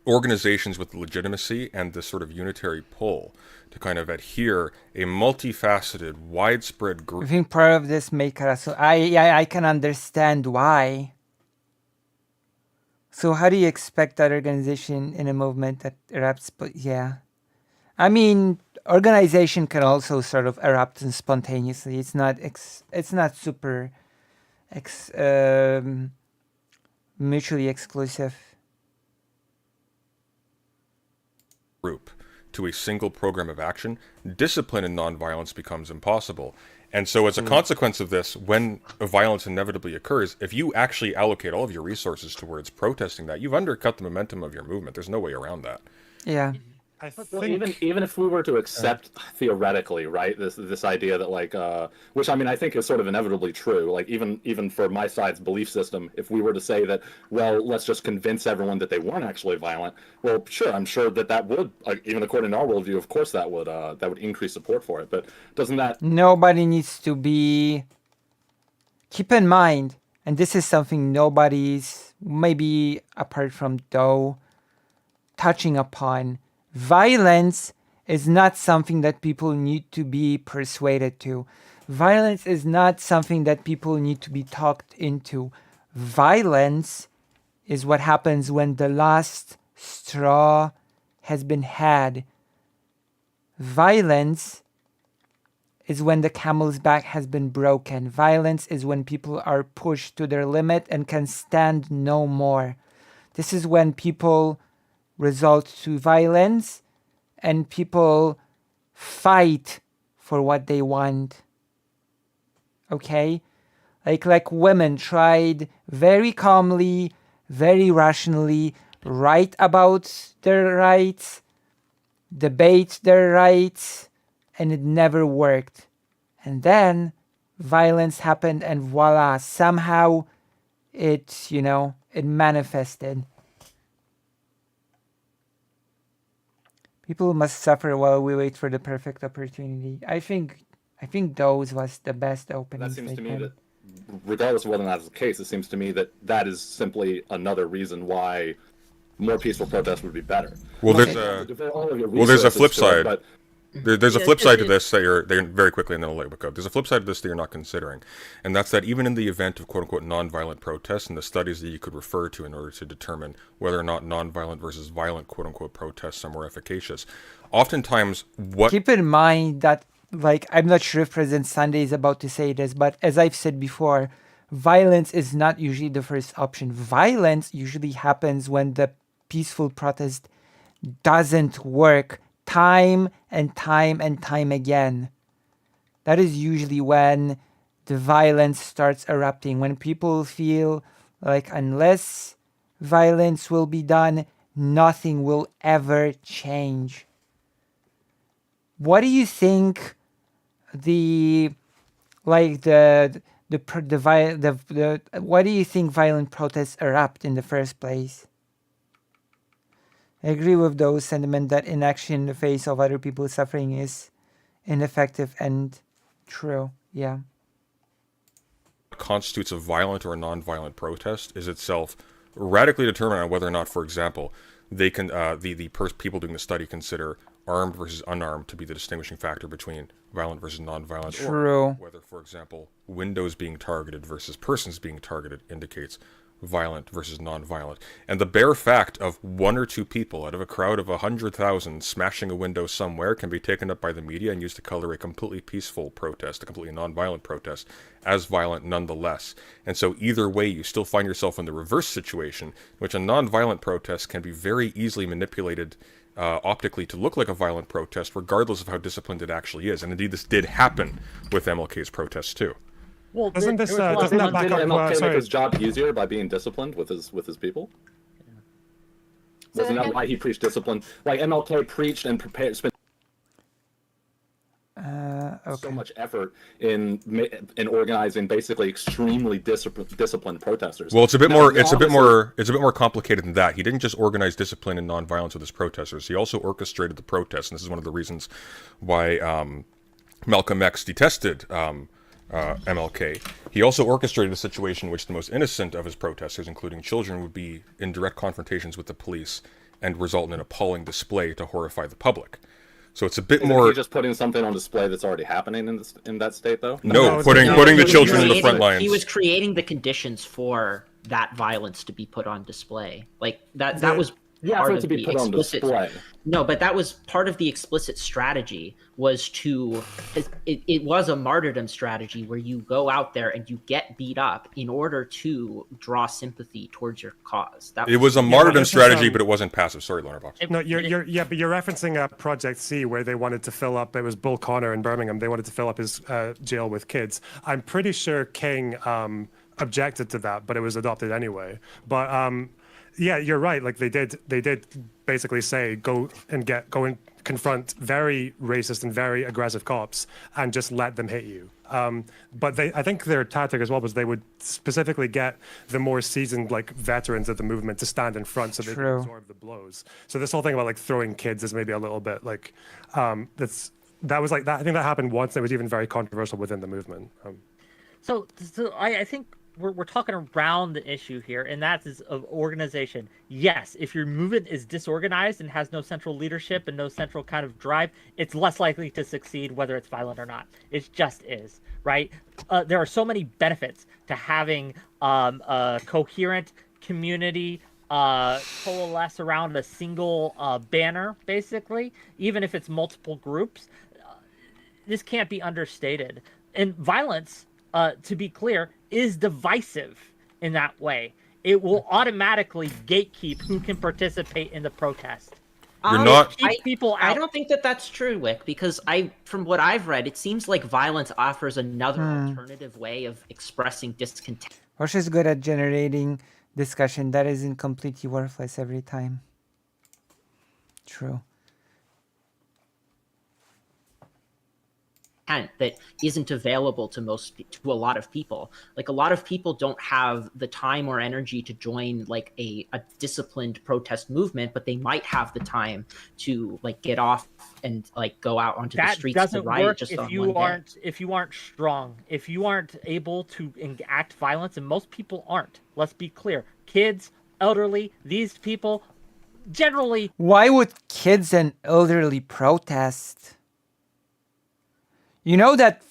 organizations with legitimacy and this sort of unitary pull to kind of adhere a multifaceted, widespread group. I think part of this so I can understand why. So how do you expect that organization in a movement that erupts? But yeah, I mean, organization can also sort of erupt spontaneously. It's not super mutually exclusive. Group to a single program of action, discipline in nonviolence becomes impossible. And so as a consequence of this, when a violence inevitably occurs, if you actually allocate all of your resources towards protesting that, you've undercut the momentum of your movement. There's no way around that. Yeah. Well, even if we were to accept theoretically, right, this idea that like, which I mean I think is sort of inevitably true. Like even for my side's belief system, if we were to say that, well, let's just convince everyone that they weren't actually violent. Well, sure, I'm sure that would, even according to our worldview, of course that would increase support for it. But doesn't that? Nobody needs to be. Keep in mind, and this is something nobody's, maybe apart from DOE, touching upon. Violence is not something that people need to be persuaded to. Violence is not something that people need to be talked into. Violence is what happens when the last straw has been had. Violence is when the camel's back has been broken. Violence is when people are pushed to their limit and can stand no more. This is when people resort to violence and people fight for what they want. Okay? Like women tried very calmly, very rationally, write about their rights, debate their rights, and it never worked. And then violence happened and voila, somehow it, it manifested. People must suffer while we wait for the perfect opportunity. I think those was the best opening. That seems to me that, regardless of whether or not it's the case, it seems to me that that is simply another reason why more peaceful protests would be better. Well, there's a flip side. There's a flip side to this that you're very quickly, and then I'll let you go. There's a flip side to this that you're not considering, and that's that even in the event of quote-unquote nonviolent protests and the studies that you could refer to in order to determine whether or not nonviolent versus violent quote-unquote protests are more efficacious, oftentimes Keep in mind that, I'm not sure if President Sunday is about to say this, but as I've said before, violence is not usually the first option. Violence usually happens when the peaceful protest doesn't work time and time and time again. That is usually when the violence starts erupting, when people feel like unless violence will be done, nothing will ever change. What do you think why do you think violent protests erupt in the first place? I agree with those sentiment that inaction in the face of other people's suffering is ineffective and true. Yeah. Constitutes a violent or a non-violent protest is itself radically determined on whether or not, for example, they can people doing the study consider armed versus unarmed to be the distinguishing factor between violent versus non-violent. True. Or whether, for example, windows being targeted versus persons being targeted indicates violent versus non-violent. And the bare fact of one or two people out of a crowd of 100,000 smashing a window somewhere can be taken up by the media and used to color a completely peaceful protest, a completely non-violent protest, as violent nonetheless. And so either way, you still find yourself in the reverse situation, in which a non-violent protest can be very easily manipulated optically to look like a violent protest, regardless of how disciplined it actually is. And indeed, this did happen with MLK's protests too. Well, doesn't that back up? MLK make his job easier by being disciplined with his people? Wasn't that why he preached discipline? Like MLK preached and prepared, spent so much effort in organizing basically extremely disciplined protesters. Well, it's a bit more complicated than that. He didn't just organize discipline and nonviolence with his protesters. He also orchestrated the protests, and this is one of the reasons why Malcolm X detested MLK. He also orchestrated a situation in which the most innocent of his protesters, including children, would be in direct confrontations with the police and result in an appalling display to horrify the public. So it's a bit more. He just putting something on display that's already happening in that state, though. No, putting the children in the front lines. He was creating the conditions for that violence to be put on display. Like that was part of the explicit. No, but that was part of the explicit strategy. Was to it was a martyrdom strategy where you go out there and you get beat up in order to draw sympathy towards your cause. It was a martyrdom strategy, but it wasn't passive. Sorry, Lonerbox. No, but you're referencing Project C, where they wanted to fill up. It was Bull Connor in Birmingham. They wanted to fill up his jail with kids. I'm pretty sure King objected to that, but it was adopted anyway. But yeah, you're right. Like they did basically say go and confront very racist and very aggressive cops and just let them hit you. But I think their tactic as well was they would specifically get the more seasoned veterans of the movement to stand in front so they could absorb the blows. So this whole thing about throwing kids is maybe a little bit that was like that. I think that happened once. And it was even very controversial within the movement. So I think we're talking around the issue here, and that is of organization. Yes, if your movement is disorganized and has no central leadership and no central kind of drive, it's less likely to succeed, whether it's violent or not. It just is, right? There are so many benefits to having a coherent community coalesce around a single banner, basically, even if it's multiple groups. this can't be understated. And violence, to be clear, is divisive in that way. It will automatically gatekeep who can participate in the protest. You're not. People out. I don't think that that's true, Wick, because from what I've read, it seems like violence offers another alternative way of expressing discontent. Russia's good at generating discussion that isn't completely worthless every time. True. That isn't available to a lot of people. Like, a lot of people don't have the time or energy to join like a disciplined protest movement, but they might have the time to like get off and like go out onto the streets to riot just on one day. If you aren't strong, if you aren't able to enact violence, and most people aren't. Let's be clear. Kids, elderly, these people generally. Why would kids and elderly protest? You know that,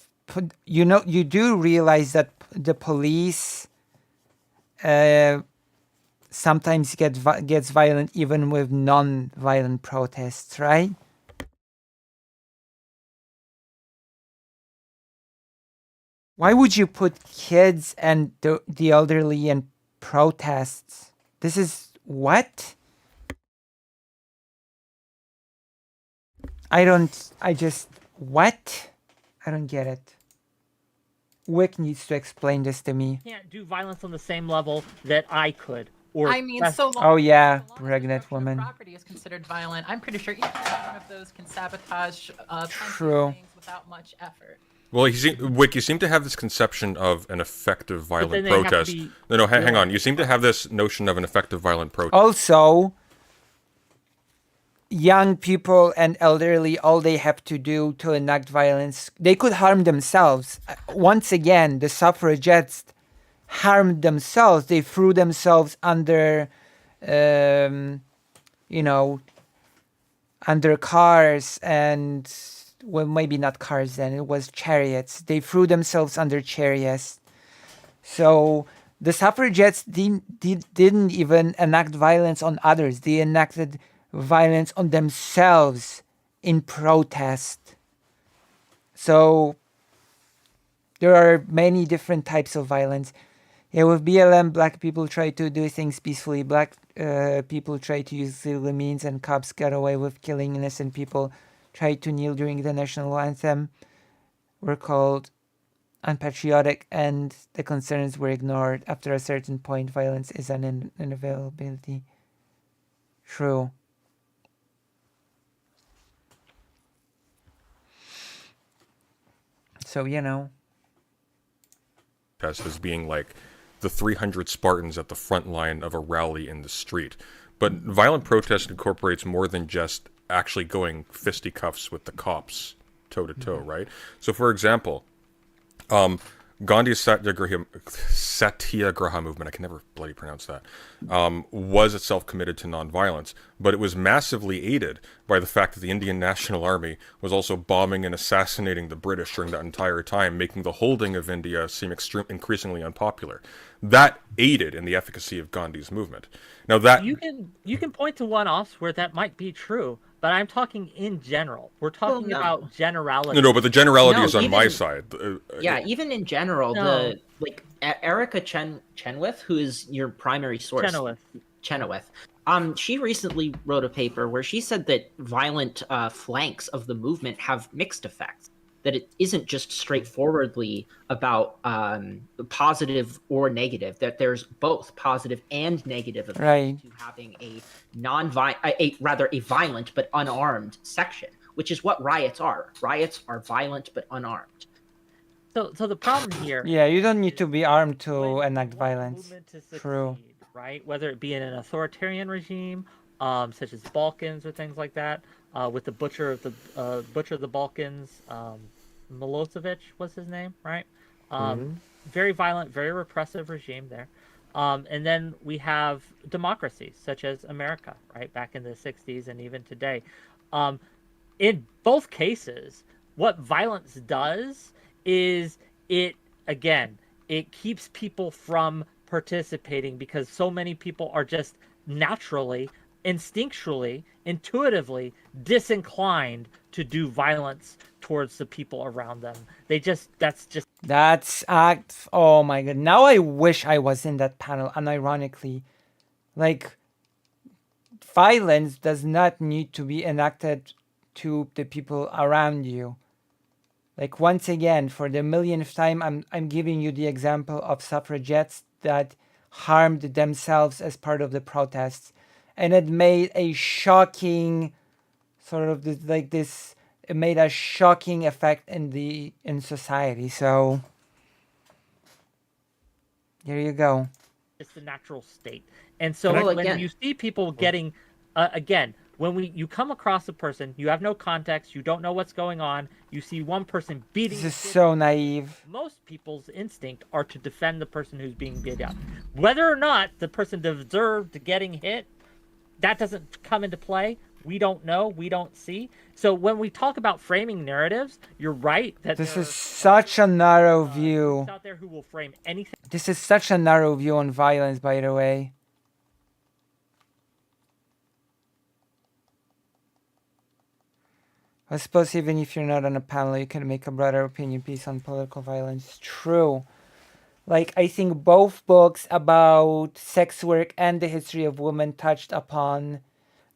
you do realize that the police sometimes gets violent even with non-violent protests, right? Why would you put kids and the elderly in protests? This is what? What? I don't get it. Wick needs to explain this to me. You can't do violence on the same level that I could. Or I mean, so long. Oh yeah, so long as pregnant destruction of woman. Property is considered violent. I'm pretty sure each one of those can sabotage True. things without much effort. Well, Wick, you seem to have this conception of an effective violent protest. No, hang on. You seem to have this notion of an effective violent protest. Also, young people and elderly, all they have to do to enact violence, they could harm themselves. Once again, the suffragettes harmed themselves. They threw themselves under, under cars and, well, maybe not cars then, it was chariots. They threw themselves under chariots. So the suffragettes didn't even enact violence on others. They enacted violence on themselves in protest. So there are many different types of violence. Yeah, with BLM, black people try to do things peacefully. Black people try to use legal means, and cops get away with killing innocent people. Try to kneel during the national anthem. Were called unpatriotic, and the concerns were ignored. After a certain point, violence is an inevitability. True. So, as being like the 300 Spartans at the front line of a rally in the street. But violent protest incorporates more than just actually going fisticuffs with the cops toe-to-toe, right? So, for example, Gandhi's Satyagraha movement, I can never bloody pronounce that, was itself committed to nonviolence, but it was massively aided by the fact that the Indian National Army was also bombing and assassinating the British during that entire time, making the holding of India seem increasingly unpopular. That aided in the efficacy of Gandhi's movement. Now that you can point to one-offs where that might be true, but I'm talking in general. We're talking about generality. No, but the generality is on my side. Even in general, Erica Chenoweth, who is your primary source, Chenoweth, she recently wrote a paper where she said that violent flanks of the movement have mixed effects. That it isn't just straightforwardly about positive or negative. That there's both positive and negative effects to having a violent but unarmed section, which is what riots are. Riots are violent but unarmed. So the problem here. Yeah, you don't need to be armed to enact violence. True. Right, whether it be in an authoritarian regime, such as the Balkans or things like that, with the butcher of the Balkans, Milosevic was his name, right? Very violent, very repressive regime there. And then we have democracies such as America, right, back in the 60s and even today. In both cases, what violence does is it keeps people from participating because so many people are just naturally instinctually, intuitively disinclined to do violence towards the people around them. That's act. Oh my god! Now I wish I was in that panel. Unironically, like, violence does not need to be enacted to the people around you. Like, once again, for the millionth time, I'm giving you the example of suffragettes that harmed themselves as part of the protests, and it made a shocking sort of this. It made a shocking effect in society. So there you go. It's the natural state. And so Well, when again- you see people getting, again, when you come across a person, you have no context, you don't know what's going on, you see one person beating. This is so naive. Most people's instinct are to defend the person who's being beat up. Whether or not the person deserved getting hit, that doesn't come into play. We don't know. We don't see. So when we talk about framing narratives, you're right that This is such a narrow view. out there who will frame anything. This is such a narrow view on violence, by the way. I suppose even if you're not on a panel, you can make a broader opinion piece on political violence. True. Like, I think both books about sex work and the history of women touched upon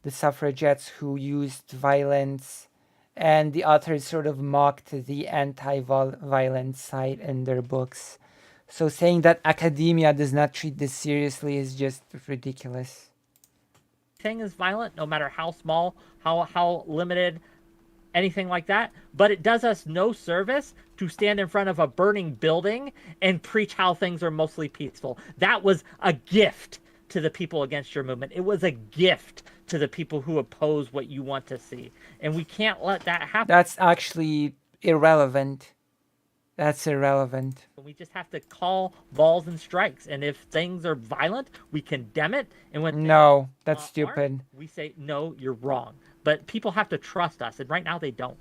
the suffragettes who used violence, and the authors sort of mocked the anti-violence side in their books. So saying that academia does not treat this seriously is just ridiculous. Thing is violent, no matter how small, how limited, anything like that. But it does us no service to stand in front of a burning building and preach how things are mostly peaceful. That was a gift to the people against your movement. It was a gift to the people who oppose what you want to see. And we can't let that happen. That's actually irrelevant. That's irrelevant. We just have to call balls and strikes. And if things are violent, we condemn it. And when No, that's stupid. we say, no, you're wrong. But people have to trust us. And right now they don't.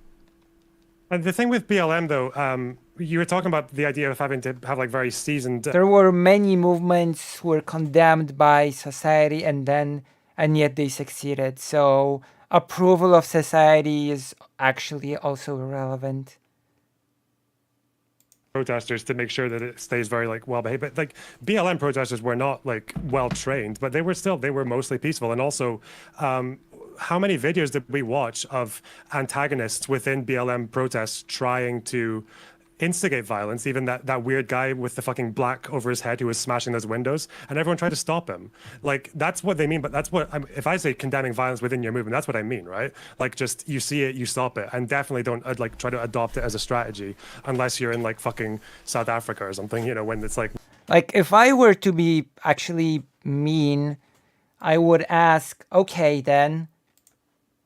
And the thing with BLM, though, you were talking about the idea of having to have like very seasoned. There were many movements who were condemned by society and yet they succeeded. So approval of society is actually also irrelevant. Protesters to make sure that it stays very like well behaved. But like BLM protesters were not like well trained, but they were mostly peaceful. And also, how many videos did we watch of antagonists within BLM protests trying to instigate violence? Even that weird guy with the fucking black over his head who was smashing those windows, and everyone tried to stop him. Like, that's what they mean. But that's what if I say condemning violence within your movement, that's what I mean, right? Like, just you see it, you stop it, and definitely don't like try to adopt it as a strategy unless you're in like fucking South Africa or something, you know, when it's like if I were to be actually mean, I would ask, okay, then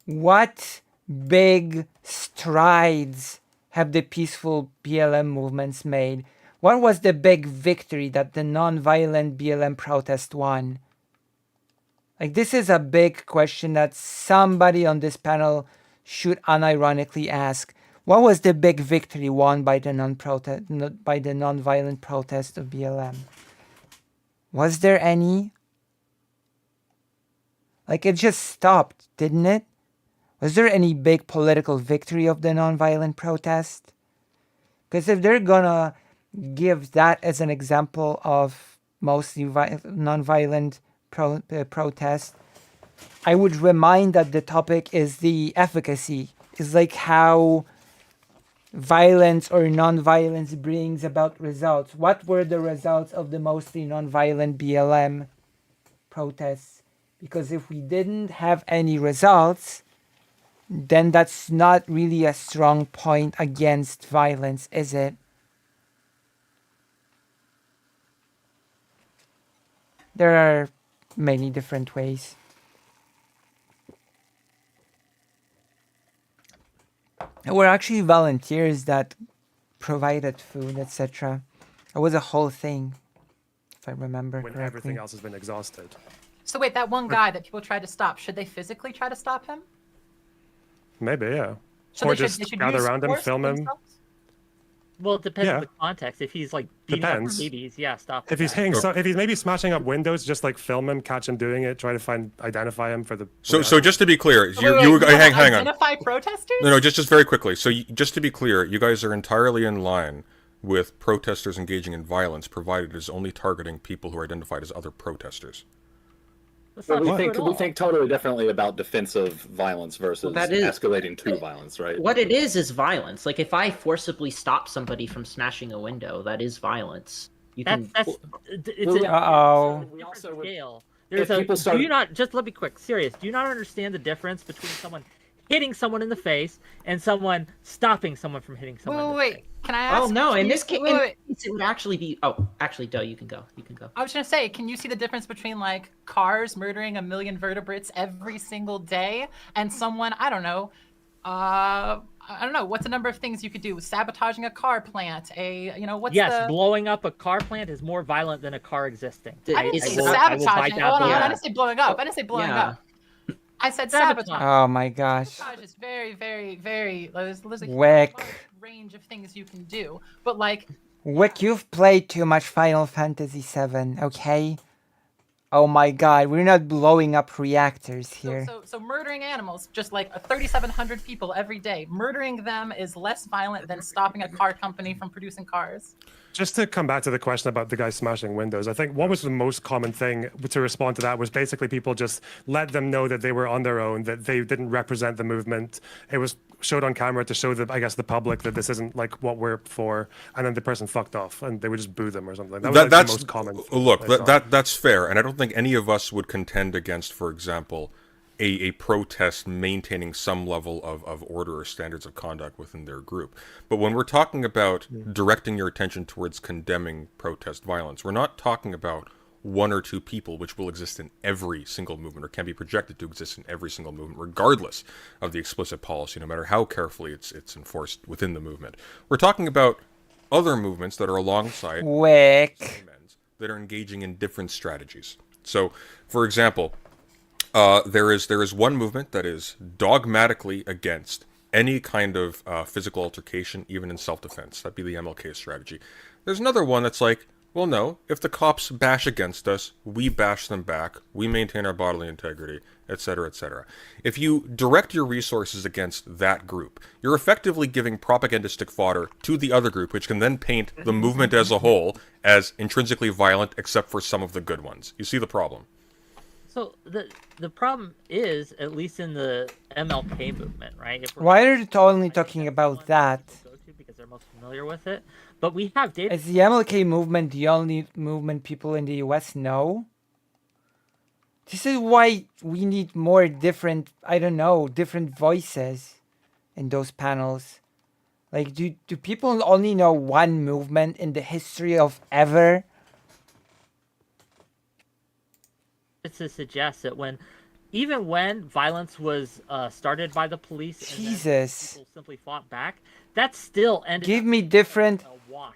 what big strides have the peaceful BLM movements made? What was the big victory that the non-violent BLM protest won? Like, this is a big question that somebody on this panel should unironically ask. What was the big victory won by the non-violent protest of BLM? Was there any? Like, it just stopped, didn't it? Was there any big political victory of the non-violent protest? Because if they're gonna give that as an example of mostly non-violent protest, I would remind that the topic is the efficacy. It's like how violence or non-violence brings about results. What were the results of the mostly non-violent BLM protests? Because if we didn't have any results, then that's not really a strong point against violence, is it? There are many different ways. There were actually volunteers that provided food, etc. It was a whole thing, if I remember when correctly. everything else has been exhausted. So wait, that one guy that people tried to stop, should they physically try to stop him? Maybe, yeah. So Or they should just gather use around him, force film him. themselves? Well, it depends on Yeah. the context. If he's like beating up Depends. babies, yeah, stop. If he's that. hitting, if he's maybe smashing up windows, just like film him, catch him doing it, try to identify him for the. So just to be clear, Wait, wait, you wanna hang on. Identify protesters? No, just very quickly. So just to be clear, you guys are entirely in line with protesters engaging in violence, provided it is only targeting people who are identified as other protesters. But we think totally differently about defensive violence versus that is- escalating to violence, right? What it is violence. Like if I forcibly stop somebody from smashing a window, that is violence. You can. It's a Uh-oh. different also would- scale. if There's people a. start- Do you not just let me quick? Serious. Do you not understand the difference between someone hitting someone in the face and someone stopping someone from hitting someone? in the Wait. face? Can I ask? Oh no! In can this you- case, wait. it would actually be. Oh, actually, Doe, you can go. You can go. I was gonna say, can you see the difference between like cars murdering a million vertebrates every single day and someone, I don't know, what's a number of things you could do? Sabotaging a car plant, what's Yes, the... blowing up a car plant is more violent than a car existing. I didn't say will bite sabotaging. that Hold on, bullet. I didn't say blowing up. I didn't say blowing Yeah. up. I said Sabotage. sabotage. Oh my gosh. Sabotage is very, very, very. There's a huge Wick. large range of things you can do, but like, Wick, you've played too much Final Fantasy VII, okay? Oh my god, we're not blowing up reactors here. so murdering animals, just like 3,700 people every day, murdering them is less violent than stopping a car company from producing cars. Just to come back to the question about the guy smashing windows, I think what was the most common thing to respond to that was basically people just let them know that they were on their own, that they didn't represent the movement. It was showed on camera to show the public that this isn't like what we're for, and then the person fucked off and they would just boo them or something. That was like That's the most common. look. I saw. That's fair, and I don't think any of us would contend against, for example, a protest maintaining some level of order or standards of conduct within their group. But when we're talking about directing your attention towards condemning protest violence, we're not talking about one or two people, which will exist in every single movement or can be projected to exist in every single movement, regardless of the explicit policy, no matter how carefully it's enforced within the movement. We're talking about other movements that are alongside Wick. that are engaging in different strategies. So, for example, there is one movement that is dogmatically against any kind of physical altercation, even in self-defense. That'd be the MLK strategy. There's another one that's like, well, no, if the cops bash against us, we bash them back, we maintain our bodily integrity, etc., etc. If you direct your resources against that group, you're effectively giving propagandistic fodder to the other group, which can then paint the movement as a whole as intrinsically violent, except for some of the good ones. You see the problem? So the problem is, at least in the MLK movement, right? If we're Why are you only talking about that? go to because they're most familiar with it, but we have data. Is the MLK movement the only movement people in the US know? This is why we need more different, different voices in those panels. Like, do people only know one movement in the history of ever? To suggest that even when violence was started by the police, and then Jesus. people simply fought back, that still ended. Give up me different. a wash.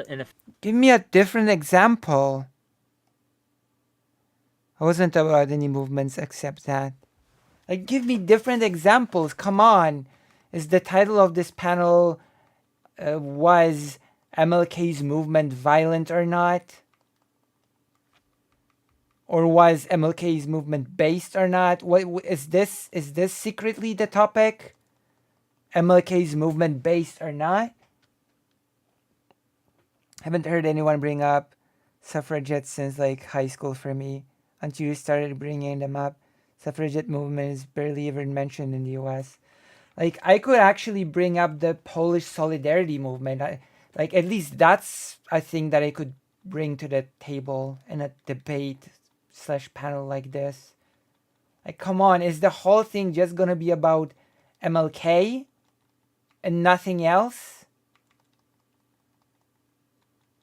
In a Give me a different example. I wasn't about any movements except that. Like, give me different examples. Come on. Is the title of this panel was MLK's movement violent or not? Or was MLK's movement based or not? What is this? Is this secretly the topic? MLK's movement based or not? Haven't heard anyone bring up suffragettes since like high school for me. Until you started bringing them up, suffragette movement is barely even mentioned in the U.S. Like, I could actually bring up the Polish solidarity movement. At least that's a thing that I could bring to the table in a debate / panel like this. Like, come on, is the whole thing just gonna be about MLK and nothing else?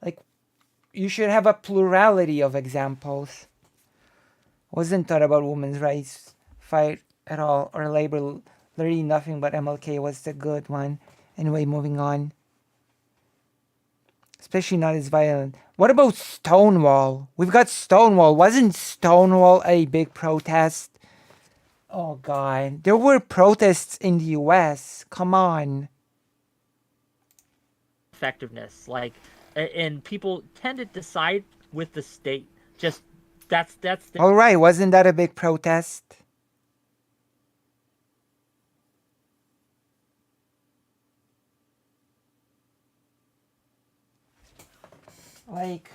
Like, you should have a plurality of examples. Wasn't thought about women's rights fight at all, or labor. Literally nothing but MLK was the good one. Anyway, moving on. Especially not as violent. What about Stonewall? We've got Stonewall. Wasn't Stonewall a big protest? Oh god. There were protests in the US. Come on. effectiveness. Like, and people tend to decide with the state. Just that's the All right, wasn't that a big protest? Like,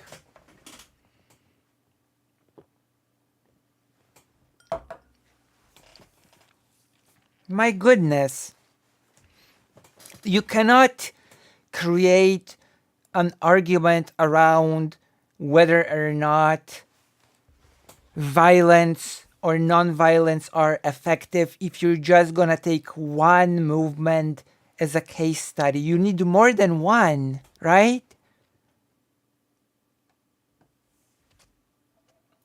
my goodness, you cannot create an argument around whether or not violence or non-violence are effective if you're just gonna take one movement as a case study. You need more than one, right?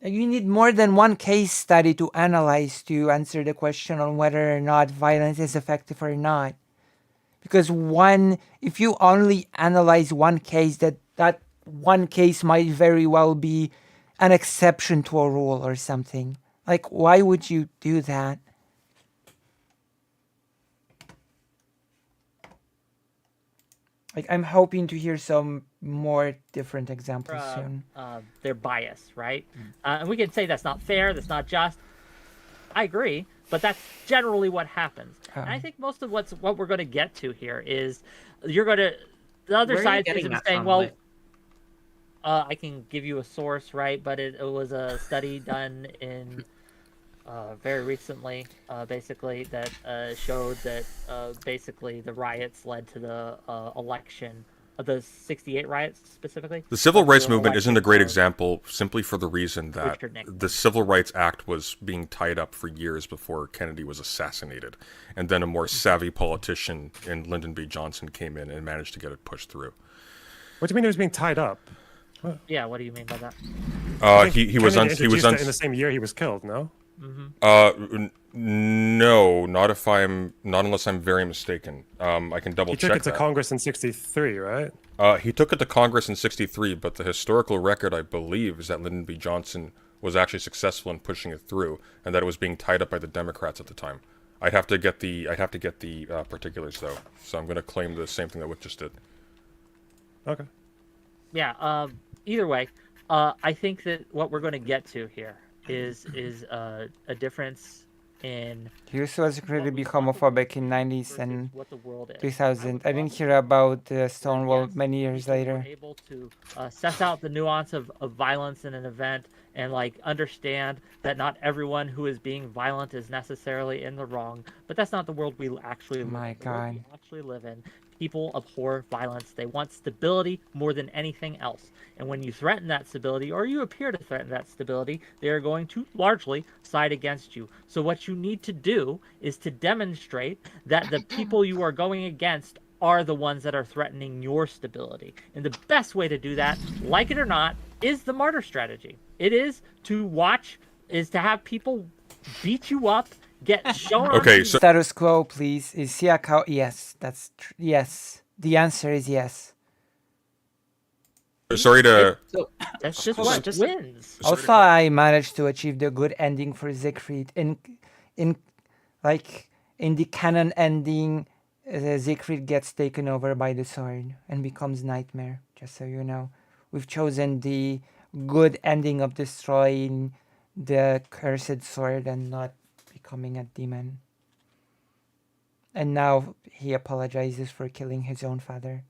You need more than one case study to analyze to answer the question on whether or not violence is effective or not. Because if you only analyze one case, that one case might very well be an exception to a rule or something. Like, why would you do that? Like, I'm hoping to hear some more different examples soon. Their bias, right? And we can say that's not fair, that's not just. I agree, but that's generally what happens. And I think most of what we're going to get to here is the other side is saying, well, I can give you a source, right? But it was a study done in very recently, basically, that showed that basically the riots led to the election of the 68 riots specifically. The civil rights movement isn't a great example simply for the reason that the Civil Rights Act was being tied up for years before Kennedy was assassinated. And then a more savvy politician in Lyndon B. Johnson came in and managed to get it pushed through. What do you mean it was being tied up? Yeah, what do you mean by that? He was in the same year he was killed, no? No, not unless I'm very mistaken. I can double check. He took it to Congress in '63, right? He took it to Congress in '63, but the historical record, I believe, is that Lyndon B. Johnson was actually successful in pushing it through, and that it was being tied up by the Democrats at the time. I'd have to get the particulars though, so I'm going to claim the same thing that Wick just did. Okay. Yeah. Either way, I think that what we're going to get to here is a difference in. He also was incredibly homophobic in '90s and 2000. I didn't hear about Stonewall many years later. Able to suss out the nuance of violence in an event and like understand that not everyone who is being violent is necessarily in the wrong, but that's not the world we actually live. My God. We actually live in. People abhor violence. They want stability more than anything else. And when you threaten that stability, or you appear to threaten that stability, they are going to largely side against you. So what you need to do is to demonstrate that the people you are going against are the ones that are threatening your stability. And the best way to do that, like it or not, is the martyr strategy. It is to have people beat you up, get shown. Okay, so status quo, please. Is Siakau? Yes, yes. The answer is yes. Sorry to. That's just what wins. Also, I managed to achieve the good ending for Siegfried. In the canon ending, Siegfried gets taken over by the sword and becomes Nightmare. Just so you know, we've chosen the good ending of destroying the cursed sword and not becoming a demon. And now he apologizes for killing his own father.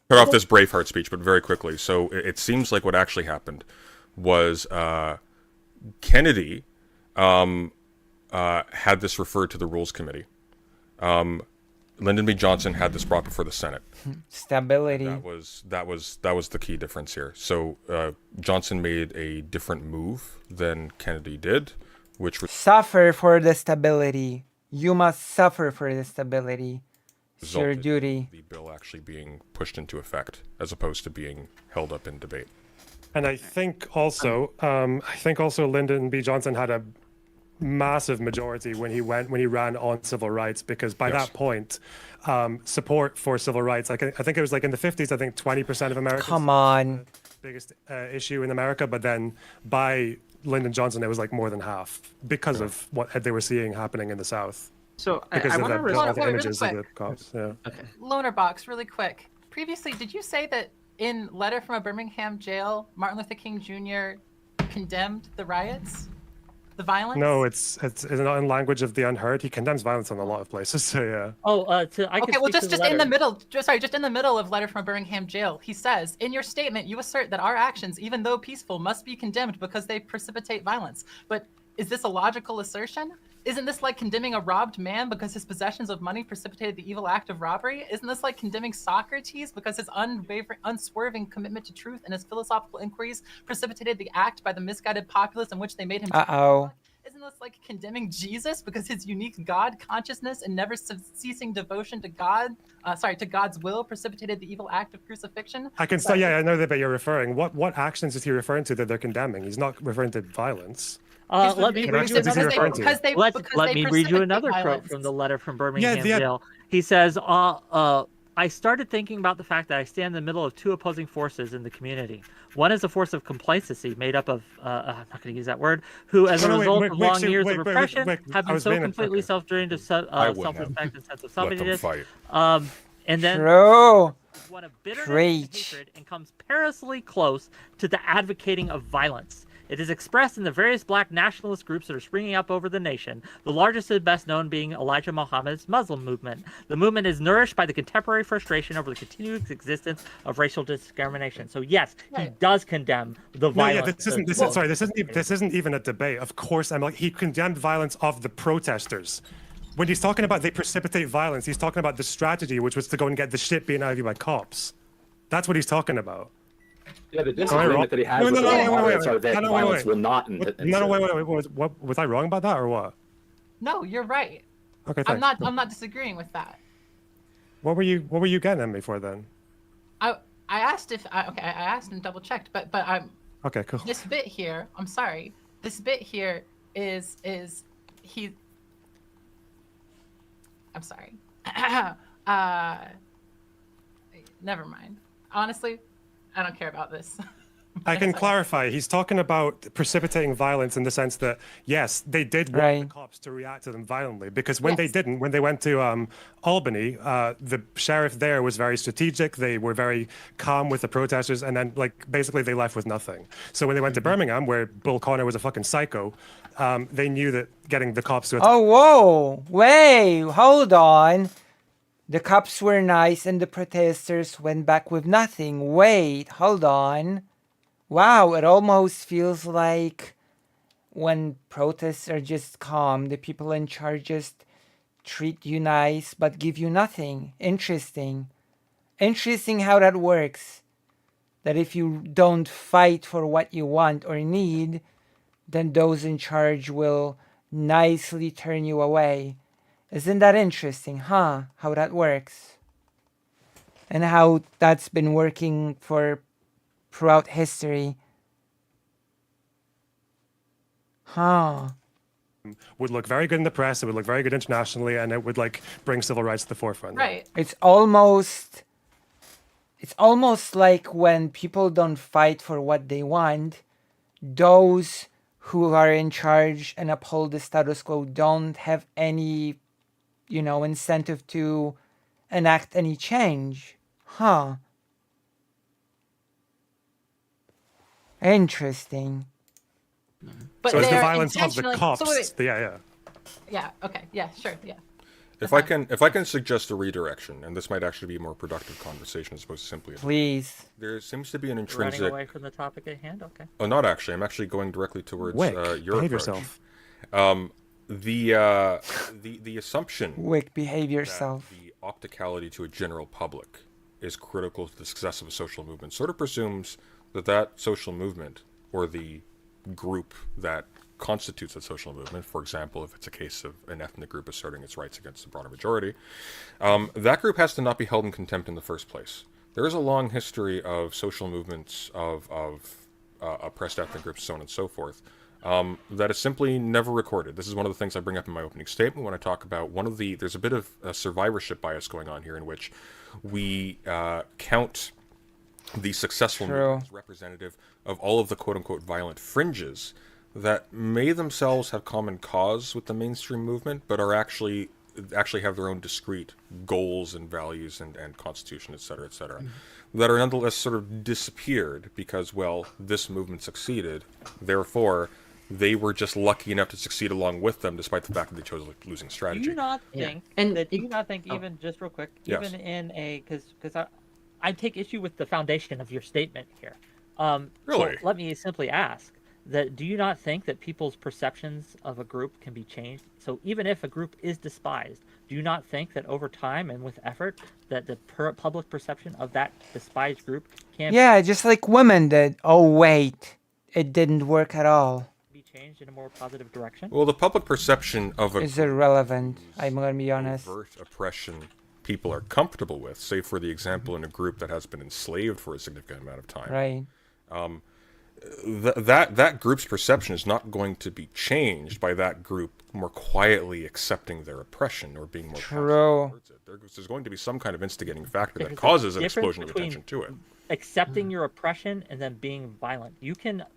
Cut off this Braveheart speech, but very quickly. So it seems like what actually happened was Kennedy had this referred to the Rules Committee. Lyndon B. Johnson had this brought before the Senate. Stability. That was the key difference here. So Johnson made a different move than Kennedy did, which suffer for the stability. You must suffer for the stability. It's your duty. The bill actually being pushed into effect, as opposed to being held up in debate. And I think also Lyndon B. Johnson had a massive majority when he ran on civil rights, because by that point, support for civil rights, I think it was like in the 50s, I think 20% of Americans. Come on. Biggest issue in America, but then by Lyndon Johnson, it was like more than half because of what they were seeing happening in the South. So because I of want to the Wait, images really of the cops. Yeah. Okay. Loner box, really quick. previously, did you say that in Letter from a Birmingham Jail, Martin Luther King Jr. condemned the riots, the violence? No, it's in language of the unheard. He condemns violence in a lot of places. So yeah. Oh, I can Okay, well, speak to just the in the letter. middle, just in the middle of Letter from a Birmingham Jail, he says, "In your statement, you assert that our actions, even though peaceful, must be condemned because they precipitate violence." But is this a logical assertion? Isn't this like condemning a robbed man because his possessions of money precipitated the evil act of robbery? Isn't this like condemning Socrates because his unswerving commitment to truth and his philosophical inquiries precipitated the act by the misguided populace in which they made him? Uh-oh. Isn't this like condemning Jesus because his unique God consciousness and never ceasing devotion to to God's will precipitated the evil act of crucifixion? I can say, yeah, I know the bit you're referring. What actions is he referring to that they're condemning? He's not referring to violence. Let me read you another quote. Let me read you another quote from the Letter from Birmingham Jail. He says, I started thinking about the fact that I stand in the middle of two opposing forces in the community. One is a force of complacency made up of, I'm not going to use that word, who as a result of long years of repression have been so completely self-drained of self-respect and sense of somebodyness. And then one of bitterness and hatred and comes perilously close to the advocating of violence. It is expressed in the various black nationalist groups that are springing up over the nation, the largest and best known being Elijah Muhammad's Muslim movement. The movement is nourished by the contemporary frustration over the continuous existence of racial discrimination. So yes, he does condemn the violence. This isn't even a debate. Of course, he condemned violence of the protesters. When he's talking about they precipitate violence, he's talking about the strategy, which was to go and get the shit beaten out of you by cops. That's what he's talking about. Yeah, the disagreement that he has with the moderates are that violence will not. Was I wrong about that or what? No, you're right. Okay, I'm thanks. not disagreeing with that. What were you getting at me for then? I asked I asked and double checked, but I'm okay, cool. This bit here, I'm sorry. This bit here is he. I'm sorry. Never mind. Honestly, I don't care about this. I can clarify. He's talking about precipitating violence in the sense that, yes, they did want the cops to react to them violently, because when they didn't, when they went to Albany, the sheriff there was very strategic. They were very calm with the protesters, and then basically they left with nothing. So when they went to Birmingham, where Bull Connor was a fucking psycho, they knew that getting the cops to Oh, whoa. Wait, hold on. The cops were nice and the protesters went back with nothing. Wait, hold on. Wow, it almost feels like when protests are just calm, the people in charge just treat you nice but give you nothing. Interesting. Interesting how that works. That if you don't fight for what you want or need, then those in charge will nicely turn you away. Isn't that interesting, huh? How that works. And how that's been working throughout history. Huh. Would look very good in the press, it would look very good internationally, and it would bring civil rights to the forefront. Right. It's almost like when people don't fight for what they want, those who are in charge and uphold the status quo don't have any incentive to enact any change. Huh. Interesting. But so it's the violence of the cops. Yeah, okay. Yeah, sure. Yeah. If I can suggest a redirection, and this might actually be a more productive conversation as opposed to simply. Please. There seems to be an intrinsic. Running away from the topic at hand. Okay. Oh, not actually. I'm actually going directly towards your behave approach. Yourself. The assumption. Wick, behave yourself. That the opticality to a general public is critical to the success of a social movement sort of presumes that social movement or the group that constitutes a social movement, for example, if it's a case of an ethnic group asserting its rights against the broader majority, that group has to not be held in contempt in the first place. There is a long history of social movements of oppressed ethnic groups, so on and so forth, that is simply never recorded. This is one of the things I bring up in my opening statement when I talk about there's a bit of a survivorship bias going on here in which we count the successful movement as representative of all of the quote-unquote violent fringes that may themselves have common cause with the mainstream movement, but are actually actually have their own discrete goals and values and constitution, et cetera, that are nonetheless sort of disappeared because, well, this movement succeeded. Therefore, they were just lucky enough to succeed along with them, despite the fact that they chose a losing strategy. Do you not think even just real quick, Yes. even in a because I take issue with the foundation of your statement here. Really? So let me simply ask that: do you not think that people's perceptions of a group can be changed? So even if a group is despised, do you not think that over time and with effort, that the public perception of that despised group can Yeah, just like women did. Oh wait, it didn't work at all. be changed in a more positive direction? Well, the public perception of a Is irrelevant. I'm gonna be honest. overt oppression people are comfortable with, say for the example in a group that has been enslaved for a significant amount of time. Right. That group's perception is not going to be changed by that group more quietly accepting their oppression or being more True. towards it. There's going to be some kind of instigating factor that There's a causes an difference explosion of between attention to it. Accepting your oppression and then being violent.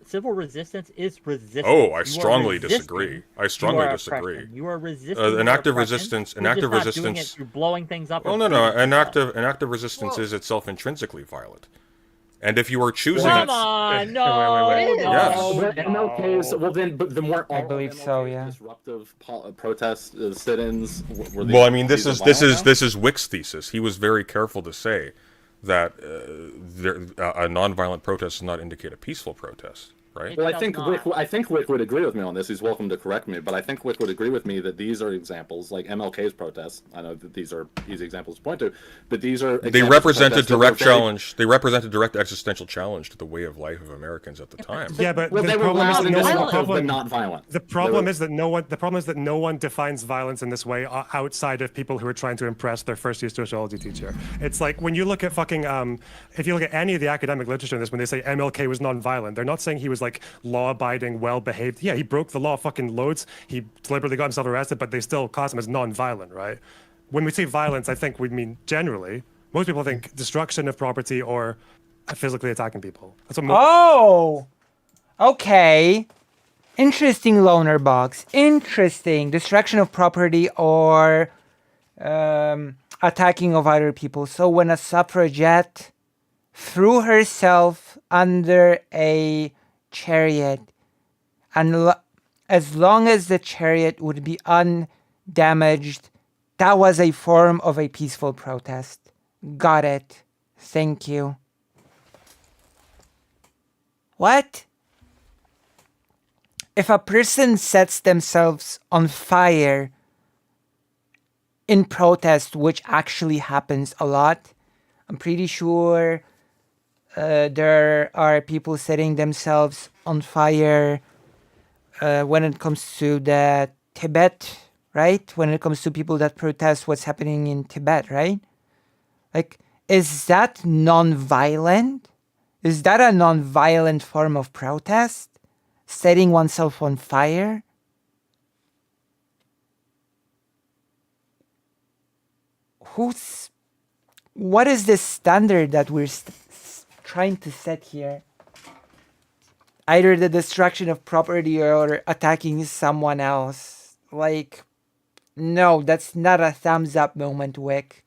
Civil resistance is resistance. Oh, I You are strongly resisting disagree. I strongly your disagree. oppression. You are resisting An your active oppression. resistance. An You're active just not doing resistance. it through blowing things up. Well, or no, no. beating An yourself. active resistance is itself intrinsically violent. And if you are choosing, Come on, no, wait. no, Yes. Well, MLK's, well then, but then weren't I all believe of so, MLK's yeah. disruptive protests, sit-ins. Were well, I mean, these this violent is Wick's thesis. He was very careful to say that a nonviolent protest does not indicate a peaceful protest, right? Well, I does think not. Wick would agree with me on this. He's welcome to correct me, but I think Wick would agree with me that these are examples, like MLK's protests. I know that these are easy examples to point to, but these are They examples of represent a protests that were direct very- challenge. They represent a direct existential challenge to the way of life of Americans at the time. Yeah, but Well, the they were problem is loud that and no one. disruptive, but not violent. The problem is that no one. The problem is that no one defines violence in this way outside of people who are trying to impress their first-year sociology teacher. It's like when you look at fucking. If you look at any of the academic literature in this, when they say MLK was non-violent, they're not saying he was like law-abiding, well-behaved. Yeah, he broke the law fucking loads. He deliberately got himself arrested, but they still class him as non-violent, right? When we say violence, I think we mean generally. Most people think destruction of property or physically attacking people. That's what. Oh, okay. Interesting, loner box. Interesting. Destruction of property or attacking of other people. So when a suffragette threw herself under a chariot, and as long as the chariot would be undamaged, that was a form of a peaceful protest. Got it. Thank you. What? If a person sets themselves on fire in protest, which actually happens a lot, I'm pretty sure there are people setting themselves on fire when it comes to the Tibet, right? When it comes to people that protest what's happening in Tibet, right? Like, is that non-violent? Is that a non-violent form of protest? Setting oneself on fire? What is the standard that we're trying to set here? Either the destruction of property or attacking someone else. Like, no, that's not a thumbs up moment, Wick.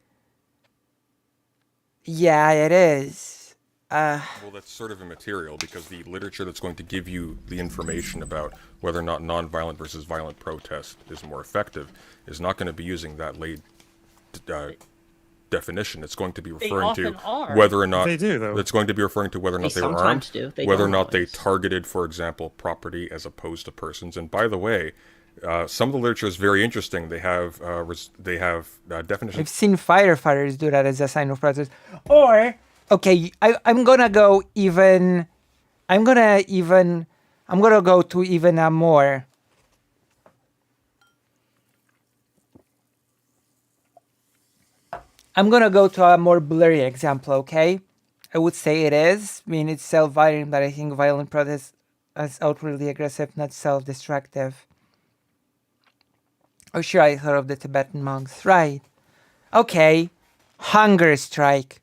Yeah, it is. Well, that's sort of immaterial because the literature that's going to give you the information about whether or not nonviolent versus violent protest is more effective is not going to be using that late definition. It's going to be referring to often are. whether or not They do, though. It's going to be referring to whether or not They they were sometimes armed, do. They whether or don't not they always. targeted, for example, property as opposed to persons. And by the way, some of the literature is very interesting. They have definitions. I've seen firefighters do that as a sign of protest. Or, okay, I'm gonna go even. I'm gonna go to even a more. I'm gonna go to a more blurry example, okay? I would say it is. I mean, it's self-violent, but I think violent protest is outwardly aggressive, not self-destructive. Oh, sure, I thought of the Tibetan monks. Right. Okay. Hunger strike.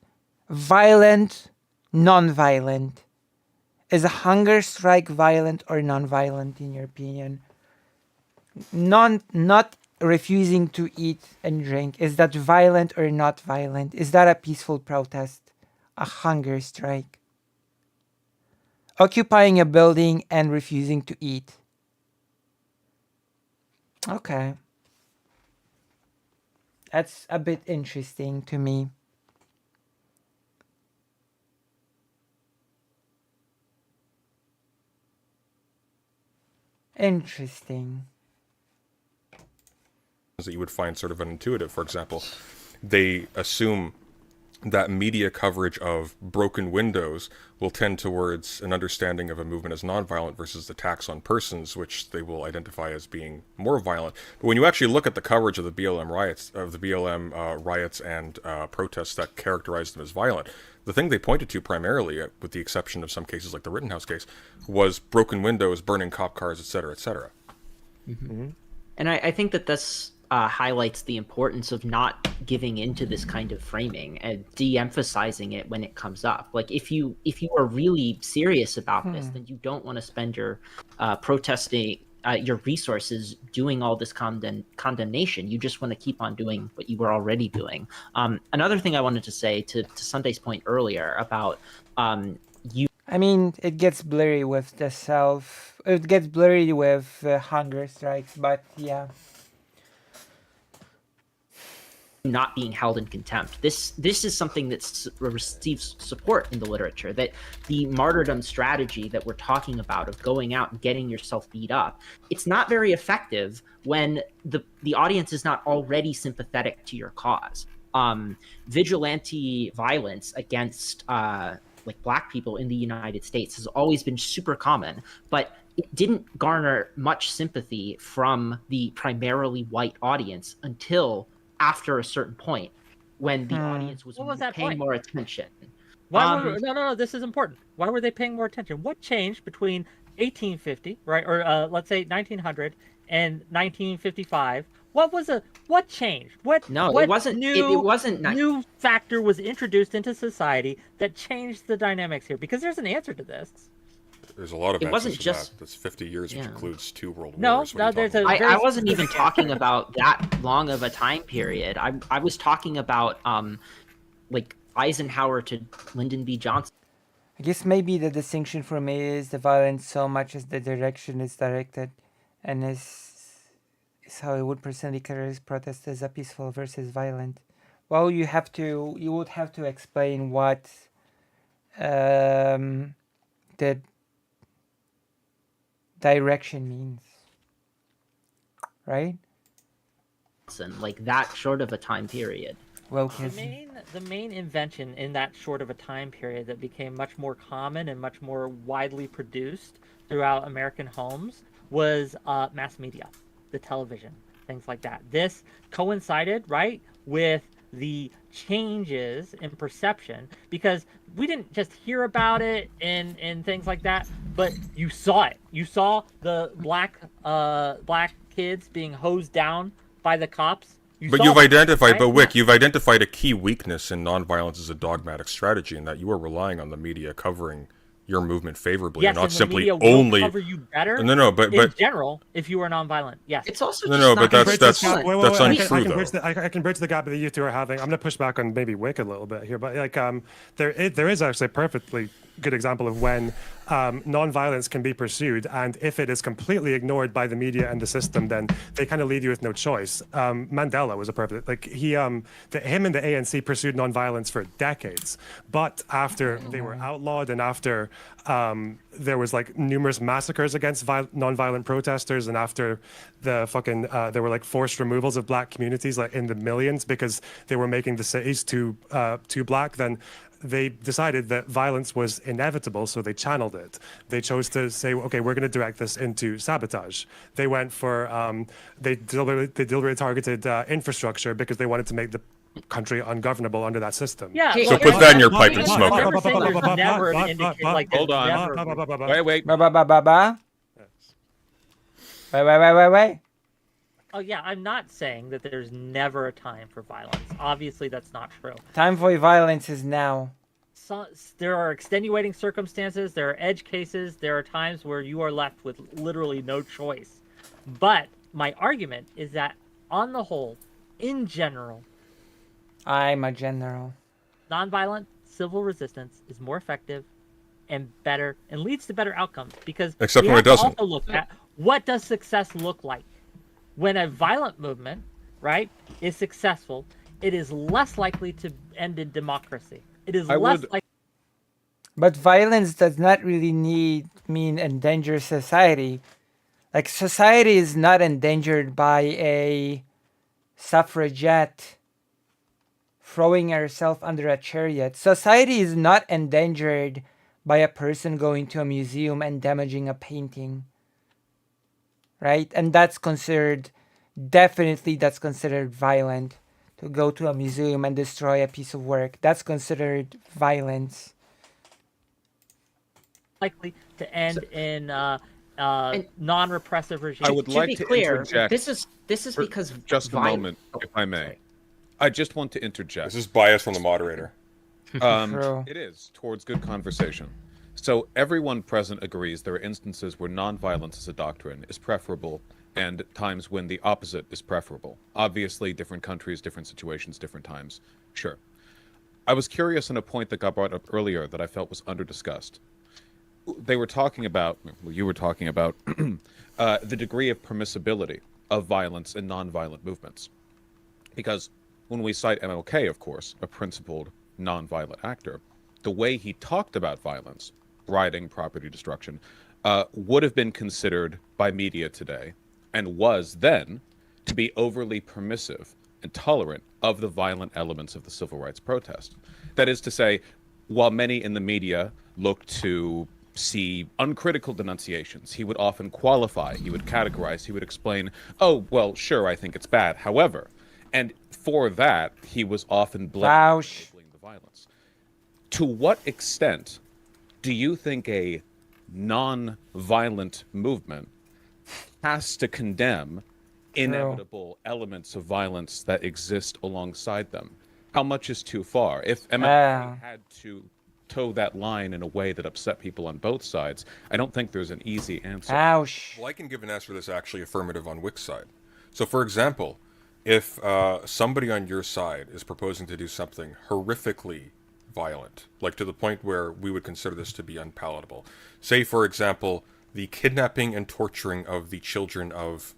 Violent, non-violent. Is a hunger strike violent or non-violent in your opinion? Not refusing to eat and drink, is that violent or not violent? Is that a peaceful protest? A hunger strike? Occupying a building and refusing to eat. Okay. That's a bit interesting to me. Interesting. That you would find sort of unintuitive. For example, they assume that media coverage of broken windows will tend towards an understanding of a movement as nonviolent versus attacks on persons, which they will identify as being more violent. But when you actually look at the coverage of the BLM riots and protests that characterized them as violent, the thing they pointed to primarily, with the exception of some cases like the Rittenhouse case, was broken windows, burning cop cars, etc., etc. Mm-hmm. And I think that this highlights the importance of not giving into this kind of framing and de-emphasizing it when it comes up. Like if you are really serious about this, then you don't want to spend your protesting your resources doing all this condemnation. You just want to keep on doing what you were already doing. Another thing I wanted to say to Sunday's point earlier about I mean, it gets blurry with the it gets blurry with hunger strikes, but yeah. Not being held in contempt. This is something that receives support in the literature, that the martyrdom strategy that we're talking about of going out and getting yourself beat up, it's not very effective when the audience is not already sympathetic to your cause. Vigilante violence against like Black people in the United States has always been super common, but it didn't garner much sympathy from the primarily white audience until after a certain point, when the audience was paying more attention. No, this is important. Why were they paying more attention? What changed between 1850, right, or let's say 1900 and 1955? What changed? It wasn't. It wasn't. New factor was introduced into society that changed the dynamics here? Because there's an answer to this. There's a lot of it wasn't just that's 50 years, which includes 2 world wars. I wasn't even talking about that long of a time period. I was talking about like Eisenhower to Lyndon B. Johnson. I guess maybe the distinction for me is the violence so much as the direction is directed, and is how I would personally characterize protest as a peaceful versus violent. Well, you would have to explain what the direction means, right? Like that short of a time period. Well, the main invention in that short of a time period that became much more common and much more widely produced throughout American homes was mass media, the television, things like that. This coincided, right, with the changes in perception, because we didn't just hear about it and things like that, but you saw it. You saw the black kids being hosed down by the cops. But you've identified, right? Wick, you've identified a key weakness in nonviolence as a dogmatic strategy, in that you are relying on the media covering your movement favorably, yes, and not and simply the media only will cover you better. No, but in general, if you are nonviolent, yes. It's also but that's untrue though. I can bridge the gap that you two are having. I'm going to push back on maybe Wick a little bit here, but like there is actually a perfectly good example of when nonviolence can be pursued, and if it is completely ignored by the media and the system, then they kind of leave you with no choice. Mandela was a perfect, like him and the ANC pursued nonviolence for decades, but after they were outlawed and after there was like numerous massacres against nonviolent protesters, and after the there were like forced removals of black communities like in the millions because they were making the cities too black, then they decided that violence was inevitable, so they channeled it. They chose to say, okay, we're going to direct this into sabotage. They went for, they deliberately targeted infrastructure because they wanted to make the country ungovernable under that system. Yeah. So put that in your pipe and smoke it. Hold on. Wait. Wait. Oh yeah, I'm not saying that there's never a time for violence. Obviously, that's not true. Time for violence is now. So, there are extenuating circumstances, there are edge cases, there are times where you are left with literally no choice. But my argument is that on the whole, in general, I'm a general. nonviolent civil resistance is more effective and better and leads to better outcomes because Except we when have it doesn't. to also look at what does success look like. When a violent movement, right, is successful, it is less likely to end in democracy. It is less likely. But violence does not really mean endanger society. Like, society is not endangered by a suffragette throwing herself under a chariot. Society is not endangered by a person going to a museum and damaging a painting. Right? And that's considered violent. To go to a museum and destroy a piece of work. That's considered violence. Likely to end in non-repressive regime. I would like to interject. This is because just a moment, if I may. Sorry. I just want to interject. This is bias from the moderator. It is towards good conversation. So everyone present agrees there are instances where nonviolence as a doctrine is preferable, and times when the opposite is preferable. Obviously, different countries, different situations, different times. Sure. I was curious on a point that got brought up earlier that I felt was under-discussed. They were talking about, well, you were talking about, the degree of permissibility of violence in nonviolent movements. Because when we cite MLK, of course, a principled nonviolent actor, the way he talked about violence, rioting, property destruction, would have been considered by media today, and was then, to be overly permissive and tolerant of the violent elements of the civil rights protest. That is to say, while many in the media look to see uncritical denunciations, he would often qualify, he would categorize, he would explain, oh, well, sure, I think it's bad. However, and for that, he was often blamed for the violence. To what extent do you think a non-violent movement has to condemn inevitable elements of violence that exist alongside them? How much is too far? If MLK had to toe that line in a way that upset people on both sides, I don't think there's an easy answer. Ouch. Well, I can give an answer that's actually affirmative on Wick's side. So, for example, if somebody on your side is proposing to do something horrifically violent, like to the point where we would consider this to be unpalatable, say, for example, the kidnapping and torturing of the children of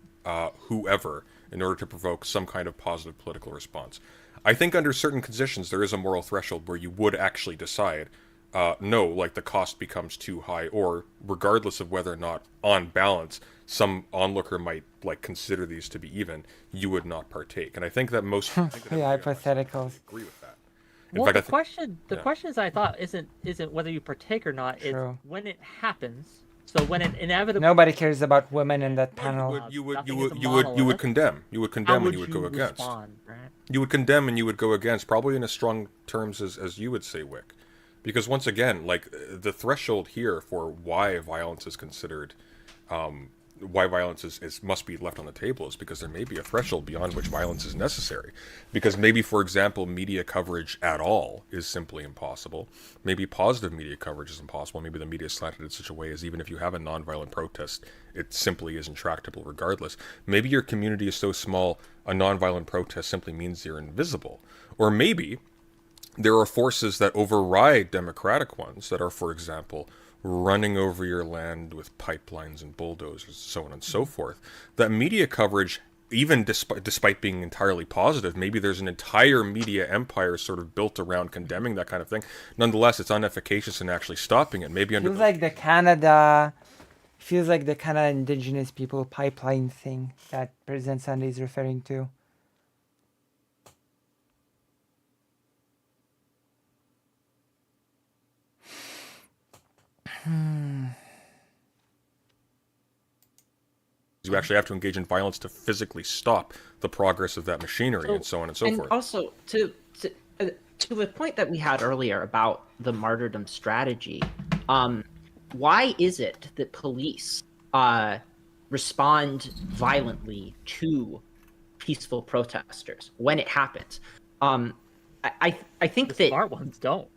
whoever in order to provoke some kind of positive political response, I think under certain conditions there is a moral threshold where you would actually decide, no, like the cost becomes too high, or regardless of whether or not, on balance, some onlooker might like consider these to be even, you would not partake. And I think that most hypotheticals agree with that. In fact, the question is, I thought, isn't whether you partake or not. It's when it happens. So when it inevitably, nobody cares about women in that panel. You would condemn. You would condemn and you would go against. You would condemn and you would go against, probably in as strong terms as you would say, Wick. Because once again, like the threshold here for why violence is considered, why violence must be left on the table is because there may be a threshold beyond which violence is necessary. Because maybe, for example, media coverage at all is simply impossible. Maybe positive media coverage is impossible. Maybe the media is slanted in such a way as even if you have a nonviolent protest, it simply is intractable regardless. Maybe your community is so small, a nonviolent protest simply means you're invisible. Or maybe there are forces that override democratic ones that are, for example, running over your land with pipelines and bulldozers, so on and so forth. That media coverage, even despite being entirely positive, maybe there's an entire media empire sort of built around condemning that kind of thing. Nonetheless, it's inefficacious in actually stopping it. Maybe feels like the Canada Indigenous people pipeline thing that President Sunday is referring to. You actually have to engage in violence to physically stop the progress of that machinery, and so on and so forth. And also, to a point that we had earlier about the martyrdom strategy, why is it that police respond violently to peaceful protesters when it happens? I think the that smart ones don't.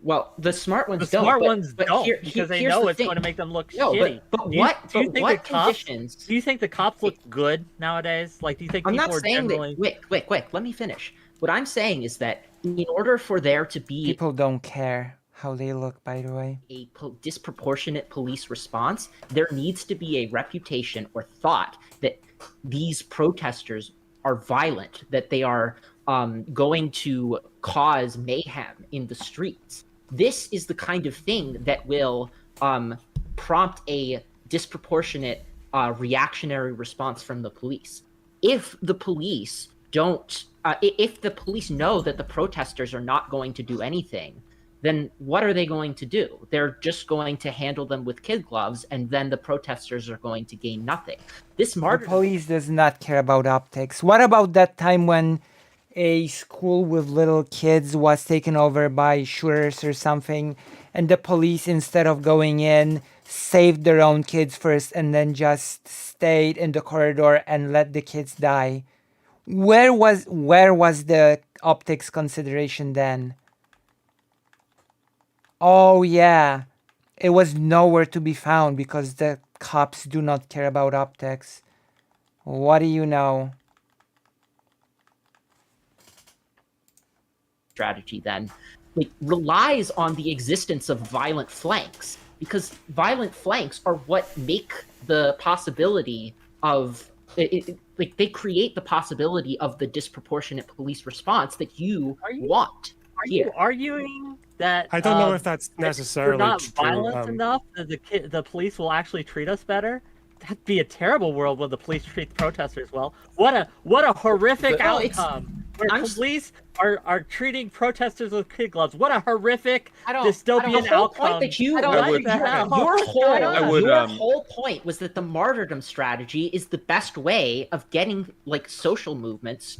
Well, the smart ones The don't. smart but, ones but don't here, because they here's know the it's thing. going to make them look No, shitty. but Do you what? think But what the cops? conditions? Do you think the cops look good nowadays? Like, do you think I'm people not are saying generally? that. Wait. Let me finish. What I'm saying is that in order for there to be People don't care how they look, by the way. a disproportionate police response, there needs to be a reputation or thought that these protesters are violent, that they are going to cause mayhem in the streets. This is the kind of thing that will prompt a disproportionate reactionary response from the police. If the police don't, if the police know that the protesters are not going to do anything, then what are they going to do? They're just going to handle them with kid gloves, and then the protesters are going to gain nothing. This The police does not care about optics. What about that time when a school with little kids was taken over by shooters or something, and the police, instead of going in, saved their own kids first and then just stayed in the corridor and let the kids die? Where was the optics consideration then? Oh yeah, it was nowhere to be found because the cops do not care about optics. What do you know? Strategy then relies on the existence of violent flanks, because violent flanks are what make the possibility of like they create the possibility of the disproportionate police response that you want. Are you arguing that I don't know if that's necessarily we're not true. violent enough that the police will actually treat us better? That'd be a terrible world where the police treat protesters well. What a horrific outcome! Where police are treating protesters with kid gloves. What a horrific dystopian the whole outcome! Point that you, your whole point was that the martyrdom strategy is the best way of getting like social movements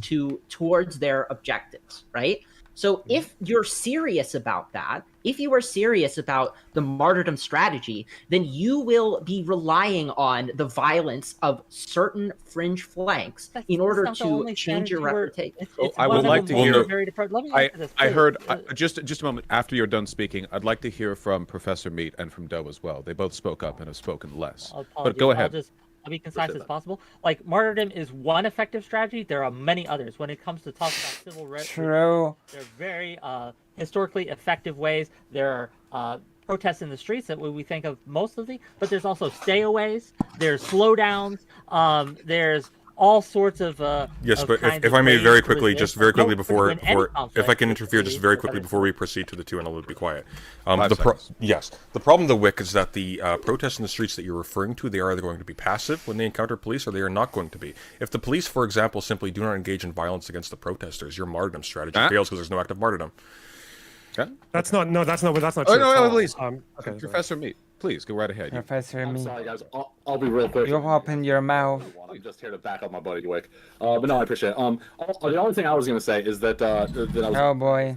towards their objectives, right? So if you're serious about that, if you are serious about the martyrdom strategy, then you will be relying on the violence of certain fringe flanks in order to change your reputation. I would like to hear. I heard Uh, just a moment after you're done speaking. I'd like to hear from Professor Meat and from Doe as well. They both spoke up and have spoken less. But go ahead. I'll be concise as possible. Like, martyrdom is one effective strategy. There are many others. When it comes to talking about civil rights, True. There are very historically effective ways. There are protests in the streets that we think of mostly, but there's also stayaways. There's slowdowns. There's all sorts of yes, of but kinds if of I may ways very to quickly, resist. just very quickly No, before in any conflict, if I can it's interfere just very quickly better. before we proceed to the two, and I'll be quiet. 5 seconds. Yes, the problem with the WIC is that the protests in the streets that you're referring to, they are either going to be passive when they encounter police, or they are not going to be. If the police, for example, simply do not engage in violence against the protesters, your martyrdom strategy fails because there's no active martyrdom. Okay. That's not true. Oh no, at all. please, Okay, Professor Meat, please go right ahead. Professor I'm Meat. sorry, guys. I'll be real quick. You open your mouth. I'm just here to back up my buddy Wick. But no, I appreciate it. The only thing I was going to say is that Oh boy.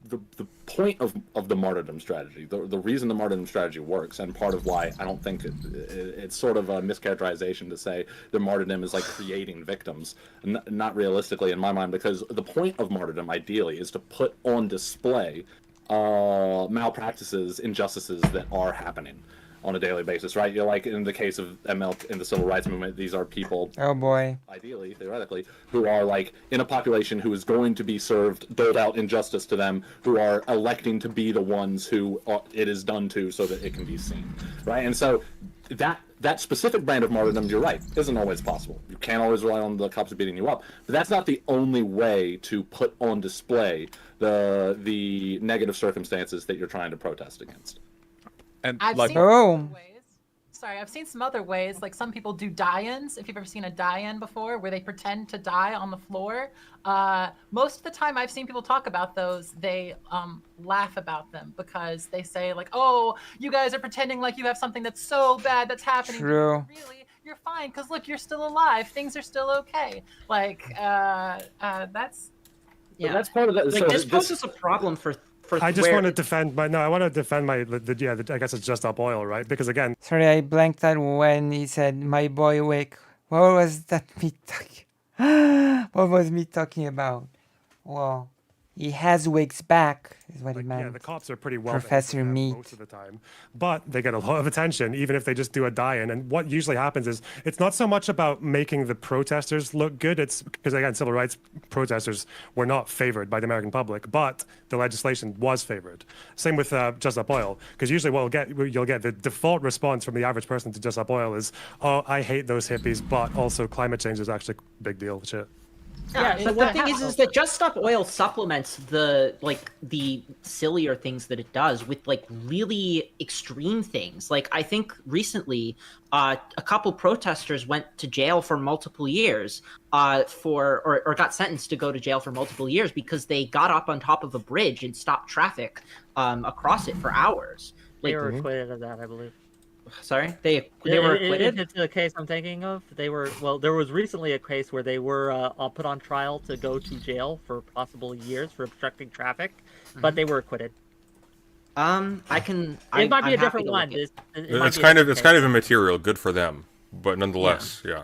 The point of the martyrdom strategy, the reason the martyrdom strategy works, and part of why I don't think it's sort of a mischaracterization to say the martyrdom is like creating victims, not realistically in my mind, because the point of martyrdom ideally is to put on display malpractices, injustices that are happening on a daily basis, right? You're like in the case of ML in the civil rights movement, these are people, oh boy, ideally, theoretically, who are like in a population who is going to be doled out injustice to them, who are electing to be the ones who it is done to so that it can be seen, right? And so that specific brand of martyrdom, you're right, isn't always possible. You can't always rely on the cops beating you up, but that's not the only way to put on display the negative circumstances that you're trying to protest against. And I've like, seen some other ways. Sorry, I've seen some other ways. Like some people do die-ins. If you've ever seen a die-in before, where they pretend to die on the floor. Most of the time, I've seen people talk about those. They laugh about them because they say like, "Oh, you guys are pretending like you have something that's so bad that's happening. True. Really, you're fine because look, you're still alive. Things are still okay." Like that's. Yeah, that's part of that. Like, so this poses a problem for I just want to defend my. No, I want to defend my. I guess it's just up oil, right? Because again, sorry, I blanked out when he said my boy Wick. What was that me talking? What was me talking about? Well, He has Wig's back, is what he Like, meant. yeah, the cops are pretty well Professor behaved with them Meat. most of the time, but they get a lot of attention, even if they just do a die-in. And what usually happens is it's not so much about making the protesters look good. It's because again, civil rights protesters were not favored by the American public, but the legislation was favored. Same with Just Stop Oil, because usually you'll get the default response from the average person to Just Stop Oil is, "Oh, I hate those hippies, but also climate change is actually a big deal." Shit. Yeah, Yeah, but so the thing is that Just Stop Oil supplements the sillier things that it does with like really extreme things. Like I think recently, a couple protesters went to jail for multiple years, or got sentenced to go to jail for multiple years because they got up on top of a bridge and stopped traffic across it for hours. They Like, were acquitted of that, I believe. sorry, they were acquitted. If it's the case I'm thinking of, they were. Well, there was recently a case where they were put on trial to go to jail for possible years for obstructing traffic, but they were acquitted. I can. It might be I'm a different happy to one. look It's kind of immaterial. Good for them, but nonetheless, yeah.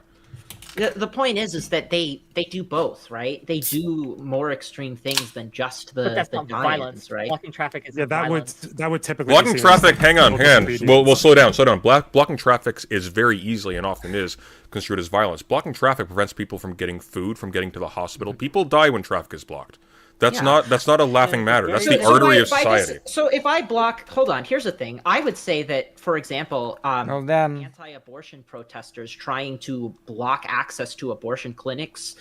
The point is that they do both, right? They do more extreme things than just But that's the not die-ins, violence, right? Blocking traffic is Yeah, violence. that would typically Blocking be seen as traffic. Hang on. civil We'll disobedience. slow down. Slow down. Blocking traffic is very easily and often is construed as violence. Blocking traffic prevents people from getting food, from getting to the hospital. People die when traffic is blocked. That's Yeah. not a laughing matter. That's the So artery of by this- society. so if I block, hold on. Here's the thing. I would say that, for example, them. anti-abortion protesters trying to block access to abortion clinics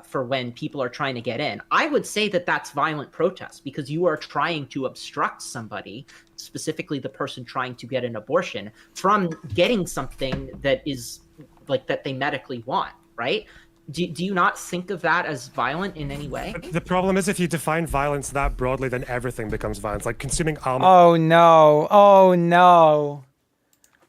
for when people are trying to get in. I would say that that's violent protest because you are trying to obstruct somebody, specifically the person trying to get an abortion, from getting something that is like that they medically want, right? Do you not think of that as violent in any way? The problem is if you define violence that broadly, then everything becomes violence. Like consuming almond. Oh no. Oh no.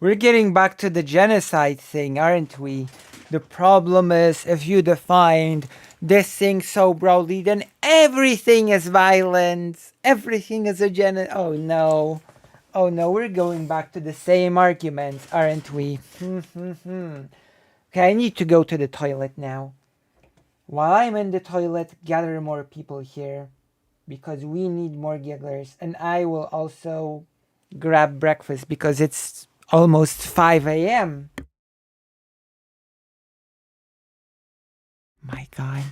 We're getting back to the genocide thing, aren't we? The problem is if you defined this thing so broadly, then everything is violence. Everything is a Oh no. Oh no, we're going back to the same arguments, aren't we? Okay, I need to go to the toilet now. While I'm in the toilet, gather more people here because we need more gigglers. And I will also grab breakfast because it's almost 5 a.m. My God.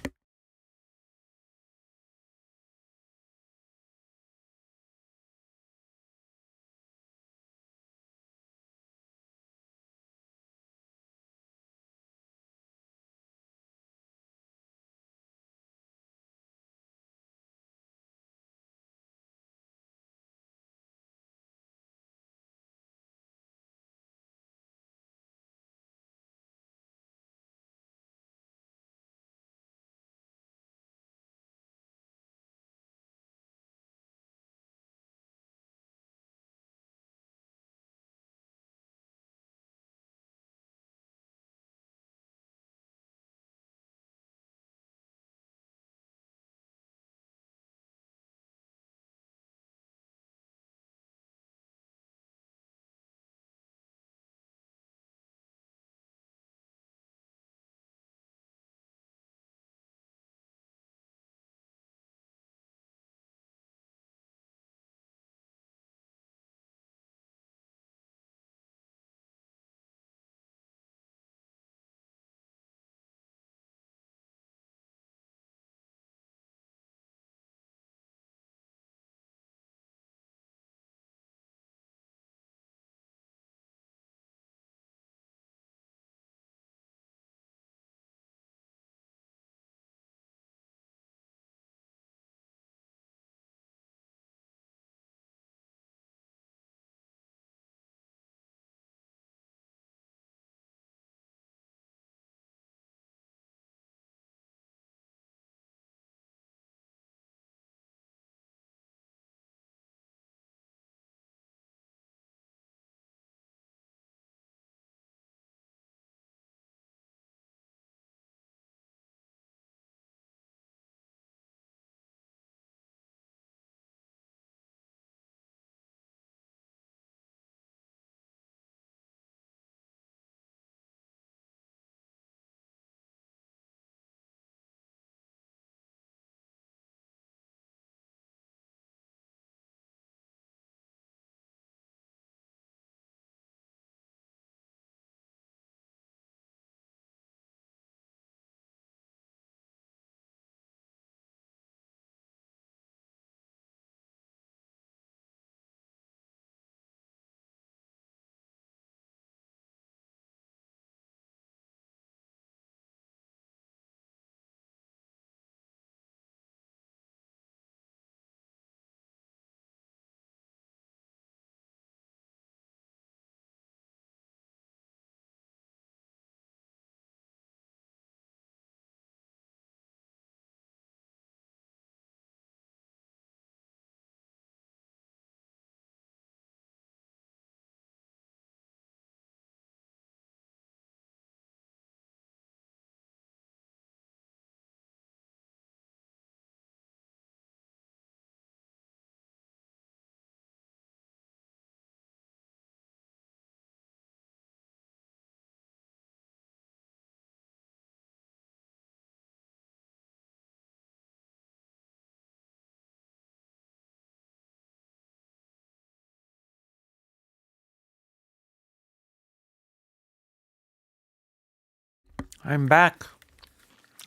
I'm back.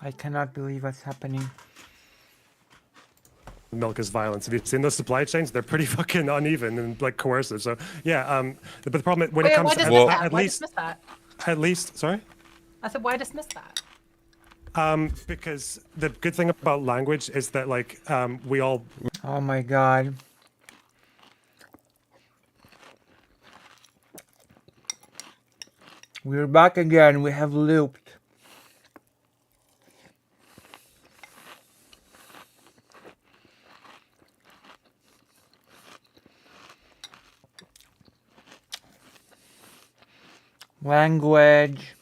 I cannot believe what's happening. Milk is violence. Have you seen those supply chains? They're pretty fucking uneven and like coercive. So yeah, but the problem when it comes to at least, sorry. I said, why dismiss that? Because the good thing about language is that like we all. Oh my god. We're back again. We have looped. Language.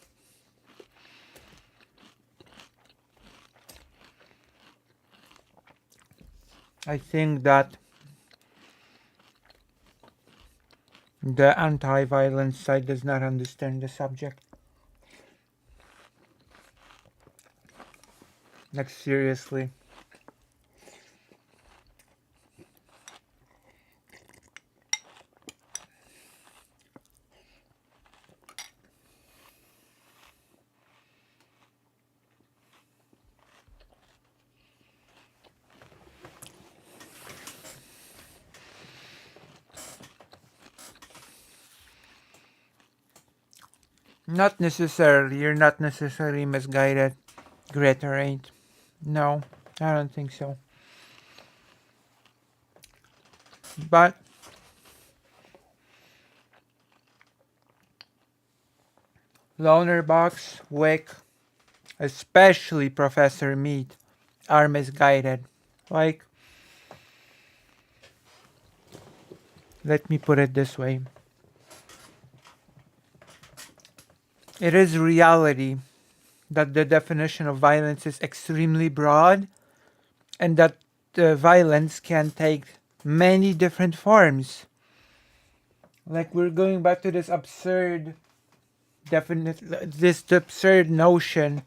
I think that the anti-violence side does not understand the subject. Like, seriously. Not necessarily. You're not necessarily misguided. Reiterate. No, I don't think so. But Loner Box, Wick, especially Professor Meat, are misguided. Like, let me put it this way. It is reality that the definition of violence is extremely broad and that violence can take many different forms. Like, we're going back to this absurd notion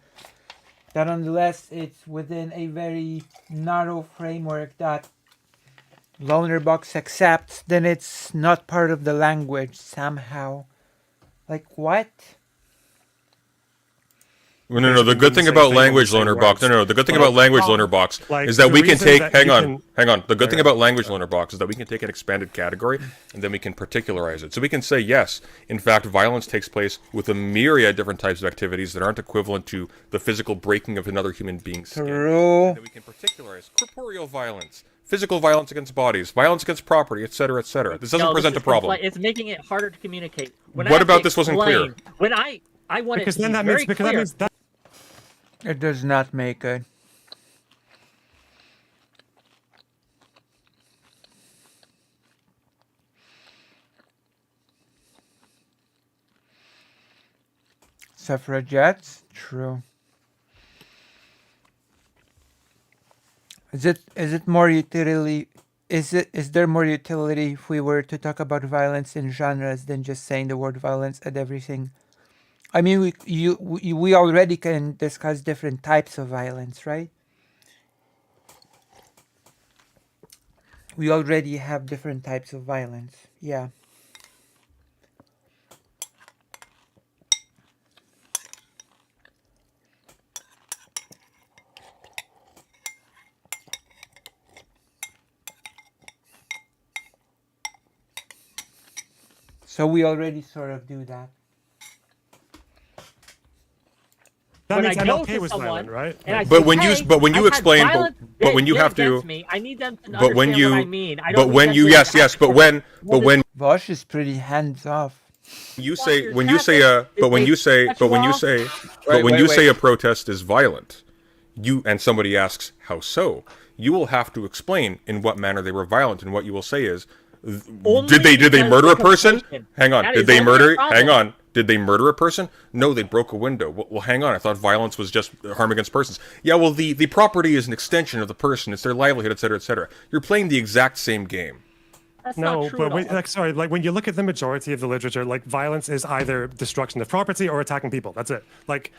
that unless it's within a very narrow framework that Loner Box accepts, then it's not part of the language somehow. Like, what? No. The good thing about language loner box. No. The good thing about language loner box is that we can take. Hang on. The good thing about language loner box is that we can take an expanded category and then we can particularize it. So we can say yes. In fact, violence takes place with a myriad of different types of activities that aren't equivalent to the physical breaking of another human being's skin. True. And then we can particularize corporeal violence, physical violence against bodies, violence against property, etc., etc. This doesn't present a problem. It's making it harder to communicate. What about this wasn't clear? When I want because it to then be that very means because clear. that means that. It does not make it. Suffragettes? True. Is there more utility if we were to talk about violence in genres than just saying the word violence at everything? I mean, we already can discuss different types of violence, right? We already have different types of violence. Yeah. So we already sort of do that. That means I'm okay with violent, right? But when you explain, but when you have to, I need them to but when understand you, what I mean. I but don't when need you, them to yes, but when Vosh is pretty hands off. you say a protest is violent, and somebody asks how so, you will have to explain in what manner they were violent, and what you will say is, did they murder a person? Hang on, did they murder? Hang on. Did they murder a person? No, they broke a window. Well, hang on. I thought violence was just harm against persons. Yeah, well, the property is an extension of the person. It's their livelihood, etc., etc. You're playing the exact same game. That's no, not true but at all. when you look at the majority of the literature, like violence is either destruction of property or attacking people. That's it. Like,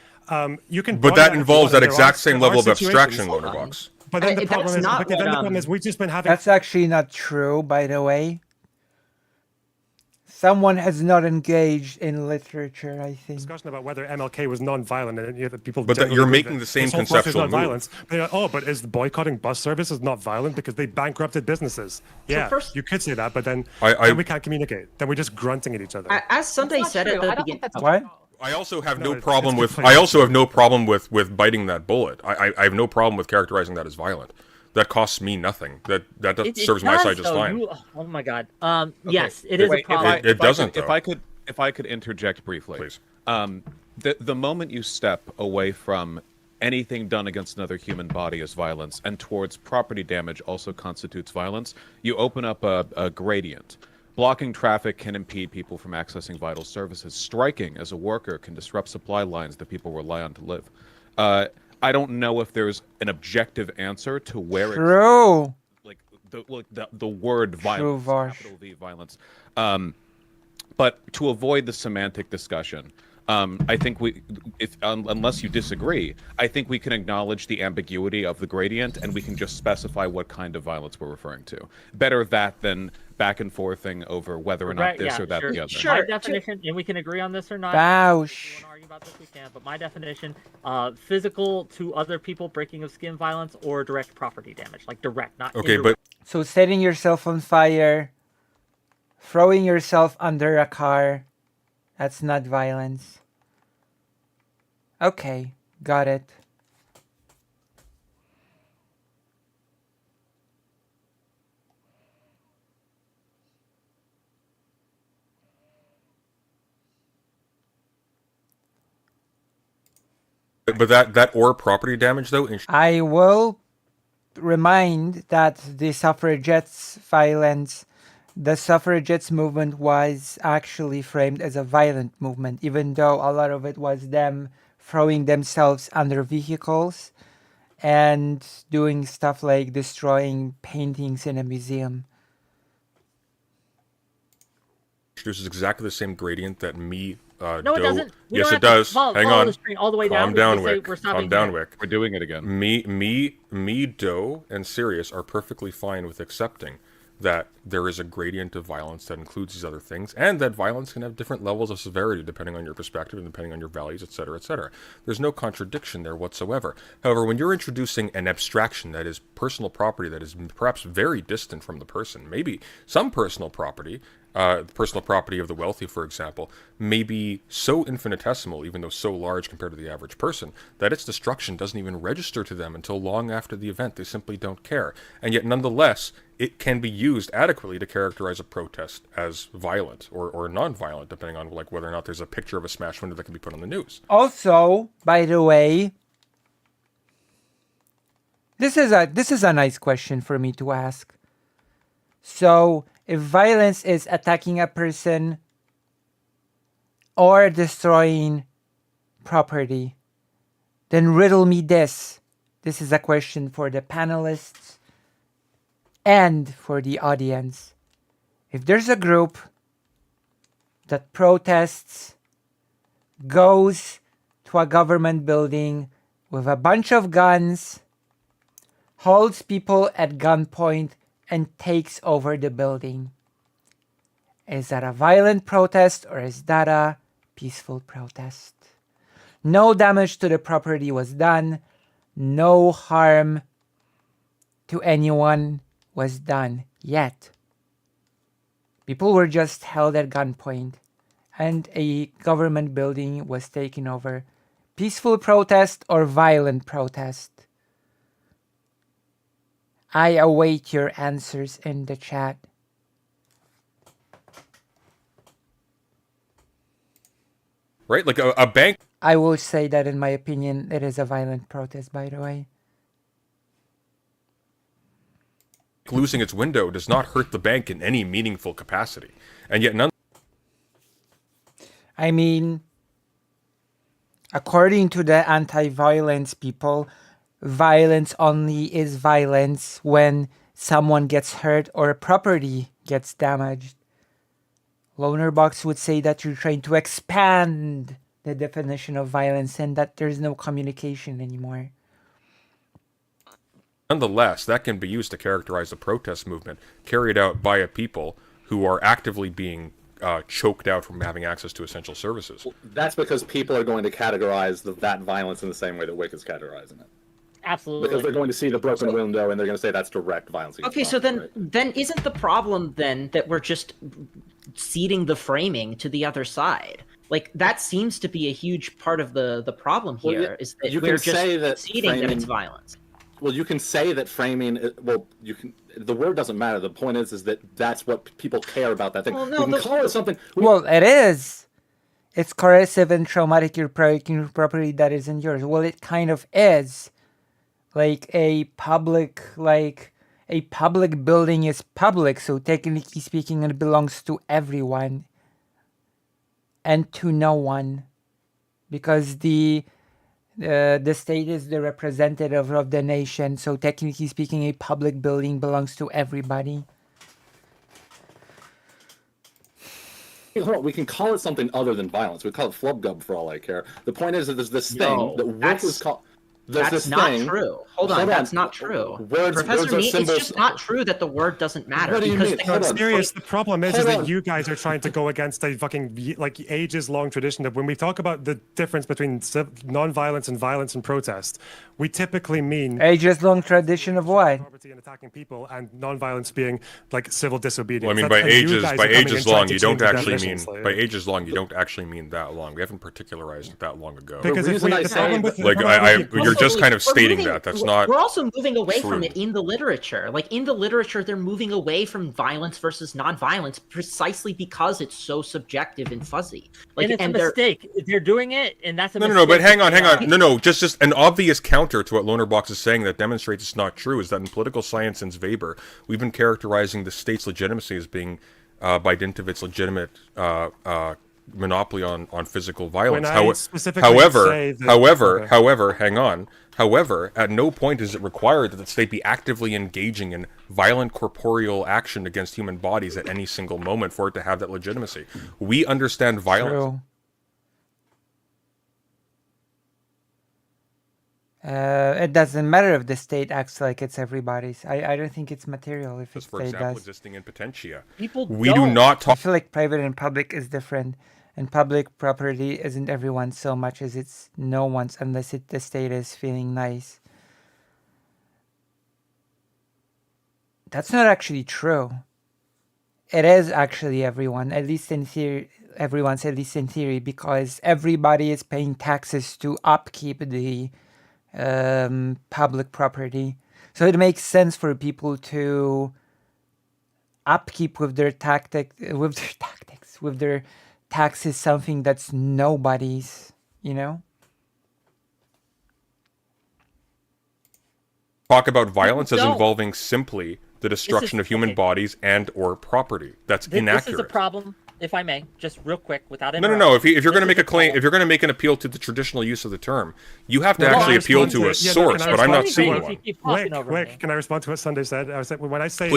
you can. But that involves that exact same level of abstraction, Loner Box. But then the problem is we've just been having. That's actually not true, by the way. Someone has not engaged in literature, I think. Discussion about whether MLK was non-violent, and you know, people. But generally you're agree making that the same his whole philosophy is conceptual move. non-violence. They're like, oh, but is boycotting bus services not violent because they bankrupted businesses? Yeah, first- you could say that, but then we can't communicate. Then we're just grunting at each other. As somebody said at the beginning. What? I also have No, no problem it's with. completely I also have no problem with biting that bullet. I have no problem with characterizing that as violent. That costs me nothing. That serves my side just fine. Oh my god. Yes, it is Wait, a problem. It doesn't, If though. if I could interject briefly, Please. The moment you step away from anything done against another human body as violence and towards property damage also constitutes violence, you open up a gradient. Blocking traffic can impede people from accessing vital services. Striking as a worker can disrupt supply lines that people rely on to live. I don't know if there's an objective answer to where True. the word violence, Vosh. capital V violence. But to avoid the semantic discussion, I think unless you disagree, I think we can acknowledge the ambiguity of the gradient, and we can just specify what kind of violence we're referring to. Better that than back and forthing over whether or not this or that or the other. Sure. My definition, and we can agree on this or not. Bausch. If you want to argue about this, we can. But my definition: physical to other people, breaking of skin violence, or direct property damage, like direct, not Okay, indirect. but So setting yourself on fire, throwing yourself under a car, that's not violence. Okay, got it. that or property damage though. I will remind that the suffragettes' violence, the suffragettes movement was actually framed as a violent movement, even though a lot of it was them throwing themselves under vehicles and doing stuff like destroying paintings in a museum. This is exactly the same gradient that me. No, it Doe- doesn't. We Yes, don't it have to does. follow Hang on. the string all the way Calm down. down, We say Wick. we're Calm stopping down, here. Wick. We're doing it again. Me, Doe, and Sirius are perfectly fine with accepting that there is a gradient of violence that includes these other things, and that violence can have different levels of severity depending on your perspective and depending on your values, etc., etc. There's no contradiction there whatsoever. However, when you're introducing an abstraction that is personal property that is perhaps very distant from the person, maybe some personal property of the wealthy, for example, may be so infinitesimal, even though so large compared to the average person, that its destruction doesn't even register to them until long after the event. They simply don't care. And yet, nonetheless, it can be used adequately to characterize a protest as violent or non-violent, depending on like whether or not there's a picture of a smashed window that can be put on the news. Also, by the way, this is a nice question for me to ask. So, if violence is attacking a person or destroying property, then riddle me this. This is a question for the panelists and for the audience. If there's a group that protests, goes to a government building with a bunch of guns, holds people at gunpoint, and takes over the building, is that a violent protest or is that a peaceful protest? No damage to the property was done. No harm to anyone was done yet. People were just held at gunpoint and a government building was taken over. Peaceful protest or violent protest? I await your answers in the chat. Right? Like a bank I will say that in my opinion, it is a violent protest, by the way. losing its window does not hurt the bank in any meaningful capacity. And yet I mean, according to the anti-violence people, violence only is violence when someone gets hurt or property gets damaged. Lonerbox would say that you're trying to expand the definition of violence and that there's no communication anymore. Nonetheless, that can be used to characterize a protest movement carried out by a people who are actively being choked out from having access to essential services. Well, that's because people are going to categorize that violence in the same way that Wick is categorizing it. Absolutely. Because they're going to see the broken window and they're going to say that's direct violence against Okay, so property, then isn't the problem then that we're just ceding the framing to the other side? Like, that seems to be a huge part of the problem here, is that we're just ceding that it's violence. Well, you can say that framing. Well, you can. The word doesn't matter. The point is that that's what people care about. That thing. Well, no, you can call it something. Well, it is. It's coercive and traumatic. You're breaking property that isn't yours. Well, it kind of is. Like a public building is public, so technically speaking, it belongs to everyone and to no one, because the state is the representative of the nation. So technically speaking, a public building belongs to everybody. Hold on, we can call it something other than violence. We call it flubgub for all I care. The point is that there's this thing that Wick was called. That's not true. Hold on, that's not true. Professor Meat, it's just not true that the word doesn't matter. What do you mean? I'm serious. The problem is that you guys are trying to go against a fucking ages-long tradition of when we talk about the difference between non-violence and violence and protest, we typically mean ages-long tradition of what? Property and attacking people, and non-violence being like civil disobedience. Well, I mean, by ages long, you don't actually mean by ages long. You don't actually mean that long. We haven't particularized it that long ago. Because if we, the problem with you're just kind of stating that. That's not. We're also moving away true. from it in the literature. Like, in the literature, they're moving away from violence versus non-violence precisely because it's so subjective and fuzzy. Like, and it's a mistake. They're doing it, and that's a mistake. No, but hang on. No, just an obvious counter to what Lonerbox is saying that demonstrates it's not true is that in political science since Weber, we've been characterizing the state's legitimacy as being, by dint of its legitimate monopoly on physical violence. However, at no point is it required that the state be actively engaging in violent corporeal action against human bodies at any single moment for it to have that legitimacy. We understand violence. True. It doesn't matter if the state acts like it's everybody's. I don't think it's material if it for example, does. existing in potentia. We do not talk. I feel like private and public is different, and public property isn't everyone's so much as it's no one's unless the state is feeling nice. That's not actually true. It is actually everyone, at least in theory. Everyone's at least in theory, because everybody is paying taxes to upkeep the public property. So it makes sense for people to upkeep with their taxes something that's nobody's, you know? Talk about violence as involving simply the destruction of human bodies and or property. That's inaccurate. This is a problem, if I may, just real quick, without interrupting. No. If you're going to make a claim, if you're going to make an appeal to the traditional use of the term, you have to actually appeal to a source. But I'm not seeing one. Quick, can I respond to what Sunday said? When I say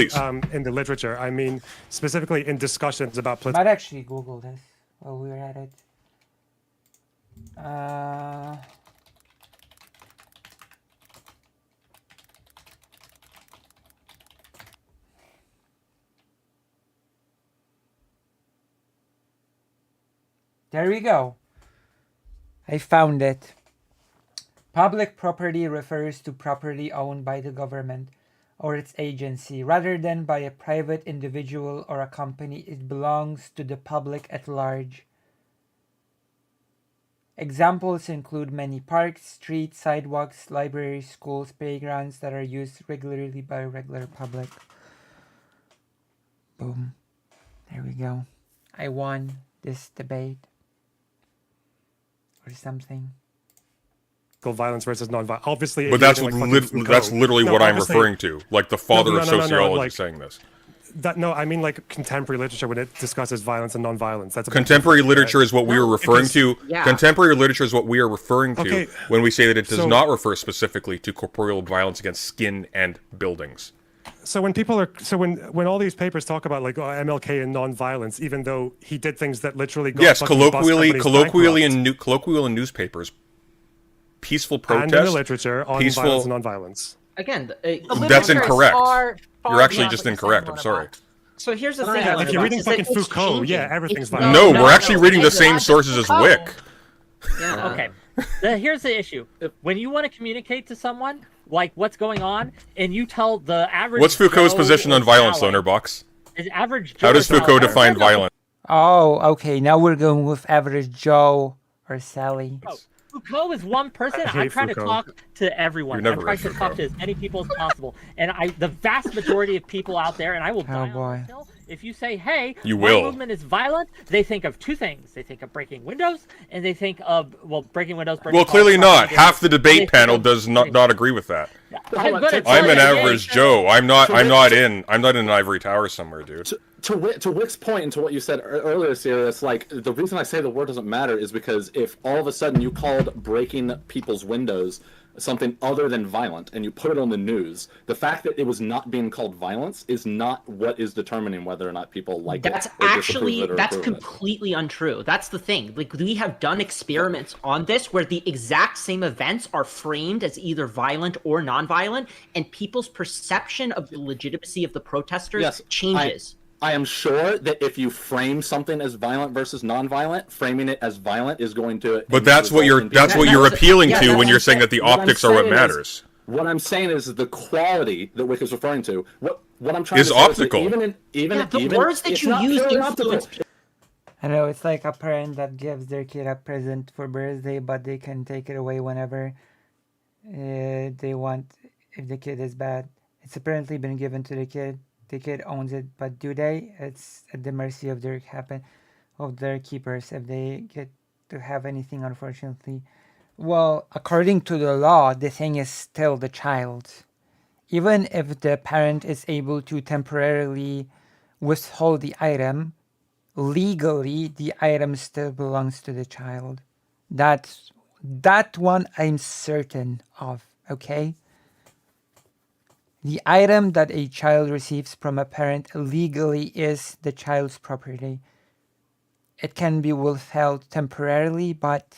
in the literature, I mean specifically in discussions about political. I might actually Google this while we're at it. There we go. I found it. Public property refers to property owned by the government or its agency. Rather than by a private individual or a company, it belongs to the public at large. Examples include many parks, streets, sidewalks, libraries, schools, playgrounds that are used regularly by the regular public. Boom. There we go. I won this debate. Or something. Violence versus non-violence. Obviously, but that's literally what I'm referring to. Like the father of sociology saying this. I mean like contemporary literature when it discusses violence and non-violence. That's contemporary literature is what we are referring to. Yeah. Contemporary literature is what we are referring to when we say that it does not refer specifically to corporeal violence against skin and buildings. So when all these papers talk about like MLK and non-violence, even though he did things that literally got colloquially in newspapers, peaceful protest, and in the literature on violence and non-violence. Again, that's incorrect. You're actually just incorrect. I'm sorry. So here's the Can I thing. ask If you're reading is that fucking it's Foucault, changing. yeah, everything's It's- violent. No, no, we're actually reading the same it's sources as Foucault. Wick. Yeah. Okay. Here's the issue. When you want to communicate to someone, like what's going on, and you tell the average What's Foucault's Joe position or on violence, Sally, Lonerbox? is average Joe How does or Sally, Foucault I don't define know. violence? Oh, okay. Now we're going with average Joe or Sally. Oh, Foucault is one person. I hate I'm trying to Foucault. talk to everyone. We've never I'm trying read to talk Foucault. to as many people as possible. And the vast majority of people out there, and I will Oh, die on boy. this hill, if you say, hey, You my will. movement is violent, they think of two things. They think of breaking windows, and they think of, well, breaking windows, breaking Well, cars, clearly not. property Half the damage. debate They think panel of- does not agree with that. I'm gonna tell I'm an you, average Joe. I'm not in an ivory tower somewhere, dude. To Wick's point and to what you said earlier, Sirius, like, the reason I say the word doesn't matter is because if all of a sudden you called breaking people's windows something other than violent and you put it on the news, the fact that it was not being called violence is not what is determining whether or not people like That's it or disapprove actually of it or that's approve of it. completely untrue. That's the thing. Like, we have done experiments on this where the exact same events are framed as either violent or non-violent, and people's perception of the legitimacy of the protesters Yes, changes. I am sure that if you frame something as violent versus non-violent, framing it as violent is going to. But that's what you're appealing to when you're saying that the optics are what matters. What I'm saying is the quality that Wick is referring to. What I'm trying Is to say optical. is that even the words that it's you not use purely optical. influence. I know it's like a parent that gives their kid a present for birthday, but they can take it away whenever they want if the kid is bad. It's apparently been given to the kid. The kid owns it, but do they? It's at the mercy of their keepers if they get to have anything, unfortunately. Well, according to the law, the thing is still the child. Even if the parent is able to temporarily withhold the item, legally the item still belongs to the child. That one I'm certain of, okay? The item that a child receives from a parent legally is the child's property. It can be withheld temporarily, but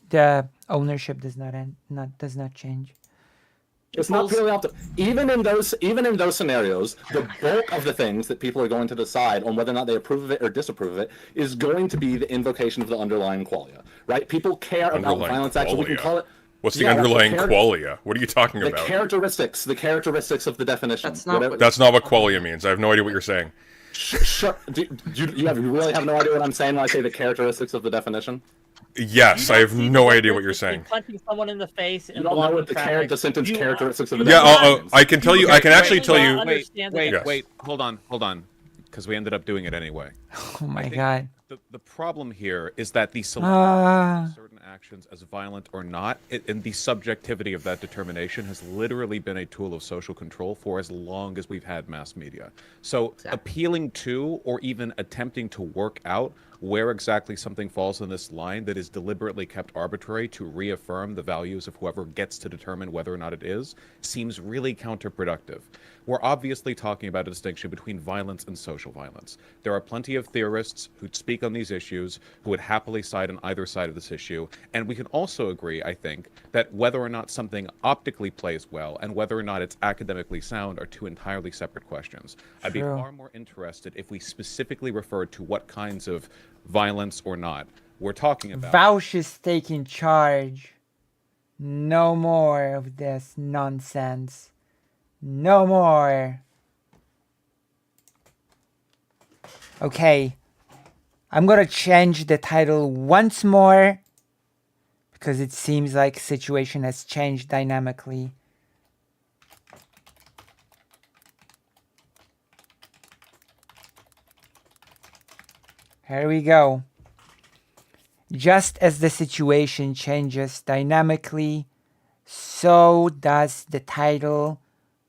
the ownership does not change. It's not purely optical. Even in those scenarios, the bulk of the things that people are going to decide on whether or not they approve of it or disapprove of it is going to be the invocation of the underlying qualia, right? People care about Underlying violence. Actually, we can qualia? call it. What's the underlying qualia? What are you talking The about? characteristics of the definition. That's not That's not what qualia means. I have no idea what you're saying. Sure. Do you really have no idea what I'm saying when I say the characteristics of the definition? Yes, I have no idea what you're saying. Punching someone in the face and You don't know what blocking the traffic. sentence characteristics of the Yeah, definition means. I can tell you. I can actually tell you. Wait, hold on, because we ended up doing it anyway. Oh my god. The problem here is that the selection of certain actions as violent or not, and the subjectivity of that determination has literally been a tool of social control for as long as we've had mass media. So appealing to or even attempting to work out where exactly something falls in this line that is deliberately kept arbitrary to reaffirm the values of whoever gets to determine whether or not it is seems really counterproductive. We're obviously talking about a distinction between violence and social violence. There are plenty of theorists who speak on these issues, who would happily side on either side of this issue, and we can also agree, I think, that whether or not something optically plays well and whether or not it's academically sound are two entirely separate questions. I'd be far more interested if we specifically referred to what kinds of violence or not we're talking about. Vaush is taking charge. No more of this nonsense. No more. Okay. I'm gonna change the title once more because it seems like situation has changed dynamically. Here we go. Just as the situation changes dynamically, so does the title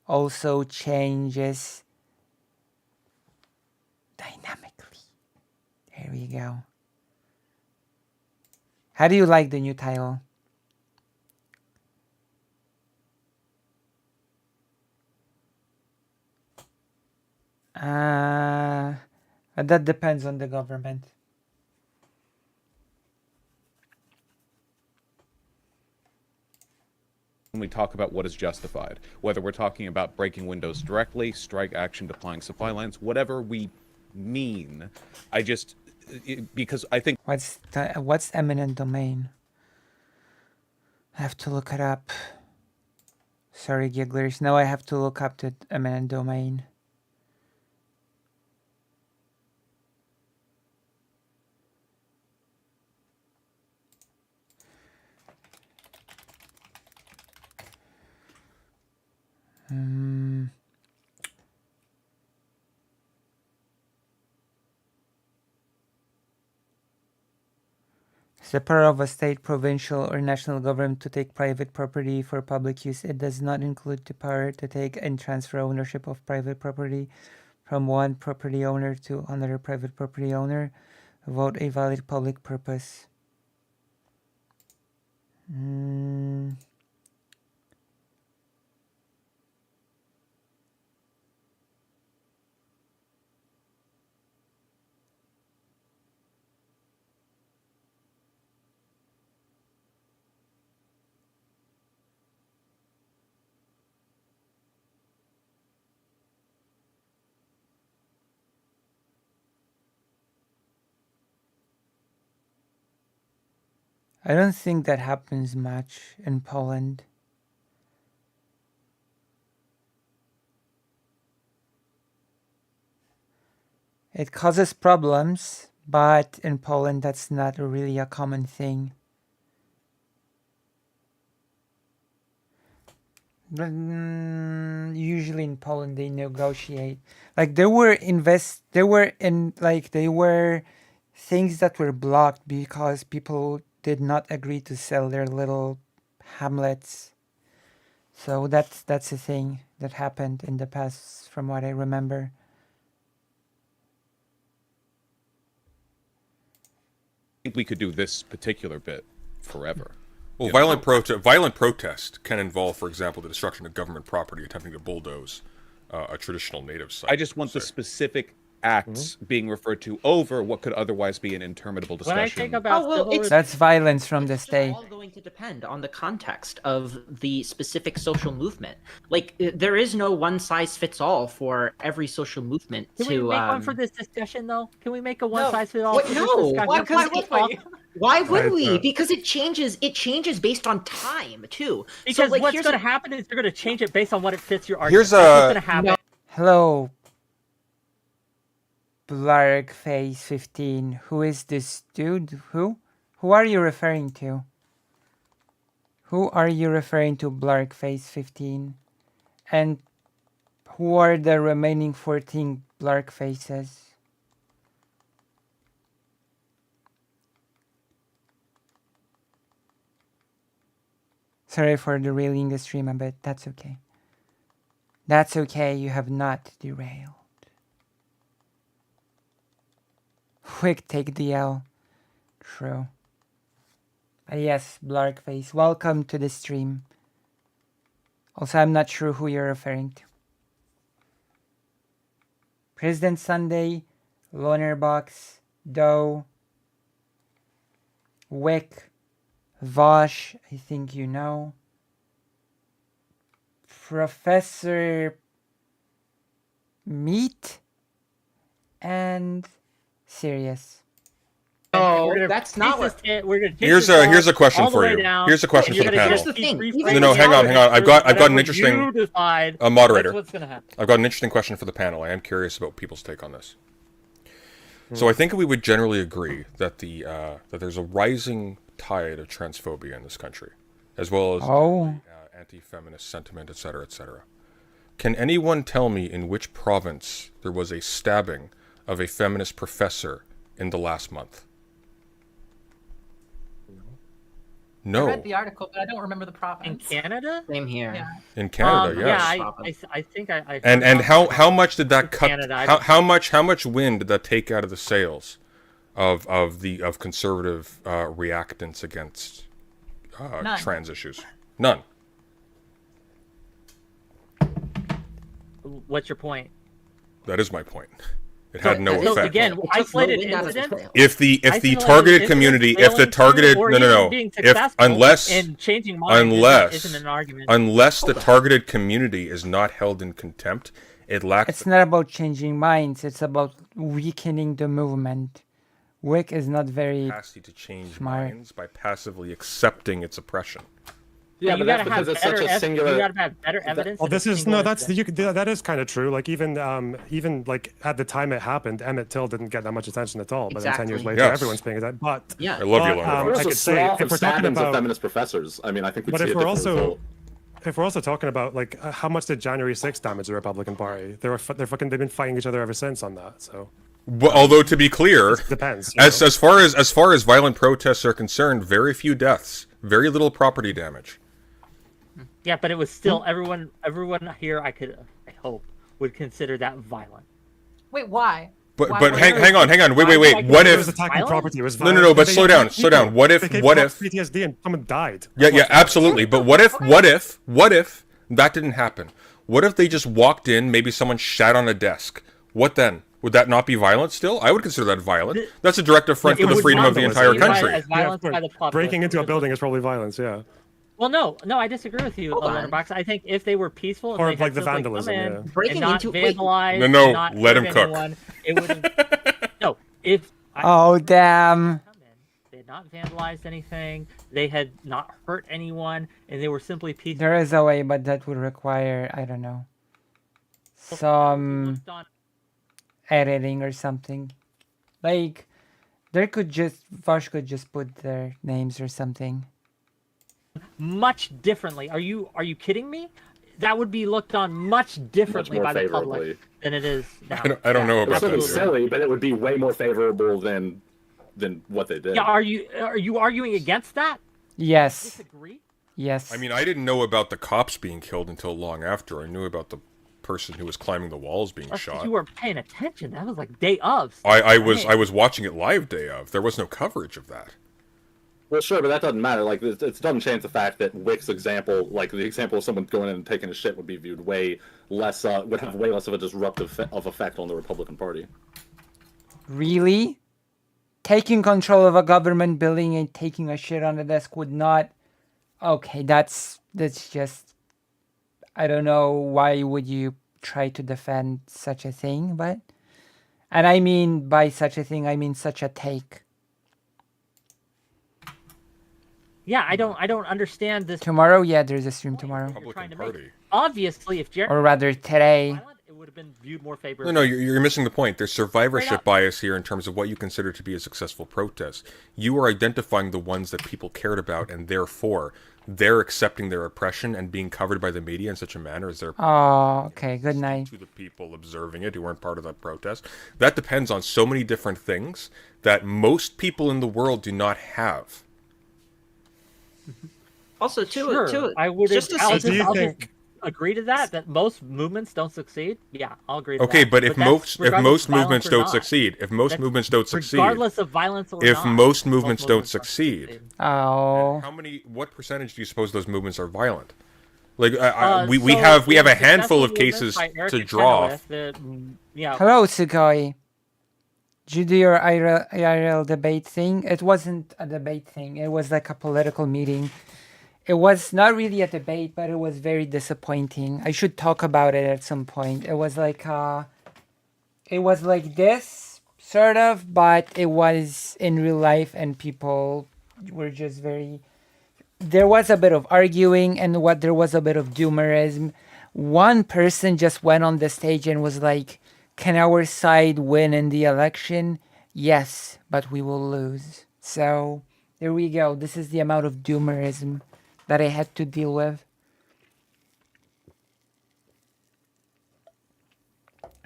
also changes dynamically. There we go. How do you like the new title? That depends on the government. when we talk about what is justified. Whether we're talking about breaking windows directly, strike action, deploying supply lines, whatever we mean, because I think... What's eminent domain? I have to look it up. Sorry, gigglers. Now I have to look up the eminent domain. It's the power of a state, provincial, or national government to take private property for public use. It does not include the power to take and transfer ownership of private property from one property owner to another private property owner without a valid public purpose. I don't think that happens much in Poland. It causes problems, but in Poland that's not really a common thing. Usually in Poland they negotiate. Like there were things that were blocked because people did not agree to sell their little hamlets. So that's a thing that happened in the past from what I remember. I think we could do this particular bit forever. Well, violent protest can involve, for example, the destruction of government property, attempting to bulldoze a traditional native site. I just want the specific acts being referred to over what could otherwise be an interminable discussion. When I think about that's violence from the state. It's all going to depend on the context of the specific social movement. Like there is no one size fits all for every social movement. Can we make one for this discussion, though? Can we make a one size fits all? What? For No. this discussion? Why would we? Because it changes. It changes based on time too. Because so, what's going to happen is they're going to change it based on what it fits your argument. Here's That's what's going to happen. Hello, Blargface 15. Who is this dude? Who are you referring to? Who are you referring to, Blargface 15? And who are the remaining 14 Blargfaces? Sorry for derailing the stream a bit. That's okay. That's okay. You have not derailed. Quick, take the L. True. Yes, Blargface. Welcome to the stream. Also, I'm not sure who you're referring to. President Sunday, Lonerbox, Doe, Wick, Vosh, I think you know. Professor Meat and Sirius. No, that's not what. Here's a question for you. Here's a question for the panel. Here's the thing. No, hang on. I've got an interesting moderator. What's going to happen. I've got an interesting question for the panel. I am curious about people's take on this. So I think we would generally agree that that there's a rising tide of transphobia in this country, as well as anti-feminist sentiment, etc., etc. Can anyone tell me in which province there was a stabbing of a feminist professor in the last month? No. I read the article, but I don't remember the province. In Canada? Same here. Yeah. In Canada, yes. Yeah, I think I and how much did that cut? Canada, How much wind did that take out of the sails of conservative reactants against trans issues? None. What's your point? That is my point. It had no So, effect. Again, isolated incident. If the Isolated targeted incidents community, if the failing to, targeted or no even no no, being if successful unless in changing minds isn't an argument. unless the targeted community is not held in contempt, it lacks. It's not about changing minds. It's about weakening the movement. Wick is not very capacity to change smart. minds by passively accepting its oppression. Yeah, you but gotta that's have because it's such better a singular. You gotta have better evidence. Well, than a this is single no, that's incident. that is kind of true. Like even like at the time it happened, Emmett Till didn't get that much attention at all. But then 10 years Exactly. later, Yes. everyone's paying attention. But Yeah. I love you, but, Lauren. There's I a could say swath if of we're talking stabbings of about feminist professors. I mean, I think we'd But see if a we're different also result. if we're also talking about like how much did January 6th damage the Republican Party? They've been fighting each other ever since on that. So Well, although to be clear, it depends. as far as violent protests are concerned, very few deaths, very little property damage. Yeah, but it was still everyone here. I hope would consider that violent. Wait, why? But Why but would hang it- hang on. Wait. Why What would It if? was attacking violent? property. It was No, violent. no, but They slow hit down. people. What if? They gave What cops if? PTSD and someone died? Yeah, absolutely. But what if that didn't happen? What if they just walked in, maybe someone shat on a desk? What then? Would that not be violent still? I would consider that violent. That's a direct affront It to the would freedom not of the be entire violent. country. As violence by the public. Breaking into a building is probably violence. Yeah. Well, no, I disagree with you, Hold on. Letterbox. I think if they were peaceful, if Or they had like the simply vandalism, come in yeah. Breaking and not into- wait. vandalize, No, and not let hurt him cook. anyone, it wouldn't. No, if Oh damn! come in, they had not vandalized anything, they had not hurt anyone, and they were simply peaceful. There is a way, but that would require, I don't know, some Looked on- editing or something. Like, Vosh could just put their names or something. much differently. Are you kidding me? That would be looked on much differently more by the favorably. public than it is now. I don't know It about wasn't that. silly, but it would be way more favorable than what they did. Yeah, are you arguing against that? Yes, Disagree? yes. I mean, I didn't know about the cops being killed until long after. I knew about the person who was climbing the walls being That's 'cause shot. you weren't paying attention. That was like day of. I was watching it live day of. There was no coverage of that. Well, sure, but that doesn't matter. Like, it doesn't change the fact that Wick's example, like the example of someone going in and taking a shit, would be viewed way less, would have way less of a disruptive effect on the Republican Party. Really? Taking control of a government building and taking a shit on the desk would not. Okay, that's just. I don't know why would you try to defend such a thing, but. And I mean by such a thing, I mean such a take. Yeah, I don't understand this. Tomorrow, yeah, there's a stream tomorrow. You're trying Republican to make. Party. Obviously, if Jerry Or rather, today. violent, it would have been viewed more favorably. No, you're missing the point. There's survivorship up. bias here in terms of what you consider to be a successful protest. You are identifying the ones that people cared about, and therefore they're accepting their oppression and being covered by the media in such a manner as they're Oh, okay, good night. to the people observing it who weren't part of that protest. That depends on so many different things that most people in the world do not have. Also, Sure, I would. just to I'll say- just, Do you I'll just think- agree to that most movements don't succeed. Yeah, I'll agree to Okay, that. but if that's most regardless of violence movements or don't not. succeed, if most That's movements don't succeed, regardless of violence or if not, most movements don't movements succeed, Oh. what percentage do you suppose those movements are violent? Like we So have a the handful of successful movements cases by Eric to and draw. Chenoweth, yeah, Hello, Sugoi. Did you do your IRL debate thing? It wasn't a debate thing. It was like a political meeting. It was not really a debate, but it was very disappointing. I should talk about it at some point. It was like this sort of, but it was in real life, and people were just very. There was a bit of arguing, and there was a bit of doomerism. One person just went on the stage and was like, "Can our side win in the election? Yes, but we will lose." So there we go. This is the amount of doomerism that I had to deal with.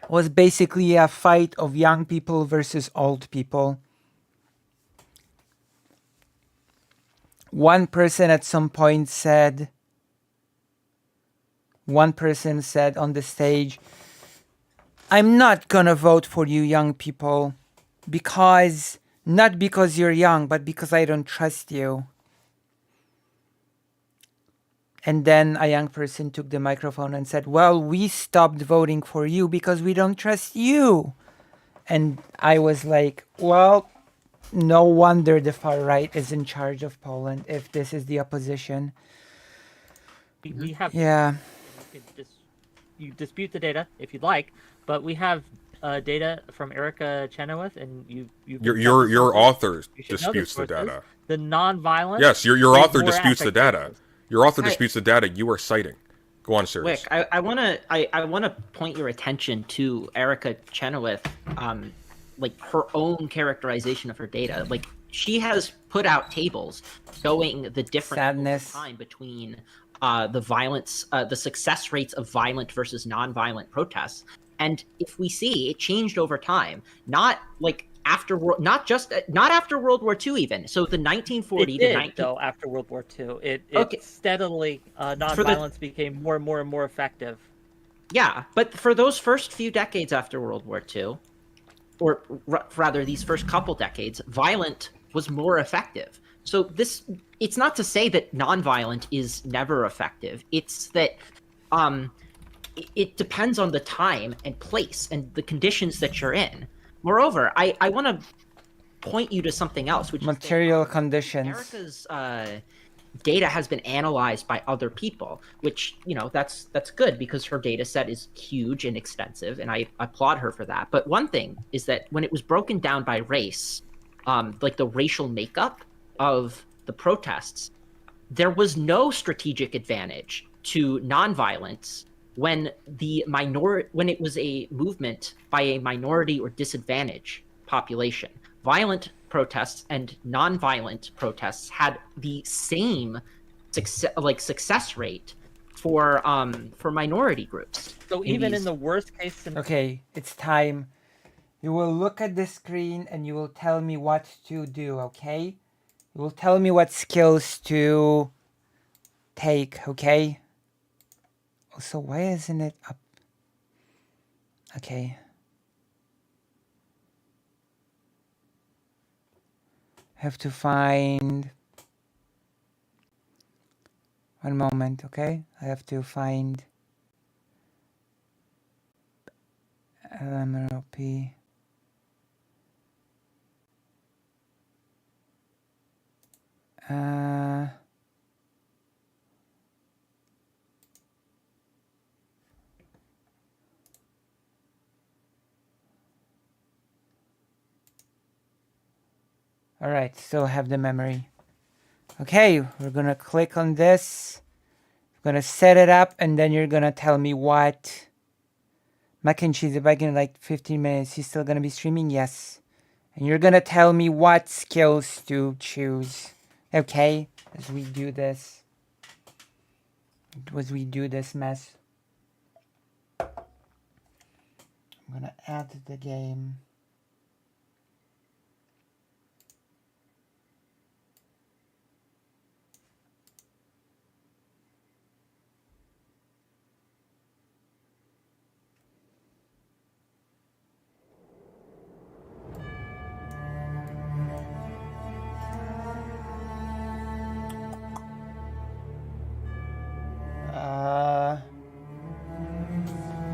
It was basically a fight of young people versus old people. One person said on the stage, "I'm not gonna vote for you young people not because you're young, but because I don't trust you." And then a young person took the microphone and said, "Well, we stopped voting for you because we don't trust you." And I was like, well, no wonder the far right is in charge of Poland if this is the opposition. We have. Yeah. You dispute the data if you'd like, but we have data from Erica Chenoweth, and your author disputes the data. The non-violent. Yes, your author disputes the data. Your author disputes the data you are citing. Go on, Sirius. Wick, I wanna point your attention to Erica Chenoweth, like her own characterization of her data. Like she has put out tables showing the difference over time between the violence, the success rates of violent versus non-violent protests. And if we see, it changed over time. Not like after, not after World War II even. So the 1940 though after World War II, it steadily non-violence became more and more and more effective. Yeah, but for those first few decades after World War II, or rather these first couple decades, violent was more effective. So it's not to say that non-violent is never effective. It's that it depends on the time and place and the conditions that you're in. Moreover, I want to point you to something else, which material conditions. America's data has been analyzed by other people, which, that's good because her data set is huge and extensive, and I applaud her for that. But one thing is that when it was broken down by race, like the racial makeup of the protests, there was no strategic advantage to nonviolence when it was a movement by a minority or disadvantaged population. Violent protests and non-violent protests had the same success rate for minority groups. So even in the worst case scenario. Okay, it's time. You will look at the screen and you will tell me what to do, okay? You will tell me what skills to take, okay? So why isn't it up? Okay. Have to find... One moment, okay? I have to find... LMNOP. All right, still have the memory. Okay, we're gonna click on this. We're gonna set it up, and then you're gonna tell me what. Mac and cheese, if I get like 15 minutes, he's still gonna be streaming? Yes. And you're gonna tell me what skills to choose. Okay, as we do this. As we do this mess. I'm gonna add the game.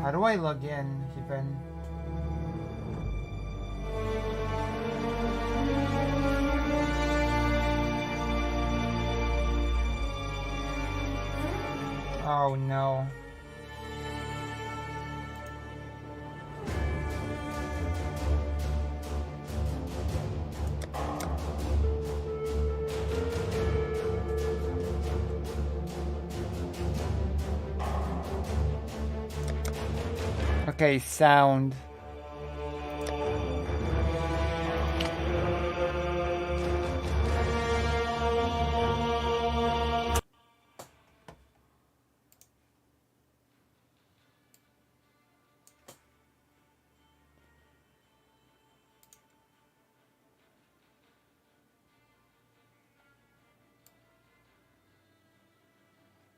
How do I log in even? Oh no. Okay, sound.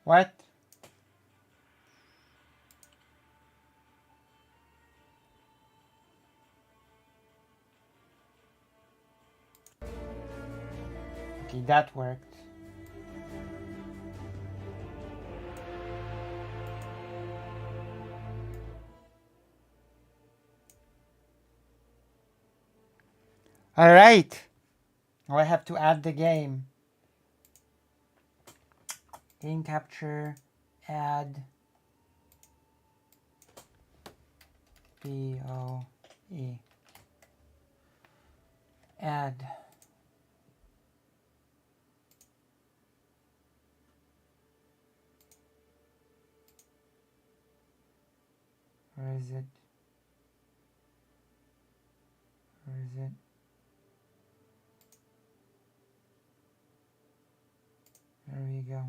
What? Okay, that worked. All right. Now I have to add the game. Game capture, add DOE. Add. Where is it? Where is it? There we go.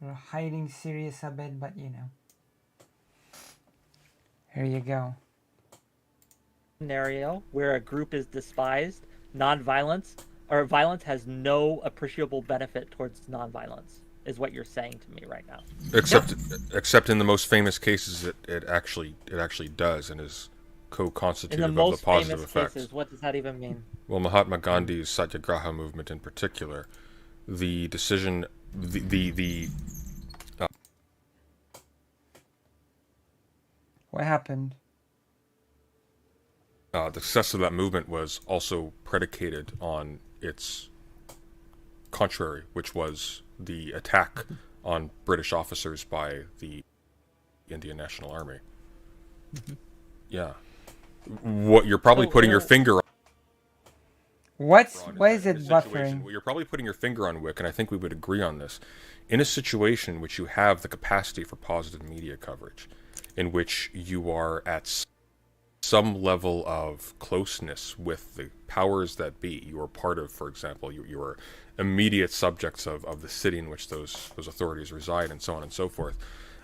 We're hiding serious a bit, but you know. Here you go. Scenario where a group is despised, non-violence or violence has no appreciable benefit towards non-violence, is what you're saying to me right now. Except in the most famous cases, it actually does and is co-constitutive of the positive effects. Cases, what does that even mean? Well, Mahatma Gandhi's Satyagraha movement in particular, the decision, What happened? The success of that movement was also predicated on its contrary, which was the attack on British officers by the Indian National Army. Yeah. What you're probably putting your finger on. Why is it buffering? Well, you're probably putting your finger on, Wick, and I think we would agree on this. In a situation which you have the capacity for positive media coverage, in which you are at some level of closeness with the powers that be, you are part of, for example, you are immediate subjects of the city in which those authorities reside, and so on and so forth.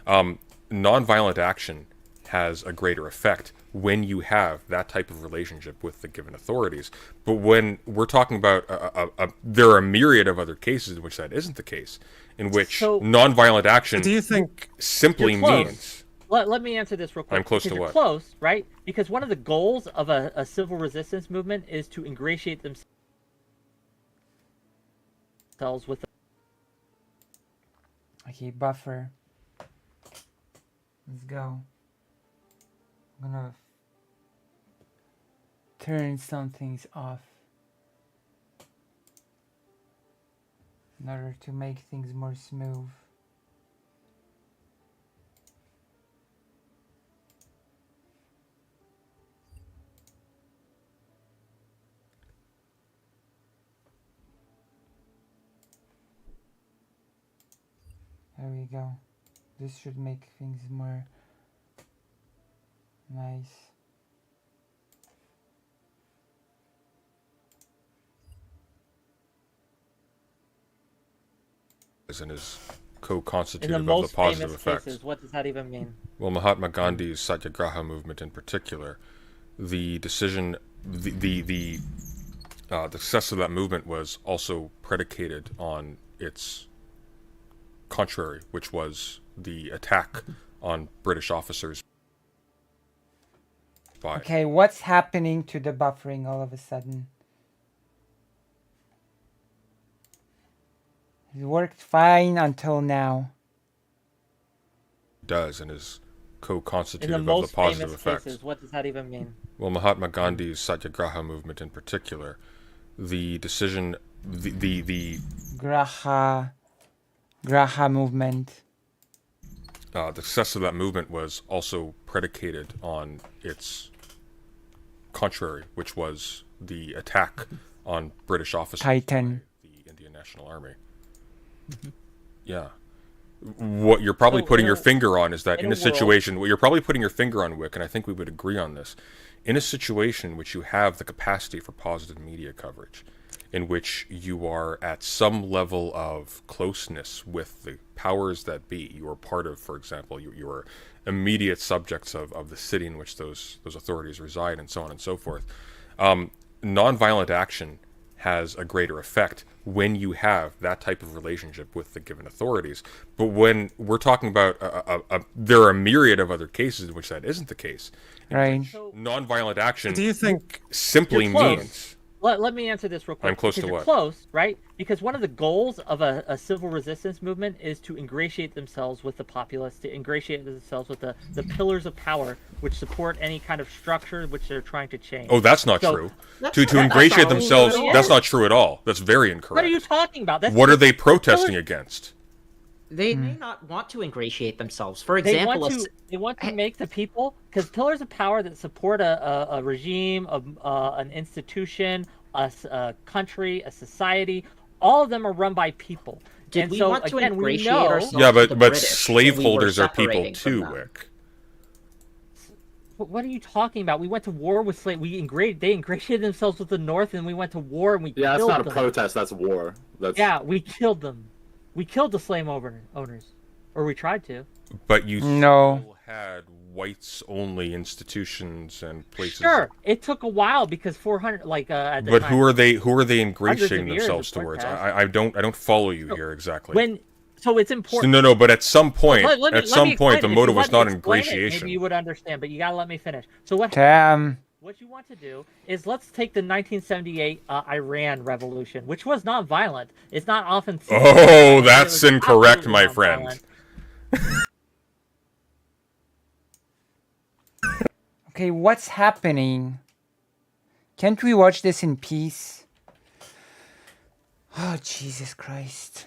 Nonviolent action has a greater effect when you have that type of relationship with the given authorities. But when we're talking about there are a myriad of other cases in which that isn't the case, in which nonviolent action do you think simply means... Let me answer this real quick. I'm close to you're what? Close, right? Because one of the goals of a civil resistance movement is to ingratiate themselves with... Okay, buffer. Let's go. I'm gonna turn some things off in order to make things more smooth. There we go. This should make things more nice. And is co-constitutive of the positive effects. Cases, what does that even mean? Well, Mahatma Gandhi's Satyagraha movement in particular, the decision, the success of that movement was also predicated on its contrary, which was the attack on British officers. Okay, what's happening to the buffering all of a sudden? It worked fine until now. Does and is co-constitutive of the positive effects. Cases, what does that even mean? Well, Mahatma Gandhi's Satyagraha movement in particular, the decision, the Graha movement. The success of that movement was also predicated on its contrary, which was the attack on British officers Titan. by the Indian National Army. Yeah. What you're probably putting your finger on is that in a situation, what you're probably putting your finger on, Wick, and I think we would agree on this, in a situation which you have the capacity for positive media coverage, in which you are at some level of closeness with the powers that be, you are part of, for example, you are immediate subjects of the city in which those authorities reside, and so on and so forth. Nonviolent action has a greater effect when you have that type of relationship with the given authorities. But when we're talking about there are a myriad of other cases in which that isn't the case. Right. Nonviolent action do you think simply means... let me answer this real quick. I'm close to Because what? you're close, right? Because one of the goals of a civil resistance movement is to ingratiate themselves with the populace, to ingratiate themselves with the pillars of power, which support any kind of structure which they're trying to change. Oh, that's not true. To ingratiate themselves, that's not true at all. That's very incorrect. What are you talking about? What are they protesting against? They may not want to ingratiate themselves. For They example, want to make the people, because pillars of power that support a regime, an institution, a country, a society, all of them are run by people. Did we want to ingratiate ourselves Yeah, to the but British, slaveholders and we were are people separating from too, them? Wick. What are you talking about? We went to war with slave. They ingratiated themselves with the North, and we went to war and we Yeah, that's killed not a them. protest. That's war. That's... Yeah, we killed them. We killed the slave owners, or we tried to. But you still had whites-only institutions and places. Sure, it took a while because 400, at the But time, who are they hundreds ingratiating of years themselves of towards? protest. I don't follow you here exactly. So it's important. No, but at some point, Let me the explain motive it. If was you not let me explain it, ingratiation. maybe you would understand, but you gotta let me finish. So what you want to do is let's take the 1978 Iran revolution, which was not violent. It's not often. Oh, that's incorrect, my friend. Okay, what's happening? Can't we watch this in peace? Oh, Jesus Christ.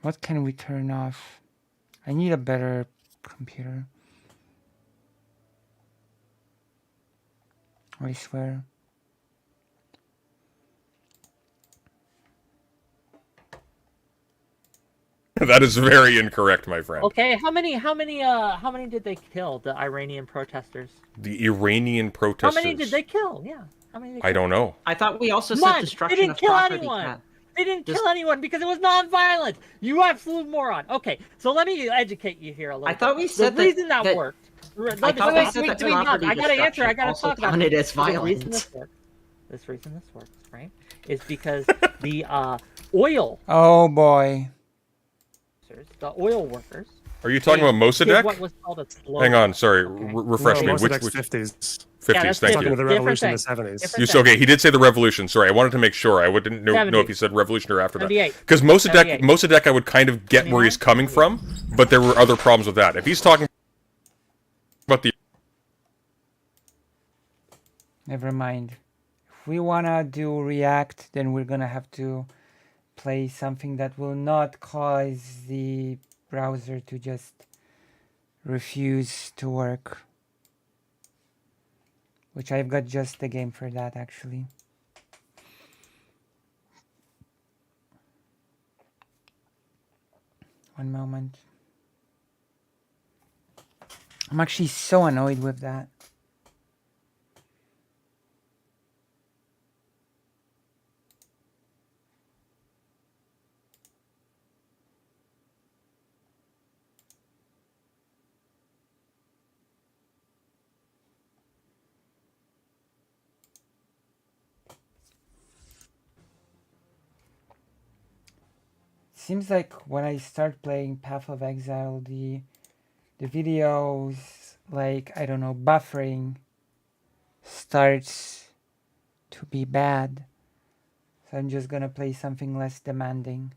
What can we turn off? I need a better computer. I swear. That is very incorrect, my friend. Okay, how many did they kill? The Iranian protesters. The Iranian protesters. How many did they kill? Yeah, how many? I don't know. I thought we also None. said destruction They didn't of kill property. anyone. They didn't kill anyone because it was non-violent. You absolute moron. Okay, so let me educate you here a little. I thought we bit. said the reason that worked. I thought we said that property I gotta answer. I gotta destruction talk about also counted it. as The reason violent. this works, right, is because the oil. Oh boy. The oil workers. Are you talking about Mossadegh? What was called a slow Hang on, sorry. Okay. Refresh me. Mossadegh's Which 50s. 50s, Yeah, that's thank Talking you. of the revolution in the 70s. Okay, he did say the revolution. Sorry, I wanted to make sure. I didn't know if he said revolution or after that. 78. Because 78. Mossadegh, I would kind of get where he's coming from, but there were other problems with that. If he's talking about the... Never mind. If we wanna do React, then we're gonna have to play something that will not cause the browser to just refuse to work. Which I've got just the game for that, actually. One moment. I'm actually so annoyed with that. Seems like when I start playing Path of Exile, the videos, like, I don't know, buffering starts to be bad. So I'm just gonna play something less demanding.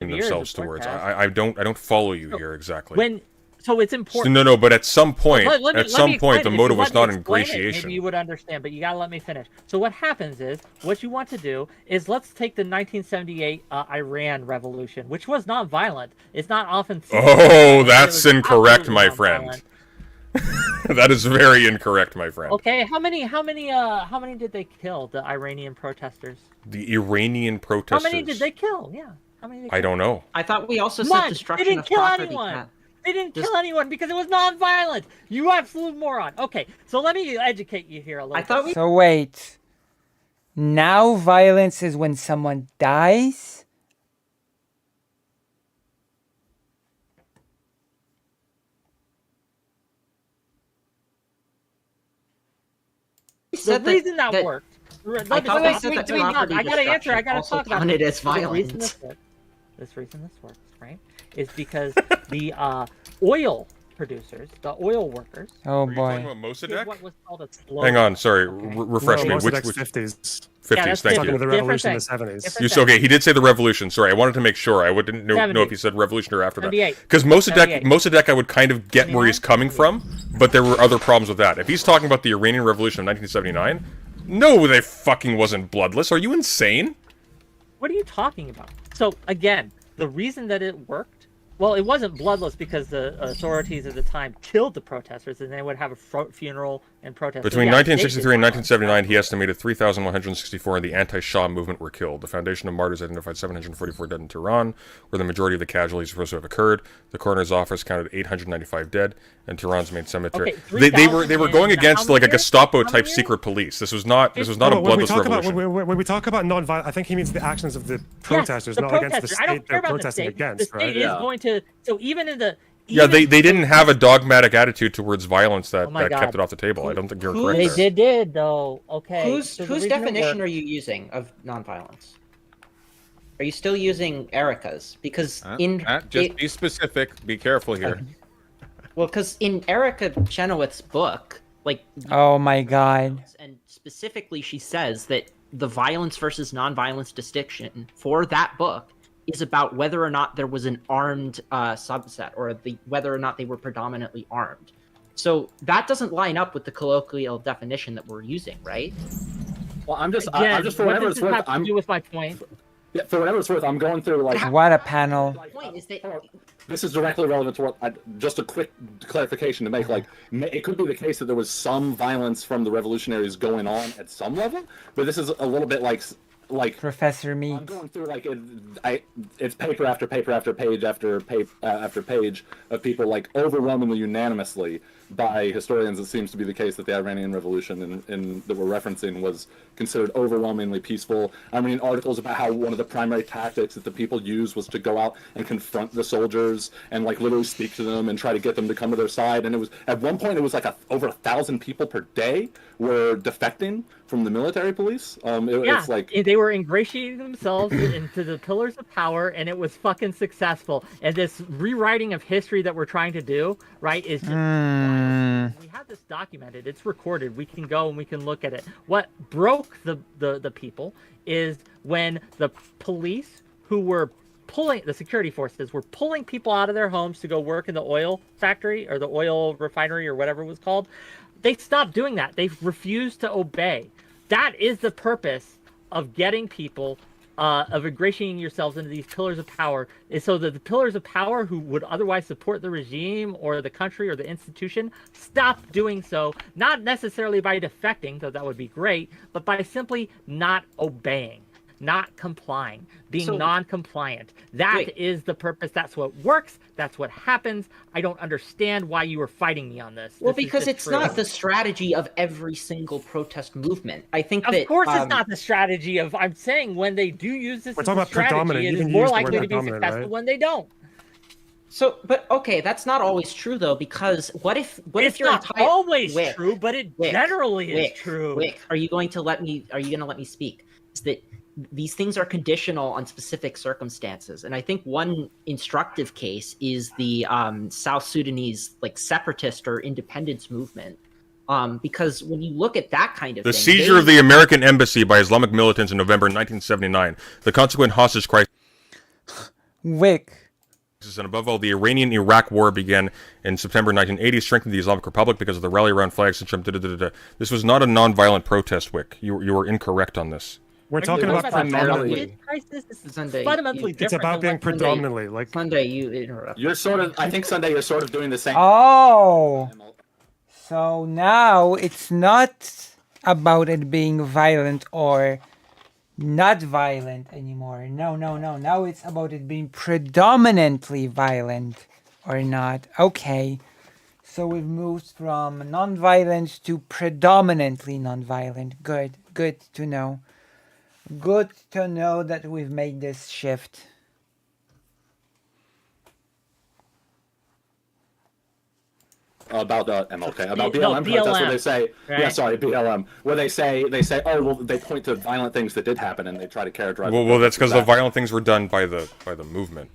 themselves towards. I don't follow you here exactly. So it's important. No, but at some point, Let me the explain it. motive If you was let not me explain it, ingratiation. Maybe you would understand, but you gotta let me finish. So what happens is, what you want to do is let's take the 1978 Iran revolution, which was not violent. It's not often. Oh, that's incorrect, my friend. That is very incorrect, my friend. Okay, how many did they kill? The Iranian protesters. The Iranian protesters. How many did they kill? Yeah. How many? I don't know. I thought we also None. said destruction They didn't of kill property. anyone. They didn't kill anyone because it was non-violent. You absolute moron. Okay, so let me educate you here a little. So wait. Now violence is when someone dies? said reason that worked. I thought they said that property I gotta answer. I gotta also talk about counted as The reason violence. this works, right, is because the oil producers, the oil workers. Oh Are you talking boy. about did Mossadegh? what was called a slow. Hang on, sorry. Okay. Refresh No, me. most Which, of the which 50s. 50s? Yeah, that's Thank Talking you. about the Different revolution in the thing. 70s. Different You thing. okay? He did say the revolution. Sorry, I wanted to make sure. I didn't know if 70. he said revolution or after that. 78. Because 78. Mossadegh, I would kind of get where he's coming from, but there were other problems with that. If he's talking about the Iranian Revolution of 1979, no, they fucking wasn't bloodless. Are you insane? What are you talking about? So again, the reason that it worked, well, it wasn't bloodless because the authorities at the time killed the protesters, and they would have a funeral and protest. Between So, yeah, 1963 and they did 1979, he estimated 3,164 in the anti-Shah movement were killed. The Foundation of Martyrs identified 744 dead in Tehran, where the majority of the casualties were supposed to have occurred. The coroner's office counted 895 dead, and Tehran's main cemetery. Okay, they were going in against how like a many years? Gestapo How type many secret police. This was not a When we bloodless talk about revolution. when we talk about non-violent, I think he means the actions of the protesters, the not against the protesters. I state don't care they're about the protesting state. against, The state right? is Yeah. going to. So even in the. Yeah, even- they didn't have a dogmatic attitude towards violence that, Oh my that kept God. it off the table. I don't think you're Who- correct They there. did though. Okay. Whose So the whose reason it definition worked- are you using of nonviolence? Are you still using Erica's? Because Just be specific. Be careful here. well, because in Erica Chenoweth's book, like Oh my god. and specifically she says that the violence versus nonviolence distinction for that book is about whether or not there was an armed subset, or whether or not they were predominantly armed. So that doesn't line up with the colloquial definition that we're using, right? Well, I'm just Again, for what whatever does it's this worth. have to I'm do with my point? for whatever it's worth. I'm going through like What a panel. Point is that this is directly relevant to what. Just a quick clarification to make. Like, it could be the case that there was some violence from the revolutionaries going on at some level, but this is a little bit like Professor I'm Meat. going through like it's paper after paper after page after page of people like overwhelmingly unanimously by historians. It seems to be the case that the Iranian Revolution that we're referencing was considered overwhelmingly peaceful. I'm reading articles about how one of the primary tactics that the people used was to go out and confront the soldiers and like literally speak to them and try to get them to come to their side. And it was at one point it was like over 1,000 people per day were defecting from the military police. It's like they were ingratiating themselves into the pillars of power, and it was fucking successful. And this rewriting of history that we're trying to do, right, is just we have this documented. It's recorded. We can go and we can look at it. What broke the people is when the police who were the security forces were pulling people out of their homes to go work in the oil factory or the oil refinery or whatever it was called. They stopped doing that. They refused to obey. That is the purpose of getting people, of ingratiating yourselves into these pillars of power, is so that the pillars of power who would otherwise support the regime or the country or the institution stop doing so, not necessarily by defecting, though that would be great, but by simply not obeying, not complying, being non-compliant. That is the purpose. That's what works. That's what happens. I don't understand why you were fighting me on this. Well, This is because just it's true. not the strategy of every single protest movement. I think Of that course, it's not the strategy of. I'm saying when they do use this, We're as talking a about strategy, predominant. it You is can more use the word likely to be predominant, successful right? when they don't. So, but okay, that's not always true though, because what if It's your not entire always Wick, true, but it Wick, generally is Wick, true. Wick, are you going to let me speak? Is that these things are conditional on specific circumstances, and I think one instructive case is the South Sudanese like separatist or independence movement. Because when you look at that kind of The thing, seizure of the American embassy by Islamic militants in November 1979, the consequent hostage crisis, Wick. and above all, the Iranian-Iraq war began in September 1980, strengthened the Islamic Republic because of the rally around flag syndrome. This was not a non-violent protest, Wick. You were incorrect on this. We're talking about predominantly. Crisis. This is Sunday, fundamentally you- different. It's about than being what- predominantly like. Sunday, you interrupt. you're sort of. I think Sunday you're sort of doing the same. Oh. So now it's not about it being violent or not violent anymore. No. Now it's about it being predominantly violent or not. Okay. So we've moved from non-violent to predominantly non-violent. Good. Good to know. Good to know that we've made this shift. about MLK, about No, BLM protests, where they say, right? yeah, sorry, BLM, where they say, oh, well, they point to violent things that did happen, and they try to characterize. Well, that's because the violent things were done by the movement.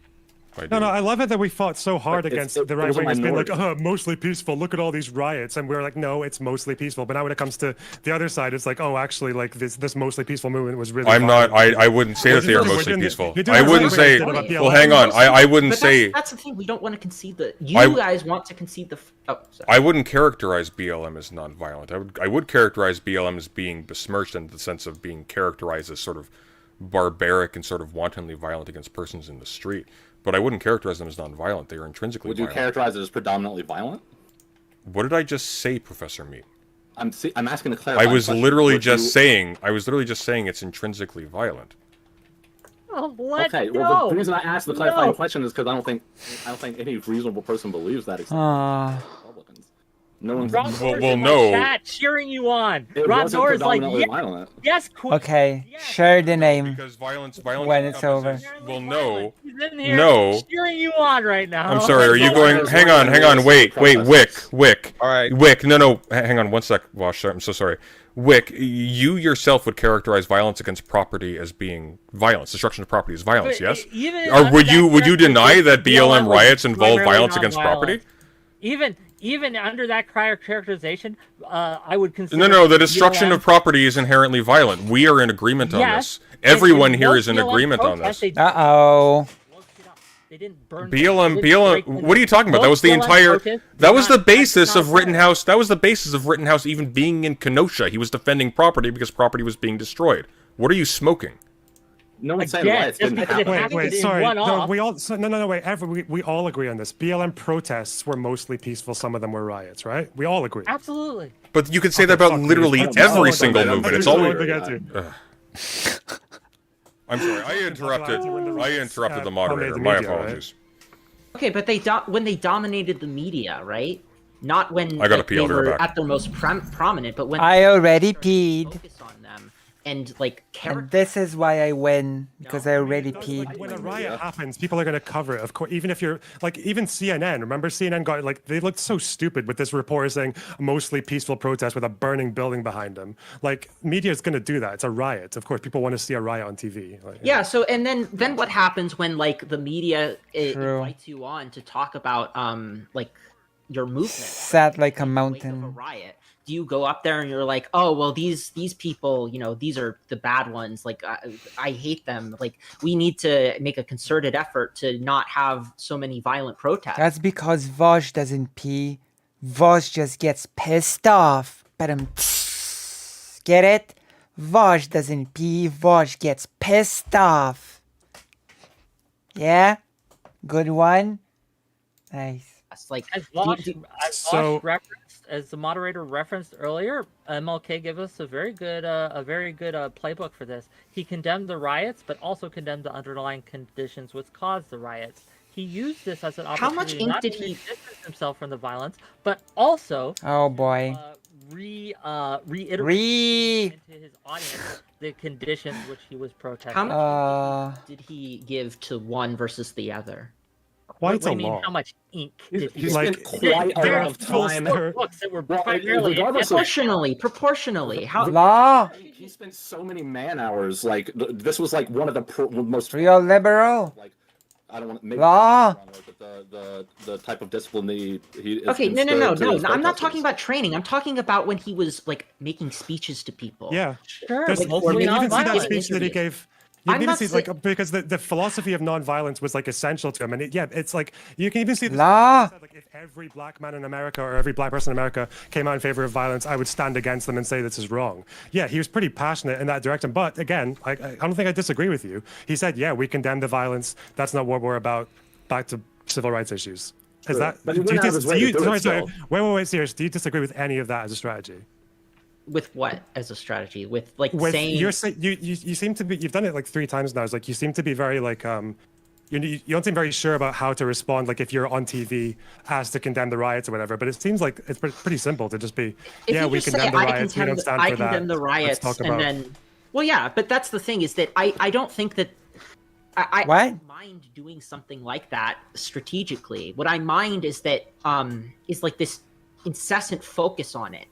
No, I love it that we fought so hard against the right wingers being like, mostly peaceful. Look at all these riots, and we're like, no, it's mostly peaceful. But now when it comes to the other side, it's like, oh, actually, like this mostly peaceful movement was really. I'm not. I wouldn't say that they are mostly peaceful. I wouldn't say. Well, hang on. I wouldn't say. That's the thing. We don't want to concede the. You guys want to concede the. Oh, sorry. I wouldn't characterize BLM as non-violent. I would characterize BLM as being besmirched in the sense of being characterized as sort of barbaric and sort of wantonly violent against persons in the street. But I wouldn't characterize them as non-violent. They are intrinsically violent. Would you characterize it as predominantly violent? What did I just say, Professor Meat? I'm asking to clarify. I was literally just saying it's intrinsically violent. Oh, let's okay. go. Well, the reason I asked the clarifying question is because I don't think any reasonable person believes that. Republicans. No one's no. Chat cheering you on. Ron Thor is like, yes, queen. Okay, share the name. Because violence when it's over. Well, no. He's in here no. cheering you on right now. I'm sorry. Are you going? Hang on. Wait. Wick. All right. Wick. No. Hang on 1 sec. Wash. I'm so sorry. Wick, you yourself would characterize violence against property as being violence. Destruction of property is violence. Yes. Or would you deny that BLM riots involve violence against property? Even under that prior characterization, I would consider... No, the destruction of property is inherently violent. We are in agreement on this. Everyone here is in agreement on this. Uh-oh. They didn't burn BLM, what are you talking about? That was the entire... That was the basis of Rittenhouse. That was the basis of Rittenhouse even being in Kenosha. He was defending property because property was being destroyed. What are you smoking? No one's saying riots didn't happen. Wait, sorry. No, we all agree on this. BLM protests were mostly peaceful. Some of them were riots, right? We all agree. Absolutely. But you could say that about literally every single movement. It's all. I'm sorry. I interrupted the moderator. My apologies. Okay, but when they dominated the media, right? Not when I gotta pee, they I'll be right were back. at their most prominent, but when I already peed. Focus on them and like And this is why I win, because I already peed. When a riot happens, people are going to cover it. Of course, even if you're like, even CNN. Remember, CNN got like they looked so stupid with this reporter saying mostly peaceful protest with a burning building behind them. Like, media is going to do that. It's a riot. Of course, people want to see a riot on TV. Like, yeah. So and then what happens when like the media invites you on to talk about like your movement? Sat like a mountain. A riot. Do you go up there and you're like, oh well, these people, you know, these are the bad ones. Like I hate them. Like we need to make a concerted effort to not have so many violent protests. That's because Vaj doesn't pee. Vaj just gets pissed off. But get it? Vaj doesn't pee. Vaj gets pissed off. Yeah, good one. Nice. It's like as the moderator referenced earlier, MLK gave us a very good playbook for this. He condemned the riots, but also condemned the underlying conditions which caused the riots. He used this as an opportunity not to distance himself from the violence, but also reiterate into his audience the conditions which he was protesting. How much did he give to one versus the other? What do you mean, how much ink did he spent quite a lot of time. Books that were primarily proportionally. He spent so many man hours. Like this was like one of the most real liberal. Like I don't want to make law, but the type of discipline he okay, no. I'm not talking about training. I'm talking about when he was like making speeches to people. Yeah, sure. You even see that speech that he gave. You can even see, like, because the philosophy of nonviolence was like essential to him, and it's like you can even see law. Like, if every black man in America or every black person in America came out in favor of violence, I would stand against them and say this is wrong. Yeah, he was pretty passionate in that direction. But again, I don't think I disagree with you. He said, yeah, we condemn the violence. That's not what we're about. Back to civil rights issues. Is that? Wait, serious. Do you disagree with any of that as a strategy? With what as a strategy? With saying you seem to be, you've done it like 3 times now. It's like you seem to be very like you don't seem very sure about how to respond. Like if you're on TV asked to condemn the riots or whatever. But it seems like it's pretty simple to just be we condemn the riots. We don't stand for that. I condemn the riots, and then but that's the thing is that I don't think that I don't mind doing something like that strategically. What I mind is that is like this incessant focus on it.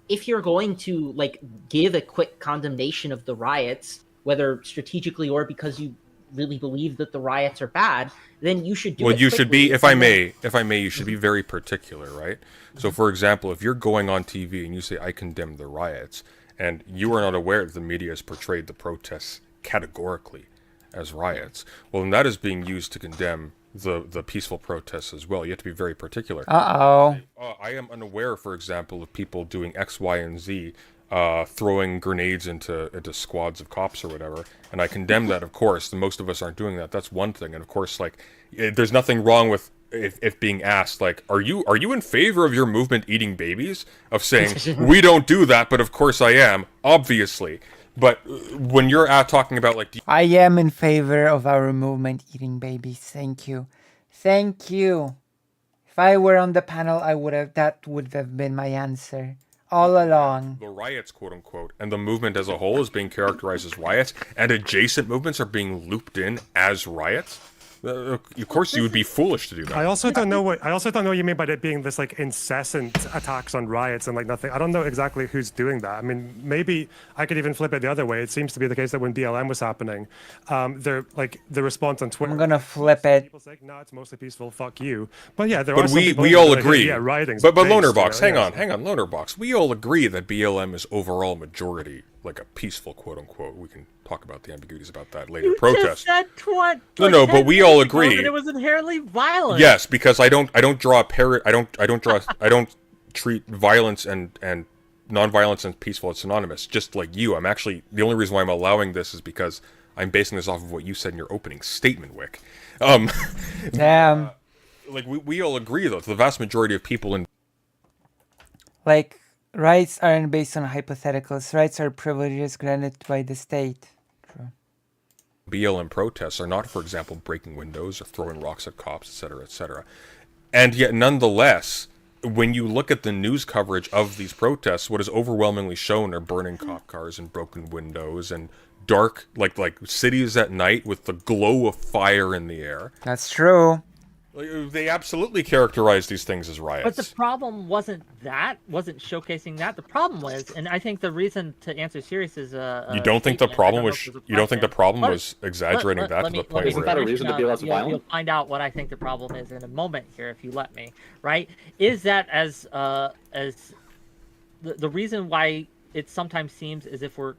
If you're going to like give a quick condemnation of the riots, whether strategically or because you really believe that the riots are bad, then you should do it. Well, you should be, quickly. if I may, you should be very particular, right? So, for example, if you're going on TV and you say, I condemn the riots, and you are not aware that the media has portrayed the protests categorically as riots, well, then that is being used to condemn the peaceful protests as well. You have to be very particular. Uh-oh. I am unaware, for example, of people doing X, Y, and Z, throwing grenades into squads of cops or whatever, and I condemn that, of course. And most of us aren't doing that. That's one thing, and of course, like, there's nothing wrong with if being asked, like, are you in favor of your movement eating babies? Of saying we don't do that, but of course I am, obviously. But when you're talking about like, I am in favor of our movement eating babies. Thank you. Thank you. If I were on the panel, that would have been my answer all along. The riots, quote unquote, and the movement as a whole is being characterized as riots, and adjacent movements are being looped in as riots. Of course, you would be foolish to do that. I also don't know what you mean by it being this like incessant attacks on riots and like nothing. I don't know exactly who's doing that. I mean, maybe I could even flip it the other way. It seems to be the case that when BLM was happening, they're like the response on Twitter. I'm gonna flip it. People saying, "No, it's mostly peaceful. Fuck you." But yeah, But we all agree. Yeah, rioting. But Lonerbox, hang on, Lonerbox. We all agree that BLM is overall majority like a peaceful, quote unquote. We can talk about the ambiguities about that later. You Protest. just said No, but we all agree that it was inherently violent. Yes, because I don't draw a parrot. I don't treat violence and nonviolence and peaceful as synonymous. Just like you, I'm actually the only reason why I'm allowing this is because I'm basing this off of what you said in your opening statement, Wick. Damn. Like we all agree though, the vast majority of people in like rights aren't based on hypotheticals. Rights are privileges granted by the state. True. BLM protests are not, for example, breaking windows or throwing rocks at cops, etc., etc. And yet, nonetheless, when you look at the news coverage of these protests, what is overwhelmingly shown are burning cop cars and broken windows and dark, like cities at night with the glow of fire in the air. That's true. They absolutely characterize these things as riots. But the problem wasn't showcasing that. The problem was, and I think the reason to answer serious is you don't think the problem was exaggerating that to the point isn't that a reason to be less violent? You'll find out what I think the problem is in a moment here, if you let me. Right? Is that as the reason why it sometimes seems as if we're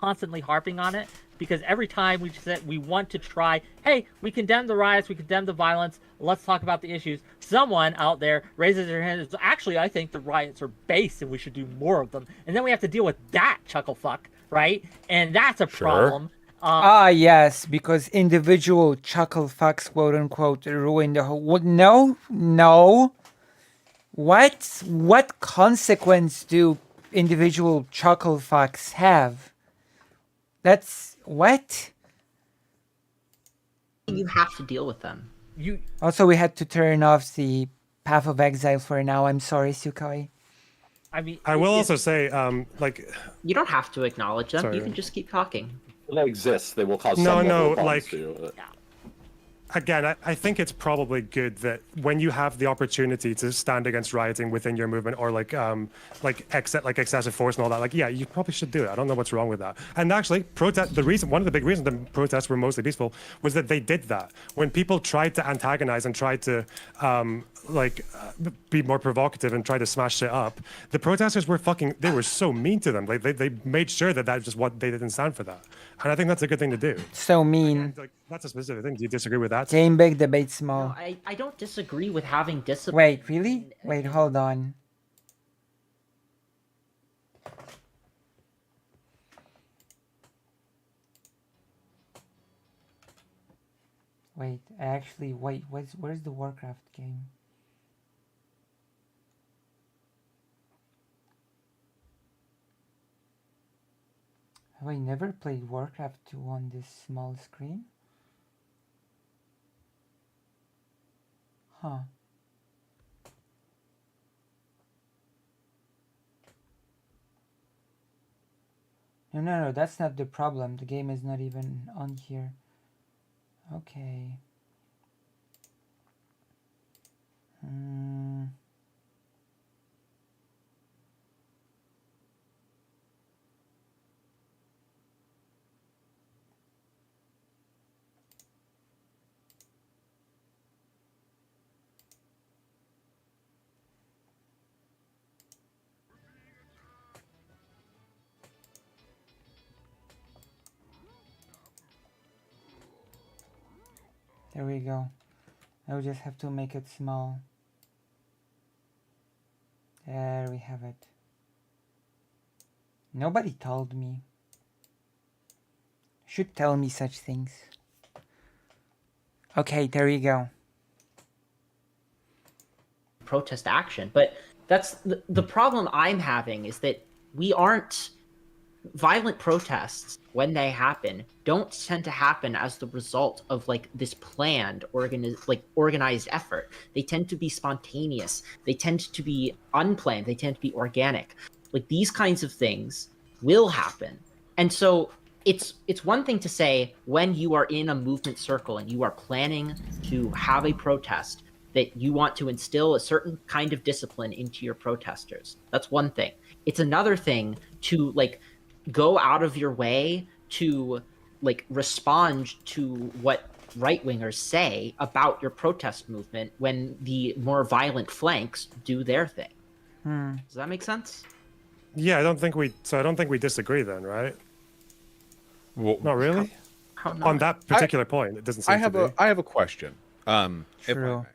constantly harping on it, because every time we said we want to try, hey, we condemn the riots, we condemn the violence, let's talk about the issues, someone out there raises their hand and says, actually, I think the riots are base and we should do more of them. And then we have to deal with that chuckle fuck, right? And that's a problem. Yes, because individual chuckle fucks, quote unquote, ruin the whole. What? No. What consequence do individual chuckle fucks have? That's what? You have to deal with them. Also, we had to turn off the Path of Exile for now. I'm sorry, Sukai. I mean, I will also say, like, you don't have to acknowledge them. Sorry. You can just keep talking. When they exist, they will cause some No, level of problems like- to you. again, I think it's probably good that when you have the opportunity to stand against rioting within your movement or like excessive force and all that, like, yeah, you probably should do it. I don't know what's wrong with that. And actually, one of the big reasons the protests were mostly peaceful was that they did that. When people tried to antagonize and tried to be more provocative and try to smash shit up, the protesters were they were so mean to them. Like they made sure that was just what they didn't stand for that. And I think that's a good thing to do. So mean. Like, that's a specific thing. Do you disagree with that? Game big, debate small. No, I don't disagree with having discipline. Wait, really? Wait, hold on. Wait, where's the Warcraft game? Have I never played Warcraft 2 on this small screen? Huh. No, that's not the problem. The game is not even on here. Okay. There we go. I'll just have to make it small. There we have it. Nobody told me. Should tell me such things. Okay, there you go. Protest action, but that's the problem I'm having is that we aren't violent protests when they happen don't tend to happen as the result of like this planned organized effort. They tend to be spontaneous, they tend to be unplanned, they tend to be organic. Like these kinds of things will happen. And so it's one thing to say when you are in a movement circle and you are planning to have a protest that you want to instill a certain kind of discipline into your protesters. That's one thing. It's another thing to like go out of your way to like respond to what right-wingers say about your protest movement when the more violent flanks do their thing. Does that make sense? Yeah, I don't think we disagree then, right? Well, not really. How not? On that particular point, it doesn't seem to be. I have a question. True.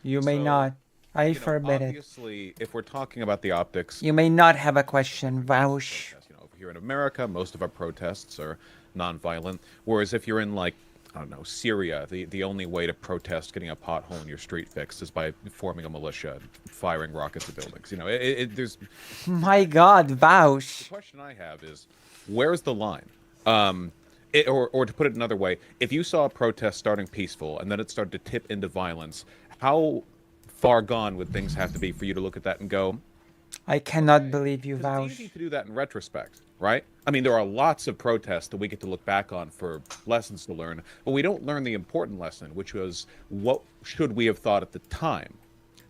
You may not. I forbid it. Obviously, if we're talking about the optics, You may not have a question, Vaush. over here in America, most of our protests are non-violent. Whereas if you're in like, I don't know, Syria, the only way to protest getting a pothole in your street fixed is by forming a militia and firing rockets at buildings. You know, there's. My God, Vaush. The question I have is, where's the line? Or to put it another way, if you saw a protest starting peaceful and then it started to tip into violence, how far gone would things have to be for you to look at that and go, I cannot believe you, It's Vaush. easy to do that in retrospect, right? I mean, there are lots of protests that we get to look back on for lessons to learn, but we don't learn the important lesson, which was what should we have thought at the time?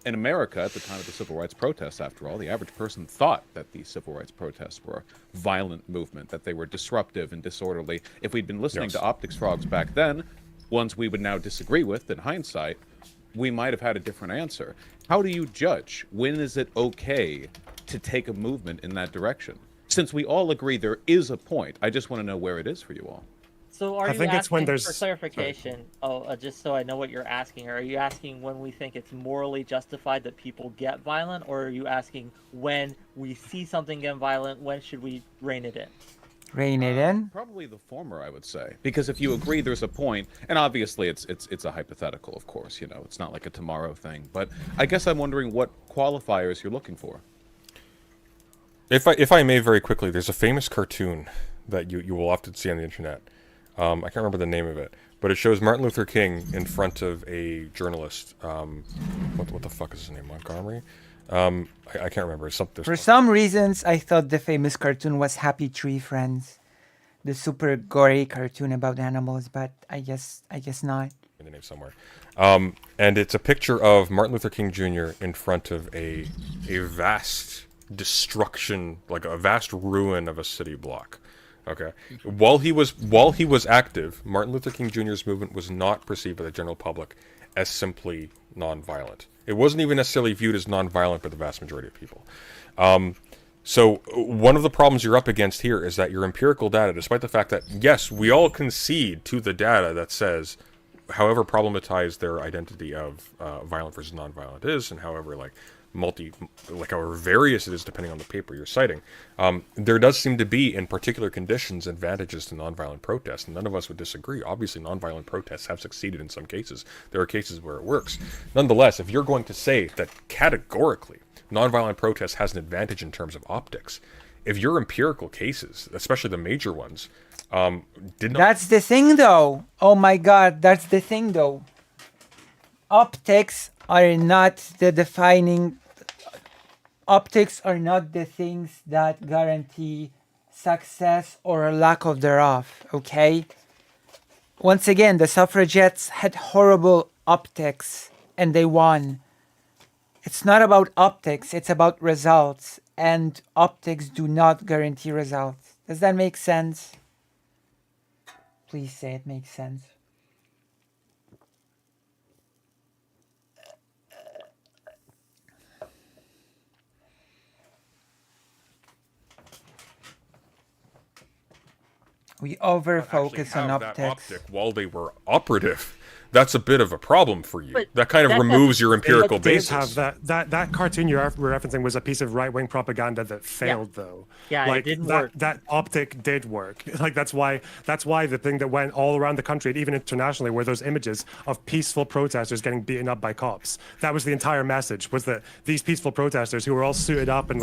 In America, at the time of the civil rights protests, after all, the average person thought that the civil rights protests were a violent movement, that they were disruptive and disorderly. If we'd been listening to Optics Frogs back then, ones we would now disagree with in hindsight, we might have had a different answer. How do you judge? When is it okay to take a movement in that direction? Since we all agree there is a point, I just want to know where it is for you all. So are I you think asking, it's when there's- for clarification, just so I know what you're asking, are you asking when we think it's morally justified that people get violent, or are you asking when we see something get violent, when should we rein it in? Rein it in? Probably the former, I would say, because if you agree there's a point, and obviously it's a hypothetical, of course, you know, it's not like a tomorrow thing, but I guess I'm wondering what qualifiers you're looking for. If I may very quickly, there's a famous cartoon that you will often see on the internet. I can't remember the name of it, but it shows Martin Luther King in front of a journalist. What the fuck is his name? Montgomery? I can't remember. For some reasons, I thought the famous cartoon was Happy Tree Friends, the super gory cartoon about animals, but I guess not. In the name somewhere. And it's a picture of Martin Luther King Jr. in front of a vast destruction, like a vast ruin of a city block. Okay. While he was active, Martin Luther King Jr.'s movement was not perceived by the general public as simply non-violent. It wasn't even necessarily viewed as non-violent by the vast majority of people. So one of the problems you're up against here is that your empirical data, despite the fact that, yes, we all concede to the data that says, however problematized their identity of violent versus non-violent is, and however however various it is depending on the paper you're citing, there does seem to be, in particular conditions, advantages to nonviolent protests, and none of us would disagree. Obviously, nonviolent protests have succeeded in some cases. There are cases where it works. Nonetheless, if you're going to say that categorically nonviolent protest has an advantage in terms of optics, if your empirical cases, especially the major ones, did not... That's the thing, though. Oh my God, that's the thing, though. Optics are not the defining... Optics are not the things that guarantee success or lack of thereof, okay? Once again, the suffragettes had horrible optics and they won. It's not about optics, it's about results, and optics do not guarantee results. Does that make sense? Please say it makes sense. We over-focus on that optics. optic while they were operative. that's a bit of a problem for you. But that kind of that removes your doesn't- empirical They basis. have that cartoon you're referencing was a piece of right-wing propaganda that failed, though. Yeah, it like didn't that, work. That optic did work. Like that's why the thing that went all around the country and even internationally were those images of peaceful protesters getting beaten up by cops. That was the entire message, was that these peaceful protesters who were all suited up and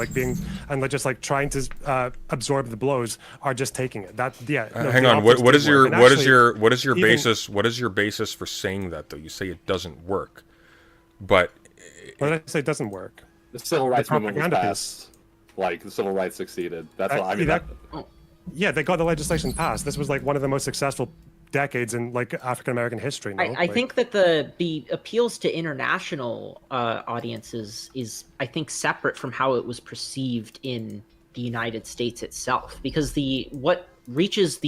just trying to absorb the blows are just taking it. Hang on. What is your basis for saying that, though? You say it doesn't work, but what did I say? It doesn't work. The civil rights movement was propaganda passed. Like the civil rights succeeded. That's what I mean. Yeah, they got the legislation passed. This was like one of the most successful decades in like African American history. No? I think that the appeals to international audiences is, I think, separate from how it was perceived in the United States itself, because what reaches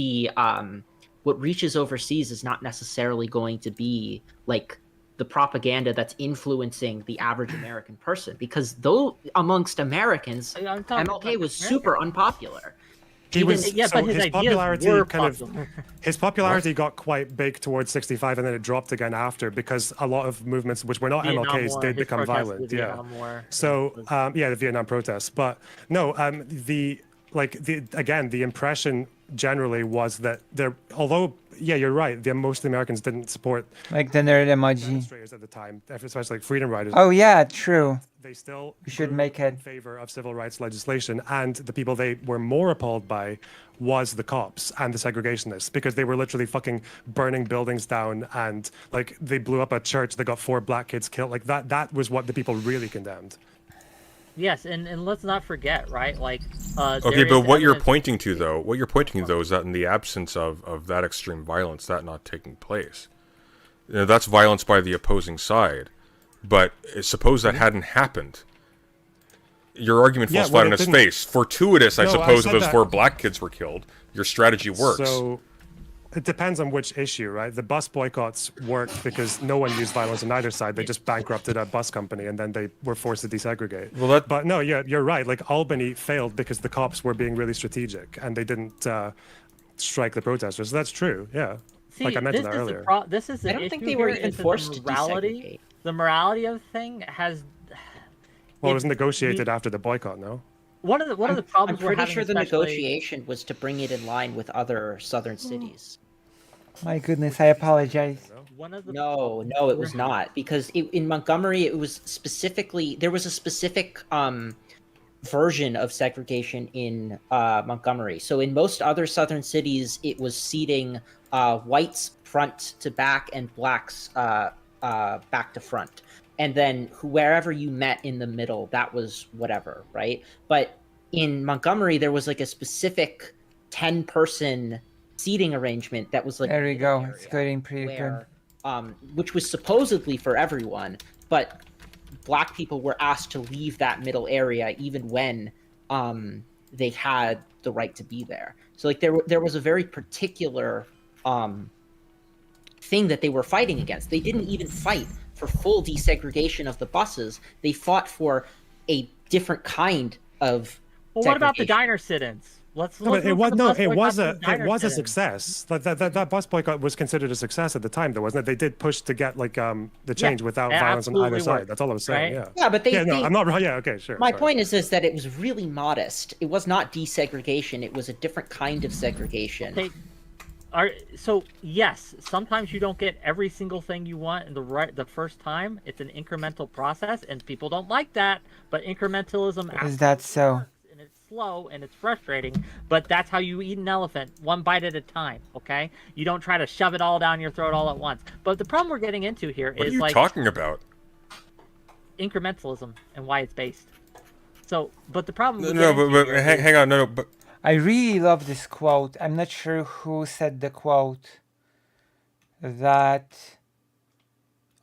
overseas is not necessarily going to be like the propaganda that's influencing the average American person, because though amongst Americans, MLK was super unpopular. But his popularity were his popularity got quite big towards 65, and then it dropped again after, because a lot of movements which were not MLK's did become violent. Yeah. So the Vietnam protests. But no, the impression generally was that although you're right, most Americans didn't support like the nerd emoji demonstrators at the time, especially like freedom riders. Oh yeah, true. They still should make it in favor of civil rights legislation, and the people they were more appalled by was the cops and the segregationists, because they were literally fucking burning buildings down, and like they blew up a church that got 4 black kids killed. Like that was what the people really condemned. Yes, and let's not forget, right? Like, okay, but what you're pointing to, though, is that in the absence of that extreme violence, that not taking place, that's violence by the opposing side. But suppose that hadn't happened. Your argument falls flat on its face. Fortuitous, I suppose, if those 4 black kids were killed. Your strategy works. So it depends on which issue, right? The bus boycotts worked because no one used violence on either side. They just bankrupted a bus company, and then they were forced to desegregate. But no, you're right. Like Albany failed because the cops were being really strategic, and they didn't strike the protesters. So that's true. Yeah. See, like I mentioned that earlier. This is the I don't issue think they were here, even is that forced to desegregate. The morality of the thing has. Well, it was negotiated after the boycott, no? One of the problems I'm we're pretty having, sure the especially- negotiation was to bring it in line with other southern cities. My goodness, I apologize. No, it was not, because in Montgomery it was there was a specific version of segregation in Montgomery. So in most other southern cities, it was seating whites front to back and blacks back to front. And then wherever you met in the middle, that was whatever, right? But in Montgomery, there was like a specific 10-person seating arrangement that was like... There we go. It's getting pretty good. Which was supposedly for everyone, but black people were asked to leave that middle area even when they had the right to be there. So like there was a very particular thing that they were fighting against. They didn't even fight for full desegregation of the buses. They fought for a different kind of Well, what about the diner sit-ins? It was a success. That bus boycott was considered a success at the time, though, wasn't it? They did push to get the change without violence on either side. That's all I was saying. Right? Yeah, but I'm not right. Yeah, okay, sure. My point is that it was really modest. It was not desegregation. It was a different kind of segregation. So yes, sometimes you don't get every single thing you want in the first time. It's an incremental process, and people don't like that. But incrementalism Is that so? And it's slow and it's frustrating, but that's how you eat an elephant, one bite at a time. Okay, you don't try to shove it all down your throat all at once. But the problem we're getting into here what is are you like talking about? Incrementalism and why it's based. So, but the problem. Hang on, but. I really love this quote. I'm not sure who said the quote. That.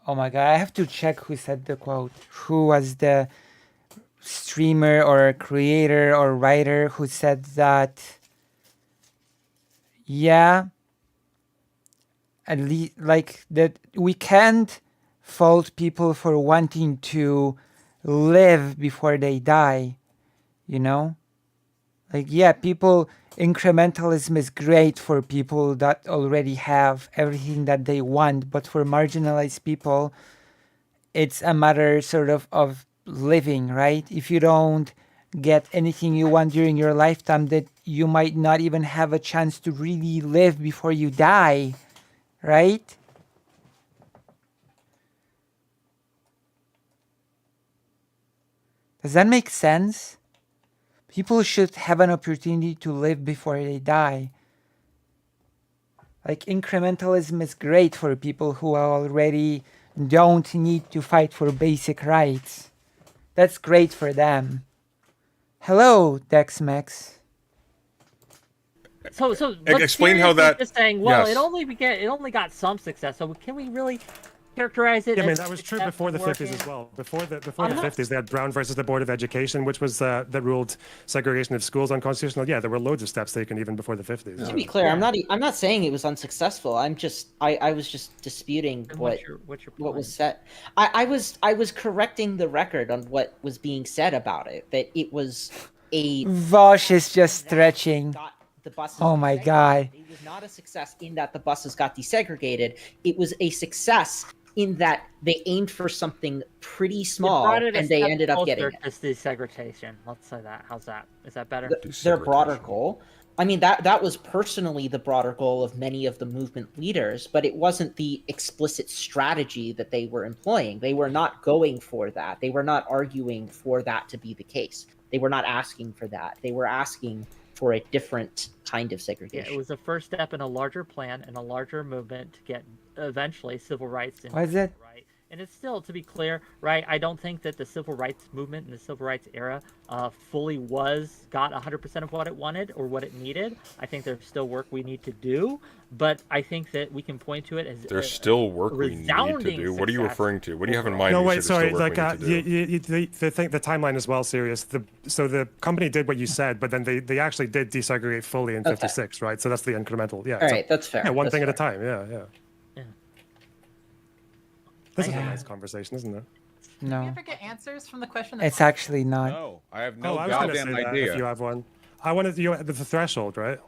Oh my god, I have to check who said the quote. Who was the streamer or creator or writer who said that? Yeah. At least, like, that we can't fault people for wanting to live before they die, you know? Like, yeah, people, incrementalism is great for people that already have everything that they want, but for marginalized people, it's a matter sort of living, right? If you don't get anything you want during your lifetime, that you might not even have a chance to really live before you die, right? Does that make sense? People should have an opportunity to live before they die. Like, incrementalism is great for people who already don't need to fight for basic rights. That's great for them. Hello, DexMex. So explain how that. Just saying, well, yes. it only got some success. So can we really characterize it? Yeah, I mean, as that was true success before the working? 50s as well. Before the 50s, they had Brown versus the Board of Education, which was that ruled segregation of schools unconstitutional. Yeah, there were loads of steps taken even before the 50s. To be clear, I'm not saying it was unsuccessful. I was just disputing what was said. I was correcting the record on what was being said about it. That it was a Vosh is just stretching. The buses oh my god. It was not a success in that the buses got desegregated. It was a success in that they aimed for something pretty small and they ended up getting it. It's desegregation. Let's say that. How's that? Is that better? Their broader goal. I mean, that was personally the broader goal of many of the movement leaders, but it wasn't the explicit strategy that they were employing. They were not going for that. They were not arguing for that to be the case. They were not asking for that. They were asking for a different kind of segregation. Yeah, it was the first step in a larger plan and a larger movement to get eventually civil rights. What is it? Right, and it's still, to be clear, right. I don't think that the civil rights movement and the civil rights era fully got 100% of what it wanted or what it needed. I think there's still work we need to do, but I think that we think to it as there's still work we need to do. What are you referring to? What do you have in mind? No, wait, sorry. Like, the timeline is well serious. So the company did what you said, but then they actually did desegregate fully in '56, right? So that's the incremental. Yeah. All right, that's fair. Yeah, one that's thing fair. at a time. Yeah. This is a nice conversation, isn't it? Do you No, ever get answers from the question? it's actually not. No, I have no I was gonna goddamn say that idea. if you have one. I wanted you the threshold, right?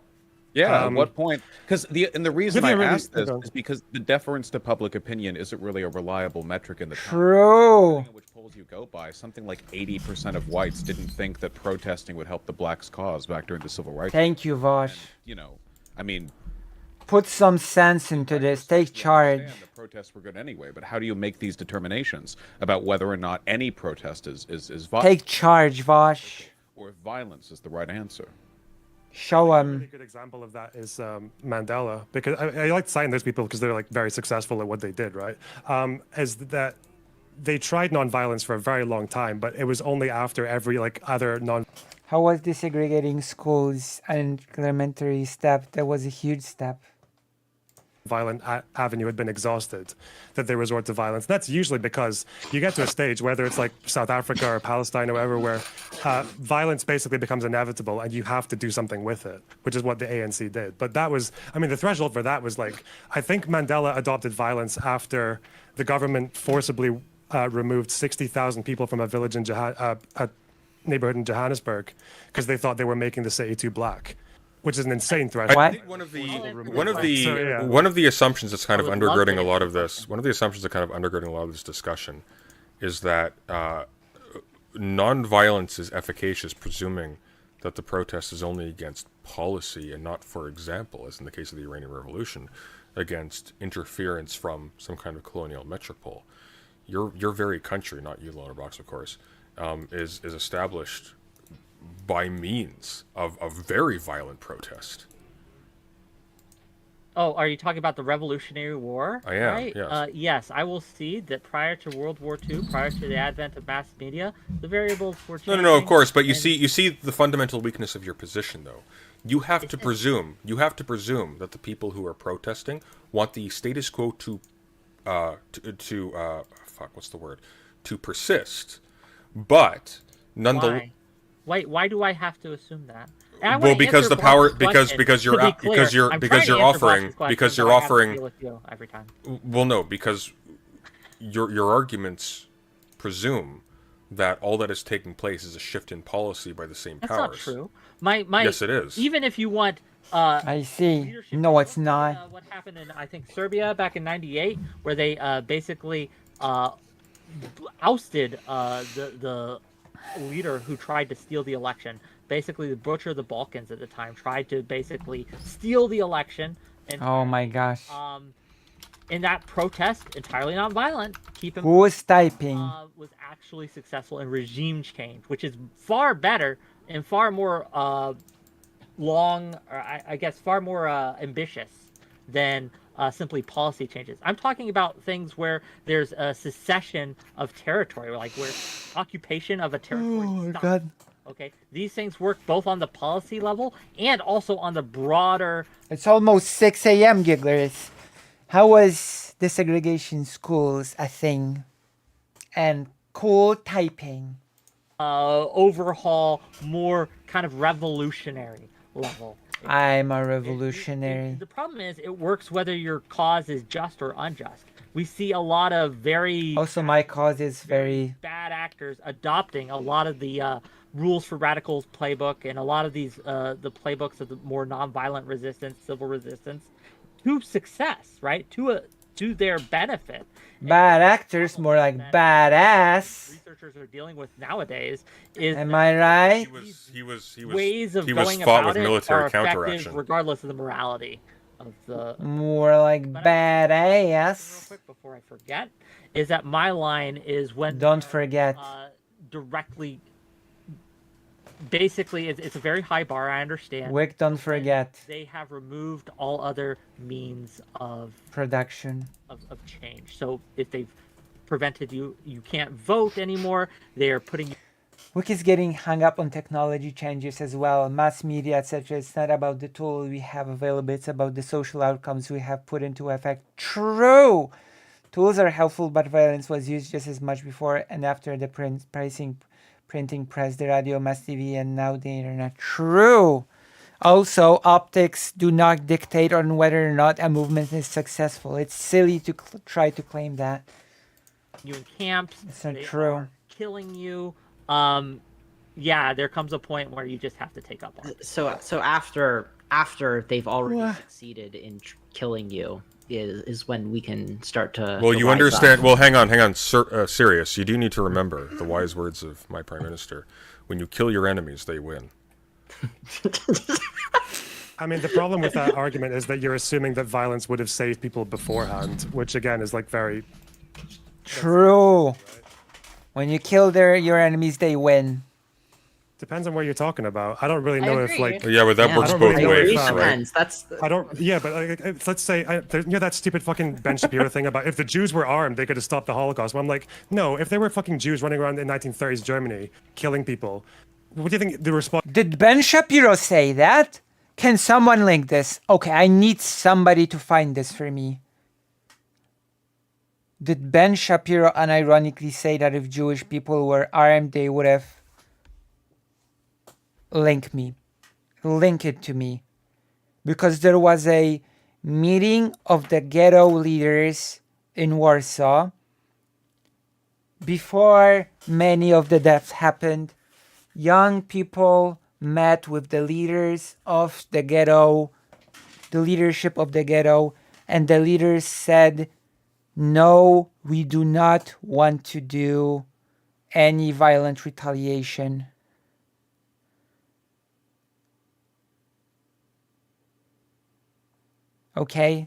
Yeah, at what point? Because the reason I asked this okay. is because the deference to public opinion isn't really a reliable metric in the time. True. Depending on which polls you go by, something like 80% of whites didn't think that protesting would help the blacks' cause back during the civil rights. Thank you, Vosh. You know, I mean, Put some sense into this. Take charge. the protests were good anyway, but how do you make these determinations about whether or not any protest is violent? Take charge, Vosh. Or if violence is the right answer? Show A him. really good example of that is Mandela, because I like citing those people because they're like very successful at what they did, right? Is that they tried nonviolence for a very long time, but it was only after every like other How was desegregating schools an elementary step? That was a huge step. violent avenue had been exhausted that they resort to violence. That's usually because you get to a stage, whether it's like South Africa or Palestine or wherever, where violence basically becomes inevitable and you have to do something with it, which is what the ANC did. But that was, I mean, the threshold for that was like, I think Mandela adopted violence after the government forcibly removed 60,000 people from a village in a neighborhood in Johannesburg because they thought they were making the city too black. Which is an insane threat. I think one of the assumptions that's kind of undergirding a lot of this, discussion, is that non-violence is efficacious, presuming that the protest is only against policy and not, for example, as in the case of the Iranian Revolution, against interference from some kind of colonial metropole. Your very country, not you, Lonerbox, of course, is established by means of very violent protest. Oh, are you talking about the Revolutionary War? I am, right? yes. Yes, I will cede that prior to World War II, prior to the advent of mass media, the variables were changing. No, of course, but you see the fundamental weakness of your position, though. You have to presume that the people who are protesting want the status quo to persist, but nonetheless. Why do I have to assume that? Well, because the power, because you're offering every time. Well, no, because your arguments presume that all that is taking place is a shift in policy by the same That's powers. not true. My Yes, it is. Even if you want I see. No, it's not. what happened in, I think, Serbia back in '98, where they basically ousted the leader who tried to steal the election. Basically, the Butcher of the Balkans at the time tried to basically steal the election. And Oh my gosh. in that protest, entirely non-violent, Who was typing? Was actually successful in regime change, which is far better and far more I guess far more ambitious than simply policy changes. I'm talking about things where there's a secession of territory, like where occupation of a territory. Oh my stops. God. Okay, these things work both on the policy level and also on the broader. It's almost 6 a.m., Gigglers. How was desegregation schools a thing? And cool typing. Overhaul, more kind of revolutionary level. I'm a revolutionary. The problem is it works whether your cause is just or unjust. We see a lot of very Also, my cause is very bad actors adopting a lot of the rules for radicals playbook and a lot of these the playbooks of the more nonviolent resistance, civil resistance, to success, right? To their benefit. bad actors, more like badass. Researchers are dealing with nowadays is Am I right? He was ways of he was going fought about with it military are effective counteraction. regardless of the morality of the. More like badass. Real quick before I forget, is that my line is when Don't forget. Directly. Basically, it's a very high bar. I understand. Wick, don't forget. They have removed all other means of Production. of change. So if they've prevented you can't vote anymore. They're putting. Wick is getting hung up on technology changes as well, mass media, etc. It's not about the tool we have available, it's about the social outcomes we have put into effect. True! Tools are helpful, but violence was used just as much before and after the printing press, the radio, mass TV, and now the internet. True! Also, optics do not dictate on whether or not a movement is successful. It's silly to try to claim that. You in camps. It's not true. Killing you. Yeah, there comes a point where you just have to take up on it. So after they've already succeeded in killing you is when we can start to. Well, you understand. Well, hang on, Sirius. You do need to remember the wise words of my prime minister: "When you kill your enemies, they win." I mean, the problem with that argument is that you're assuming that violence would have saved people beforehand, which again is like very true. When you kill your enemies, they win. Depends on what you're talking about. I don't really know if like. Yeah, but that works both ways, right? I don't. Yeah, but let's say you know that stupid fucking Ben Shapiro thing about if the Jews were armed, they could have stopped the Holocaust. Well, I'm like, no. If there were fucking Jews running around in 1930s Germany killing people, what do you think the response? Did Ben Shapiro say that? Can someone link this? Okay, I need somebody to find this for me. Did Ben Shapiro unironically say that if Jewish people were armed, they would have... Link it to me. Because there was a meeting of the ghetto leaders in Warsaw before many of the deaths happened. Young people met with the leaders of the ghetto, the leadership of the ghetto, and the leaders said, no, we do not want to do any violent retaliation. Okay?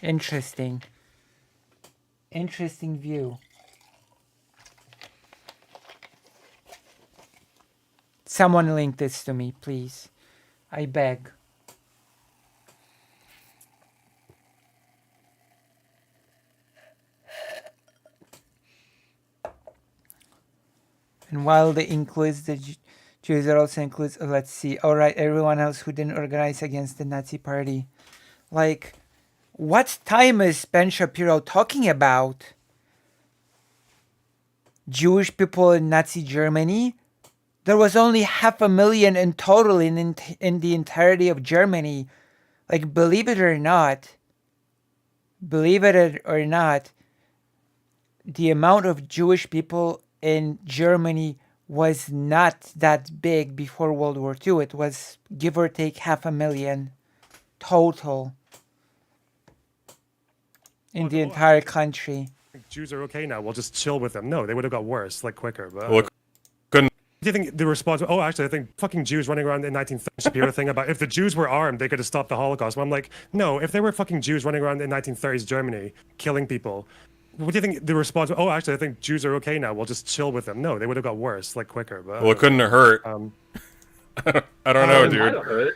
Interesting. Interesting view. Someone link this to me, please. I beg. And while the includes the Jews, it also includes, let's see, all right, everyone else who didn't organize against the Nazi party. Like, what time is Ben Shapiro talking about? Jewish people in Nazi Germany? There was only 500,000 in total in the entirety of Germany. Like, believe it or not, the amount of Jewish people in Germany was not that big before World War II. It was give or take 500,000 total in the entire country. Jews are okay now. We'll just chill with them. No, they would have got worse, like quicker. But Well, couldn't. do you think the response? Oh, actually, I think fucking Jews running around in 1930 Shapiro thing about if the Jews were armed, they could have stopped the Holocaust. But I'm like, no, if there were fucking Jews running around in 1930s Germany killing people, what do you think the response? Oh, actually, I think Jews are okay now. We'll just chill with them. No, they would have got worse, like quicker. But Well, it couldn't have hurt. I don't know, dude.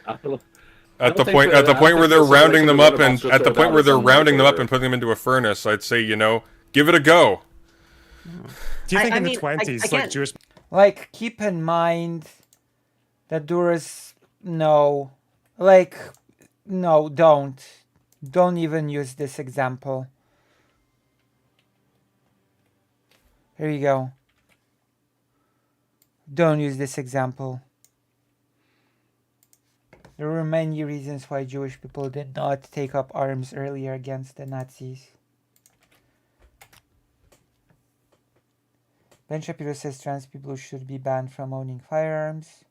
At the point where they're rounding them up and putting them into a furnace, I'd say, you know, give it a go. Do you think in the 20s, like Jewish? Like, keep in mind that there is no, like, no, don't even use this example. Here you go. Don't use this example. There were many reasons why Jewish people did not take up arms earlier against the Nazis. Ben Shapiro says trans people should be banned from owning firearms.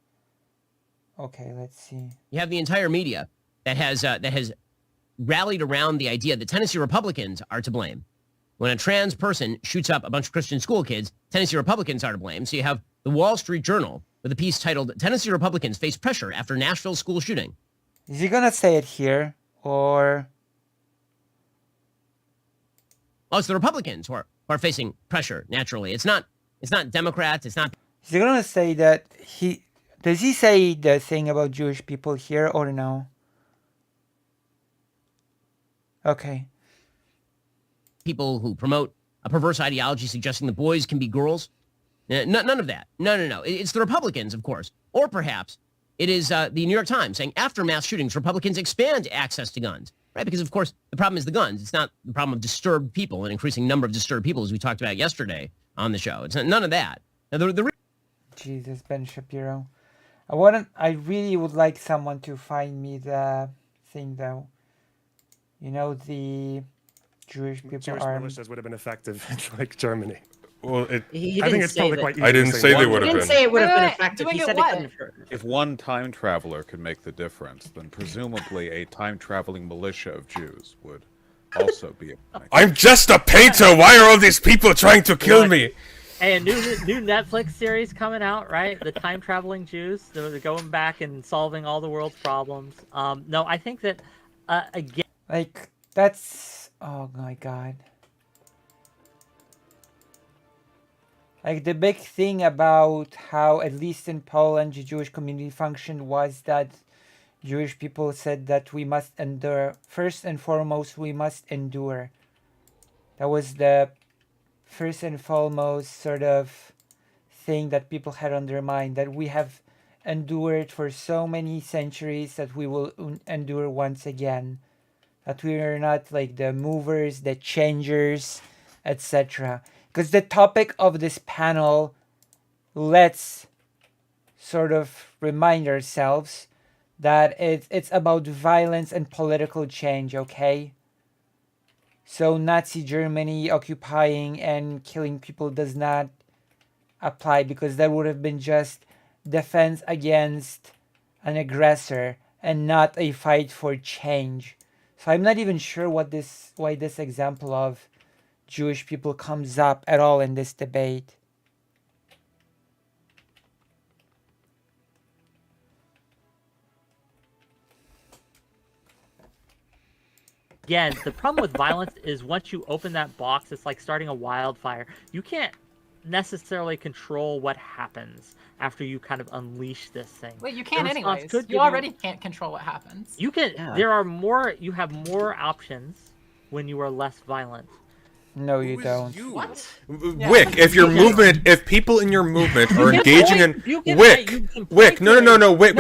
Okay, let's see. You have the entire media that has rallied around the idea that Tennessee Republicans are to blame. When a trans person shoots up a bunch of Christian school kids, Tennessee Republicans are to blame. So you have the Wall Street Journal with a piece titled, Tennessee Republicans Face Pressure After Nashville School Shooting. Is he gonna say it here, or? Oh, it's the Republicans who are facing pressure, naturally. It's not Democrats, it's not... Is he gonna say that does he say the thing about Jewish people here, or no? Okay. People who promote a perverse ideology suggesting the boys can be girls. None of that. No. It's the Republicans, of course. Or perhaps it is the New York Times saying after mass shootings, Republicans expand access to guns. Right? Because, of course, the problem is the guns. It's not the problem of disturbed people, an increasing number of disturbed people, as we talked about yesterday on the show. It's none of that. Now, Jesus, Ben Shapiro. I really would like someone to find me the thing, though. You know, the Jewish people Jewish armed. militias would have been effective in like Germany. Well, I think it's probably quite easy. I didn't say they would have been. He didn't say it would have been effective. He said it couldn't hurt. If one time traveler could make the difference, then presumably a time-traveling militia of Jews would also be. I'm just a painter. Why are all these people trying to kill me? Hey, a new Netflix series coming out, right? The time traveling Jews. They're going back and solving all the world's problems. No, I think that again, like that's oh my god. Like the big thing about how, at least in Poland, the Jewish community functioned was that Jewish people said that we must endure. First and foremost, we must endure. That was the first and foremost sort of thing that people had on their mind, that we have endured for so many centuries that we will endure once again. That we are not like the movers, the changers, etc. Because the topic of this panel, let's sort of remind ourselves that it's about violence and political change, okay? So Nazi Germany occupying and killing people does not apply, because that would have been just defense against an aggressor and not a fight for change. So I'm not even sure why this example of Jewish people comes up at all in this debate. Again, the problem with violence is once you open that box, it's like starting a wildfire. You can't necessarily control what happens after you kind of unleash this thing. Wait, you can't anyways. You already can't control what happens. You can. Yeah. You have more options when you are less violent. No, you don't. What? Wick, if people in your movement are engaging in Wick, no, Wick,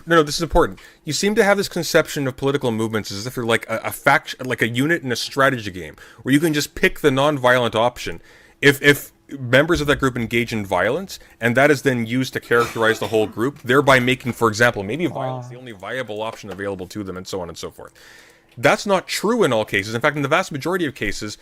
no, this is important. You seem to have this conception of political movements as if they're like a faction, like a unit in a strategy game, where you can just pick the non-violent option. If members of that group engage in violence, and that is then used to characterize the whole group, thereby making, for example, maybe violence the only viable option available to them, and so on and so forth. That's not true in all cases. In fact, in the vast majority of cases,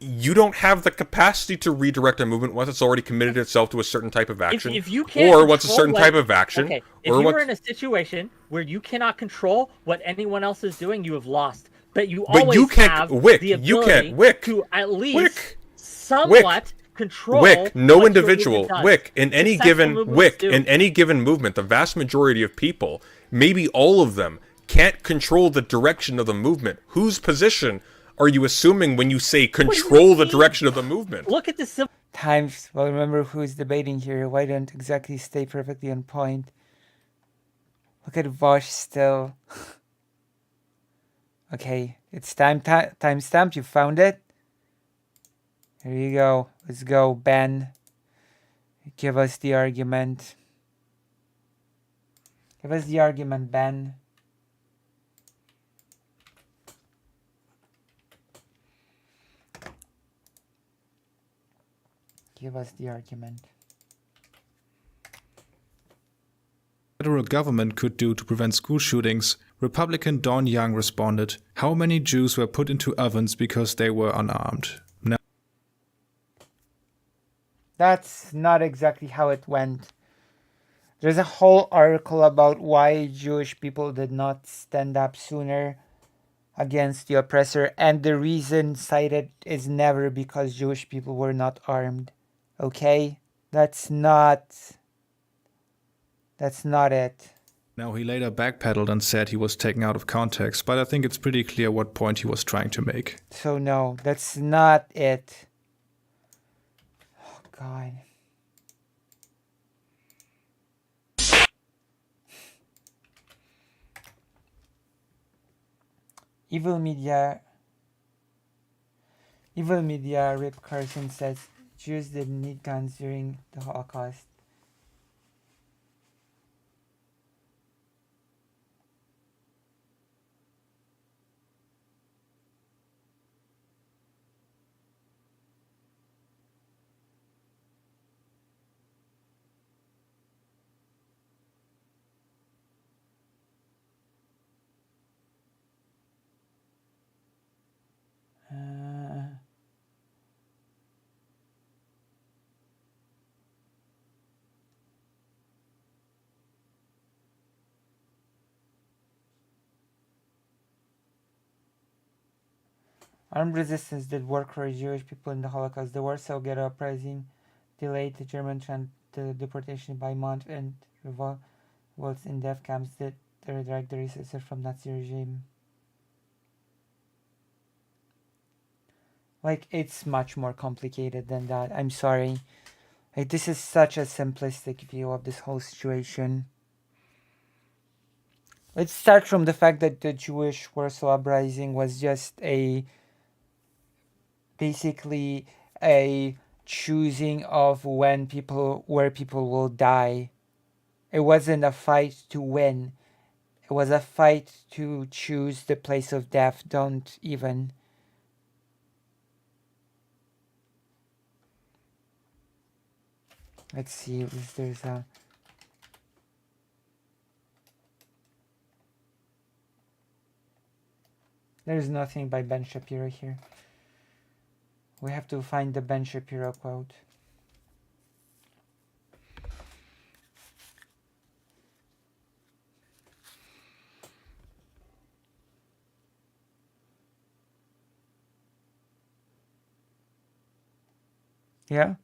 you don't have the capacity to redirect a movement once it's already committed itself to a certain type of action, If you can't or once a control certain what- type of action, okay, if or you what. are in a situation where you cannot control what anyone else is doing, you have lost. But you But always you can't- have Wick, the you ability can't- Wick, to at least Wick, somewhat control. Wick, no what your individual, movement does. Wick, in any Successful given movements Wick, do. in any given movement, the vast majority of people, maybe all of them, can't control the direction of the movement. Whose position are you assuming when you say control the direction of the movement? Look at the civil Times. Well, remember who's debating here. Why don't exactly stay perfectly on point? Look at Vosh still. Okay, it's timestamp. You found it. Here you go. Let's go, Ben. Give us the argument. Give us the argument, Ben. Give us the argument. Federal government could do to prevent school shootings, Republican Don Young responded, "How many Jews were put into ovens because they were unarmed?" Now, That's not exactly how it went. There's a whole article about why Jewish people did not stand up sooner against the oppressor, and the reason cited is never because Jewish people were not armed. Okay? That's not it. now he later backpedaled and said he was taken out of context, but I think it's pretty clear what point he was trying to make. So no, that's not it. Oh God. Evil Media, Rip Carson says Jews didn't need guns during the Holocaust. Armed resistance did work for Jewish people in the Holocaust. The Warsaw Ghetto Uprising delayed the German deportation by months, and revolts in death camps did redirect the resources from Nazi regime. Like, it's much more complicated than that. I'm sorry. Like, this is such a simplistic view of this whole situation. Let's start from the fact that the Jewish Warsaw Uprising was just basically a choosing of where people will die. It wasn't a fight to win. It was a fight to choose the place of death. Don't even. Let's see if there's a. There's nothing by Ben Shapiro here. We have to find the Ben Shapiro quote. Yeah?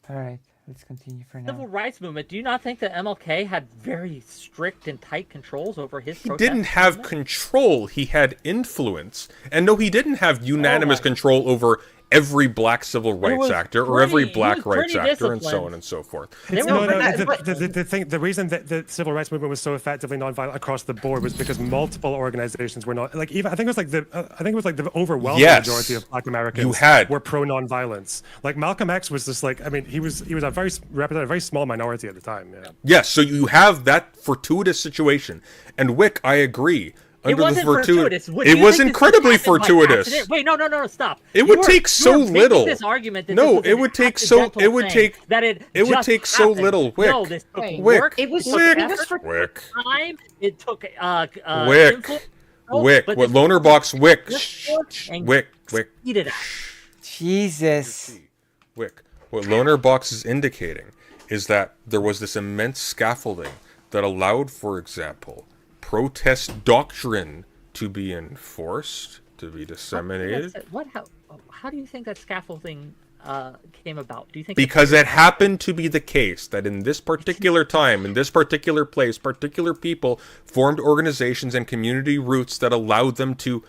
All right, let's continue for now. civil rights movement. Do you not think that MLK had very strict and tight controls over his He protest didn't have movement? control. He had influence. And no, he didn't have unanimous control over every black civil rights actor or every black rights actor and so on and so forth. The reason that the civil rights movement was so effectively nonviolent across the board was because multiple organizations were not like even I think it was like the overwhelming majority of Black Americans were pro nonviolence. Like Malcolm X was just like, I mean, he was represented a very small minority at the time. Yeah. Yes, so you have that fortuitous situation. And Wick, I agree. under the wasn't fortuitous. What do It you was think this incredibly happened by fortuitous. accident? Wait, no, stop. It would take so making little. This argument that No, this was it an would take so. accidental It would thing, take. that it would just take so happened. little. Wick. No, this took Wick. work. It was took Wick. effort, Wick. time. It took Wick. influence, Wick. but What this Loner Box Wick. and Wick. Wick. eat it out. Jesus. Wick. What Loner Box is indicating is that there was this immense scaffolding that allowed, for example, protest doctrine to be enforced, to be disseminated. How do you think that scaffolding came about? Do you think Because it happened to be the case that in this particular time, in this particular place, particular people formed organizations and community roots that allowed them to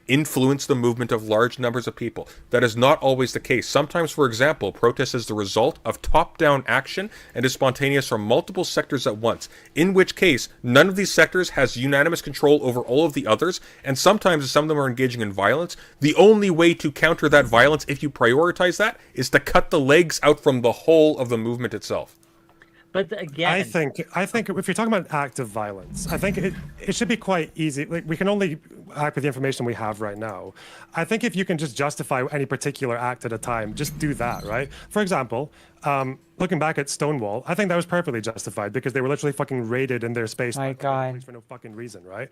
influence the movement of large numbers of people. That is not always the case. Sometimes, for example, protest is the result of top-down action and is spontaneous from multiple sectors at once, in which case none of these sectors has unanimous control over all of the others, and sometimes some of them are engaging in violence. The only way to counter that violence, if you prioritize that, is to cut the legs out from the whole of the movement itself. But again, I think if you're talking about active violence, I think it should be quite easy. Like, we can only act with the information we have right now. I think if you can just justify any particular act at a time, just do that, right? For example, looking back at Stonewall, I think that was perfectly justified because they were literally fucking raided in their space My God. for no fucking reason, right?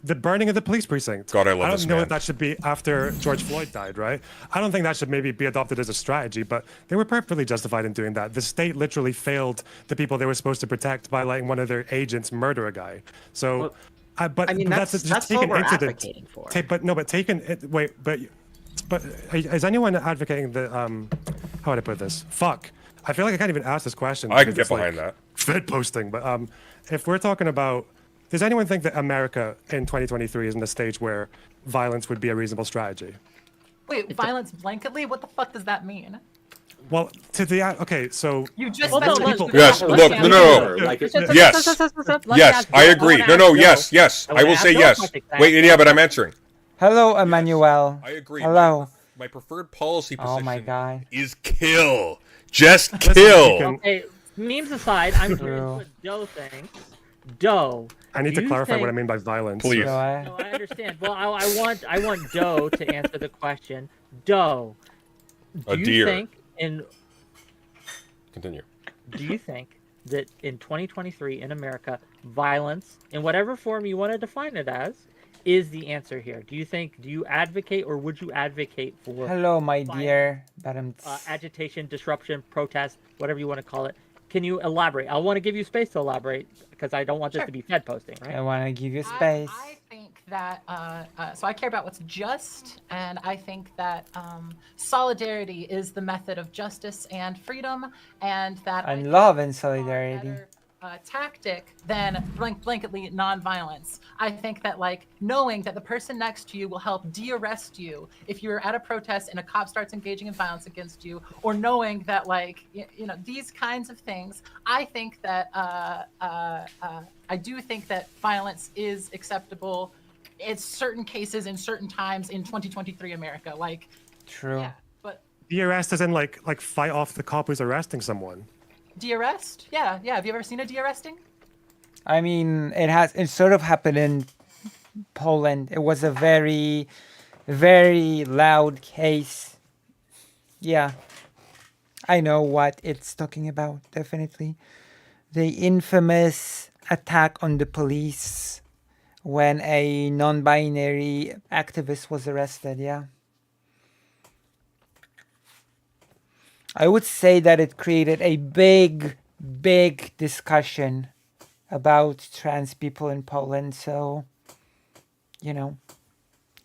The burning of the police precinct. God, I love I this don't know man. if that should be after George Floyd died, right? I don't think that should maybe be adopted as a strategy, but they were perfectly justified in doing that. The state literally failed the people they were supposed to protect by letting one of their agents murder a guy. So, but I mean, that's just what taken we're incident. advocating for. But is anyone advocating the how would I put this? Fuck. I feel like I can't even ask this question. I can because get it's behind like that. Fed posting, but if we're talking about, does anyone think that America in 2023 is in a stage where violence would be a reasonable strategy? Wait, violence blanketly? What the fuck does that mean? Well, okay, so You just Well, no, mentioned let's- Yes, look, no. Like, Yes, I agree. No, yes. I will say yes. Wait, yeah, but I'm answering. Hello, Emmanuel. I agree. Hello. My preferred policy position Oh my God. is kill. Just kill. Okay, memes aside, I'm curious what Doe thinks. Doe. I need do to you clarify what I think- mean by violence. Please. So No, I understand. Well, I want Doe to answer the question. Doe. A Do deer. you think Continue. do you think that in 2023 in America, violence, in whatever form you want to define it as, is the answer here? Do you advocate, or would you advocate for Hello, my violence, dear. But agitation, disruption, protest, whatever you want to call it? Can you elaborate? I want to give you space to elaborate because I don't want this to be Fed posting, right? I want to give you space. I think that so I care about what's just, and I think that solidarity is the method of justice and freedom, and that And love and solidarity. tactic than blanketly nonviolence. I think that like knowing that the person next to you will help de-arrest you if you're at a protest and a cop starts engaging in violence against you, or knowing that like you know these kinds of things. I think that I do think that violence is acceptable. It's certain cases in certain times in 2023 America. Like True. yeah, but The arrest is in like fight off the cop who's arresting someone. de-arrest? Yeah. Have you ever seen a de-arresting? I mean, it sort of happened in Poland. It was a very, very loud case. Yeah. I know what it's talking about, definitely. The infamous attack on the police when a non-binary activist was arrested, yeah. I would say that it created a big, big discussion about trans people in Poland. So, you know,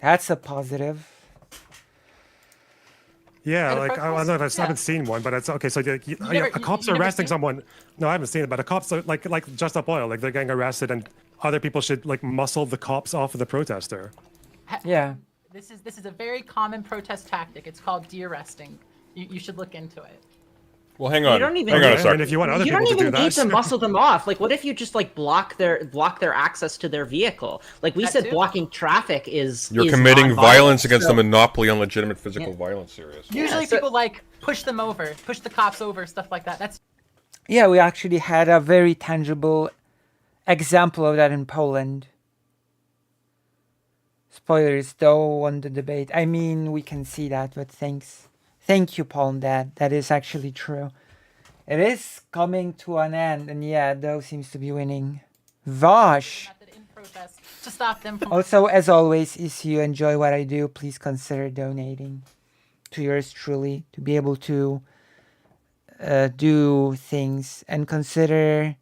that's a positive. Yeah, And like I don't know, I haven't seen one, but it's okay. So a cop's you never arresting seen- someone. No, I haven't seen it, but a cop's like Just Up Oil, like they're getting arrested, and other people should like muscle the cops off of the protester. Yeah. This is a very common protest tactic. It's called de-arresting. You should look into it. Well, hang on. You don't even hang on a need- second. And if you want other You people don't to do even need that, to muscle them off. Like, what if you just like block their access to their vehicle? Like we That said, too. blocking traffic is You're is committing non-violent. violence against So- the monopoly on legitimate physical violence, serious. Usually so- people like push them over, push the cops over, stuff like that. That's Yeah, we actually had a very tangible example of that in Poland. Spoilers though on the debate. I mean, we can see that, but thanks. Thank you, Paul, that is actually true. It is coming to an end, and yeah, Doe seems to be winning. Vosh! In protest to stop them from. Also, as always, if you enjoy what I do, please consider donating to yours truly to be able to do things, and consider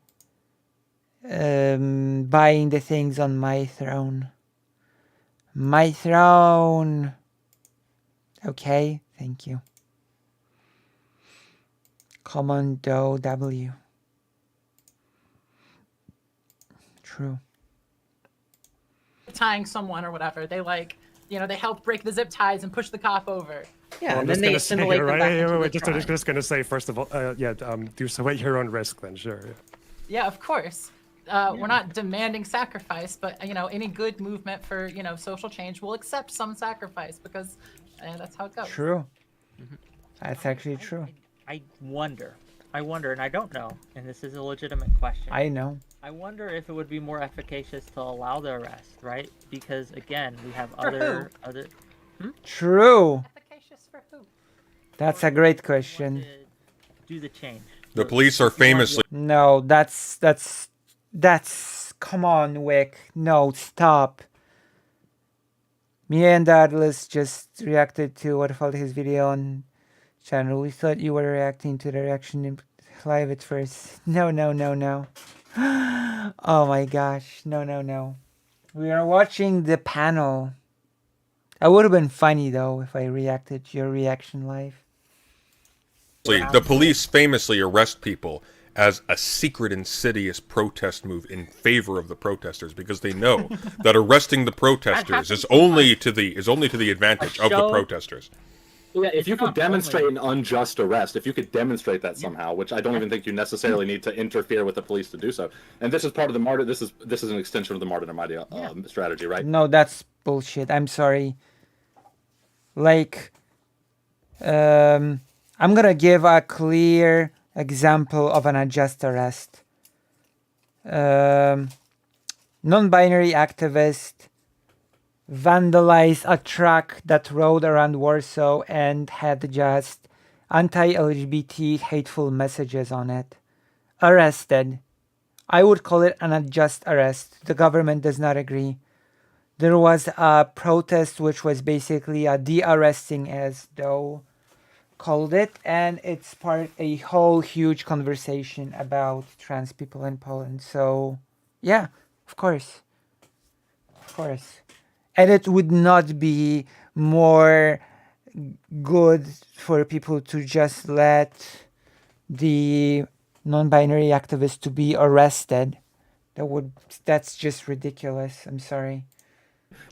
buying the things on my throne. My throne! Okay, thank you. Commando W. True. Tying someone or whatever, they like, they help break the zip ties and push the cop over. Yeah, Well, and then they assimilate them back into the tribe. Just gonna say first of all, do so at your own risk. Then sure. Yeah. Yeah, of course. We're not demanding sacrifice, but any good movement for social change will accept some sacrifice because that's how it goes. True. That's actually true. I wonder, and I don't know, and this is a legitimate question. I know. I wonder if it would be more efficacious to allow the arrest, right? Because again, we have For other. True. Efficacious for who? That's a great question. Do the change. The police are famously. No, that's. Come on, Wick. No, stop. Me and Atlas just reacted to what felt his video on channel. We thought you were reacting to the reaction in live at first. No. Oh my gosh. No. We are watching the panel. That would have been funny though if I reacted to your reaction live. The police famously arrest people as a secret, insidious protest move in favor of the protesters because they know that arresting the protesters is only to the advantage of the protesters. Yeah, if you could demonstrate an unjust arrest, if you could demonstrate that somehow, which I don't even think you necessarily need to interfere with the police to do so. And this is part of the martyr. This is an extension of the martyrdom idea strategy, right? No, that's bullshit. I'm sorry. Like, I'm gonna give a clear example of an unjust arrest. Non-binary activist vandalized a truck that rode around Warsaw and had just anti-LGBT hateful messages on it. Arrested. I would call it an unjust arrest. The government does not agree. There was a protest which was basically a de-arresting, as Doe called it, and it sparked a whole huge conversation about trans people in Poland. So, yeah, of course. And it would not be more good for people to just let the non-binary activists to be arrested. That's just ridiculous. I'm sorry.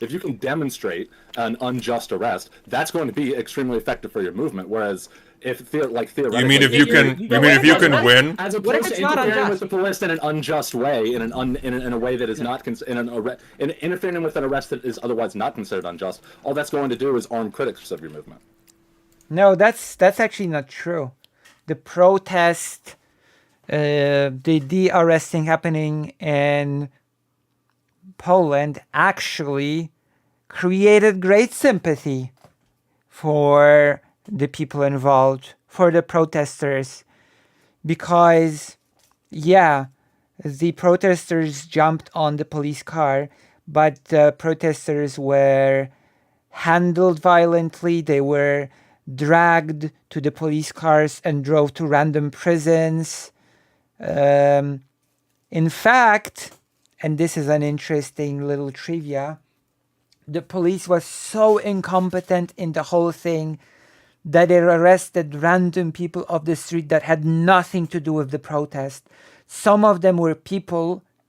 If you can demonstrate an unjust arrest, that's going to be extremely effective for your movement. Whereas, theoretically, you mean if you can win, as opposed to interfering with the police in an unjust way, in a way that is not interfering with an arrest that is otherwise not considered unjust, all that's going to do is arm critics of your movement. No, that's actually not true. The protest, the de-arresting happening in Poland actually created great sympathy for the people involved, for the protesters, because, yeah, the protesters jumped on the police car, but the protesters were handled violently. They were dragged to the police cars and drove to random prisons. In fact, and this is an interesting little trivia, the police was so incompetent in the whole thing that they arrested random people off the street that had nothing to do with the protest. Some of them were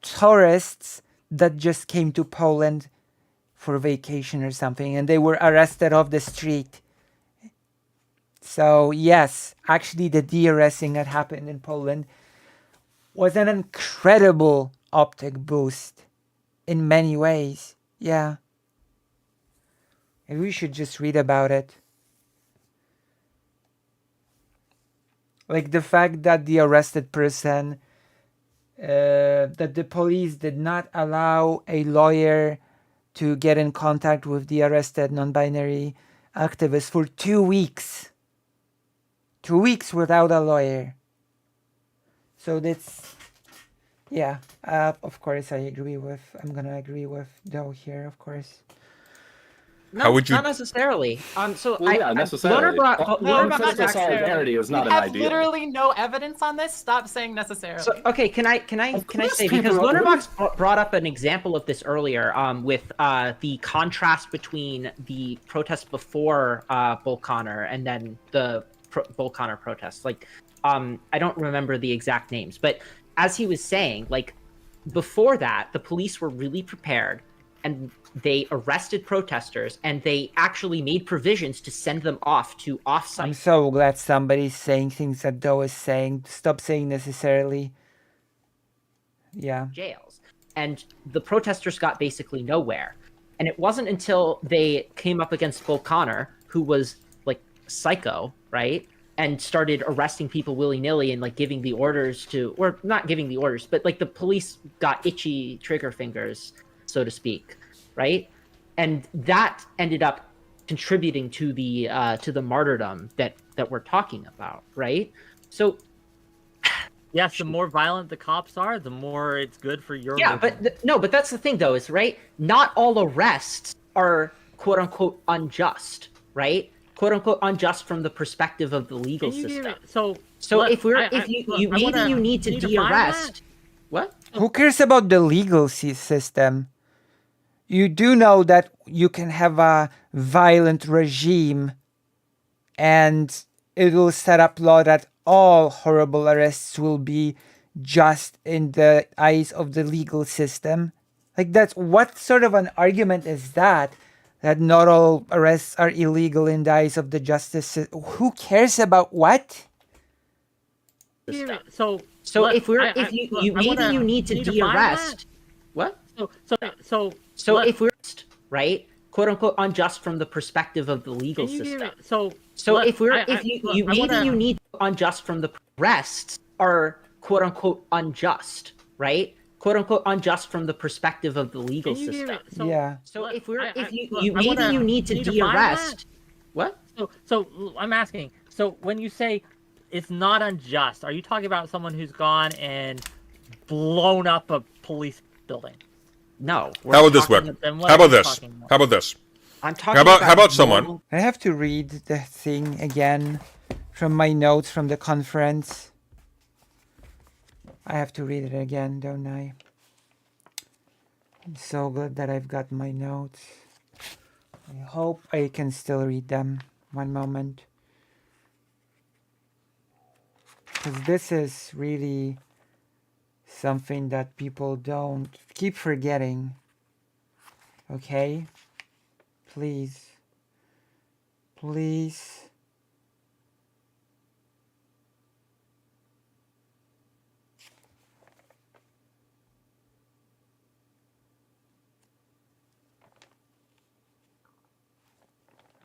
tourists that just came to Poland for vacation or something, and they were arrested off the street. So yes, actually the de-arresting that happened in Poland was an incredible optic boost in many ways. Yeah. Maybe we should just read about it. Like the fact that the arrested person, that the police did not allow a lawyer to get in contact with the arrested non-binary activist for 2 weeks. 2 weeks without a lawyer. So that's, yeah, of course I'm gonna agree with Doe here, of course. No, How would you? not necessarily. necessarily. Loner Not Fiscal necessarily. solidarity is not We an have ideal. literally no evidence on this. Stop saying necessarily. So, okay, can I say, because Lonerbox brought up an example of this earlier, with the contrast between the protests before Bull Connor and then the Bull Connor protests. Like, I don't remember the exact names, but as he was saying, like, before that, the police were really prepared, and they arrested protesters, and they actually made provisions to send them off to off-site. I'm so glad somebody's saying things that Doe is saying. Stop saying necessarily. Yeah. Jails. And the protesters got basically nowhere. And it wasn't until they came up against Bull Connor, who was like psycho, right? And started arresting people willy-nilly and like giving the orders to, or not giving the orders, but like the police got itchy trigger fingers, so to speak, right? And that ended up contributing to the martyrdom that we're talking about, right? So yes, the more violent the cops are, the more it's good for your movement. But that's the thing though, is right, not all arrests are quote unquote unjust, right? Quote unquote unjust from the perspective of the legal system. So you need to de-arrest. What? Who cares about the legal system? You do know that you can have a violent regime and it will set up law that all horrible arrests will be just in the eyes of the legal system. Like, that's what sort of an argument is that? That not all arrests are illegal in the eyes of the justice system. Who cares about what? So if you need to de-arrest. What? So if we're right, quote unquote unjust from the perspective of the legal system. You need unjust from the arrests are quote unquote unjust, right? Quote unquote unjust from the perspective of the legal system. So you need to de-arrest. What? So I'm asking. So when you say it's not unjust, are you talking about someone who's gone and blown up a police building? No. How about this, Wick? How about this? How about this? I'm talking how about someone? I have to read the thing again from my notes from the conference. I have to read it again, don't I? I'm so glad that I've got my notes. I hope I can still read them. One moment. Because this is really something that people don't keep forgetting. Okay? Please. Please.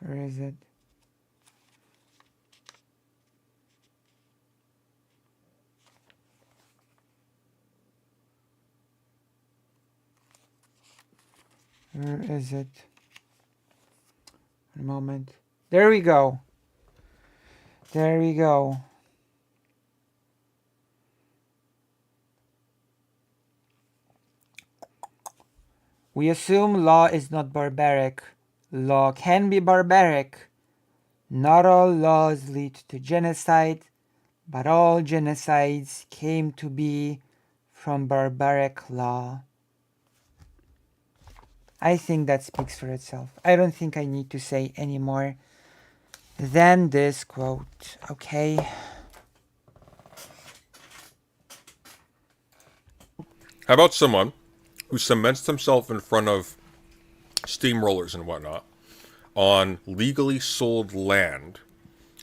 Where is it? Where is it? A moment. There we go. There we go. We assume law is not barbaric. Law can be barbaric. Not all laws lead to genocide, but all genocides came to be from barbaric law. I think that speaks for itself. I don't think I need to say any more than this quote, okay? How about someone who cements himself in front of steamrollers and whatnot on legally sold land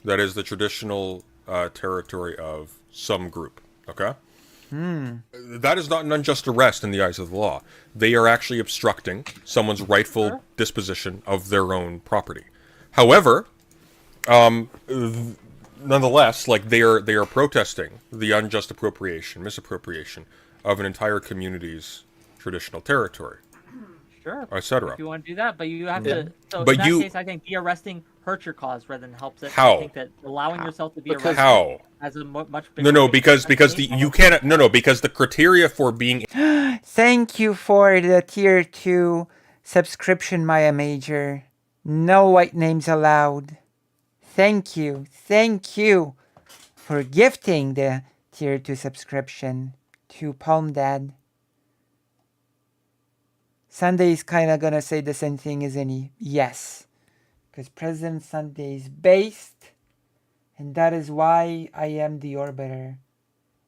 that is the traditional territory of some group, okay? That is not an unjust arrest in the eyes of the law. They are actually obstructing someone's rightful disposition of their own property. However, nonetheless, like they are protesting the unjust misappropriation of an entire community's traditional territory. Sure. etc. If you want to do that, but you have to. So But in that you- case, I think de-arresting hurts your cause rather than helps it. How? I think that allowing yourself to be Because- arrested How? has a much bigger. No, because you can't. No, because the criteria for being Thank you for the tier 2 subscription, Maya Major. No white names allowed. Thank you for gifting the tier 2 subscription to Palm Dad. Sunday is kind of gonna say the same thing, isn't he? Yes. Because President Sunday is based, and that is why I am the Orbiter.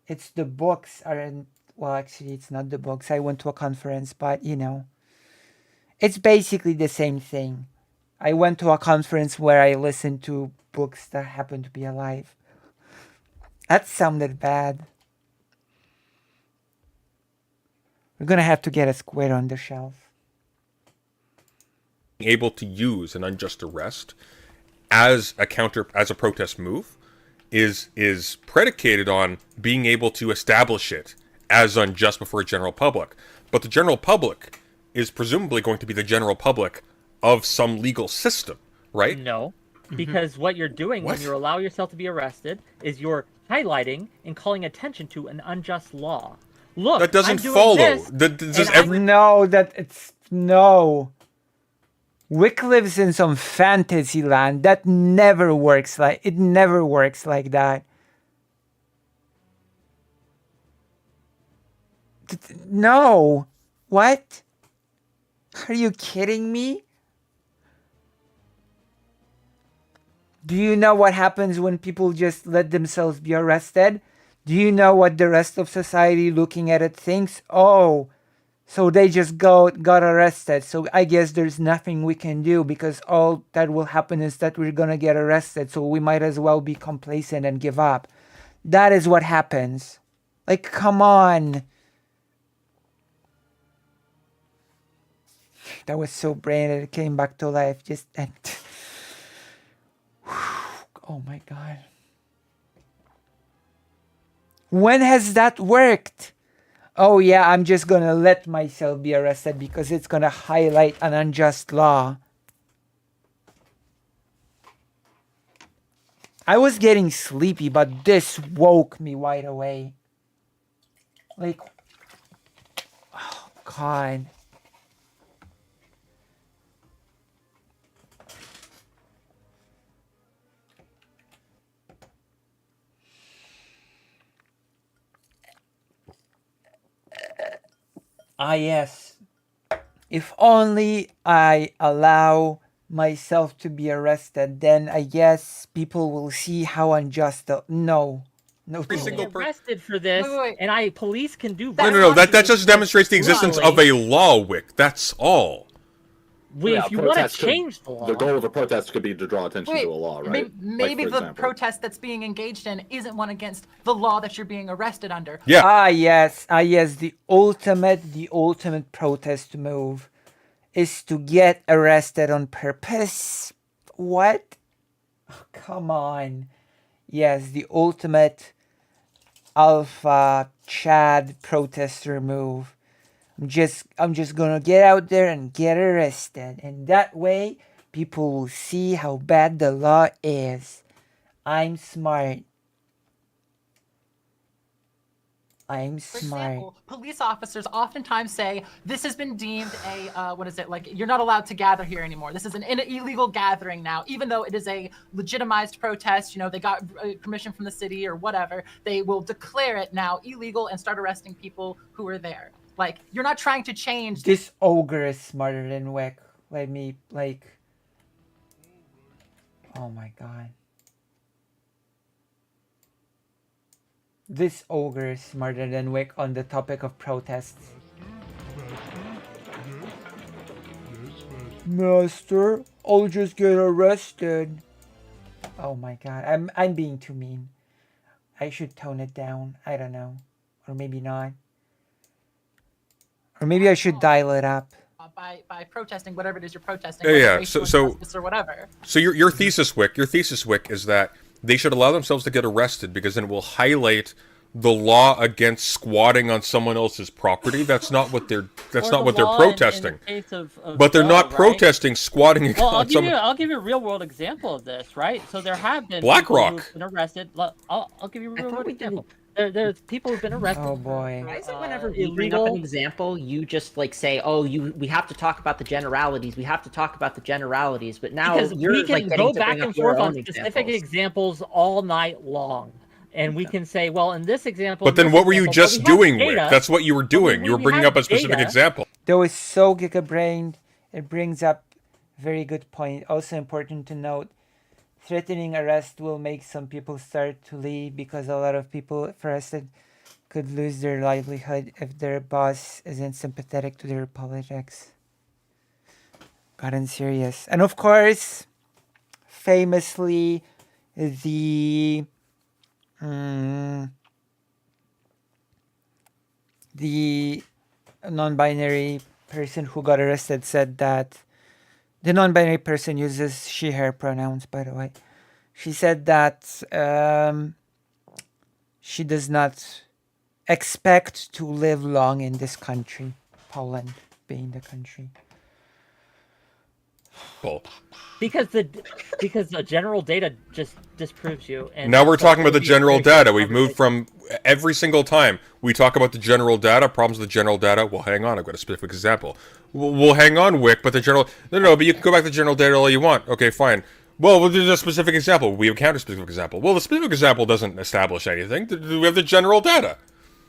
It's the books aren't, well, actually, it's not the books. I went to a conference, but you know, it's basically the same thing. I went to a conference where I listened to books that happen to be alive. That sounded bad. We're gonna have to get a square on the shelf. able to use an unjust arrest as a protest move is predicated on being able to establish it as unjust before a general public. But the general public is presumably going to be the general public of some legal system, right? No, because what you're doing when you allow yourself to be arrested is you're highlighting and calling attention to an unjust law. Look, that doesn't I'm doing follow. this, No. Wick lives in some fantasy land. That never works like that. No. What? Are you kidding me? Do you know what happens when people just let themselves be arrested? Do you know what the rest of society looking at it thinks? Oh, so they just got arrested. So I guess there's nothing we can do because all that will happen is that we're gonna get arrested. So we might as well be complacent and give up. That is what happens. Like, come on. That was so brilliant. It came back to life. Oh my God. When has that worked? Oh yeah, I'm just gonna let myself be arrested because it's gonna highlight an unjust law. I was getting sleepy, but this woke me wide awake. Like, oh God. Ah, yes. If only I allow myself to be arrested, then I guess people will see how unjust the... No. Every single arrested for this, and police can do... No. That just demonstrates the existence of a law, Wick. That's all. If you want to change the law... The goal of a protest could be to draw attention to a law, right? Maybe the protest that's being engaged in isn't one against the law that you're being arrested under. Yeah. Ah, yes. The ultimate protest move is to get arrested on purpose. What? Oh, come on. Yes, the ultimate alpha Chad protester move. I'm just gonna get out there and get arrested, and that way people will see how bad the law is. I'm smart. For example, police officers oftentimes say this has been deemed a you're not allowed to gather here anymore. This is an illegal gathering now, even though it is a legitimized protest. You know, they got permission from the city or whatever. They will declare it now illegal and start arresting people who are there. Like, you're not trying to change. This ogre is smarter than Wick. Oh my God. This ogre is smarter than Wick on the topic of protests. Master, I'll just get arrested. Oh my God, I'm being too mean. I should tone it down. I don't know. Or maybe not. Or maybe I should dial it up. By protesting whatever it is you're protesting. Yeah. Racial So injustice or whatever. So your thesis, Wick, is that they should allow themselves to get arrested because then it will highlight the law against squatting on someone else's property. That's not what they're. That's Or not the what they're law protesting. in the case of But they're Doe, not right? protesting squatting Well, on someone. I'll give you a real world example of this, right? So there have been BlackRock. people who've been arrested. I'll give you a real world example. There's people who've been arrested. Oh boy. Why is it whenever we bring up illegal. an example, you just like say, "Oh, we have to talk about the generalities. We have to talk about the generalities." But now Because you're we can like getting go to back bring up and your forth on own specific examples. examples all night long, and we can say, well, in this example. But then, in this what were you example, just but we have doing, Wick? data. That's what you were doing. we- You were we bringing have up a specific data. example. Though it's so giga-brained, it brings up very good point. Also important to note, threatening arrest will make some people start to leave because a lot of people, if arrested, could lose their livelihood if their boss isn't sympathetic to their politics. Gotten serious. And of course, famously, the non-binary person who got arrested said that the non-binary person uses she/her pronouns, by the way. She said that she does not expect to live long in this country, Poland being the country. Bull. Because the general data just disproves you. And Now we're talking about the we- general data. We've moved from every single time we talk about the general data, problems with the general data. Well, hang on, I've got a specific example. We'll hang on, Wick, but the general... No, but you can go back to the general data all you want. Okay, fine. Well, there's a specific example. We have a counter-specific example. Well, the specific example doesn't establish anything. We have the general data.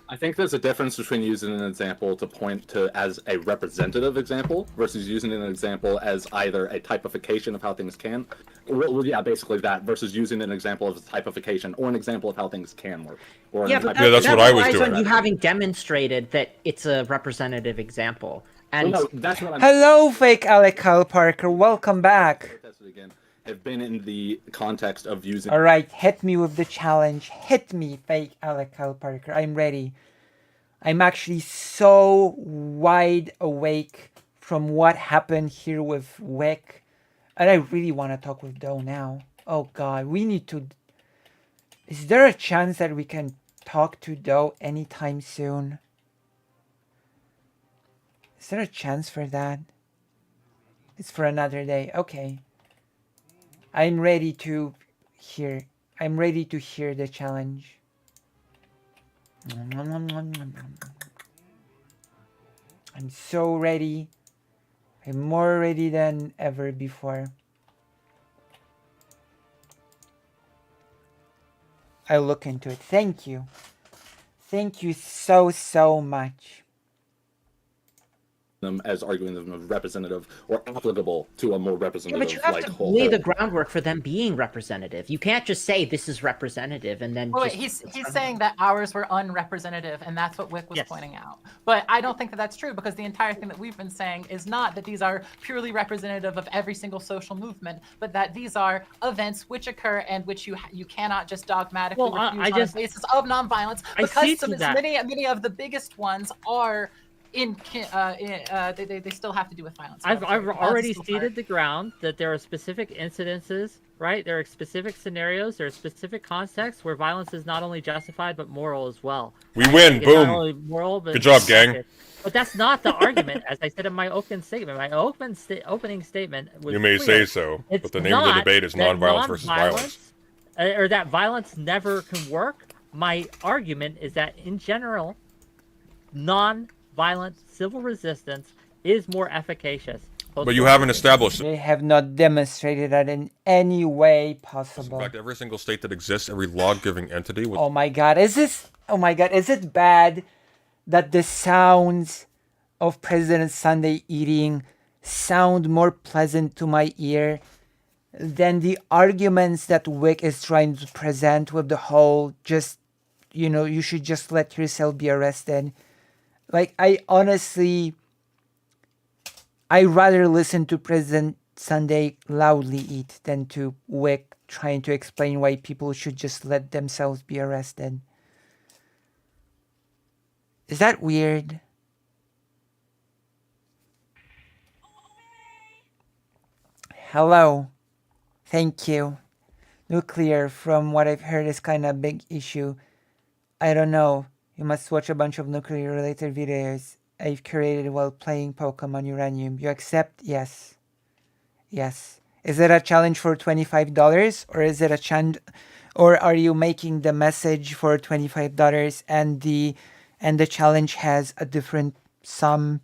I think there's a difference between using an example to point to as a representative example versus using an example as either a typification of how things can, well, yeah, basically that, versus using an example as a typification or an example of how things can work. Or Yeah, but that's what I was relies doing. on you having demonstrated that it's a representative example. And Well, no, that's what I'm... Hello, fake Alec Kyle Parker. Welcome back. Again, have been in the context of using... All right, hit me with the challenge. Hit me, fake Alec Kyle Parker. I'm ready. I'm actually so wide awake from what happened here with Wick. And I really want to talk with Doe now. Oh god, we need to... Is there a chance that we can talk to Doe anytime soon? Is there a chance for that? It's for another day. Okay. I'm ready to hear the challenge. I'm so ready. I'm more ready than ever before. I'll look into it. Thank you. Thank you so much. them as arguing them as representative or applicable to a more Yeah, representative but you have like to whole. lay the groundwork for them being representative. You can't just say this is representative and then. Well, wait, just he's saying that ours were unrepresentative, and that's what Wick was pointing out. But I don't think that that's true, because the entire thing that we've been saying is not that these are purely representative of every single social movement, but that these are events which occur and which you cannot just dogmatically refuse on the basis of nonviolence, because many of the biggest ones are they still have to do with violence. I've already stated the ground that there are specific incidences, right? There are specific scenarios, there are specific contexts where violence is not only justified but moral as well. We win, It's boom. not only moral, but Good job, gang. But that's not the argument, as I said in my opening statement. My opening statement was You may clear. say so, It's but the name of the not debate is that nonviolence versus violence. or that violence never can work. My argument is that in general, non-violent civil resistance is more efficacious. But you haven't established it. They have not demonstrated that in any way possible. In fact, every single state that exists, every law-giving entity with Oh my god, is it bad that the sounds of President Sunday eating sound more pleasant to my ear than the arguments that Wick is trying to present with the whole you should just let yourself be arrested? Like, I rather listen to President Sunday loudly eat than to Wick trying to explain why people should just let themselves be arrested. Is that weird? Hello. Thank you. Nuclear, from what I've heard, is kind of a big issue. I don't know. You must watch a bunch of nuclear-related videos I've curated while playing Pokemon Uranium. You accept? Yes. Yes. Is it a challenge for $25 or is it a or are you making the message for $25 and the challenge has a different sum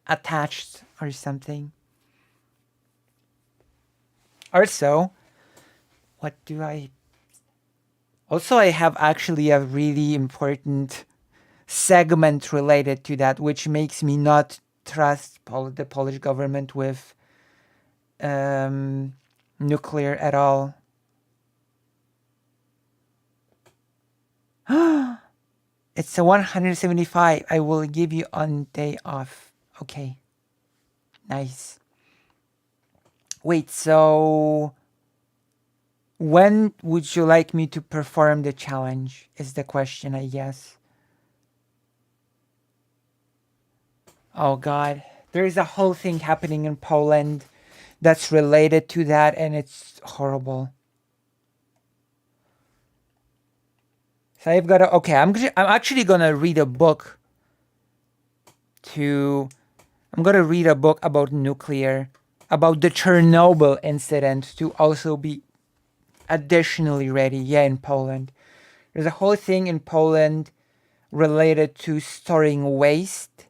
attached or something? Also, what do I... Also, I have actually a really important segment related to that, which makes me not trust the Polish government with nuclear at all. It's a 175. I will give you on day off. Okay. Nice. Wait, so when would you like me to perform the challenge is the question, I guess. Oh God, there is a whole thing happening in Poland that's related to that, and it's horrible. So I've got to, okay, I'm actually gonna read a book I'm gonna read a book about nuclear, about the Chernobyl incident to also be additionally ready. Yeah, in Poland. There's a whole thing in Poland related to storing waste.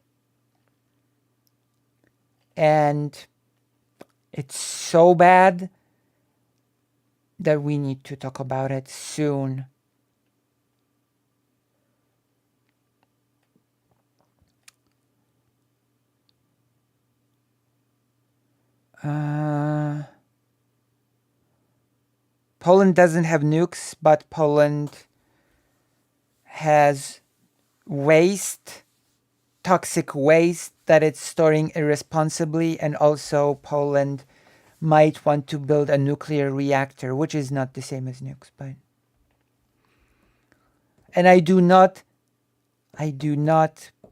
And it's so bad that we need to talk about it soon. Poland doesn't have nukes, but Poland has waste, toxic waste that it's storing irresponsibly, and also Poland might want to build a nuclear reactor, which is not the same as nukes, but... And I do not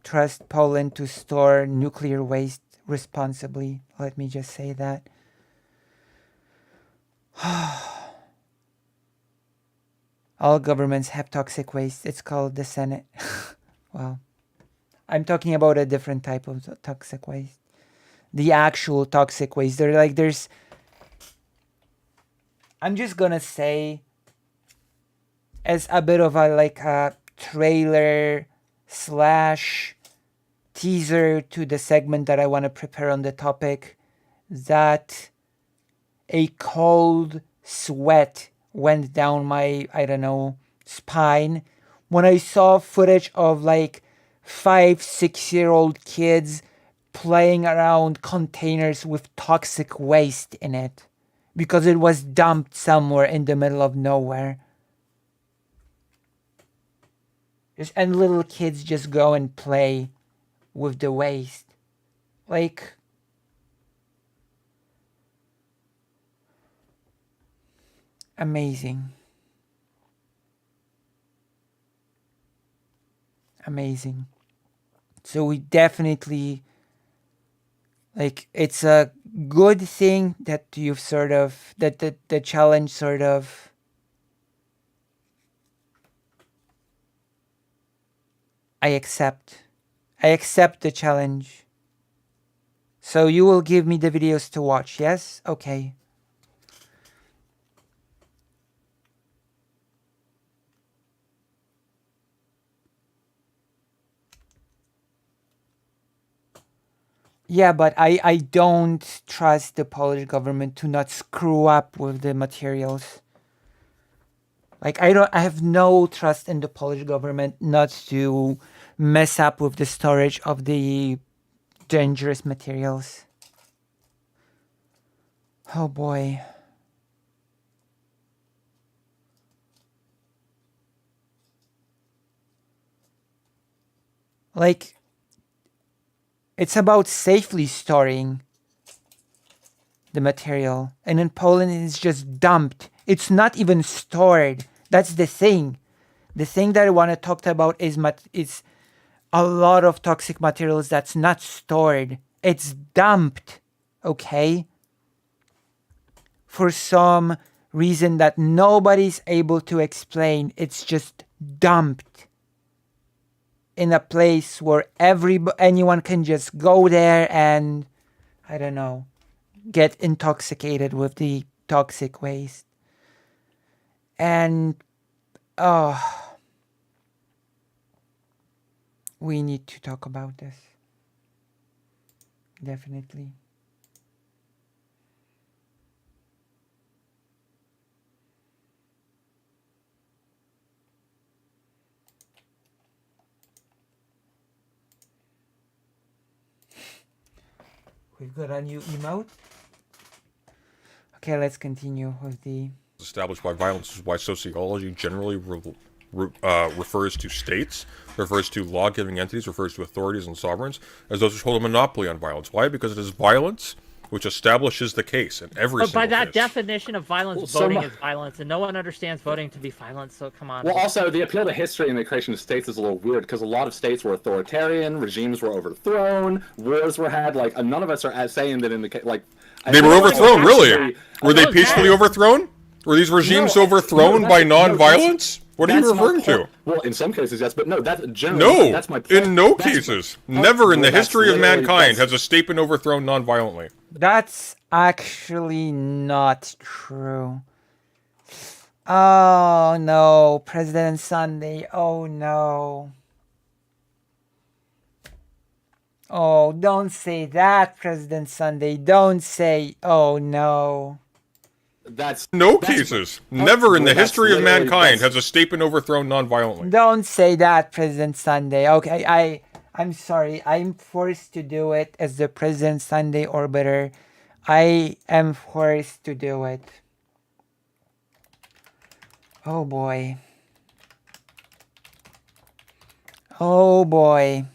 trust Poland to store nuclear waste responsibly. Let me just say that. All governments have toxic waste. It's called the Senate. Well, I'm talking about a different type of toxic waste. The actual toxic waste. I'm just gonna say, as a bit of a trailer / teaser to the segment that I want to prepare on the topic, that a cold sweat went down my, I don't know, spine when I saw footage of 5-6-year-old kids playing around containers with toxic waste in it because it was dumped somewhere in the middle of nowhere. And little kids just go and play with the waste. Amazing. Amazing. So we definitely, it's a good thing that you've that the challenge I accept the challenge. So you will give me the videos to watch, yes? Okay. Yeah, but I don't trust the Polish government to not screw up with the materials. I have no trust in the Polish government not to mess up with the storage of the dangerous materials. Oh boy. It's about safely storing the material. And in Poland, it's just dumped. It's not even stored. That's the thing. The thing that I want to talk about is a lot of toxic materials that's not stored. It's dumped, okay? For some reason that nobody's able to explain. It's just dumped in a place where anyone can just go there and, I don't know, get intoxicated with the toxic waste. And we need to talk about this. Definitely. We've got a new emote. Okay, let's continue with the... Established by violence is why sociology generally refers to states, refers to law-giving entities, refers to authorities and sovereigns as those which hold a monopoly on violence. Why? Because it is violence which establishes the case in every But by single that case. definition of violence, voting is violence, and no one understands voting to be violence, so come on. Well, also, the appeal to history and the creation of states is a little weird, because a lot of states were authoritarian, regimes were overthrown, wars were had, like, none of us are saying that in the case, like... They were overthrown, really? Were they peacefully overthrown? Were these regimes overthrown by non-violence? What are you referring to? Well, in some cases, yes, but no, that's generally... That's my point. In no cases. Never in the history of mankind has a state been overthrown non-violently. That's actually not true. Oh no, President Sunday. Oh no. Oh, don't say that, President Sunday. Don't say, oh no. No cases. Never in the history of mankind has a state been overthrown non-violently. Don't say that, President Sunday. Okay, I'm sorry. I'm forced to do it as the President Sunday orbiter. I am forced to do it. Oh boy. Oh boy.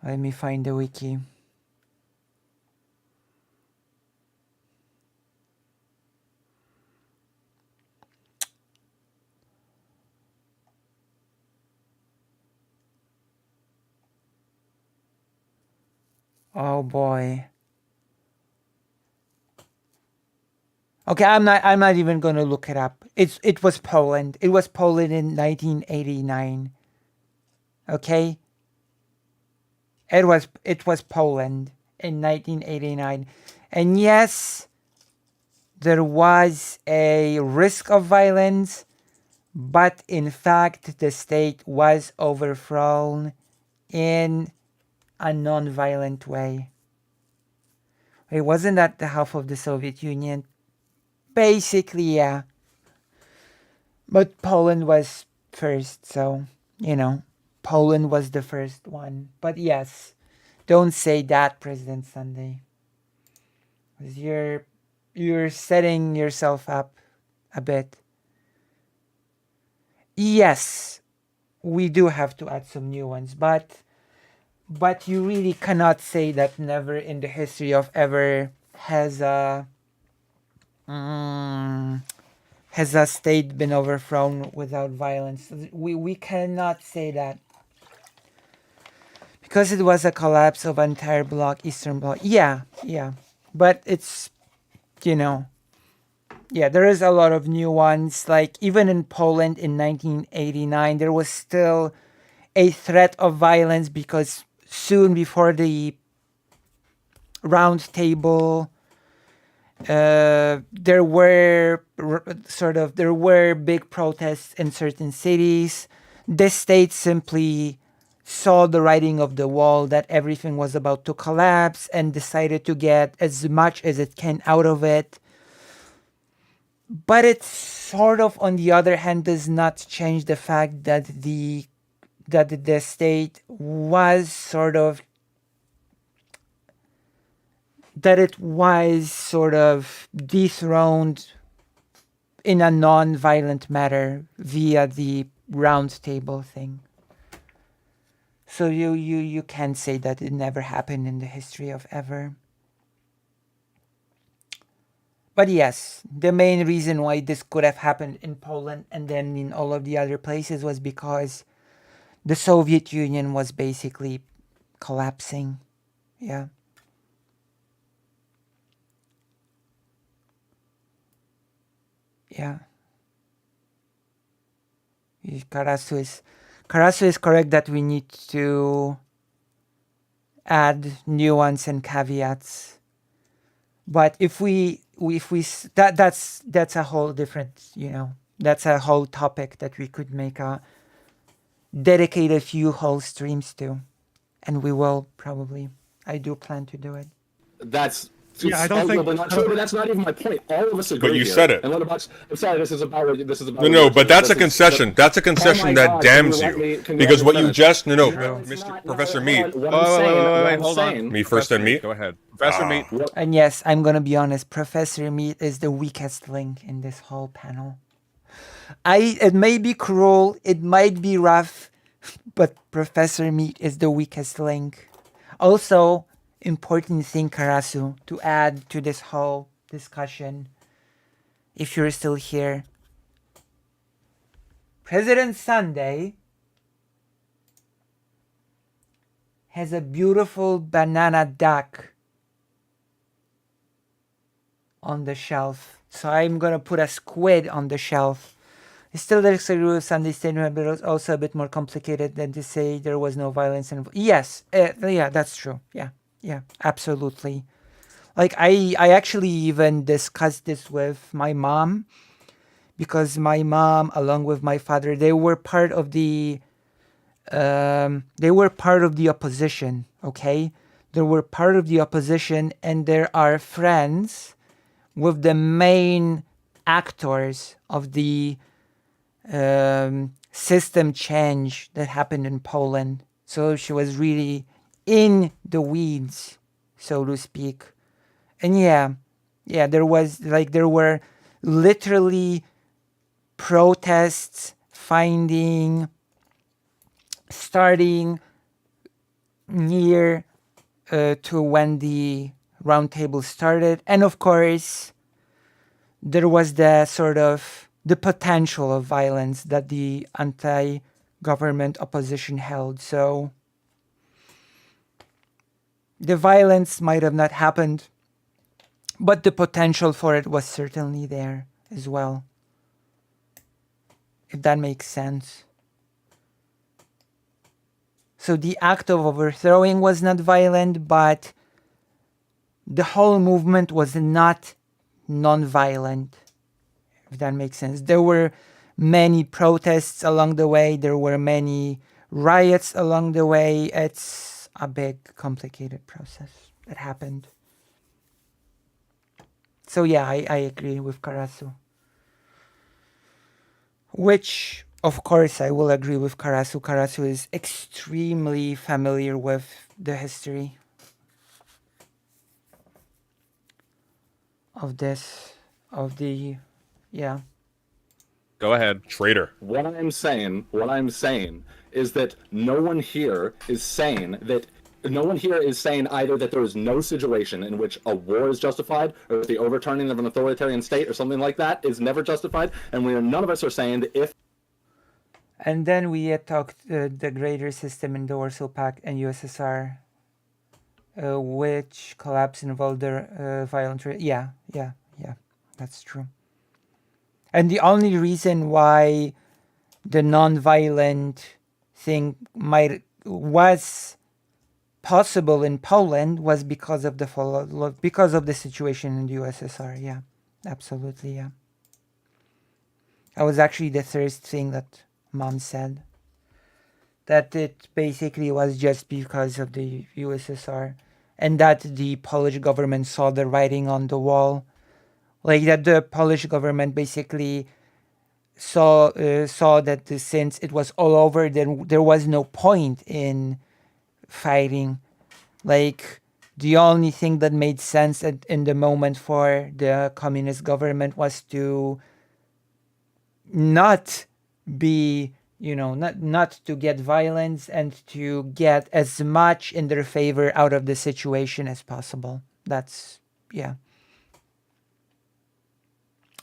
Let me find the wiki. Oh boy. Okay, I'm not even gonna look it up. It was Poland. It was Poland in 1989. Okay? It was Poland in 1989. And yes, there was a risk of violence, but in fact the state was overthrown in a non-violent way. It wasn't that the half of the Soviet Union? Basically, yeah. But Poland was first, so, you know, Poland was the first one. But yes, don't say that, President Sunday. Because you're setting yourself up a bit. Yes, we do have to add some new ones, but you really cannot say that never in the history of ever has a state been overthrown without violence. We cannot say that. Because it was a collapse of entire bloc, Eastern Bloc. Yeah. But it's, you know, yeah, there is a lot of new ones. Like even in Poland in 1989, there was still a threat of violence because soon before the round table, there were big protests in certain cities. The state simply saw the writing of the wall that everything was about to collapse and decided to get as much as it can out of it. But it sort of, on the other hand, does not change the fact that the state was sort of dethroned in a non-violent manner via the round table thing. So you can't say that it never happened in the history of ever. But yes, the main reason why this could have happened in Poland and then in all of the other places was because the Soviet Union was basically collapsing. Yeah. Yeah. Karasu is correct that we need to add nuance and caveats. But if that's a whole different, that's a whole topic that we could make a dedicated few whole streams to, and we will probably. I do plan to do it. That's I don't think. Not true, but that's not even my point. All of us agree. But you here. said it. And Letterboxd, I'm sorry, this is about. No, but that's a concession. That's a concession that damns you. Because what you just Mr. Professor Meat. Wait, hold on. Me first, then Meat. Go ahead, Professor Meat. And yes, I'm gonna be honest. Professor Meat is the weakest link in this whole panel. It may be cruel, it might be rough, but Professor Meat is the weakest link. Also, important thing, Karasu, to add to this whole discussion, if you're still here. President Sunday has a beautiful banana duck on the shelf. So I'm gonna put a squid on the shelf. I still disagree with Sunday's statement, but it's also a bit more complicated than to say there was no violence involved. Yes, yeah, that's true. Yeah, absolutely. Like I actually even discussed this with my mom, because my mom, along with my father, they were part of the opposition. Okay, they were part of the opposition, and there are friends with the main actors of the system change that happened in Poland. So she was really in the weeds, so to speak. And yeah, there were literally protests starting near to when the roundtable started. And of course, there was the potential of violence that the anti-government opposition held. So the violence might have not happened, but the potential for it was certainly there as well. If that makes sense. So the act of overthrowing was not violent, but the whole movement was not non-violent, if that makes sense. There were many protests along the way. There were many riots along the way. It's a big, complicated process that happened. So yeah, I agree with Karasu. Which, of course, I will agree with Karasu. Karasu is extremely familiar with the history of yeah. Go ahead. Traitor. What I'm saying is that no one here is saying either that there is no situation in which a war is justified, or the overturning of an authoritarian state or something like that is never justified, and none of us are saying that if. And then we had talked the greater system in the Warsaw Pact and USSR, which collapse involved the violent. Yeah, that's true. And the only reason why the non-violent thing was possible in Poland was because of the situation in the USSR. Yeah, absolutely. Yeah, that was actually the third thing that Mom said. That it basically was just because of the USSR, and that the Polish government saw the writing on the wall. Like that the Polish government basically saw that since it was all over, then there was no point in fighting. Like the only thing that made sense in the moment for the communist government was to not be, not to get violence and to get as much in their favor out of the situation as possible. That's, yeah.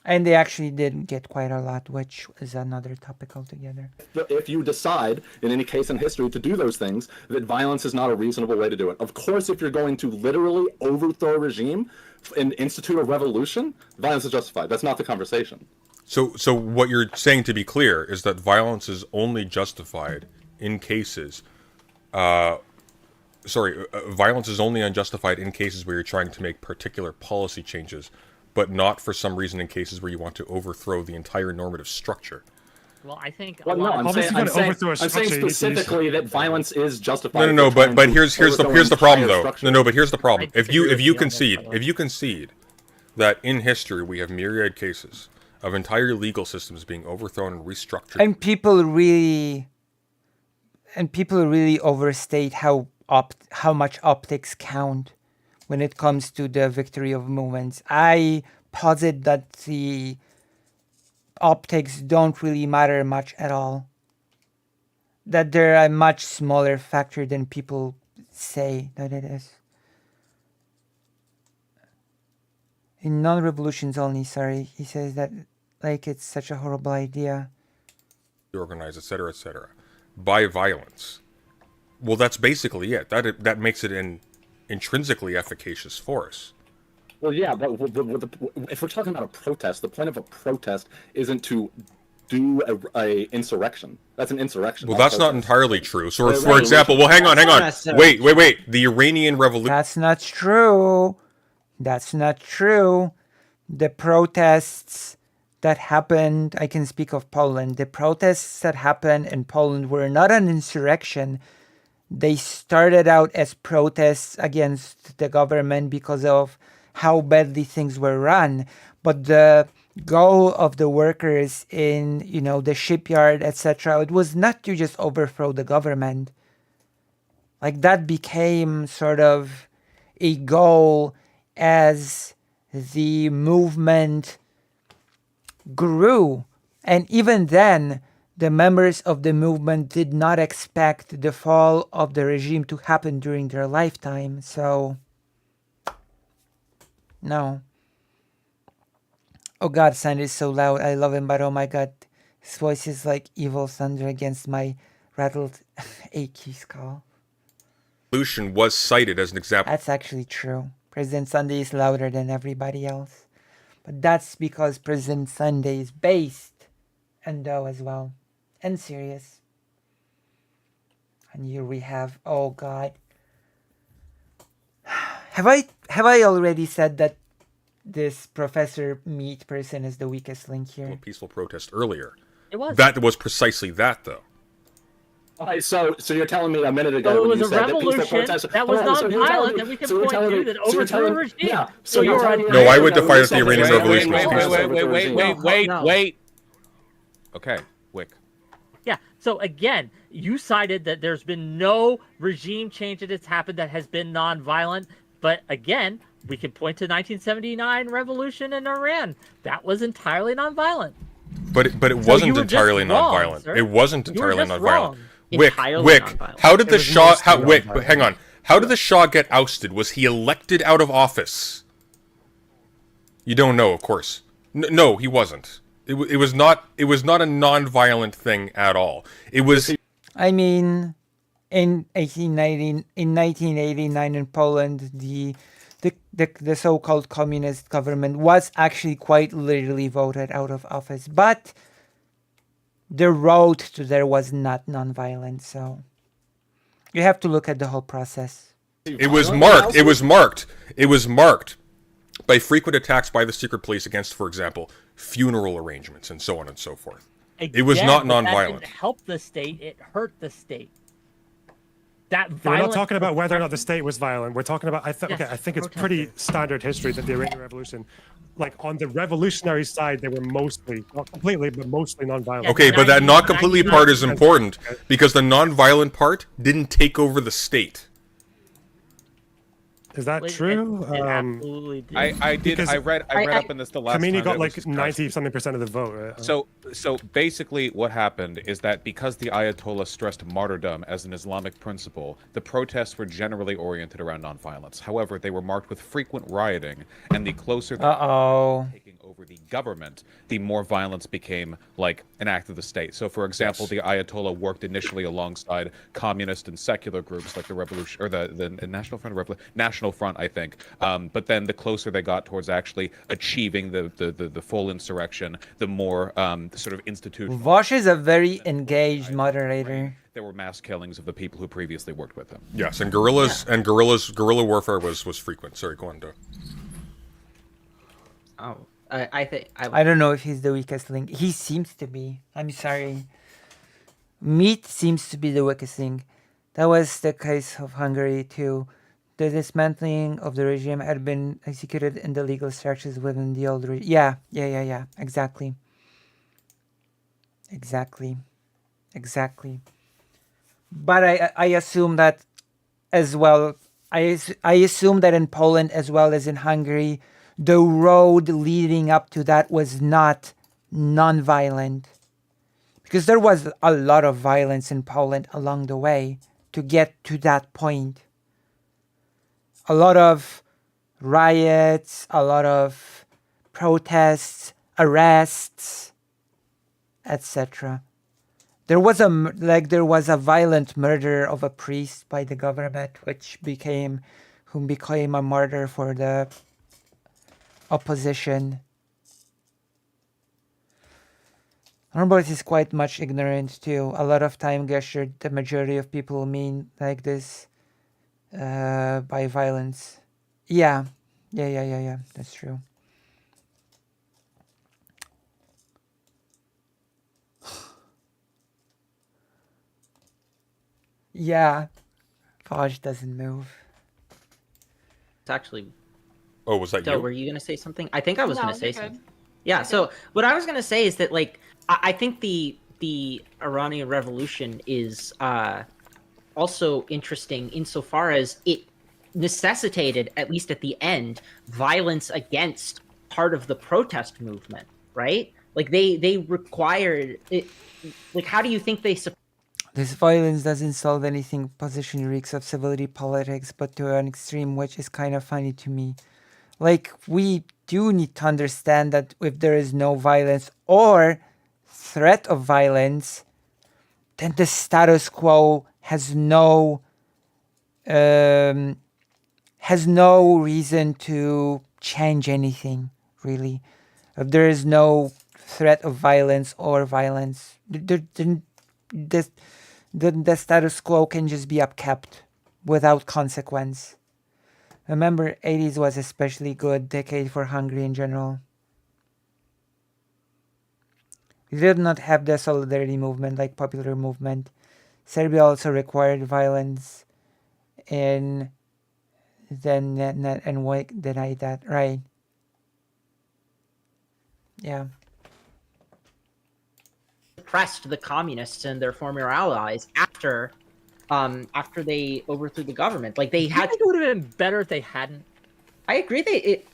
And they actually did get quite a lot, which is another topic altogether. If you decide, in any case in history, to do those things, that violence is not a reasonable way to do it. Of course, if you're going to literally overthrow a regime and institute a revolution, violence is justified. That's not the conversation. So what you're saying, to be clear, is that violence is only justified in cases. Violence is only unjustified in cases where you're trying to make particular policy changes, but not for some reason in cases where you want to overthrow the entire normative structure. Well, I think. Well, no, I'm saying specifically that violence is justified. No. But here's the problem, though. No. But here's the problem. If you concede that in history we have myriad cases of entire legal systems being overthrown and restructured, and people really overstate how much optics count when it comes to the victory of movements. I posit that the optics don't really matter much at all. That they're a much smaller factor than people say that it is. In non-revolutions only, sorry, he says that like it's such a horrible idea. Organized, etc., etc., by violence. Well, that's basically it. That makes it an intrinsically efficacious force. Well, yeah, but if we're talking about a protest, the point of a protest isn't to do a insurrection. That's an insurrection. Well, that's not entirely true. So, for example, well, hang on. Wait. The Iranian Revolution. That's not true. The protests that happened, I can speak of Poland. The protests that happened in Poland were not an insurrection. They started out as protests against the government because of how badly things were run. But the goal of the workers in, the shipyard, etc., it was not to just overthrow the government. Like, that became sort of a goal as the movement grew. And even then, the members of the movement did not expect the fall of the regime to happen during their lifetime. So, no. Oh God, Sandy is so loud. I love him, but oh my God, his voice is like evil thunder against my rattled achy skull. Revolution was cited as an example. That's actually true. President Sunday is louder than everybody else. But that's because President Sunday is based and though as well. And serious. And here we have, oh God. Have I already said that this Professor Meat person is the weakest link here? A peaceful protest earlier. It was. That was precisely that, though. Okay, so you're telling me a minute ago when you said that peaceful protest that was non-violent, that we can point to that overthrew a regime. Yeah. So you're No, I would define that the Iranian Revolution was peaceful. Wait. Okay, Wick. Yeah, so again, you cited that there's been no regime change that has happened that has been non-violent, but again, we can point to 1979 revolution in Iran. That was entirely non-violent. But it wasn't entirely non-violent. It wasn't entirely non-violent. Wick, how did the Shah... hang on. How did the Shah get ousted? Was he elected out of office? You don't know, of course. No, he wasn't. It was not a non-violent thing at all. It was... I mean, in 1989 in Poland, the so-called communist government was actually quite literally voted out of office, but the road to there was not non-violent, so you have to look at the whole process. It was marked by frequent attacks by the secret police against, for example, funeral arrangements and so on and so forth. Again, it was not non-violent. That didn't help the state, it hurt the state. We're not talking about whether or not the state was violent. We're talking about, I think it's pretty standard history that the Iranian Revolution, like on the revolutionary side, they were mostly, not completely, but mostly non-violent. Okay, but that not completely part is important because the non-violent part didn't take over the state. Is that true? It absolutely did. I did. I read up on this the last Khomeini time. got like 90-something% of the vote, right? So basically what happened is that because the Ayatollah stressed martyrdom as an Islamic principle, the protests were generally oriented around nonviolence. However, they were marked with frequent rioting, and the closer taking over the government, the more violence became like an act of the state. So, for example, the Ayatollah worked initially alongside communist and secular groups like the Revolution or the National Front, National Front, I think. But then the closer they got towards actually achieving the full insurrection, the more sort of institutional. Vosh is a very engaged moderator. There were mass killings of the people who previously worked with him. Yes, and guerrilla warfare was frequent. Sorry, go on, Doe. Oh, I think I don't know if he's the weakest link. He seems to be. I'm sorry. Meat seems to be the weakest link. That was the case of Hungary too. The dismantling of the regime had been executed in the legal structures within the old regime. Yeah. Exactly. But I assume that as well. I assume that in Poland as well as in Hungary, the road leading up to that was not non-violent. Because there was a lot of violence in Poland along the way to get to that point. A lot of riots, a lot of protests, arrests, etc. There was a violent murder of a priest by the government, who became a martyr for the opposition. Norbert is quite much ignorant too. A lot of time gestured the majority of people mean like this by violence. Yeah. That's true. Yeah. Fudge doesn't move. It's actually. Oh, was that Doe, you? were you gonna say something? I think I was No, gonna say you're good. something. Yeah. So what I was gonna say is that like I think the Iranian Revolution is also interesting insofar as it necessitated, at least at the end, violence against part of the protest movement, right? Like they required it. Like, how do you think they? This violence doesn't solve anything. Position reeks of civility politics, but to an extreme, which is kind of funny to me. Like, we do need to understand that if there is no violence or threat of violence, then the status quo has no reason to change anything, really. If there is no threat of violence or violence, the status quo can just be upkept without consequence. Remember, 80s was especially good decade for Hungary in general. We did not have the solidarity movement like popular movement. Serbia also required violence, and then and what denied that, right? Yeah. Suppressed the communists and their former allies after they overthrew the government. Like they had. I think it would have been better if they hadn't. I agree that it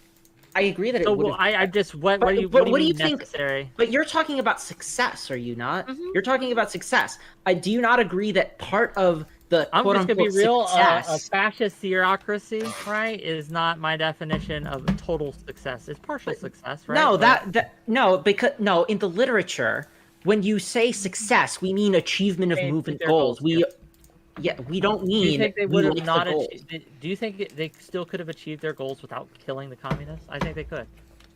So, would. well, I just what do you think necessary? But you're talking about success, are you not? You're talking about success. Do you not agree that part of the I'm quote just gonna be unquote real. A success? fascist theocracy, right, is not my definition of total success. It's partial success, right? No, no, in the literature, when you say success, we mean achievement of movement goals. We don't mean. Do you think they would have not goals. achieved? Do you think they still could have achieved their goals without killing the communists? I think they could.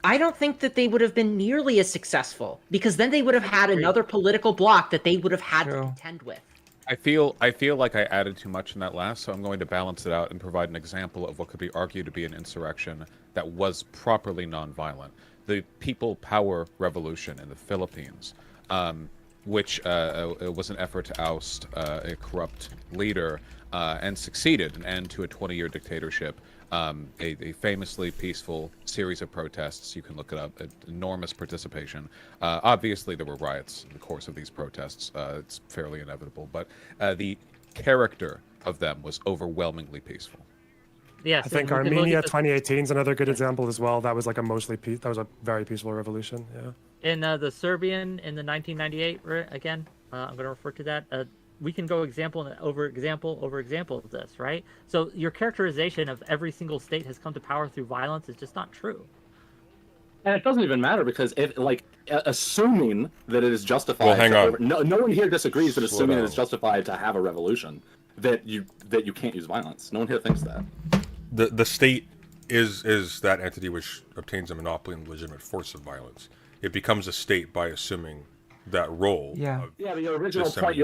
I don't think that they would have been nearly as successful, because then they would have had another political bloc that they would have had to contend with. I feel like I added too much in that last, so I'm going to balance it out and provide an example of what could be argued to be an insurrection that was properly nonviolent. The People Power Revolution in the Philippines, which was an effort to oust a corrupt leader and succeeded, an end to a 20-year dictatorship. A famously peaceful series of protests. You can look it up. Enormous participation. Obviously, there were riots in the course of these protests. It's fairly inevitable, but the character of them was overwhelmingly peaceful. Yes, I think Armenia 2018 is another good example as well. That was like that was a very peaceful revolution. Yeah. In the Serbian in the 1998, again, I'm going to refer to that. We can go example over example of this, right? So your characterization of every single state has come to power through violence is just not true. And it doesn't even matter because assuming that it is justified. Well, hang on. No one here disagrees that Slow assuming down. it is justified to have a revolution, that you can't use violence. No one here thinks that. The state is that entity which obtains a monopoly on the legitimate force of violence. It becomes a state by assuming that role. Yeah. Yeah, but your original That point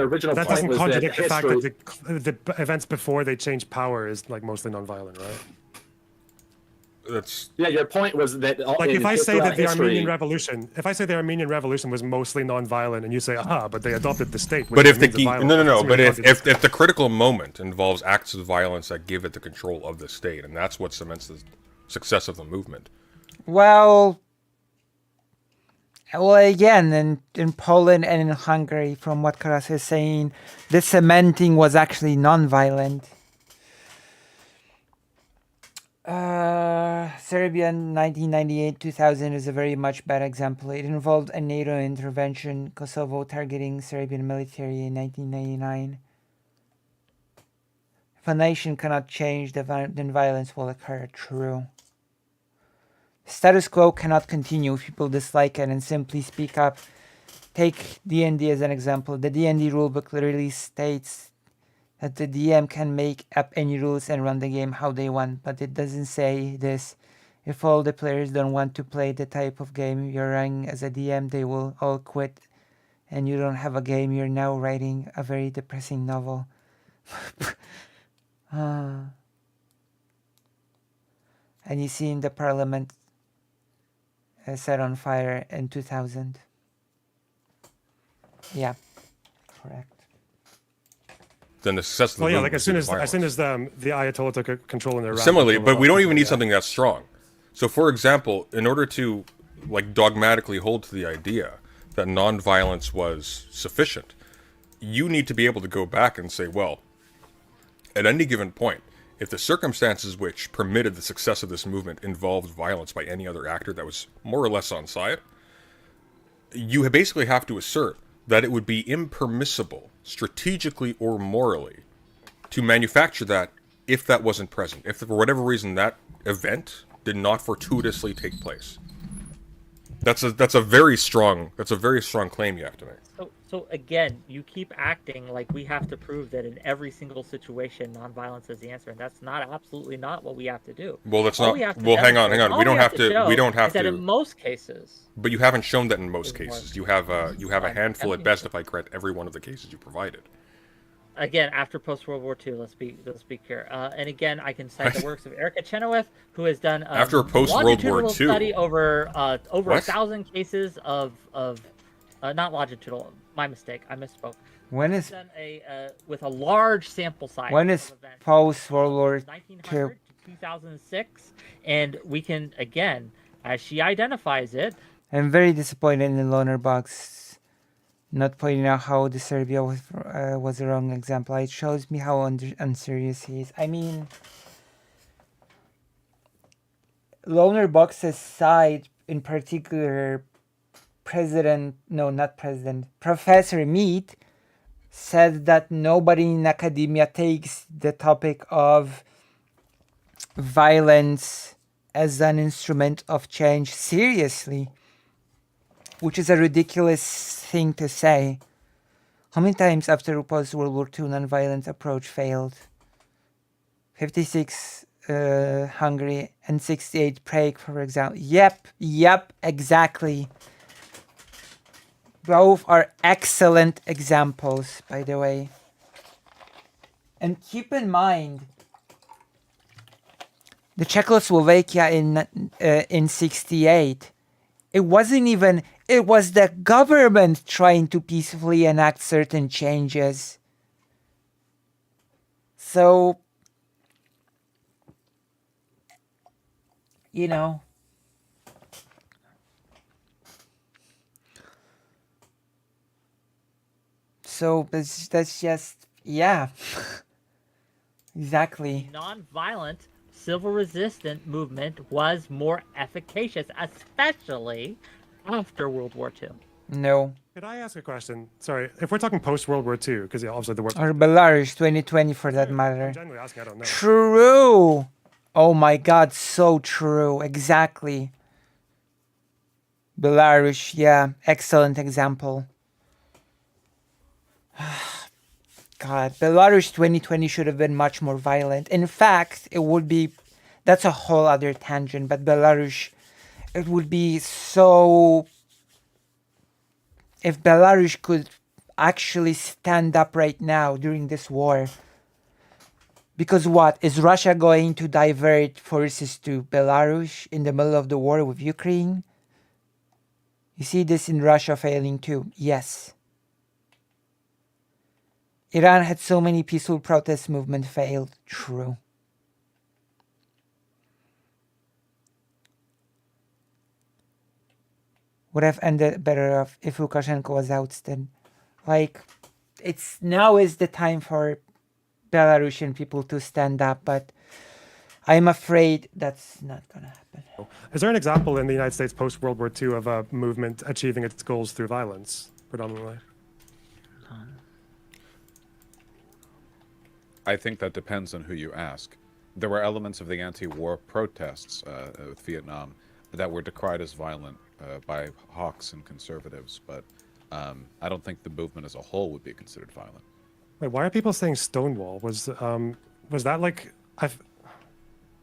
doesn't was contradict that the fact history... that the events before they change power is like mostly non-violent, right? That's your point was that like if I say that the Armenian Revolution was mostly non-violent, and you say but they adopted the state. But if the key, violence, but if the critical moment involves acts of violence that give it the control of the state, and that's what cements the success of the movement. Well, again, in Poland and in Hungary, from what Karas is saying, the cementing was actually non-violent. Serbia 1998-2000 is a very much bad example. It involved a NATO intervention, Kosovo targeting Serbian military in 1999. If a nation cannot change, then violence will occur. True. Status quo cannot continue if people dislike it and simply speak up. Take D&D as an example. The D&D rulebook clearly states that the DM can make up any rules and run the game how they want, but it doesn't say this. If all the players don't want to play the type of game you're running as a DM, they will all quit, and you don't have a game. You're now writing a very depressing novel. And you see in the parliament set on fire in 2000. Yeah, correct. Then the success of the movement. Like as soon as the Ayatollah took control in Iraq. Similarly, but we don't even need something that strong. So, for example, in order to dogmatically hold to the idea that nonviolence was sufficient, you need to be able to go back and say, well, at any given point, if the circumstances which permitted the success of this movement involved violence by any other actor that was more or less on side, you basically have to assert that it would be impermissible, strategically or morally, to manufacture that if that wasn't present. If for whatever reason that event did not fortuitously take place. That's a very strong claim you have to make. So again, you keep acting like we have to prove that in every single situation, nonviolence is the answer, and that's absolutely not what we have to do. Well, that's not. Well, hang on. We don't have to. We don't have to. That in most cases. But you haven't shown that in most cases. You have a handful at best, if I correct every one of the cases you provided. Again, after post-World War II, let's be clear. And again, I can cite the works of Erica Chenoweth, who has done after post-World War II study over 1,000 cases of not longitudinal. My mistake. I misspoke. When is done with a large sample size? When is post World War II? 1900 to 2006, and we can again, as she identifies it. I'm very disappointed in the Loner Box not pointing out how the Serbia was a wrong example. It shows me how unserious he is. I mean, Loner Box's side in particular. Professor Mead said that nobody in academia takes the topic of violence as an instrument of change seriously, which is a ridiculous thing to say. How many times after post-World War II nonviolent approach failed? 56 Hungary and 68 Prague, for example. Yep, exactly. Both are excellent examples, by the way. And keep in mind, the Czechoslovakia in 68, it wasn't even, it was the government trying to peacefully enact certain changes. So, you know. So that's just, yeah, exactly. The non-violent civil resistance movement was more efficacious, especially after World War II. No. Could I ask a question? Sorry, if we're talking post-World War II, because obviously the war... Or Belarus 2020 for that matter. I'm generally asking, I don't know. True! Oh my god, so true. Exactly. Belarus, yeah, excellent example. God, Belarus 2020 should have been much more violent. In fact, it would be, that's a whole other tangent, but Belarus, it would be so, if Belarus could actually stand up right now during this war. Because what? Is Russia going to divert forces to Belarus in the middle of the war with Ukraine? You see this in Russia failing too. Yes. Iran had so many peaceful protest movements failed. True. Would have ended better off if Lukashenko was ousted. Like, it's now is the time for Belarusian people to stand up, but I'm afraid that's not gonna happen. Is there an example in the United States post-World War II of a movement achieving its goals through violence, predominantly? I think that depends on who you ask. There were elements of the anti-war protests with Vietnam that were decried as violent by hawks and conservatives, but I don't think the movement as a whole would be considered violent. Wait, why are people saying Stonewall? Was that like?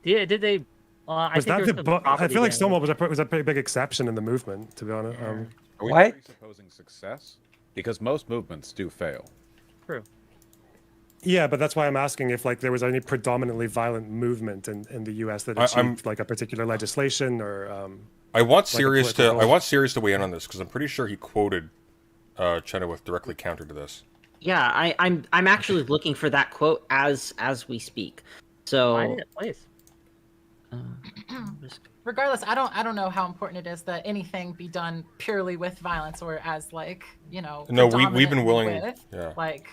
Yeah, did they? I think there was some I feel like propaganda. Stonewall was a pretty big exception in the movement, to be honest. Are we What? presupposing success? Because most movements do fail. True. Yeah, but that's why I'm asking if like there was any predominantly violent movement in the U.S. that achieved like a particular legislation or. I want like a Sirius to political goal. weigh in on this because I'm pretty sure he quoted Chenoweth directly counter to this. Yeah, I'm actually looking for that quote as we speak. So Find it, please. Regardless, I don't know how important it is that anything be done purely with violence or as like No, we've been willing. with, Yeah. like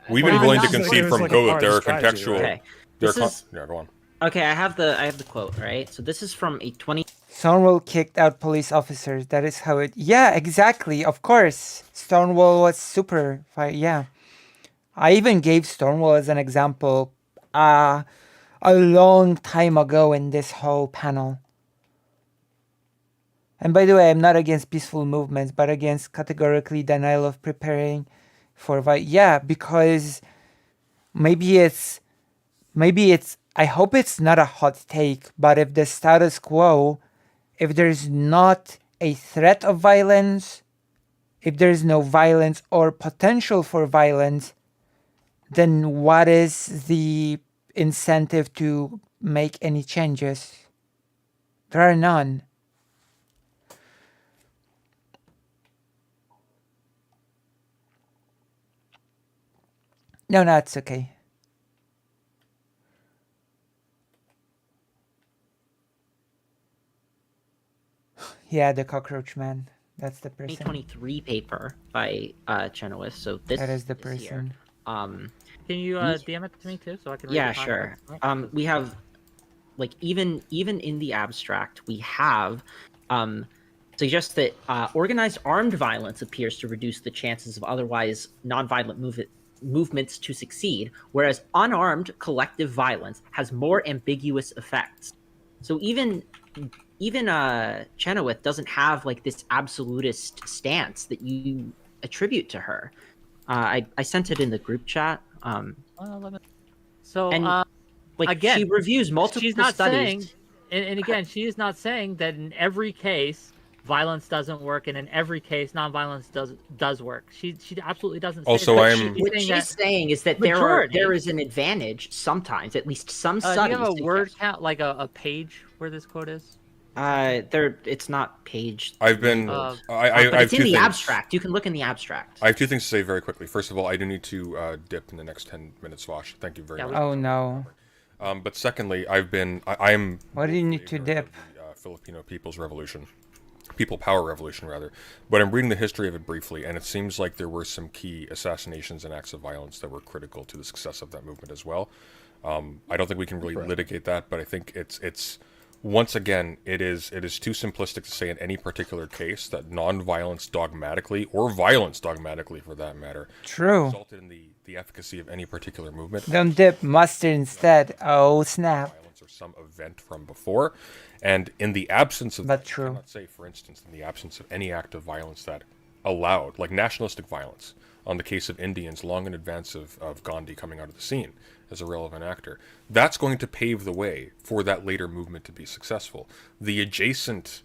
We've been willing to not- concede it's from like a go part that of they're the strategy, contextual. right? Okay. Yeah, go on. Okay, I have the quote, right? So this is from a 20 Stonewall kicked out police officers. That is how it. Yeah, exactly. Of course, Stonewall was super. Yeah, I even gave Stonewall as an example a long time ago in this whole panel. And by the way, I'm not against peaceful movements, but against categorically denial of preparing for yeah, because maybe it's. I hope it's not a hot take, but if the status quo, if there's not a threat of violence, if there's no violence or potential for violence, then what is the incentive to make any changes? There are none. No, it's okay. Yeah, the cockroach man. That's the person. 2023 paper by Chenoweth. So this That is the here. person. Can you DM it to me too, so I can read Yeah, the sure. context? We have, like, even in the abstract, we have suggests that organized armed violence appears to reduce the chances of otherwise nonviolent movements to succeed, whereas unarmed collective violence has more ambiguous effects. So even Chenoweth doesn't have like this absolutist stance that you attribute to her. I sent it in the group chat. So, and like again, she reviews multiple she's not studies. saying, and again, she is not saying that in every case violence doesn't work, and in every case nonviolence does work. She absolutely doesn't. Say Also, that. What she's saying is that there is an advantage sometimes, at least some studies. Do you have a word suggest- count, like a page where this quote is? It's not page. I've been. but I have it's two in the things. abstract. You can look in the abstract. I have two things to say very quickly. First of all, I do need to dip in the next 10 minutes, Slosh. Thank you very much. Oh no. But secondly, I'm. What do you need to dip? Filipino People's Revolution. People Power Revolution, rather. But I'm reading the history of it briefly, and it seems like there were some key assassinations and acts of violence that were critical to the success of that movement as well. I don't think we can really litigate that, but I think it's once again, it is too simplistic to say in any particular case that non-violence dogmatically, or violence dogmatically for that matter, True. resulted in the efficacy of any particular movement. Don't dip, mustard instead. Oh snap. violence or some event from before. And in the absence of That's that, true. I cannot say, for instance, in the absence of any act of violence that allowed, like nationalistic violence, on the case of Indians long in advance of Gandhi coming out of the scene as a relevant actor, that's going to pave the way for that later movement to be successful. The adjacent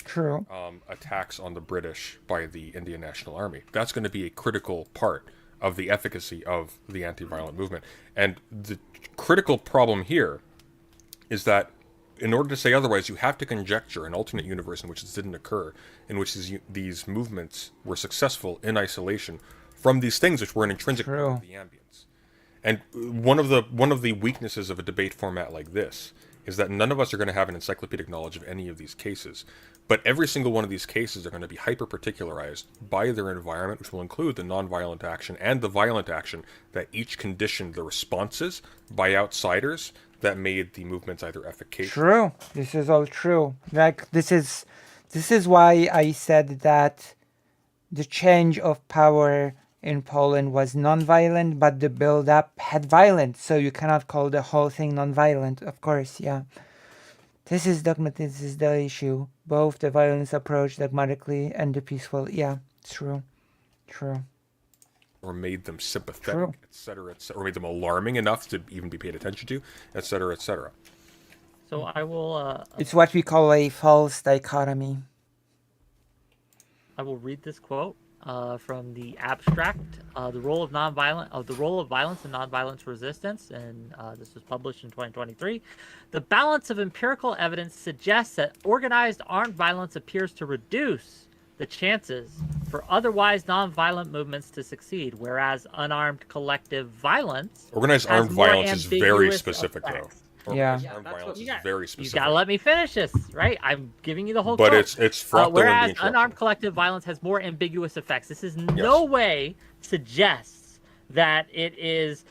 attacks on the British by the Indian National Army, that's going to be a critical part of the efficacy of the anti-violent movement. And the critical problem here is that in order to say otherwise, you have to conjecture an alternate universe in which this didn't occur, in which these movements were successful in isolation from these things which were an intrinsic part of the ambience. And one of the weaknesses of a debate format like this is that none of us are going to have an encyclopedic knowledge of any of these cases. But every single one of these cases are going to be hyper-particularized by their environment, which will include the nonviolent action and the violent action that each conditioned the responses by outsiders that made the movements either efficacious. True. This is all true. Like this is why I said that the change of power in Poland was non-violent, but the build-up had violence. So you cannot call the whole thing non-violent, of course, yeah. This is the issue. Both the violence approach dogmatically and the peaceful, yeah, true. Or made them sympathetic, etc., or made them alarming enough to even be paid attention to, etc., etc. So I will... it's what we call a false dichotomy. I will read this quote. From the abstract, the role of violence and nonviolence resistance, and this was published in 2023. The balance of empirical evidence suggests that organized armed violence appears to reduce the chances for otherwise nonviolent movements to succeed, whereas unarmed collective violence. Organized armed violence is very specific, effects. though. Armed violence is very specific. You gotta let me finish this, right? I'm giving you the whole. But quote. it's fraught whereas unarmed collective violence has more ambiguous effects. This is no way suggests that it is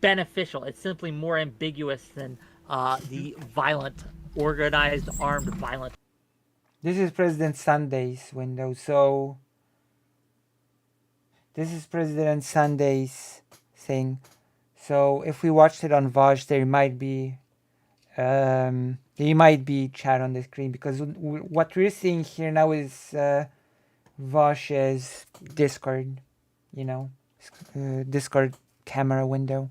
beneficial. It's simply more ambiguous than the violent, organized armed violence. This is President Sunday's window. So this is President Sunday's thing. So if we watched it on Vaj, there might be chat on the screen, because what we're seeing here now is Vash's Discord, Discord camera window.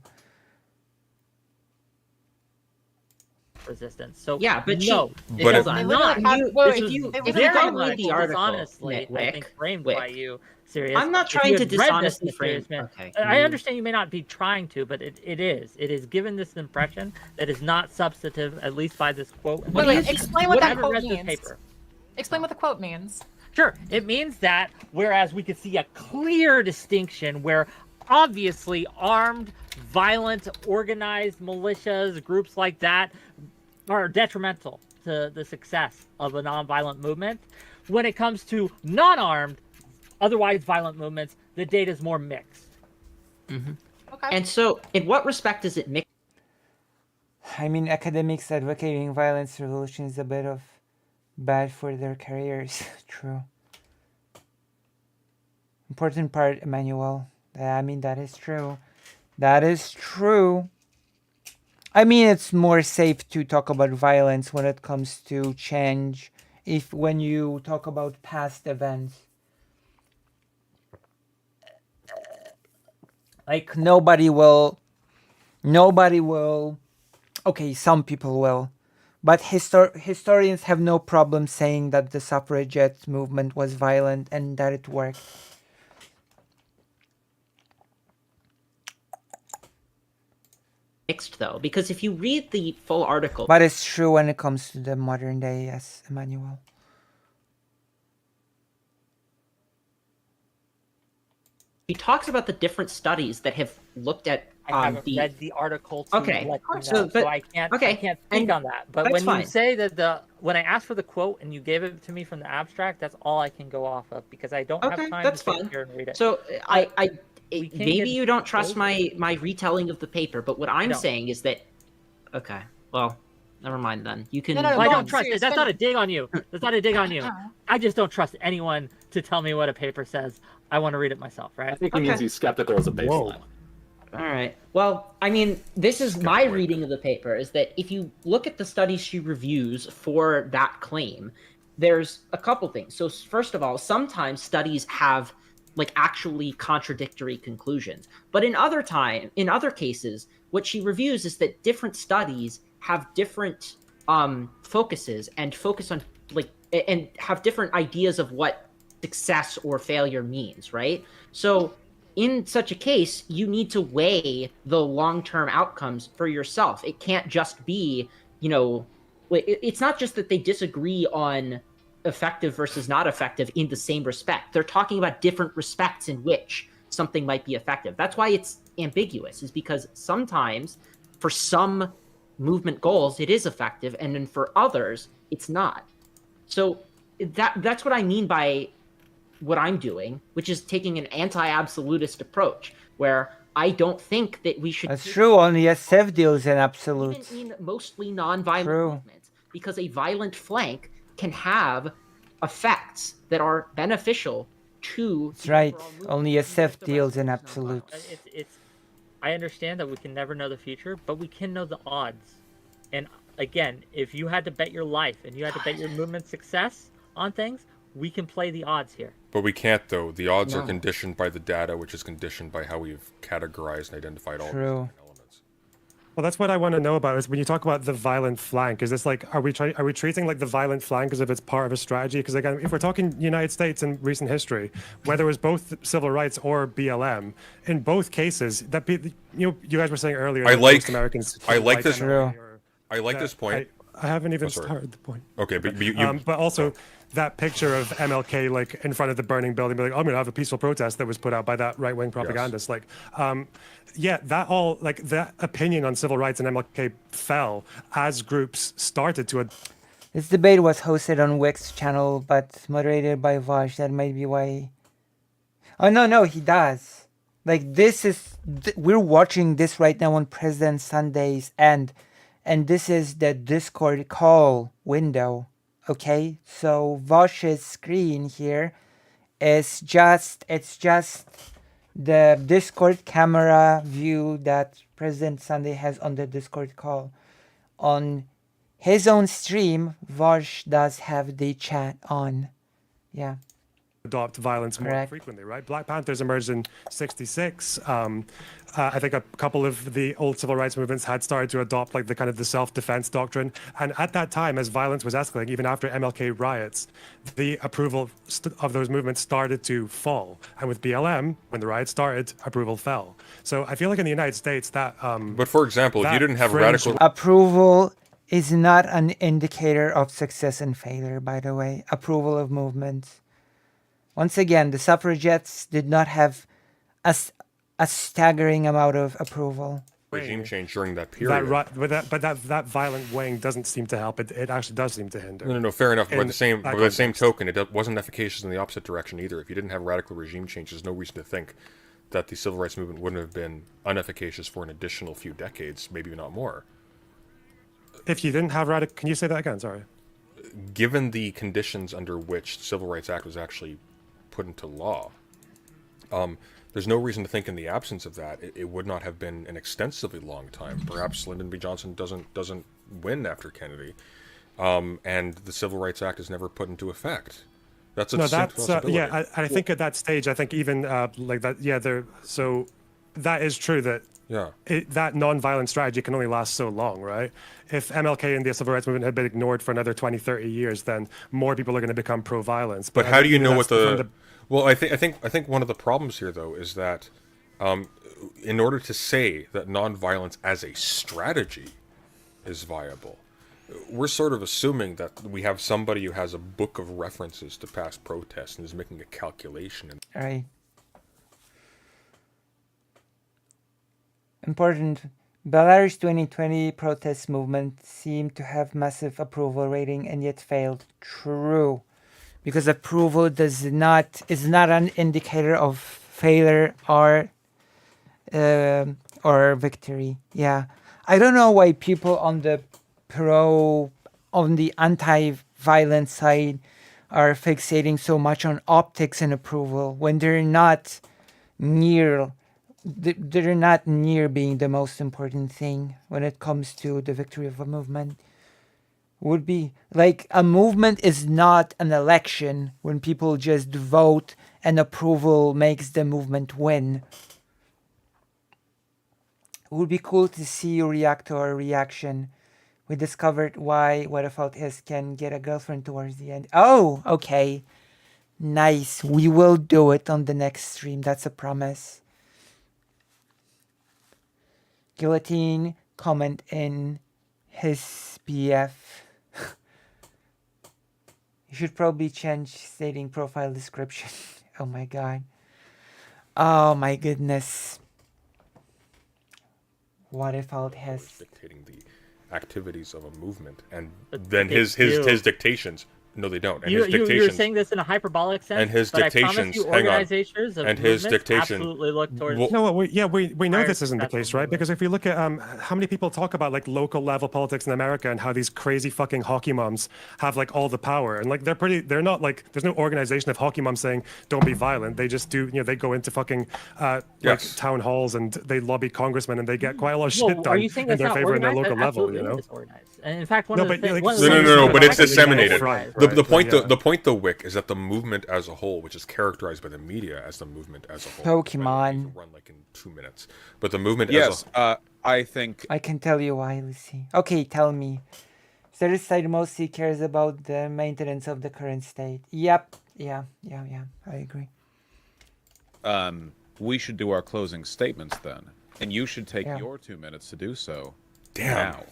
Resistance. So yeah, but no, but hold on. If you don't read the article, honestly, I think framed by you. Serious. I'm not trying to dishonestly frame. Okay. I understand you may not be trying to, but it is given this impression that is not substantive, at least by this quote. Wait, explain what that quote means. Paper. Explain what the quote means. Sure. It means that whereas we could see a clear distinction where obviously armed, violent, organized militias, groups like that are detrimental to the success of a nonviolent movement. When it comes to non-armed, otherwise violent movements, the data is more mixed. Mm-hmm. Okay. And so, in what respect is it mixed? I mean, academics advocating violence revolution is a bit of bad for their careers. True. Important part, Emmanuel. I mean, that is true. That is true. I mean, it's more safe to talk about violence when it comes to change. When you talk about past events. Like nobody will, okay, some people will, but historians have no problem saying that the suffragette movement was violent and that it worked. Mixed though, because if you read the full article. But it's true when it comes to the modern day, yes, Emmanuel. He talks about the different studies that have looked at. I haven't read the article. To okay, let you know, so I can't. Okay, I can't speak on that. But when you say that when I asked for the quote and you gave it to me from the abstract, that's all I can go off of because I don't have time to sit here and read it. So maybe you don't trust my retelling of the paper, but what I'm saying is that. Okay, well, never mind then. You can. No, I don't trust it. That's not a dig on you. That's not a dig on you. I just don't trust anyone to tell me what a paper says. I want to read it myself, right? I think it means he's skeptical as a baseline. All right. Well, I mean, this is my reading of the paper, is that if you look at the studies she reviews for that claim, there's a couple things. So first of all, sometimes studies have like actually contradictory conclusions. But in other cases, what she reviews is that different studies have different focuses and focus on like and have different ideas of what success or failure means, right? So in such a case, you need to weigh the long-term outcomes for yourself. It can't just be, it's not just that they disagree on effective versus not effective in the same respect. They're talking about different respects in which something might be effective. That's why it's ambiguous, is because sometimes for some movement goals, it is effective, and then for others, it's not. So that's what I mean by what I'm doing, which is taking an anti-absolutist approach, where I don't think that we should. That's true. Only SF deals in absolutes. Even in mostly non-violent movements, because a violent flank can have effects that are beneficial to. That's right. Only SF deals in absolutes. I understand that we can never know the future, but we can know the odds. And again, if you had to bet your life and you had to bet your movement success on things, we can play the odds here. But we can't, though. The odds are conditioned by the data, which is conditioned by how we've categorized and identified all the elements. Well, that's what I want to know about, is when you talk about the violent flank, is this like, are we treating like the violent flank as if it's part of a strategy? Because again, if we're talking United States in recent history, whether it was both civil rights or BLM, in both cases, that you guys were saying earlier, I like this. I like this point. I haven't even started the point. Okay, but but also that picture of MLK like in front of the burning building, like, I'm going to have a peaceful protest, that was put out by that right-wing propagandist. Yes. Like, that opinion on civil rights and MLK fell as groups started to. This debate was hosted on Wick's channel, but moderated by Vash. That might be why. Oh no, he does. Like, this is we're watching this right now on President Sunday's end. And this is the Discord call window, okay? So Vosh's screen here is just the Discord camera view that President Sunday has on the Discord call. On his own stream, Vosh does have the chat on. Yeah. Adopt violence more frequently, right? Black Panthers emerged in '66. I think a couple of the old civil rights movements had started to adopt like the kind of the self-defense doctrine. And at that time, as violence was escalating, even after MLK riots, the approval of those movements started to fall. And with BLM, when the riots started, approval fell. So I feel like in the United States that. But for example, if you didn't have radical approval is not an indicator of success and failure. By the way, approval of movements. Once again, the suffragettes did not have a staggering amount of approval. Regime change during that period. That violent wing doesn't seem to help. It actually does seem to hinder. No, fair enough. By the same token, it wasn't efficacious in the opposite direction either. If you didn't have radical regime change, there's no reason to think that the civil rights movement wouldn't have been unefficacious for an additional few decades, maybe not more. If you didn't have radical, can you say that again? Sorry. Given the conditions under which the Civil Rights Act was actually put into law, there's no reason to think in the absence of that it would not have been an extensively long time. Perhaps Lyndon B. Johnson doesn't win after Kennedy, and the Civil Rights Act is never put into effect. That's a possibility. I think at that stage, I think even like that. Yeah, so that is true that. Yeah. That non-violent strategy can only last so long, right? If MLK and the civil rights movement had been ignored for another 20, 30 years, then more people are going to become pro-violence. But how do you know what the... Well, I think one of the problems here, though, is that in order to say that non-violence as a strategy is viable, we're sort of assuming that we have somebody who has a book of references to past protests and is making a calculation. All right. Important. Belarus 2020 protest movement seemed to have massive approval rating and yet failed. True. Because approval is not an indicator of failure or victory. Yeah. I don't know why people on the anti-violence side are fixating so much on optics and approval when they're not near they're not near being the most important thing when it comes to the victory of a movement. Would be like a movement is not an election when people just vote and approval makes the movement win. It would be cool to see you react to our reaction. We discovered why what I felt is can get a girlfriend towards the end. Oh, okay. Nice. We will do it on the next stream. That's a promise. Guillotine comment in his PF. You should probably change stating profile description. Oh my god. Oh my goodness. What if it has dictating the activities of a movement, and then his dictations. No, they don't. And his dictations. You're saying this in a hyperbolic sense. And his but dictations. I promise you, hang on. organizations of and his movements dictation. absolutely look towards. No, we know this isn't the case, right? Because if you look at how many people talk about like local level politics in America and how these crazy fucking hockey moms have like all the power, and like they're not like there's no organization of hockey moms saying don't be violent. They just do, you know, they go into fucking like town halls and they lobby congressmen and they get quite a lot of shit done in their favor in their local level, you know. And in fact, one of the things. No, but it's disseminated. Right, the point, yeah. the point, though, Wick, is that the movement as a whole, which is characterized by the media as the movement as a whole, Pokemon run like in 2 minutes, but the movement. Yes, I think I can tell you why, Lucy. Okay, tell me. Their side mostly cares about the maintenance of the current state. Yep. Yeah. I agree. We should do our closing statements then, and you should take your 2 minutes to do so. Damn. Now.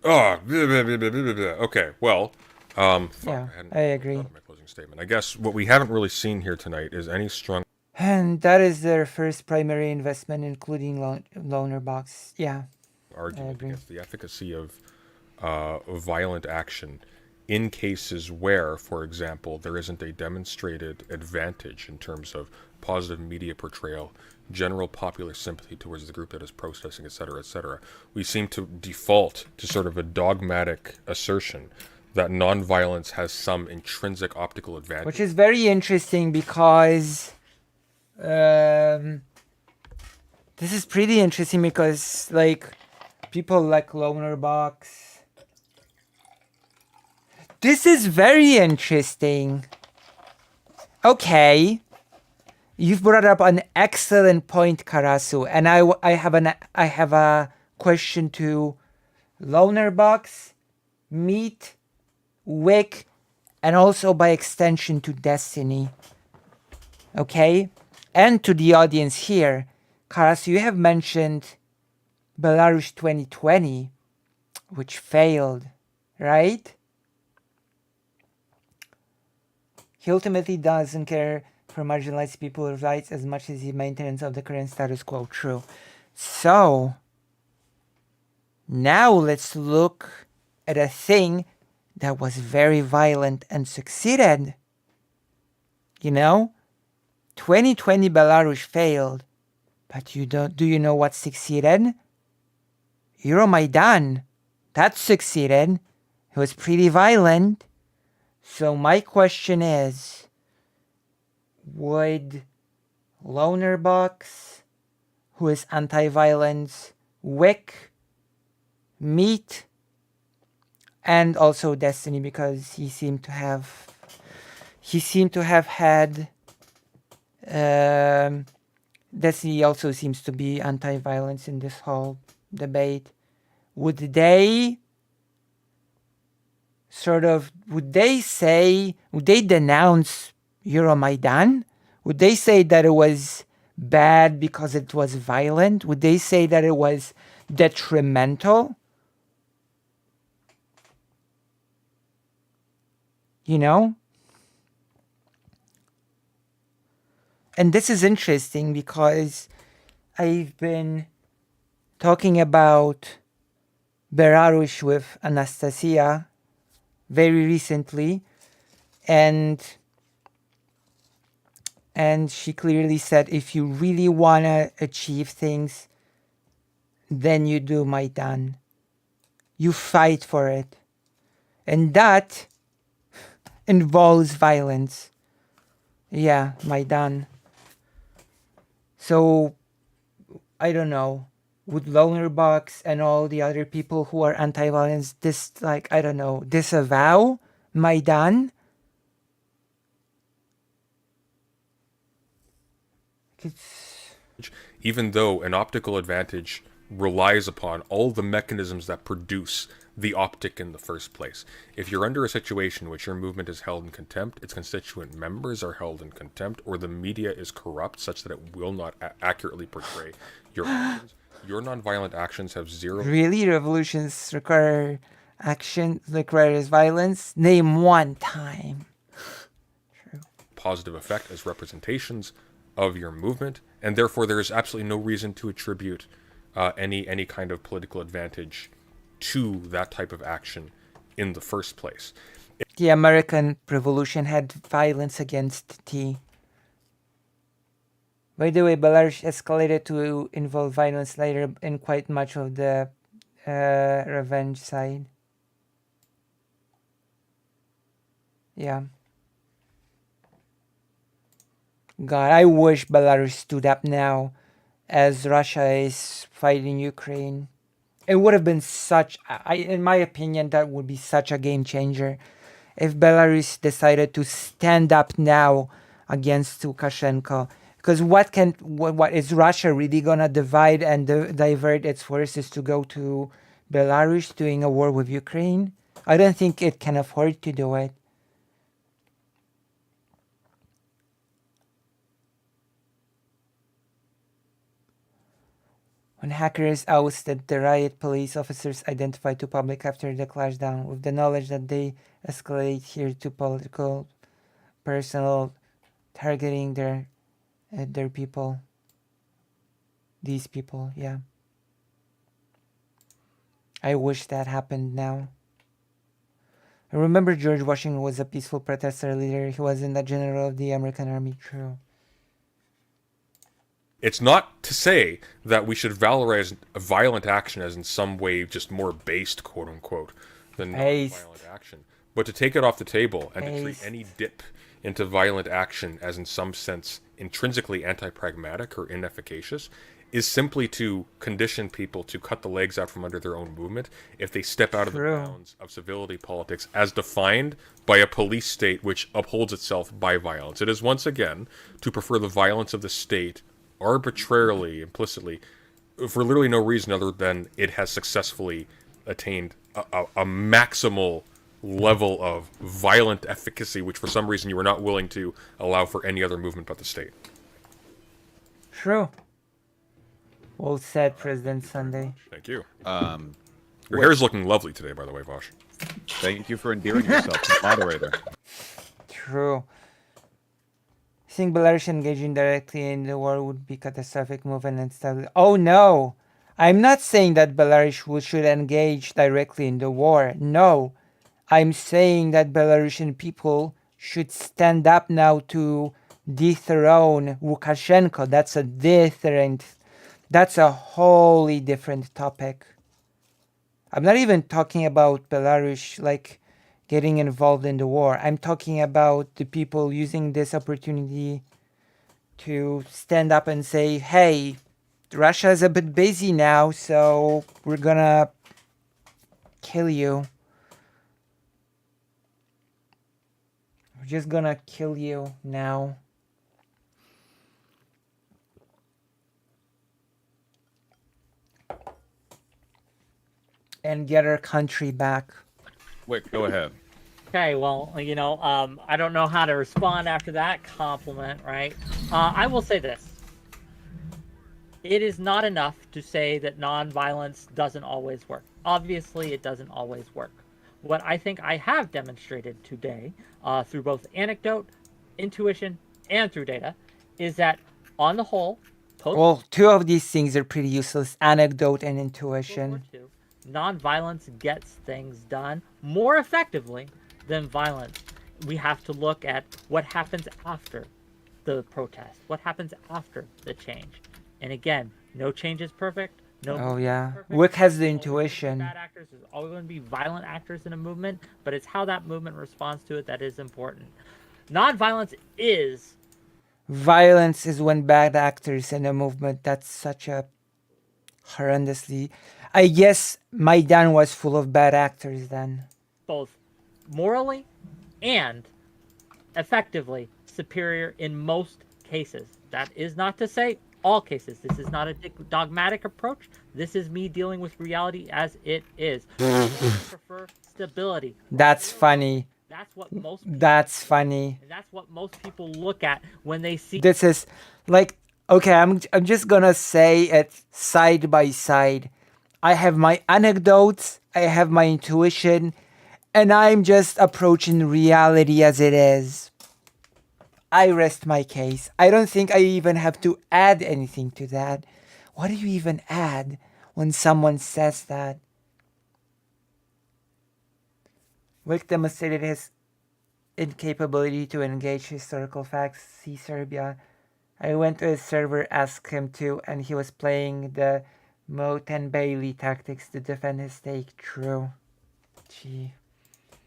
Oh, okay. Well, yeah, I agree. My closing statement. I guess what we haven't really seen here tonight is any strong. And that is their first primary investment, including loaner box. Yeah, Argument against the efficacy of violent action in cases where, for example, there isn't a demonstrated advantage in terms of positive media portrayal, general popular sympathy towards the group that is protesting, etc., etc. We seem to default to sort of a dogmatic assertion that nonviolence has some intrinsic optical advantage. which is very interesting because this is pretty interesting because like people like loaner box. This is very interesting. Okay. You've brought up an excellent point, Karasu, and I have a question to Loner Box, Meat, Wick, and also by extension to Destiny. Okay, and to the audience here, Karasu, you have mentioned Belarus 2020, which failed, right? He ultimately doesn't care for marginalized people's rights as much as the maintenance of the current status quo. True. So, now let's look at a thing that was very violent and succeeded. You know? 2020 Belarus failed. But do you know what succeeded? Euromaidan. That succeeded. It was pretty violent. So my question is, would Loner Box, who is anti-violence, Wick, Meat, and also Destiny, because he seemed to have had Destiny also seems to be anti-violence in this whole debate. Would they denounce Euromaidan? Would they say that it was bad because it was violent? Would they say that it was detrimental? You know? And this is interesting because I've been talking about Belarus with Anastasia very recently, and she clearly said if you really want to achieve things, then you do Maidan. You fight for it. And that involves violence. Yeah, Maidan. So I don't know, would Loner Bucks and all the other people who are anti-violence I don't know, disavow Maidan? Even though an optical advantage relies upon all the mechanisms that produce the optic in the first place. If you're under a situation in which your movement is held in contempt, its constituent members are held in contempt, or the media is corrupt such that it will not accurately portray your actions, your nonviolent actions have zero... Really? Revolutions require action, requires violence? Name one time. True. Positive effect as representations of your movement, and therefore there is absolutely no reason to attribute any kind of political advantage to that type of action in the first place. The American Revolution had violence against tea. By the way, Belarus escalated to involve violence later in quite much of the revenge side. Yeah. God, I wish Belarus stood up now as Russia is fighting Ukraine. It would have been in my opinion, that would be such a game changer if Belarus decided to stand up now against Lukashenko. Because what is Russia really gonna divide and divert its forces to go to Belarus doing a war with Ukraine? I don't think it can afford to do it. When hackers ousted the riot, police officers identified two public after the clash down, with the knowledge that they escalate here to political, personal, targeting their people. These people, yeah. I wish that happened now. I remember George Washington was a peaceful protester leader. He wasn't a general of the American Army. True. It's not to say that we should valorize violent action as in some way just more based, quote unquote, than non-violent action. But to take it off the table and to treat any dip into violent action as in some sense intrinsically anti-pragmatic or inefficacious is simply to condition people to cut the legs out from under their own movement if they step out of the bounds of civility politics as defined by a police state which upholds itself by violence. It is once again to prefer the violence of the state arbitrarily, implicitly, for literally no reason other than it has successfully attained a maximal level of violent efficacy, which for some reason you are not willing to allow for any other movement but the state. True. Well said, President Sunday. Thank you. Your hair's looking lovely today, by the way, Vosh. Thank you for endearing yourself to the moderator. True. I think Belarus engaging directly in the war would be catastrophic move and stuff. Oh no! I'm not saying that Belarus should engage directly in the war. No. I'm saying that Belarusian people should stand up now to dethrone Lukashenko. That's a different... That's a wholly different topic. I'm not even talking about Belarus getting involved in the war. I'm talking about the people using this opportunity to stand up and say, hey, Russia is a bit busy now, so we're gonna kill you. We're just gonna kill you now. And get our country back. Wick, go ahead. Okay, well, I don't know how to respond after that compliment, right? I will say this. It is not enough to say that nonviolence doesn't always work. Obviously, it doesn't always work. What I think I have demonstrated today, through both anecdote, intuition, and through data, is that on the whole... Well, two of these things are pretty useless, anecdote and intuition. Nonviolence gets things done more effectively than violence. We have to look at what happens after the protest, what happens after the change. And again, no change is perfect. Oh yeah, Wick has the intuition. Bad actors, there's always going to be violent actors in a movement, but it's how that movement responds to it that is important. Nonviolence is... Violence is when bad actors in a movement. That's such a horrendously. I guess Maidan was full of bad actors then. Both morally and effectively superior in most cases. That is not to say all cases. This is not a dogmatic approach. This is me dealing with reality as it is. I prefer stability. That's funny. That's what most people, That's funny. and that's what most people look at when they see. This is like, okay, I'm just gonna say it side by side. I have my anecdotes, I have my intuition, and I'm just approaching reality as it is. I rest my case. I don't think I even have to add anything to that. What do you even add when someone says that? Wick demonstrated his incapability to engage historical facts. See Serbia. I went to his server, asked him to, and he was playing the Moat and Bailey tactics to defend his stake. True. Gee.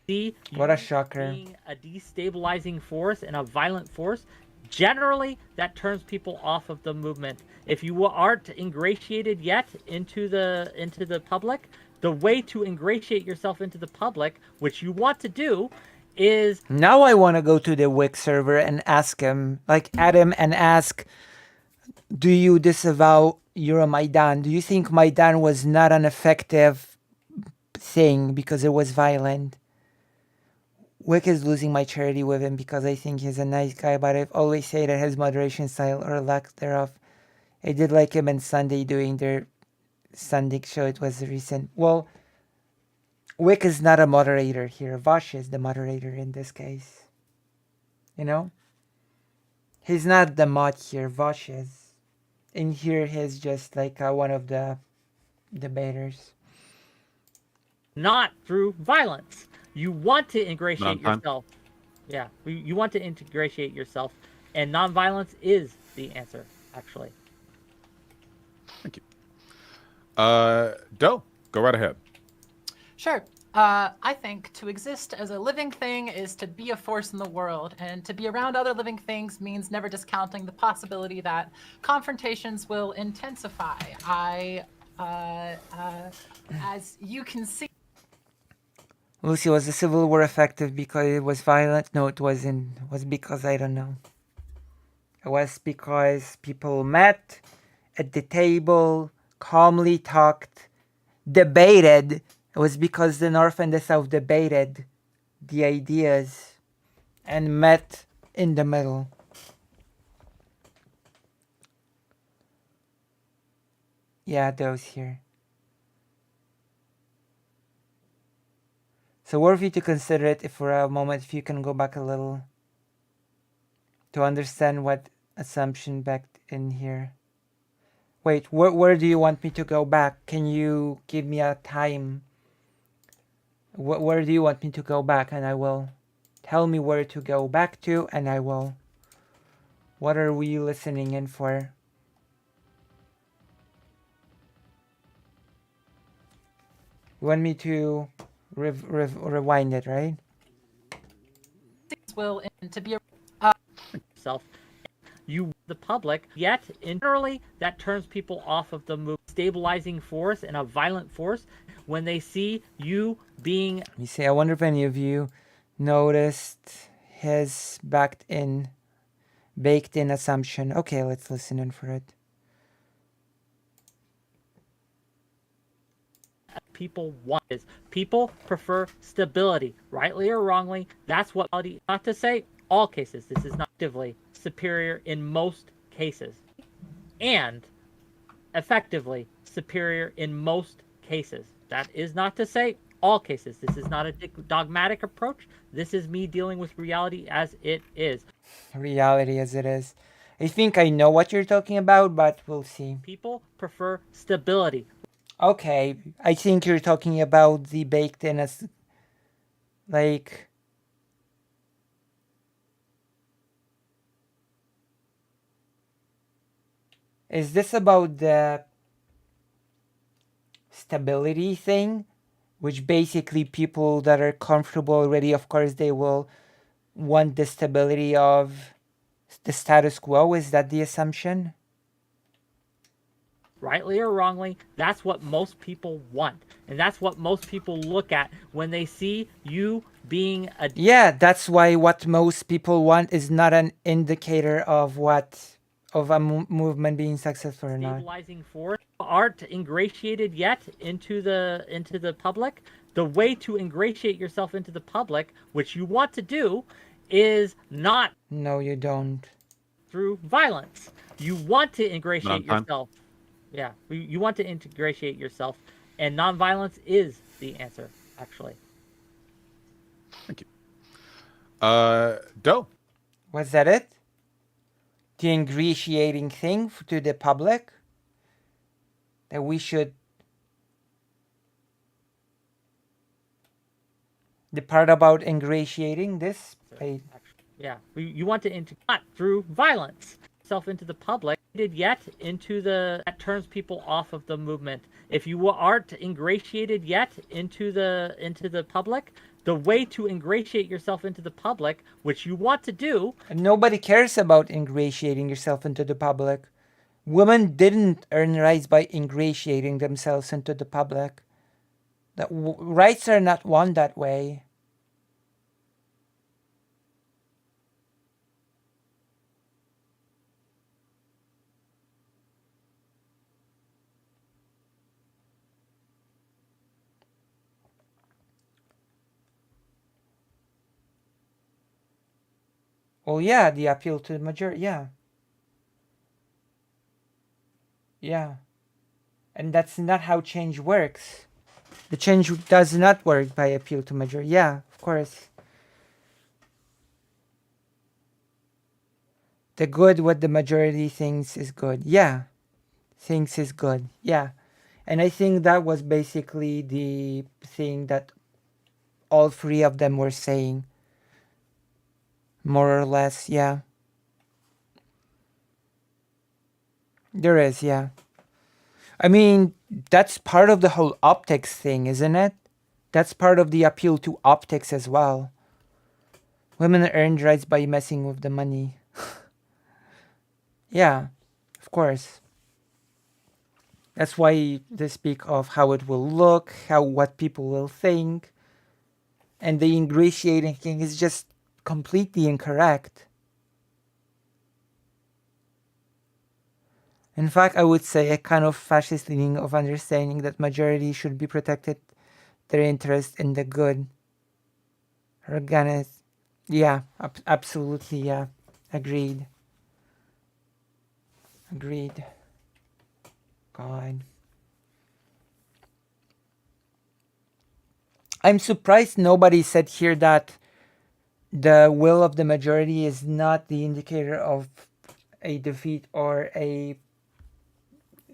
See what a shocker. Being a destabilizing force and a violent force, generally that turns people off of the movement. If you aren't ingratiated yet into the public, the way to ingratiate yourself into the public, which you want to do, is now I want to go to the Wick server and ask him, like add him and ask, do you disavow Euromaidan? Do you think Maidan was not an effective thing because it was violent? Wick is losing my charity with him because I think he's a nice guy, but I've always said that his moderation style or lack thereof. I did like him and Sunday doing their Sunday show. It was recent. Well, Wick is not a moderator here. Vosh is the moderator in this case. You know? He's not the mod here. Vosh is. In here, he's just like one of the debaters. not through violence. You want to ingratiate yourself. Yeah, you want to ingratiate yourself, and nonviolence is the answer, actually. Thank you. Doe, go right ahead. Sure. I think to exist as a living thing is to be a force in the world, and to be around other living things means never discounting the possibility that confrontations will intensify. As you can see. Lucy, was the Civil War effective because it was violent? No, it wasn't. It was because, I don't know. It was because people met at the table, calmly talked, debated. It was because the North and the South debated the ideas and met in the middle. Yeah, those here. So worthy to consider it if for a moment, if you can go back a little to understand what assumption backed in here. Wait, where do you want me to go back? Can you give me a time? Where do you want me to go back? And I will. Tell me where to go back to and I will. What are we listening in for? You want me to rewind it, right? Will to be self. You, the public, yet internally that turns people off of the move. Stabilizing force and a violent force when they see you being. Let me see. I wonder if any of you noticed his baked in assumption. Okay, let's listen in for it. People want is people prefer stability, rightly or wrongly. That's what, not to say all cases. This is not actively superior in most cases, and effectively superior in most cases. That is not to say all cases. This is not a dogmatic approach. This is me dealing with reality as it is. Reality as it is. I think I know what you're talking about, but we'll see. People prefer stability. Okay, I think you're talking about the baked in as like is this about the stability thing? Which basically people that are comfortable already, of course, they will want the stability of the status quo. Is that the assumption? rightly or wrongly, that's what most people want. And that's what most people look at when they see you being a... Yeah, that's why what most people want is not an indicator of a movement being successful or not. ...stabilizing force. Aren't ingratiated yet into the public. The way to ingratiate yourself into the public, which you want to do, is not... No, you don't. ...through violence. You want to ingratiate yourself. Yeah, you want to ingratiate yourself, and nonviolence is the answer, actually. Thank you. Doe. Was that it? The ingratiating thing to the public? That we should... The part about ingratiating this? Yeah, you want to not through violence yourself into the public yet into the... That turns people off of the movement. If you aren't ingratiated yet into the public, the way to ingratiate yourself into the public, which you want to do... Nobody cares about ingratiating yourself into the public. Women didn't earn rights by ingratiating themselves into the public. Rights are not won that way. Well, yeah, the appeal to the majority, yeah. Yeah. And that's not how change works. The change does not work by appeal to majority. Yeah, of course. The good, what the majority thinks is good. Yeah. Thinks is good. Yeah. And I think that was basically the thing that all three of them were saying. More or less, yeah. There is, yeah. I mean, that's part of the whole optics thing, isn't it? That's part of the appeal to optics as well. Women earned rights by messing with the money. Yeah, of course. That's why they speak of how it will look, what people will think. And the ingratiating thing is just completely incorrect. In fact, I would say a kind of fascist leaning of understanding that majority should be protected their interest in the good. Organic. Yeah, absolutely, yeah. Agreed. God. I'm surprised nobody said here that the will of the majority is not the indicator of a defeat or a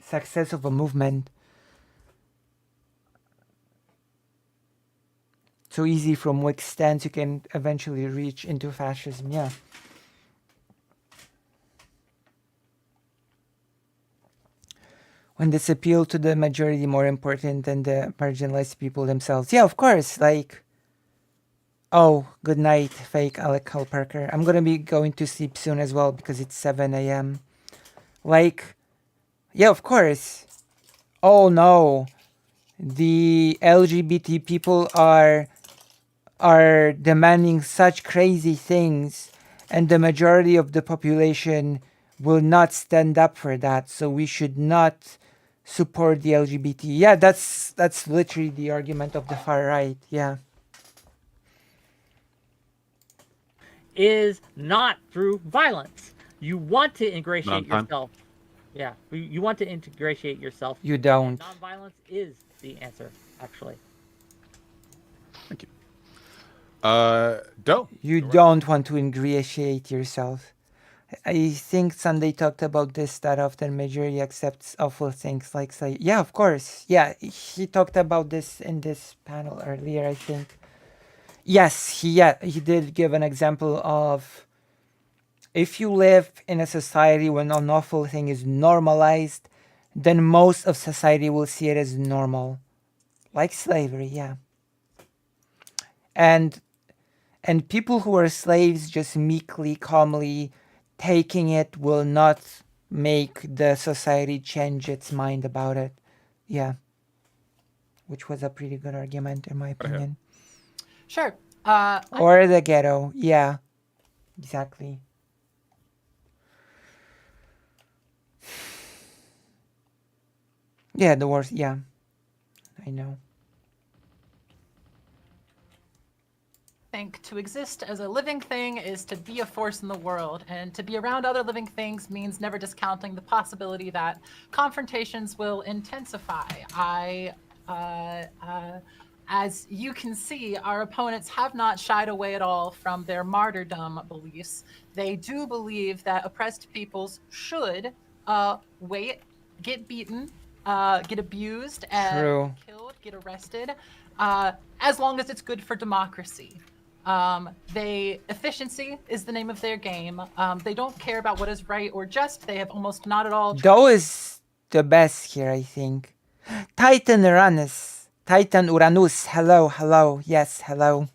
success of a movement. So easy from which stance you can eventually reach into fascism, yeah. When this appeal to the majority more important than the marginalized people themselves. Yeah, of course, like... Oh, good night, fake Alec Hall Parker. I'm gonna be going to sleep soon as well because it's 7 a.m. Like, yeah, of course. Oh no. The LGBT people are demanding such crazy things, and the majority of the population will not stand up for that, so we should not support the LGBT. Yeah, that's literally the argument of the far right, yeah. Is not through violence. You want to ingratiate yourself. Yeah, you want to ingratiate yourself. You don't. Nonviolence is the answer, actually. Thank you. Doe. You don't want to ingratiate yourself. I think Sunday talked about this, that often majority accepts awful things like say, yeah, of course. Yeah, he talked about this in this panel earlier, I think. Yes, he did give an example of if you live in a society when an awful thing is normalized, then most of society will see it as normal. Like slavery, yeah. And people who are slaves just meekly, calmly taking it will not make the society change its mind about it. Yeah. Which was a pretty good argument, in my opinion. Sure. Or the ghetto. Yeah. Exactly. Yeah, the worst. Yeah. I know. I think to exist as a living thing is to be a force in the world, and to be around other living things means never discounting the possibility that confrontations will intensify. As you can see, our opponents have not shied away at all from their martyrdom beliefs. They do believe that oppressed peoples should wait, get beaten, get abused, True. get killed, get arrested, as long as it's good for democracy. Efficiency is the name of their game. They don't care about what is right or just. They have almost not at all. Doe is the best here, I think. Titan Uranus. Titan Uranus. Hello, hello. Yes, hello.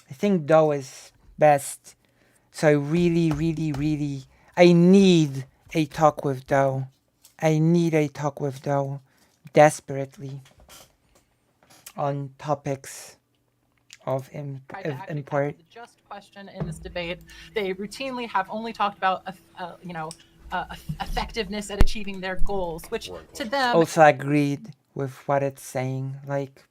I think Doe is best. So I really, I need a talk with Doe. I need a talk with Doe desperately on topics of import. The just question in this debate. They routinely have only talked about, effectiveness at achieving their goals, which to them Also agreed with what it's saying. Like,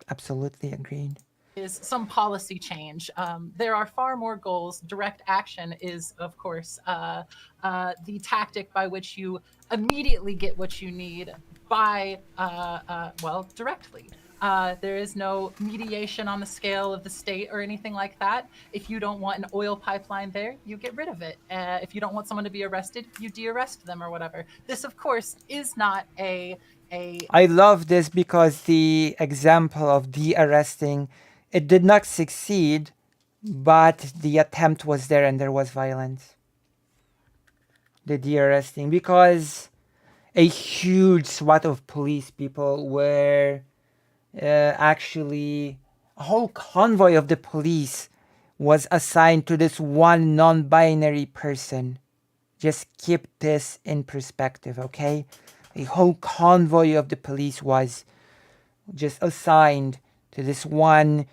absolutely agreed. Is some policy change. There are far more goals. Direct action is, of course, the tactic by which you immediately get what you need by, directly. There is no mediation on the scale of the state or anything like that. If you don't want an oil pipeline there, you get rid of it. If you don't want someone to be arrested, you de-arrest them or whatever. This, of course, is not I love this because the example of de-arresting, it did not succeed, but the attempt was there and there was violence. The de-arresting, because a huge swath of police people were actually, a whole convoy of the police was assigned to this one non-binary person. Just keep this in perspective, okay? A whole convoy of the police was just assigned to this one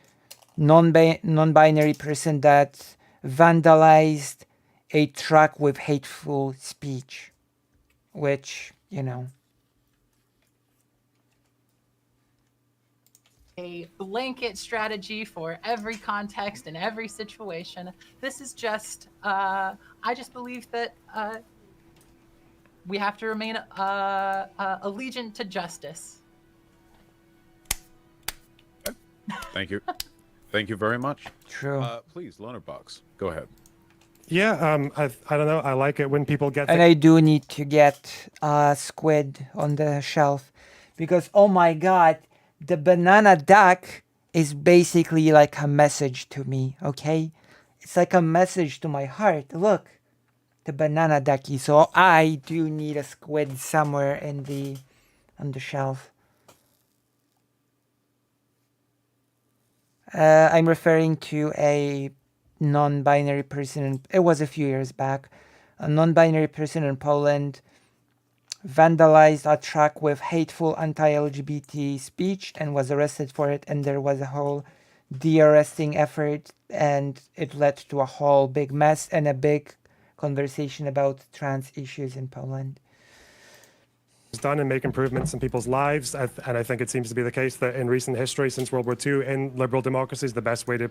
non-binary person that vandalized a truck with hateful speech, which, a blanket strategy for every context and every situation. This is just, I just believe that we have to remain allegiant to justice. Thank you. Thank you very much. True. Please, Lonerbox, go ahead. Yeah, I don't know. I like it when people get. And I do need to get squid on the shelf because, oh my god, the banana duck is basically like a message to me, okay? It's like a message to my heart. Look, the banana ducky. So I do need a squid somewhere on the shelf. I'm referring to a non-binary person. It was a few years back. A non-binary person in Poland vandalized a truck with hateful anti-LGBT speech and was arrested for it. And there was a whole de-arresting effort, and it led to a whole big mess and a big conversation about trans issues in Poland. Done and make improvements in people's lives. And I think it seems to be the case that in recent history, since World War II, in liberal democracies, the best way to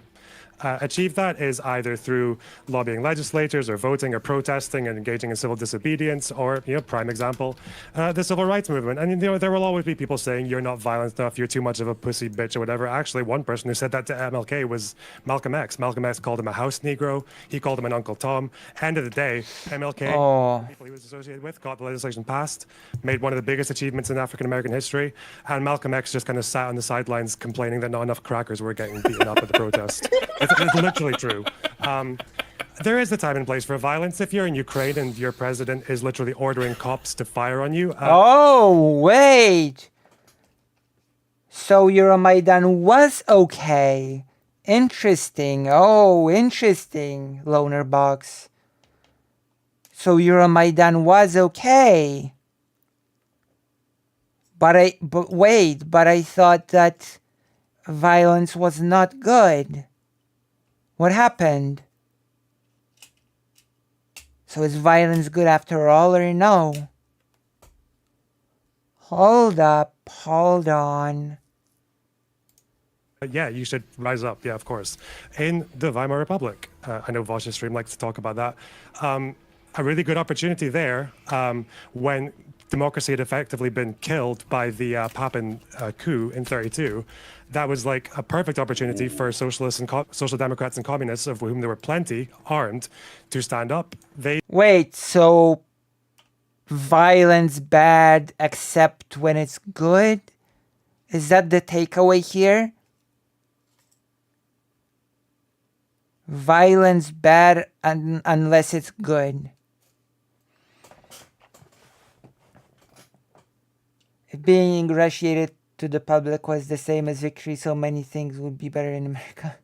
achieve that is either through lobbying legislators or voting or protesting and engaging in civil disobedience, or, prime example, the civil rights movement. And, there will always be people saying you're not violent enough, you're too much of a pussy bitch or whatever. Actually, one person who said that to MLK was Malcolm X. Malcolm X called him a house Negro. He called him an Uncle Tom. End of the day, MLK, people he was associated with, got the legislation passed, made one of the biggest achievements in African American history, and Malcolm X just kind of sat on the sidelines complaining that not enough crackers were getting beaten up at the protest. It's literally true. There is a time and place for violence. If you're in Ukraine and your president is literally ordering cops to fire on you. Oh, wait. So Euromaidan was okay. Interesting. Oh, interesting, Loner Box. So Euromaidan was okay. But I thought that violence was not good. What happened? So is violence good after all or no? Hold up, hold on. Yeah, you should rise up. Yeah, of course. In the Weimar Republic, I know Vosh's stream likes to talk about that. A really good opportunity there when democracy had effectively been killed by the Papen coup in 32. That was like a perfect opportunity for socialists and social democrats and communists, of whom there were plenty, armed, to stand up. Wait, so violence bad except when it's good? Is that the takeaway here? Violence bad unless it's good. If being ingratiated to the public was the same as victory, so many things would be better in America.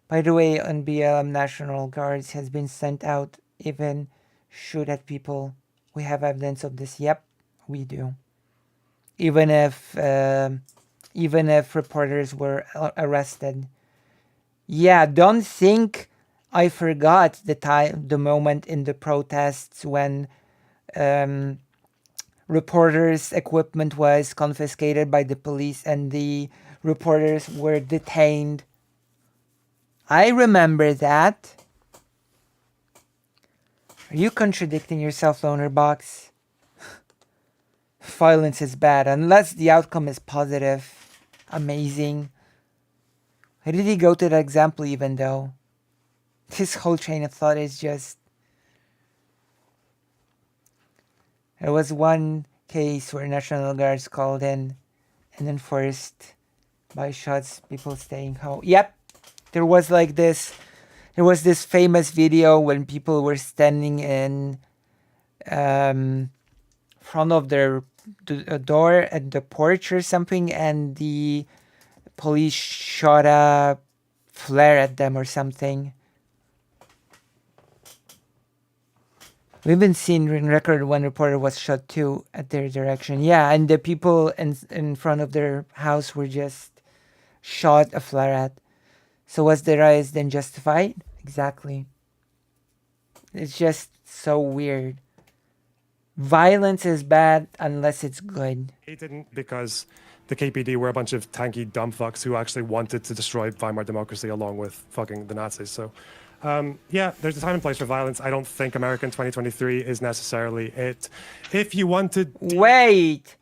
By the way, on BLM, National Guards has been sent out, even shoot at people. We have evidence of this. Yep, we do. Even if reporters were arrested. Yeah, don't think I forgot the moment in the protests when reporters' equipment was confiscated by the police and the reporters were detained. I remember that. Are you contradicting yourself, Loner Box? Violence is bad unless the outcome is positive. Amazing. Why did he go to that example even though? This whole train of thought is just... There was one case where National Guards called in and enforced by shots, people staying home. Yep, there was this famous video when people were standing in front of their door at the porch or something, and the police shot a flare at them or something. We've been seeing in record one reporter was shot too at their direction. Yeah, and the people in front of their house were just shot a flare at. So was the rise then justified? Exactly. It's just so weird. Violence is bad unless it's good. He didn't, because the KPD were a bunch of tanky dumb fucks who actually wanted to destroy Weimar democracy along with fucking the Nazis. So, yeah, there's a time and place for violence. I don't think American 2023 is necessarily it. If you wanted... Wait!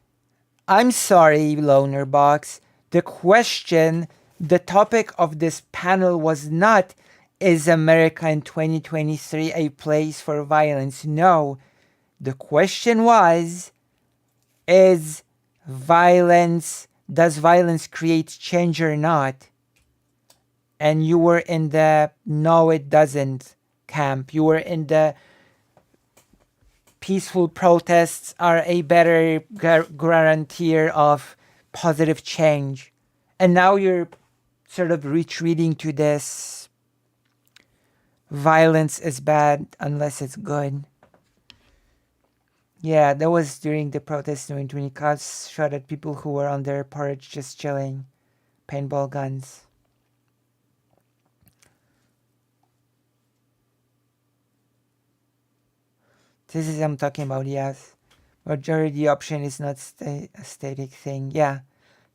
I'm sorry, Loner Box. The question, the topic of this panel was not, is America in 2023 a place for violence? No. The question was, does violence create change or not? And you were in the no it doesn't camp. You were in the peaceful protests are a better guarantor of positive change. And now you're sort of retreating to this violence is bad unless it's good. Yeah, that was during the protests when 20 cops shot at people who were on their porch just chilling. Paintball guns. This is I'm talking about, yes. Majority option is not a static thing. Yeah.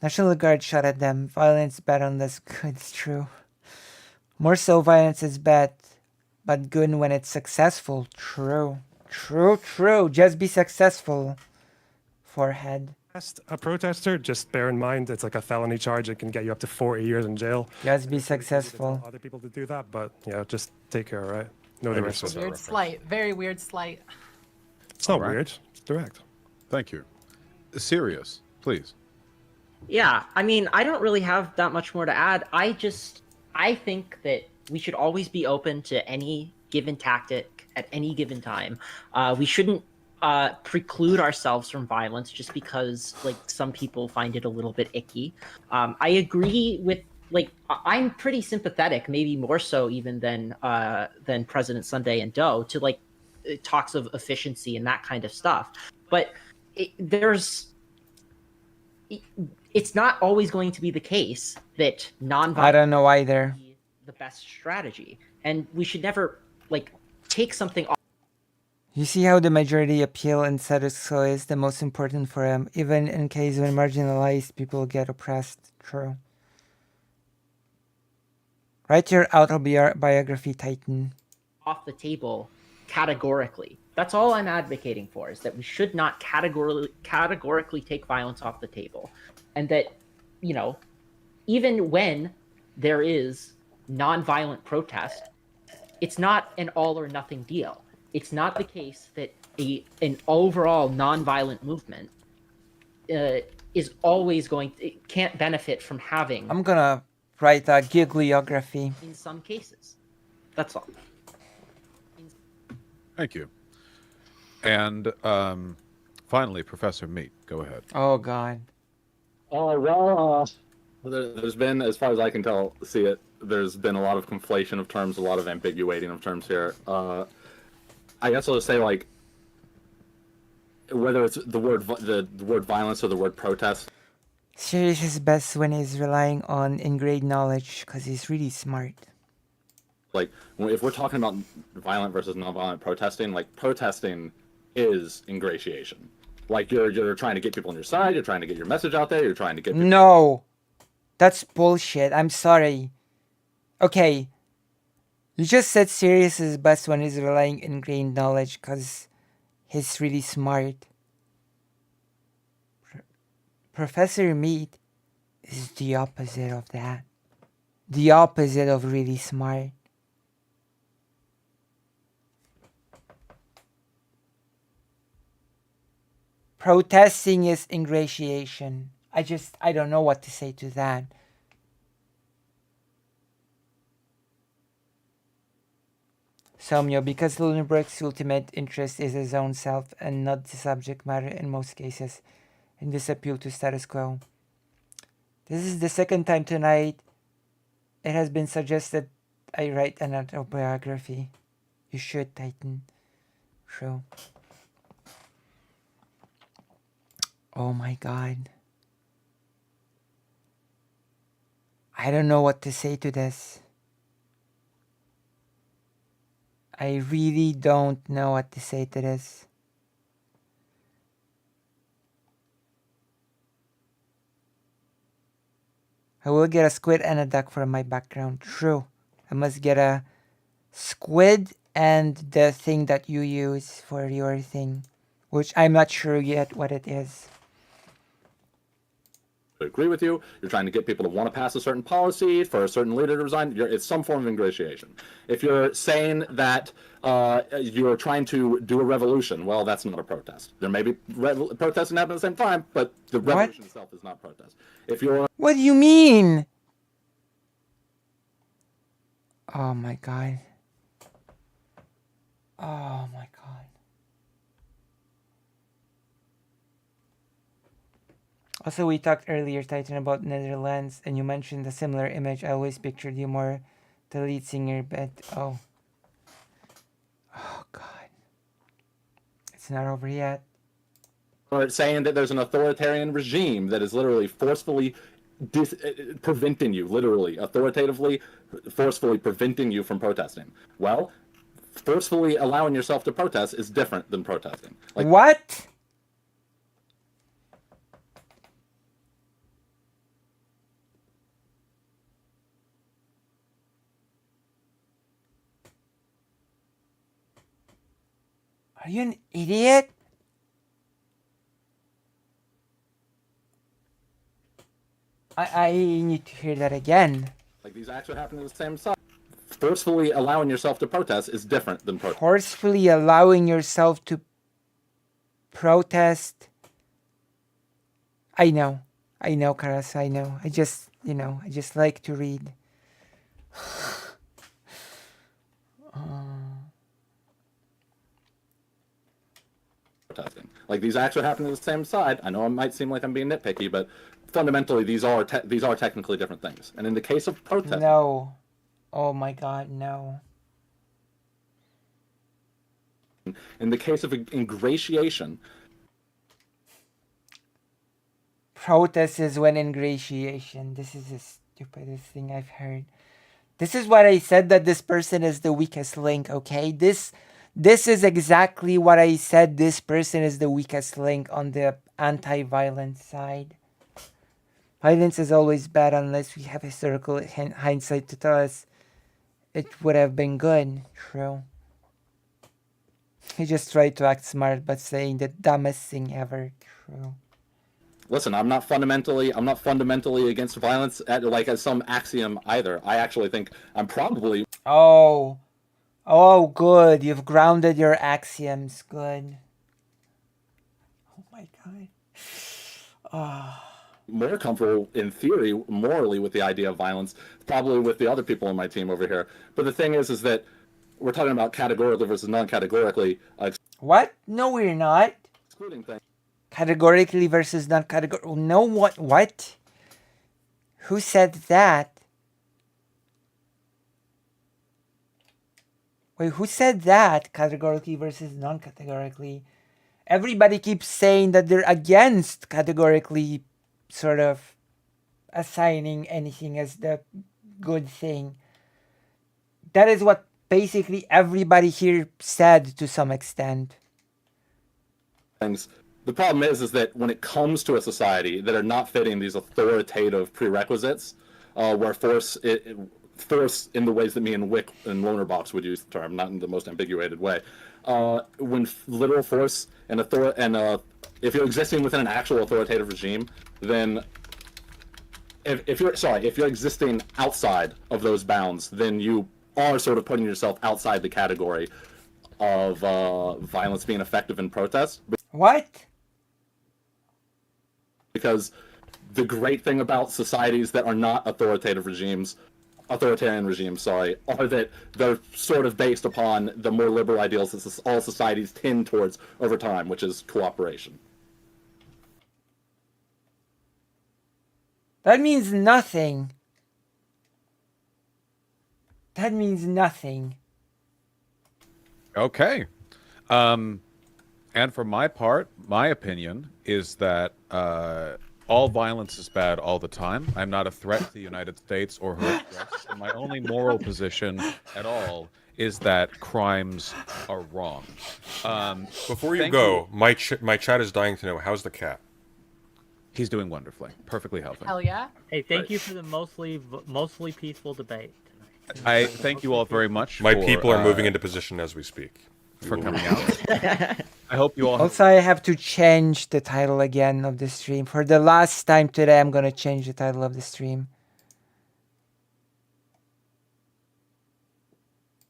National Guard shot at them. Violence bad unless good. It's true. More so violence is bad, but good when it's successful. True. True. Just be successful. Forehead. A protester, just bear in mind it's like a felony charge. It can get you up to 40 years in jail. Just be successful. Other people to do that, but yeah, just take care, right? No, the rest. Weird slight. Very weird slight. It's not weird. It's direct. Thank you. Serious, please. Yeah, I mean, I don't really have that much more to add. I think that we should always be open to any given tactic at any given time. We shouldn't preclude ourselves from violence just because, like, some people find it a little bit icky. I agree with, like, I'm pretty sympathetic, maybe more so even than President Sunday and Doe, to, like, talks of efficiency and that kind of stuff. But it's not always going to be the case that nonviolence I don't know either. is the best strategy, and we should never take something off. You see how the majority appeal and status quo is the most important for him, even in case when marginalized people get oppressed. True. Write your autobiography, Titan. Off the table categorically. That's all I'm advocating for, is that we should not categorically take violence off the table. And that, even when there is nonviolent protest, it's not an all or nothing deal. It's not the case that an overall nonviolent movement is always can't benefit from having. I'm gonna write a gigliography. In some cases. That's all. Thank you. And finally, Professor Meat, go ahead. Oh, God. There's been, as far as I can see it, there's been a lot of conflation of terms, a lot of ambiguating of terms here. I guess I'll just say, whether it's the word violence or the word protest. Sirius is best when he's relying on ingrained knowledge, because he's really smart. If we're talking about violent versus nonviolent protesting, protesting is ingratiation. You're trying to get people on your side, you're trying to get your message out there, you're trying to get people... No! That's bullshit. I'm sorry. Okay. You just said Sirius is best when he's relying on ingrained knowledge because he's really smart. Professor Meat is the opposite of that. The opposite of really smart. Protesting is ingratiation. I don't know what to say to that. Somyo, because Lunenburg's ultimate interest is his own self and not the subject matter in most cases, in this appeal to status quo. This is the second time tonight it has been suggested I write an autobiography. You should, Titan. True. Oh my God. I don't know what to say to this. I really don't know what to say to this. I will get a squid and a duck for my background. True. I must get a squid and the thing that you use for your thing, which I'm not sure yet what it is. I agree with you. You're trying to get people to want to pass a certain policy, for a certain leader to resign. It's some form of ingratiation. If you're saying that you're trying to do a revolution, well, that's not a protest. There may be protesting happening at the same time, but the revolution itself is not protest. If you're... What do you mean? Oh my God. Oh my God. Also, we talked earlier, Titan, about Netherlands, and you mentioned a similar image. I always pictured you more the lead singer, but oh. Oh, God. It's not over yet. It's saying that there's an authoritarian regime that is literally forcefully preventing you, literally, authoritatively, forcefully preventing you from protesting. Well, forcefully allowing yourself to protest is different than protesting. What? Are you an idiot? I need to hear that again. These acts are happening at the same time. Forcefully allowing yourself to protest is different than protest. Forcefully allowing yourself to protest. I know, Karas, I know. I just like to read. Protesting. These acts are happening at the same side. I know it might seem like I'm being nitpicky, but fundamentally these are technically different things. And in the case of protest, no. Oh my God, no. In the case of ingratiation, protest is when ingratiation. This is the stupidest thing I've heard. This is what I said, that this person is the weakest link, okay? This is exactly what I said. This person is the weakest link on the anti-violence side. Violence is always bad unless we have historical hindsight to tell us it would have been good. True. He just tried to act smart, but saying the dumbest thing ever. True. Listen, I'm not fundamentally against violence as some axiom either. I actually think I'm probably Oh, good. You've grounded your axioms. Good. Oh my god. more comfortable in theory morally with the idea of violence, probably with the other people on my team over here. But the thing is that we're talking about categorically versus non-categorically. What? No, we're not. Excluding things. Categorically versus non-categorically. No, what? What? Who said that? Wait, who said that? Categorically versus non-categorically. Everybody keeps saying that they're against categorically sort of assigning anything as the good thing. That is what basically everybody here said to some extent. Things. The problem is that when it comes to a society that are not fitting these authoritative prerequisites, where force in the ways that me and Wick and Lonerbox would use the term, not in the most ambiguated way, when literal force and if you're existing within an actual authoritative regime, then if you're existing outside of those bounds, then you are sort of putting yourself outside the category of violence being effective in protest. What? Because the great thing about societies that are not authoritarian regimes, are that they're sort of based upon the more liberal ideals that all societies tend towards over time, which is cooperation. That means nothing. That means nothing. Okay. And for my part, my opinion is that all violence is bad all the time. I'm not a threat to the United States or her interests. And my only moral position at all is that crimes are wrong. Before you go, my chat is dying to know, how's the cat? He's doing wonderfully. Perfectly healthy. Hell yeah. Hey, thank you for the mostly peaceful debate. I thank you all very much. My people are moving into position as we speak. For coming out. I hope you all. Also, I have to change the title again of the stream. For the last time today, I'm going to change the title of the stream.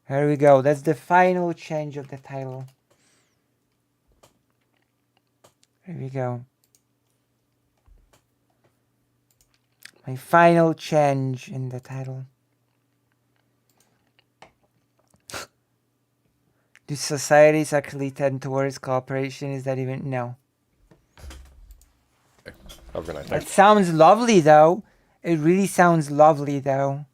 There we go. That's the final change of the title. There we go. My final change in the title. Do societies actually tend towards cooperation? Is that even... No. Have a good night. That sounds lovely, though. It really sounds lovely, though.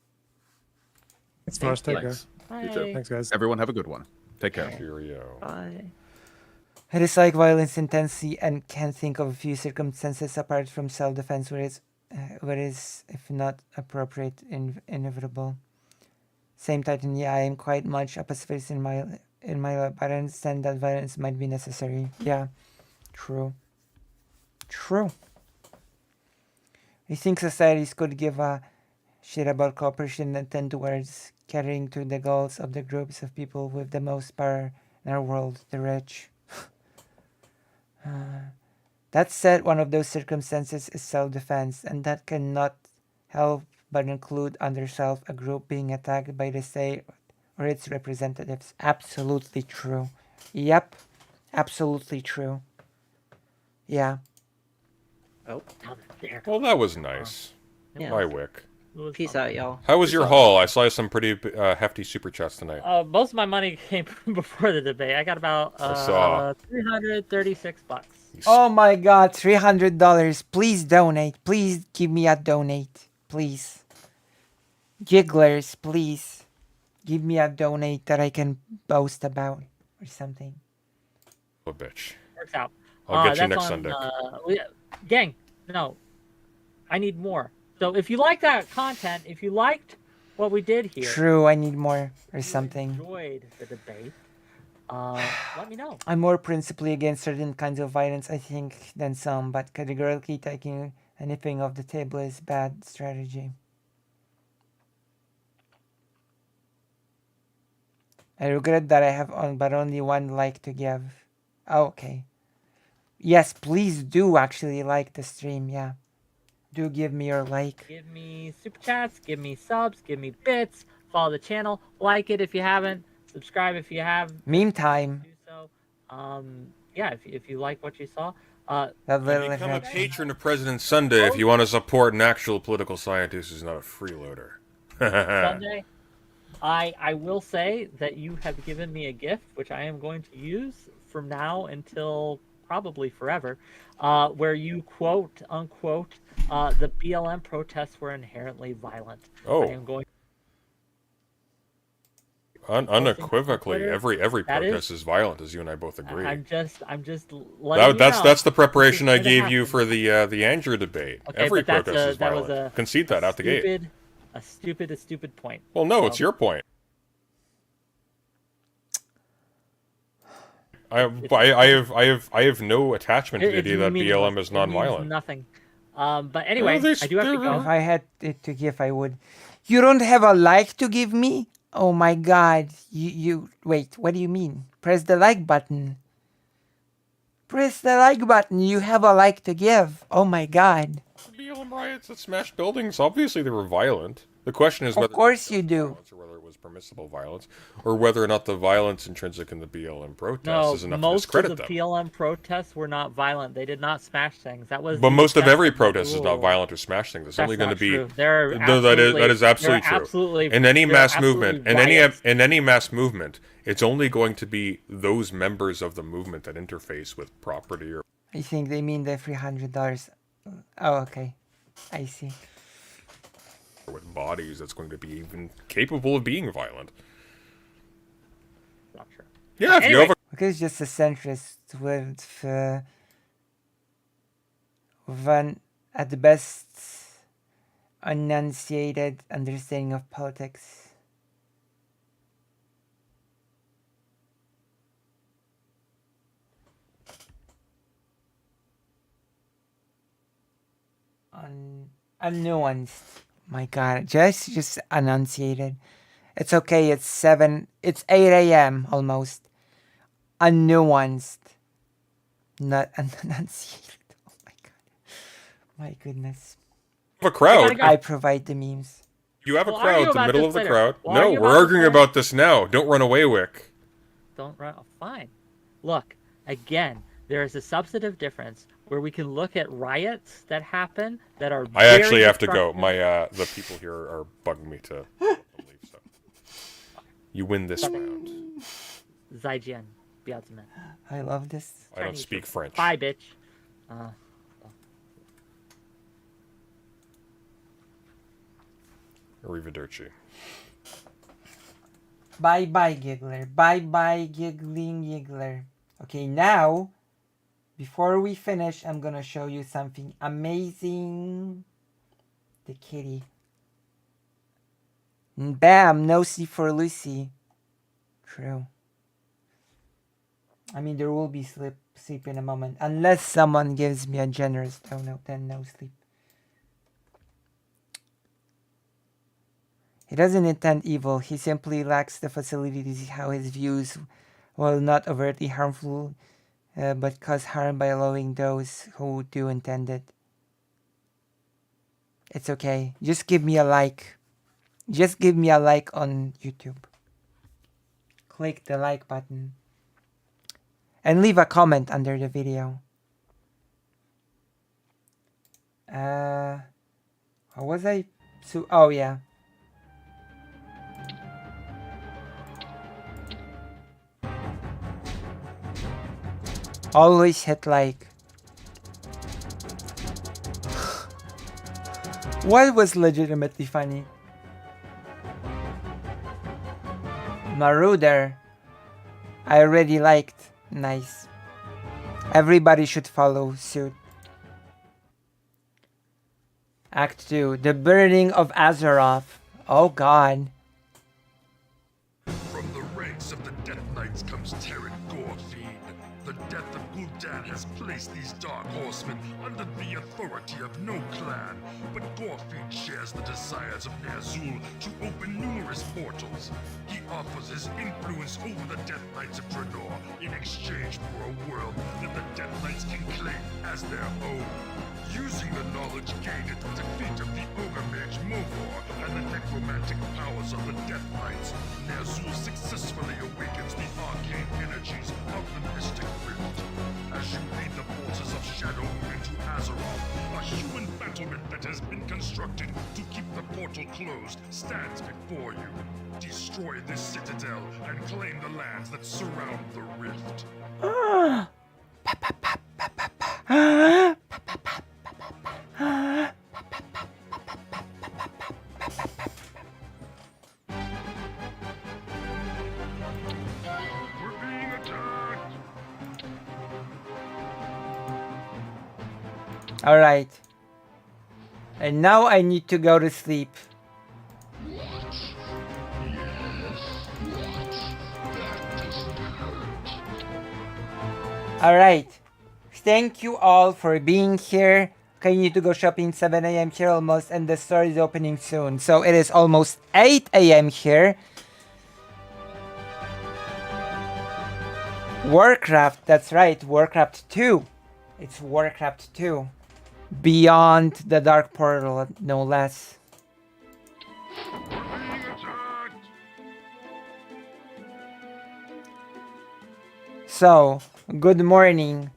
It's first. Take care. Thanks, guys. Everyone have a good one. Take care. Cheerio. Bye. I dislike violence intensely and can't think of a few circumstances apart from self-defense where it is, if not appropriate, inevitable. Same Titan, yeah, I am quite much a pacifist in my life, but I understand that violence might be necessary. Yeah, true. True. I think societies could give a shit about cooperation and tend towards carrying to the goals of the groups of people with the most power in our world, the rich. That said, one of those circumstances is self-defense, and that cannot help but include under self a group being attacked by the state or its representatives. Absolutely true. Yep. Absolutely true. Yeah. Oh, there. Well, that was nice. Yeah. Bye, Wick. Peace out, y'all. How was your haul? I saw some pretty hefty super chats tonight. Most of my money came before the debate. I got about $336. Oh my god, $300. Please donate. Please give me a donate. Please. Gigglers, please. Give me a donate that I can boast about or something. A bitch. Works out. I'll get you that's next on, Sunday. Gang, no. I need more. So if you like that content, if you liked what we did here, True, I need more or if you something. enjoyed the debate, let me know. I'm more principally against certain kinds of violence, I think, than some, but categorically taking anything off the table is bad strategy. I regret that I have but only one like to give. Oh, okay. Yes, please do actually like the stream, yeah. Do give me your like. Give me super chats, give me subs, give me bits, follow the channel, like it if you haven't, subscribe if you have. Meme time. Do so. Yeah, if you like what you saw. Become a patron of President Sunday if you want to support an actual political scientist who's not a freeloader. Sunday, I will say that you have given me a gift, which I am going to use from now until probably forever, where you quote unquote the BLM protests were inherently violent. Oh. I am going. Unequivocally, every protest is violent, as you and I both agree. I'm just letting that's the preparation I gave you for the Andrew debate. Okay, every but protest is violent. That was Concede that out the gate. A stupid point. Well, no, it's your point. I have no attachment to the idea that BLM is nonviolent. Nothing. But anyway, I do have to go. If I had it to give, I would. You don't have a like to give me? Oh my god. You wait, what do you mean? Press the like button. Press the like button. You have a like to give. Oh my god. The BLM riots that smashed buildings, obviously they were violent. The question is whether of course you do. Or whether it was permissible violence, or whether or not the violence intrinsic in the BLM protests is enough to discredit them. Most of the BLM protests were not violent. They did not smash things. That was. But most of every protest is not violent or smash things. It's only going to be. That is absolutely true. Absolutely, in any mass movement, in any mass movement, it's only going to be those members of the movement that interface with property or. I think they mean the $300. Oh, okay. I see. With bodies that's going to be even capable of being violent. Not sure. Yeah, if you have a... Because just a centrist with an, at the best, enunciated understanding of politics. Unnuanced. My god, just enunciated. It's okay, it's 8 a.m. almost. Unnuanced. Not enunciated. Oh my god. My goodness. You have a crowd. I provide the memes. You have a crowd, the middle of the crowd. No, we're arguing about this now. Don't run away, Wick. Don't run. Oh, fine. Look, again, there is a substantive difference where we can look at riots that happen that are. I actually have to go. My the people here are bugging me to leave. So you win this round. Zaijian, Biazman. I love this. I don't speak French. Bye, bitch. Arrivederci. Bye bye, Giggler. Bye bye, giggling Giggler. Okay, now. Before we finish, I'm gonna show you something amazing. The kitty. Bam! No C for Lucy. True. I mean, there will be sleep in a moment. Unless someone gives me a generous dono, then no sleep. He doesn't intend evil. He simply lacks the facility to see how his views, while not overtly harmful, but cause harm by allowing those who do intend it. It's okay. Just give me a like. Just give me a like on YouTube. Click the like button. And leave a comment under the video. How was I? Oh yeah. Always hit like. What was legitimately funny? Marauder. I already liked. Nice. Everybody should follow suit. Act 2. The burning of Azeroth. Oh god. From the ranks of the Death Knights comes Terran Gorfiend. The death of Gul'dan has placed these Dark Horsemen under the authority of no clan, but Gorfiend shares the desires of Ner'zhul to open numerous portals. He offers his influence over the Death Knights of Draenor in exchange for a world that the Death Knights can claim as their own. Using the knowledge gained at the defeat of the Ogre Mage Movor and the necromantic powers of the Death Knights, Ner'zhul successfully awakens the arcane energies of the Mystic Rift. As you lead the forces of Shadowmoon into Azeroth, a human battlement that has been constructed to keep the portal closed stands before you. Destroy this citadel and claim the lands that surround the rift. Alright. And now I need to go to sleep. Alright. Thank you all for being here. Okay, you need to go shopping 7 a.m. here almost, and the store is opening soon. So it is almost 8 a.m. here. Warcraft, that's right, Warcraft 2. It's Warcraft 2. Beyond the Dark Portal, no less. So, good morning.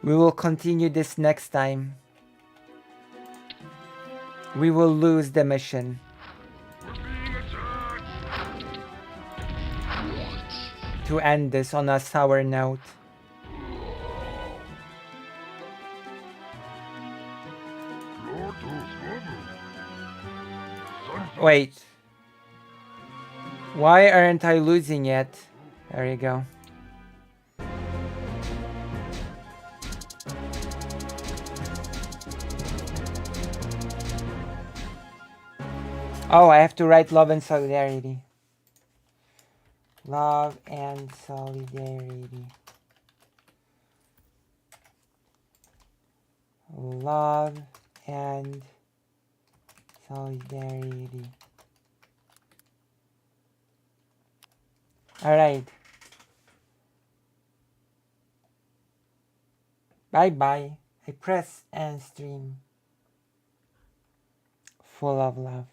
We will continue this next time. We will lose the mission. To end this on a sour note. Wait. Why aren't I losing yet? There you go. Oh, I have to write love and solidarity. Love and solidarity. Love and solidarity. Alright. Bye bye. I press end stream. Full of love.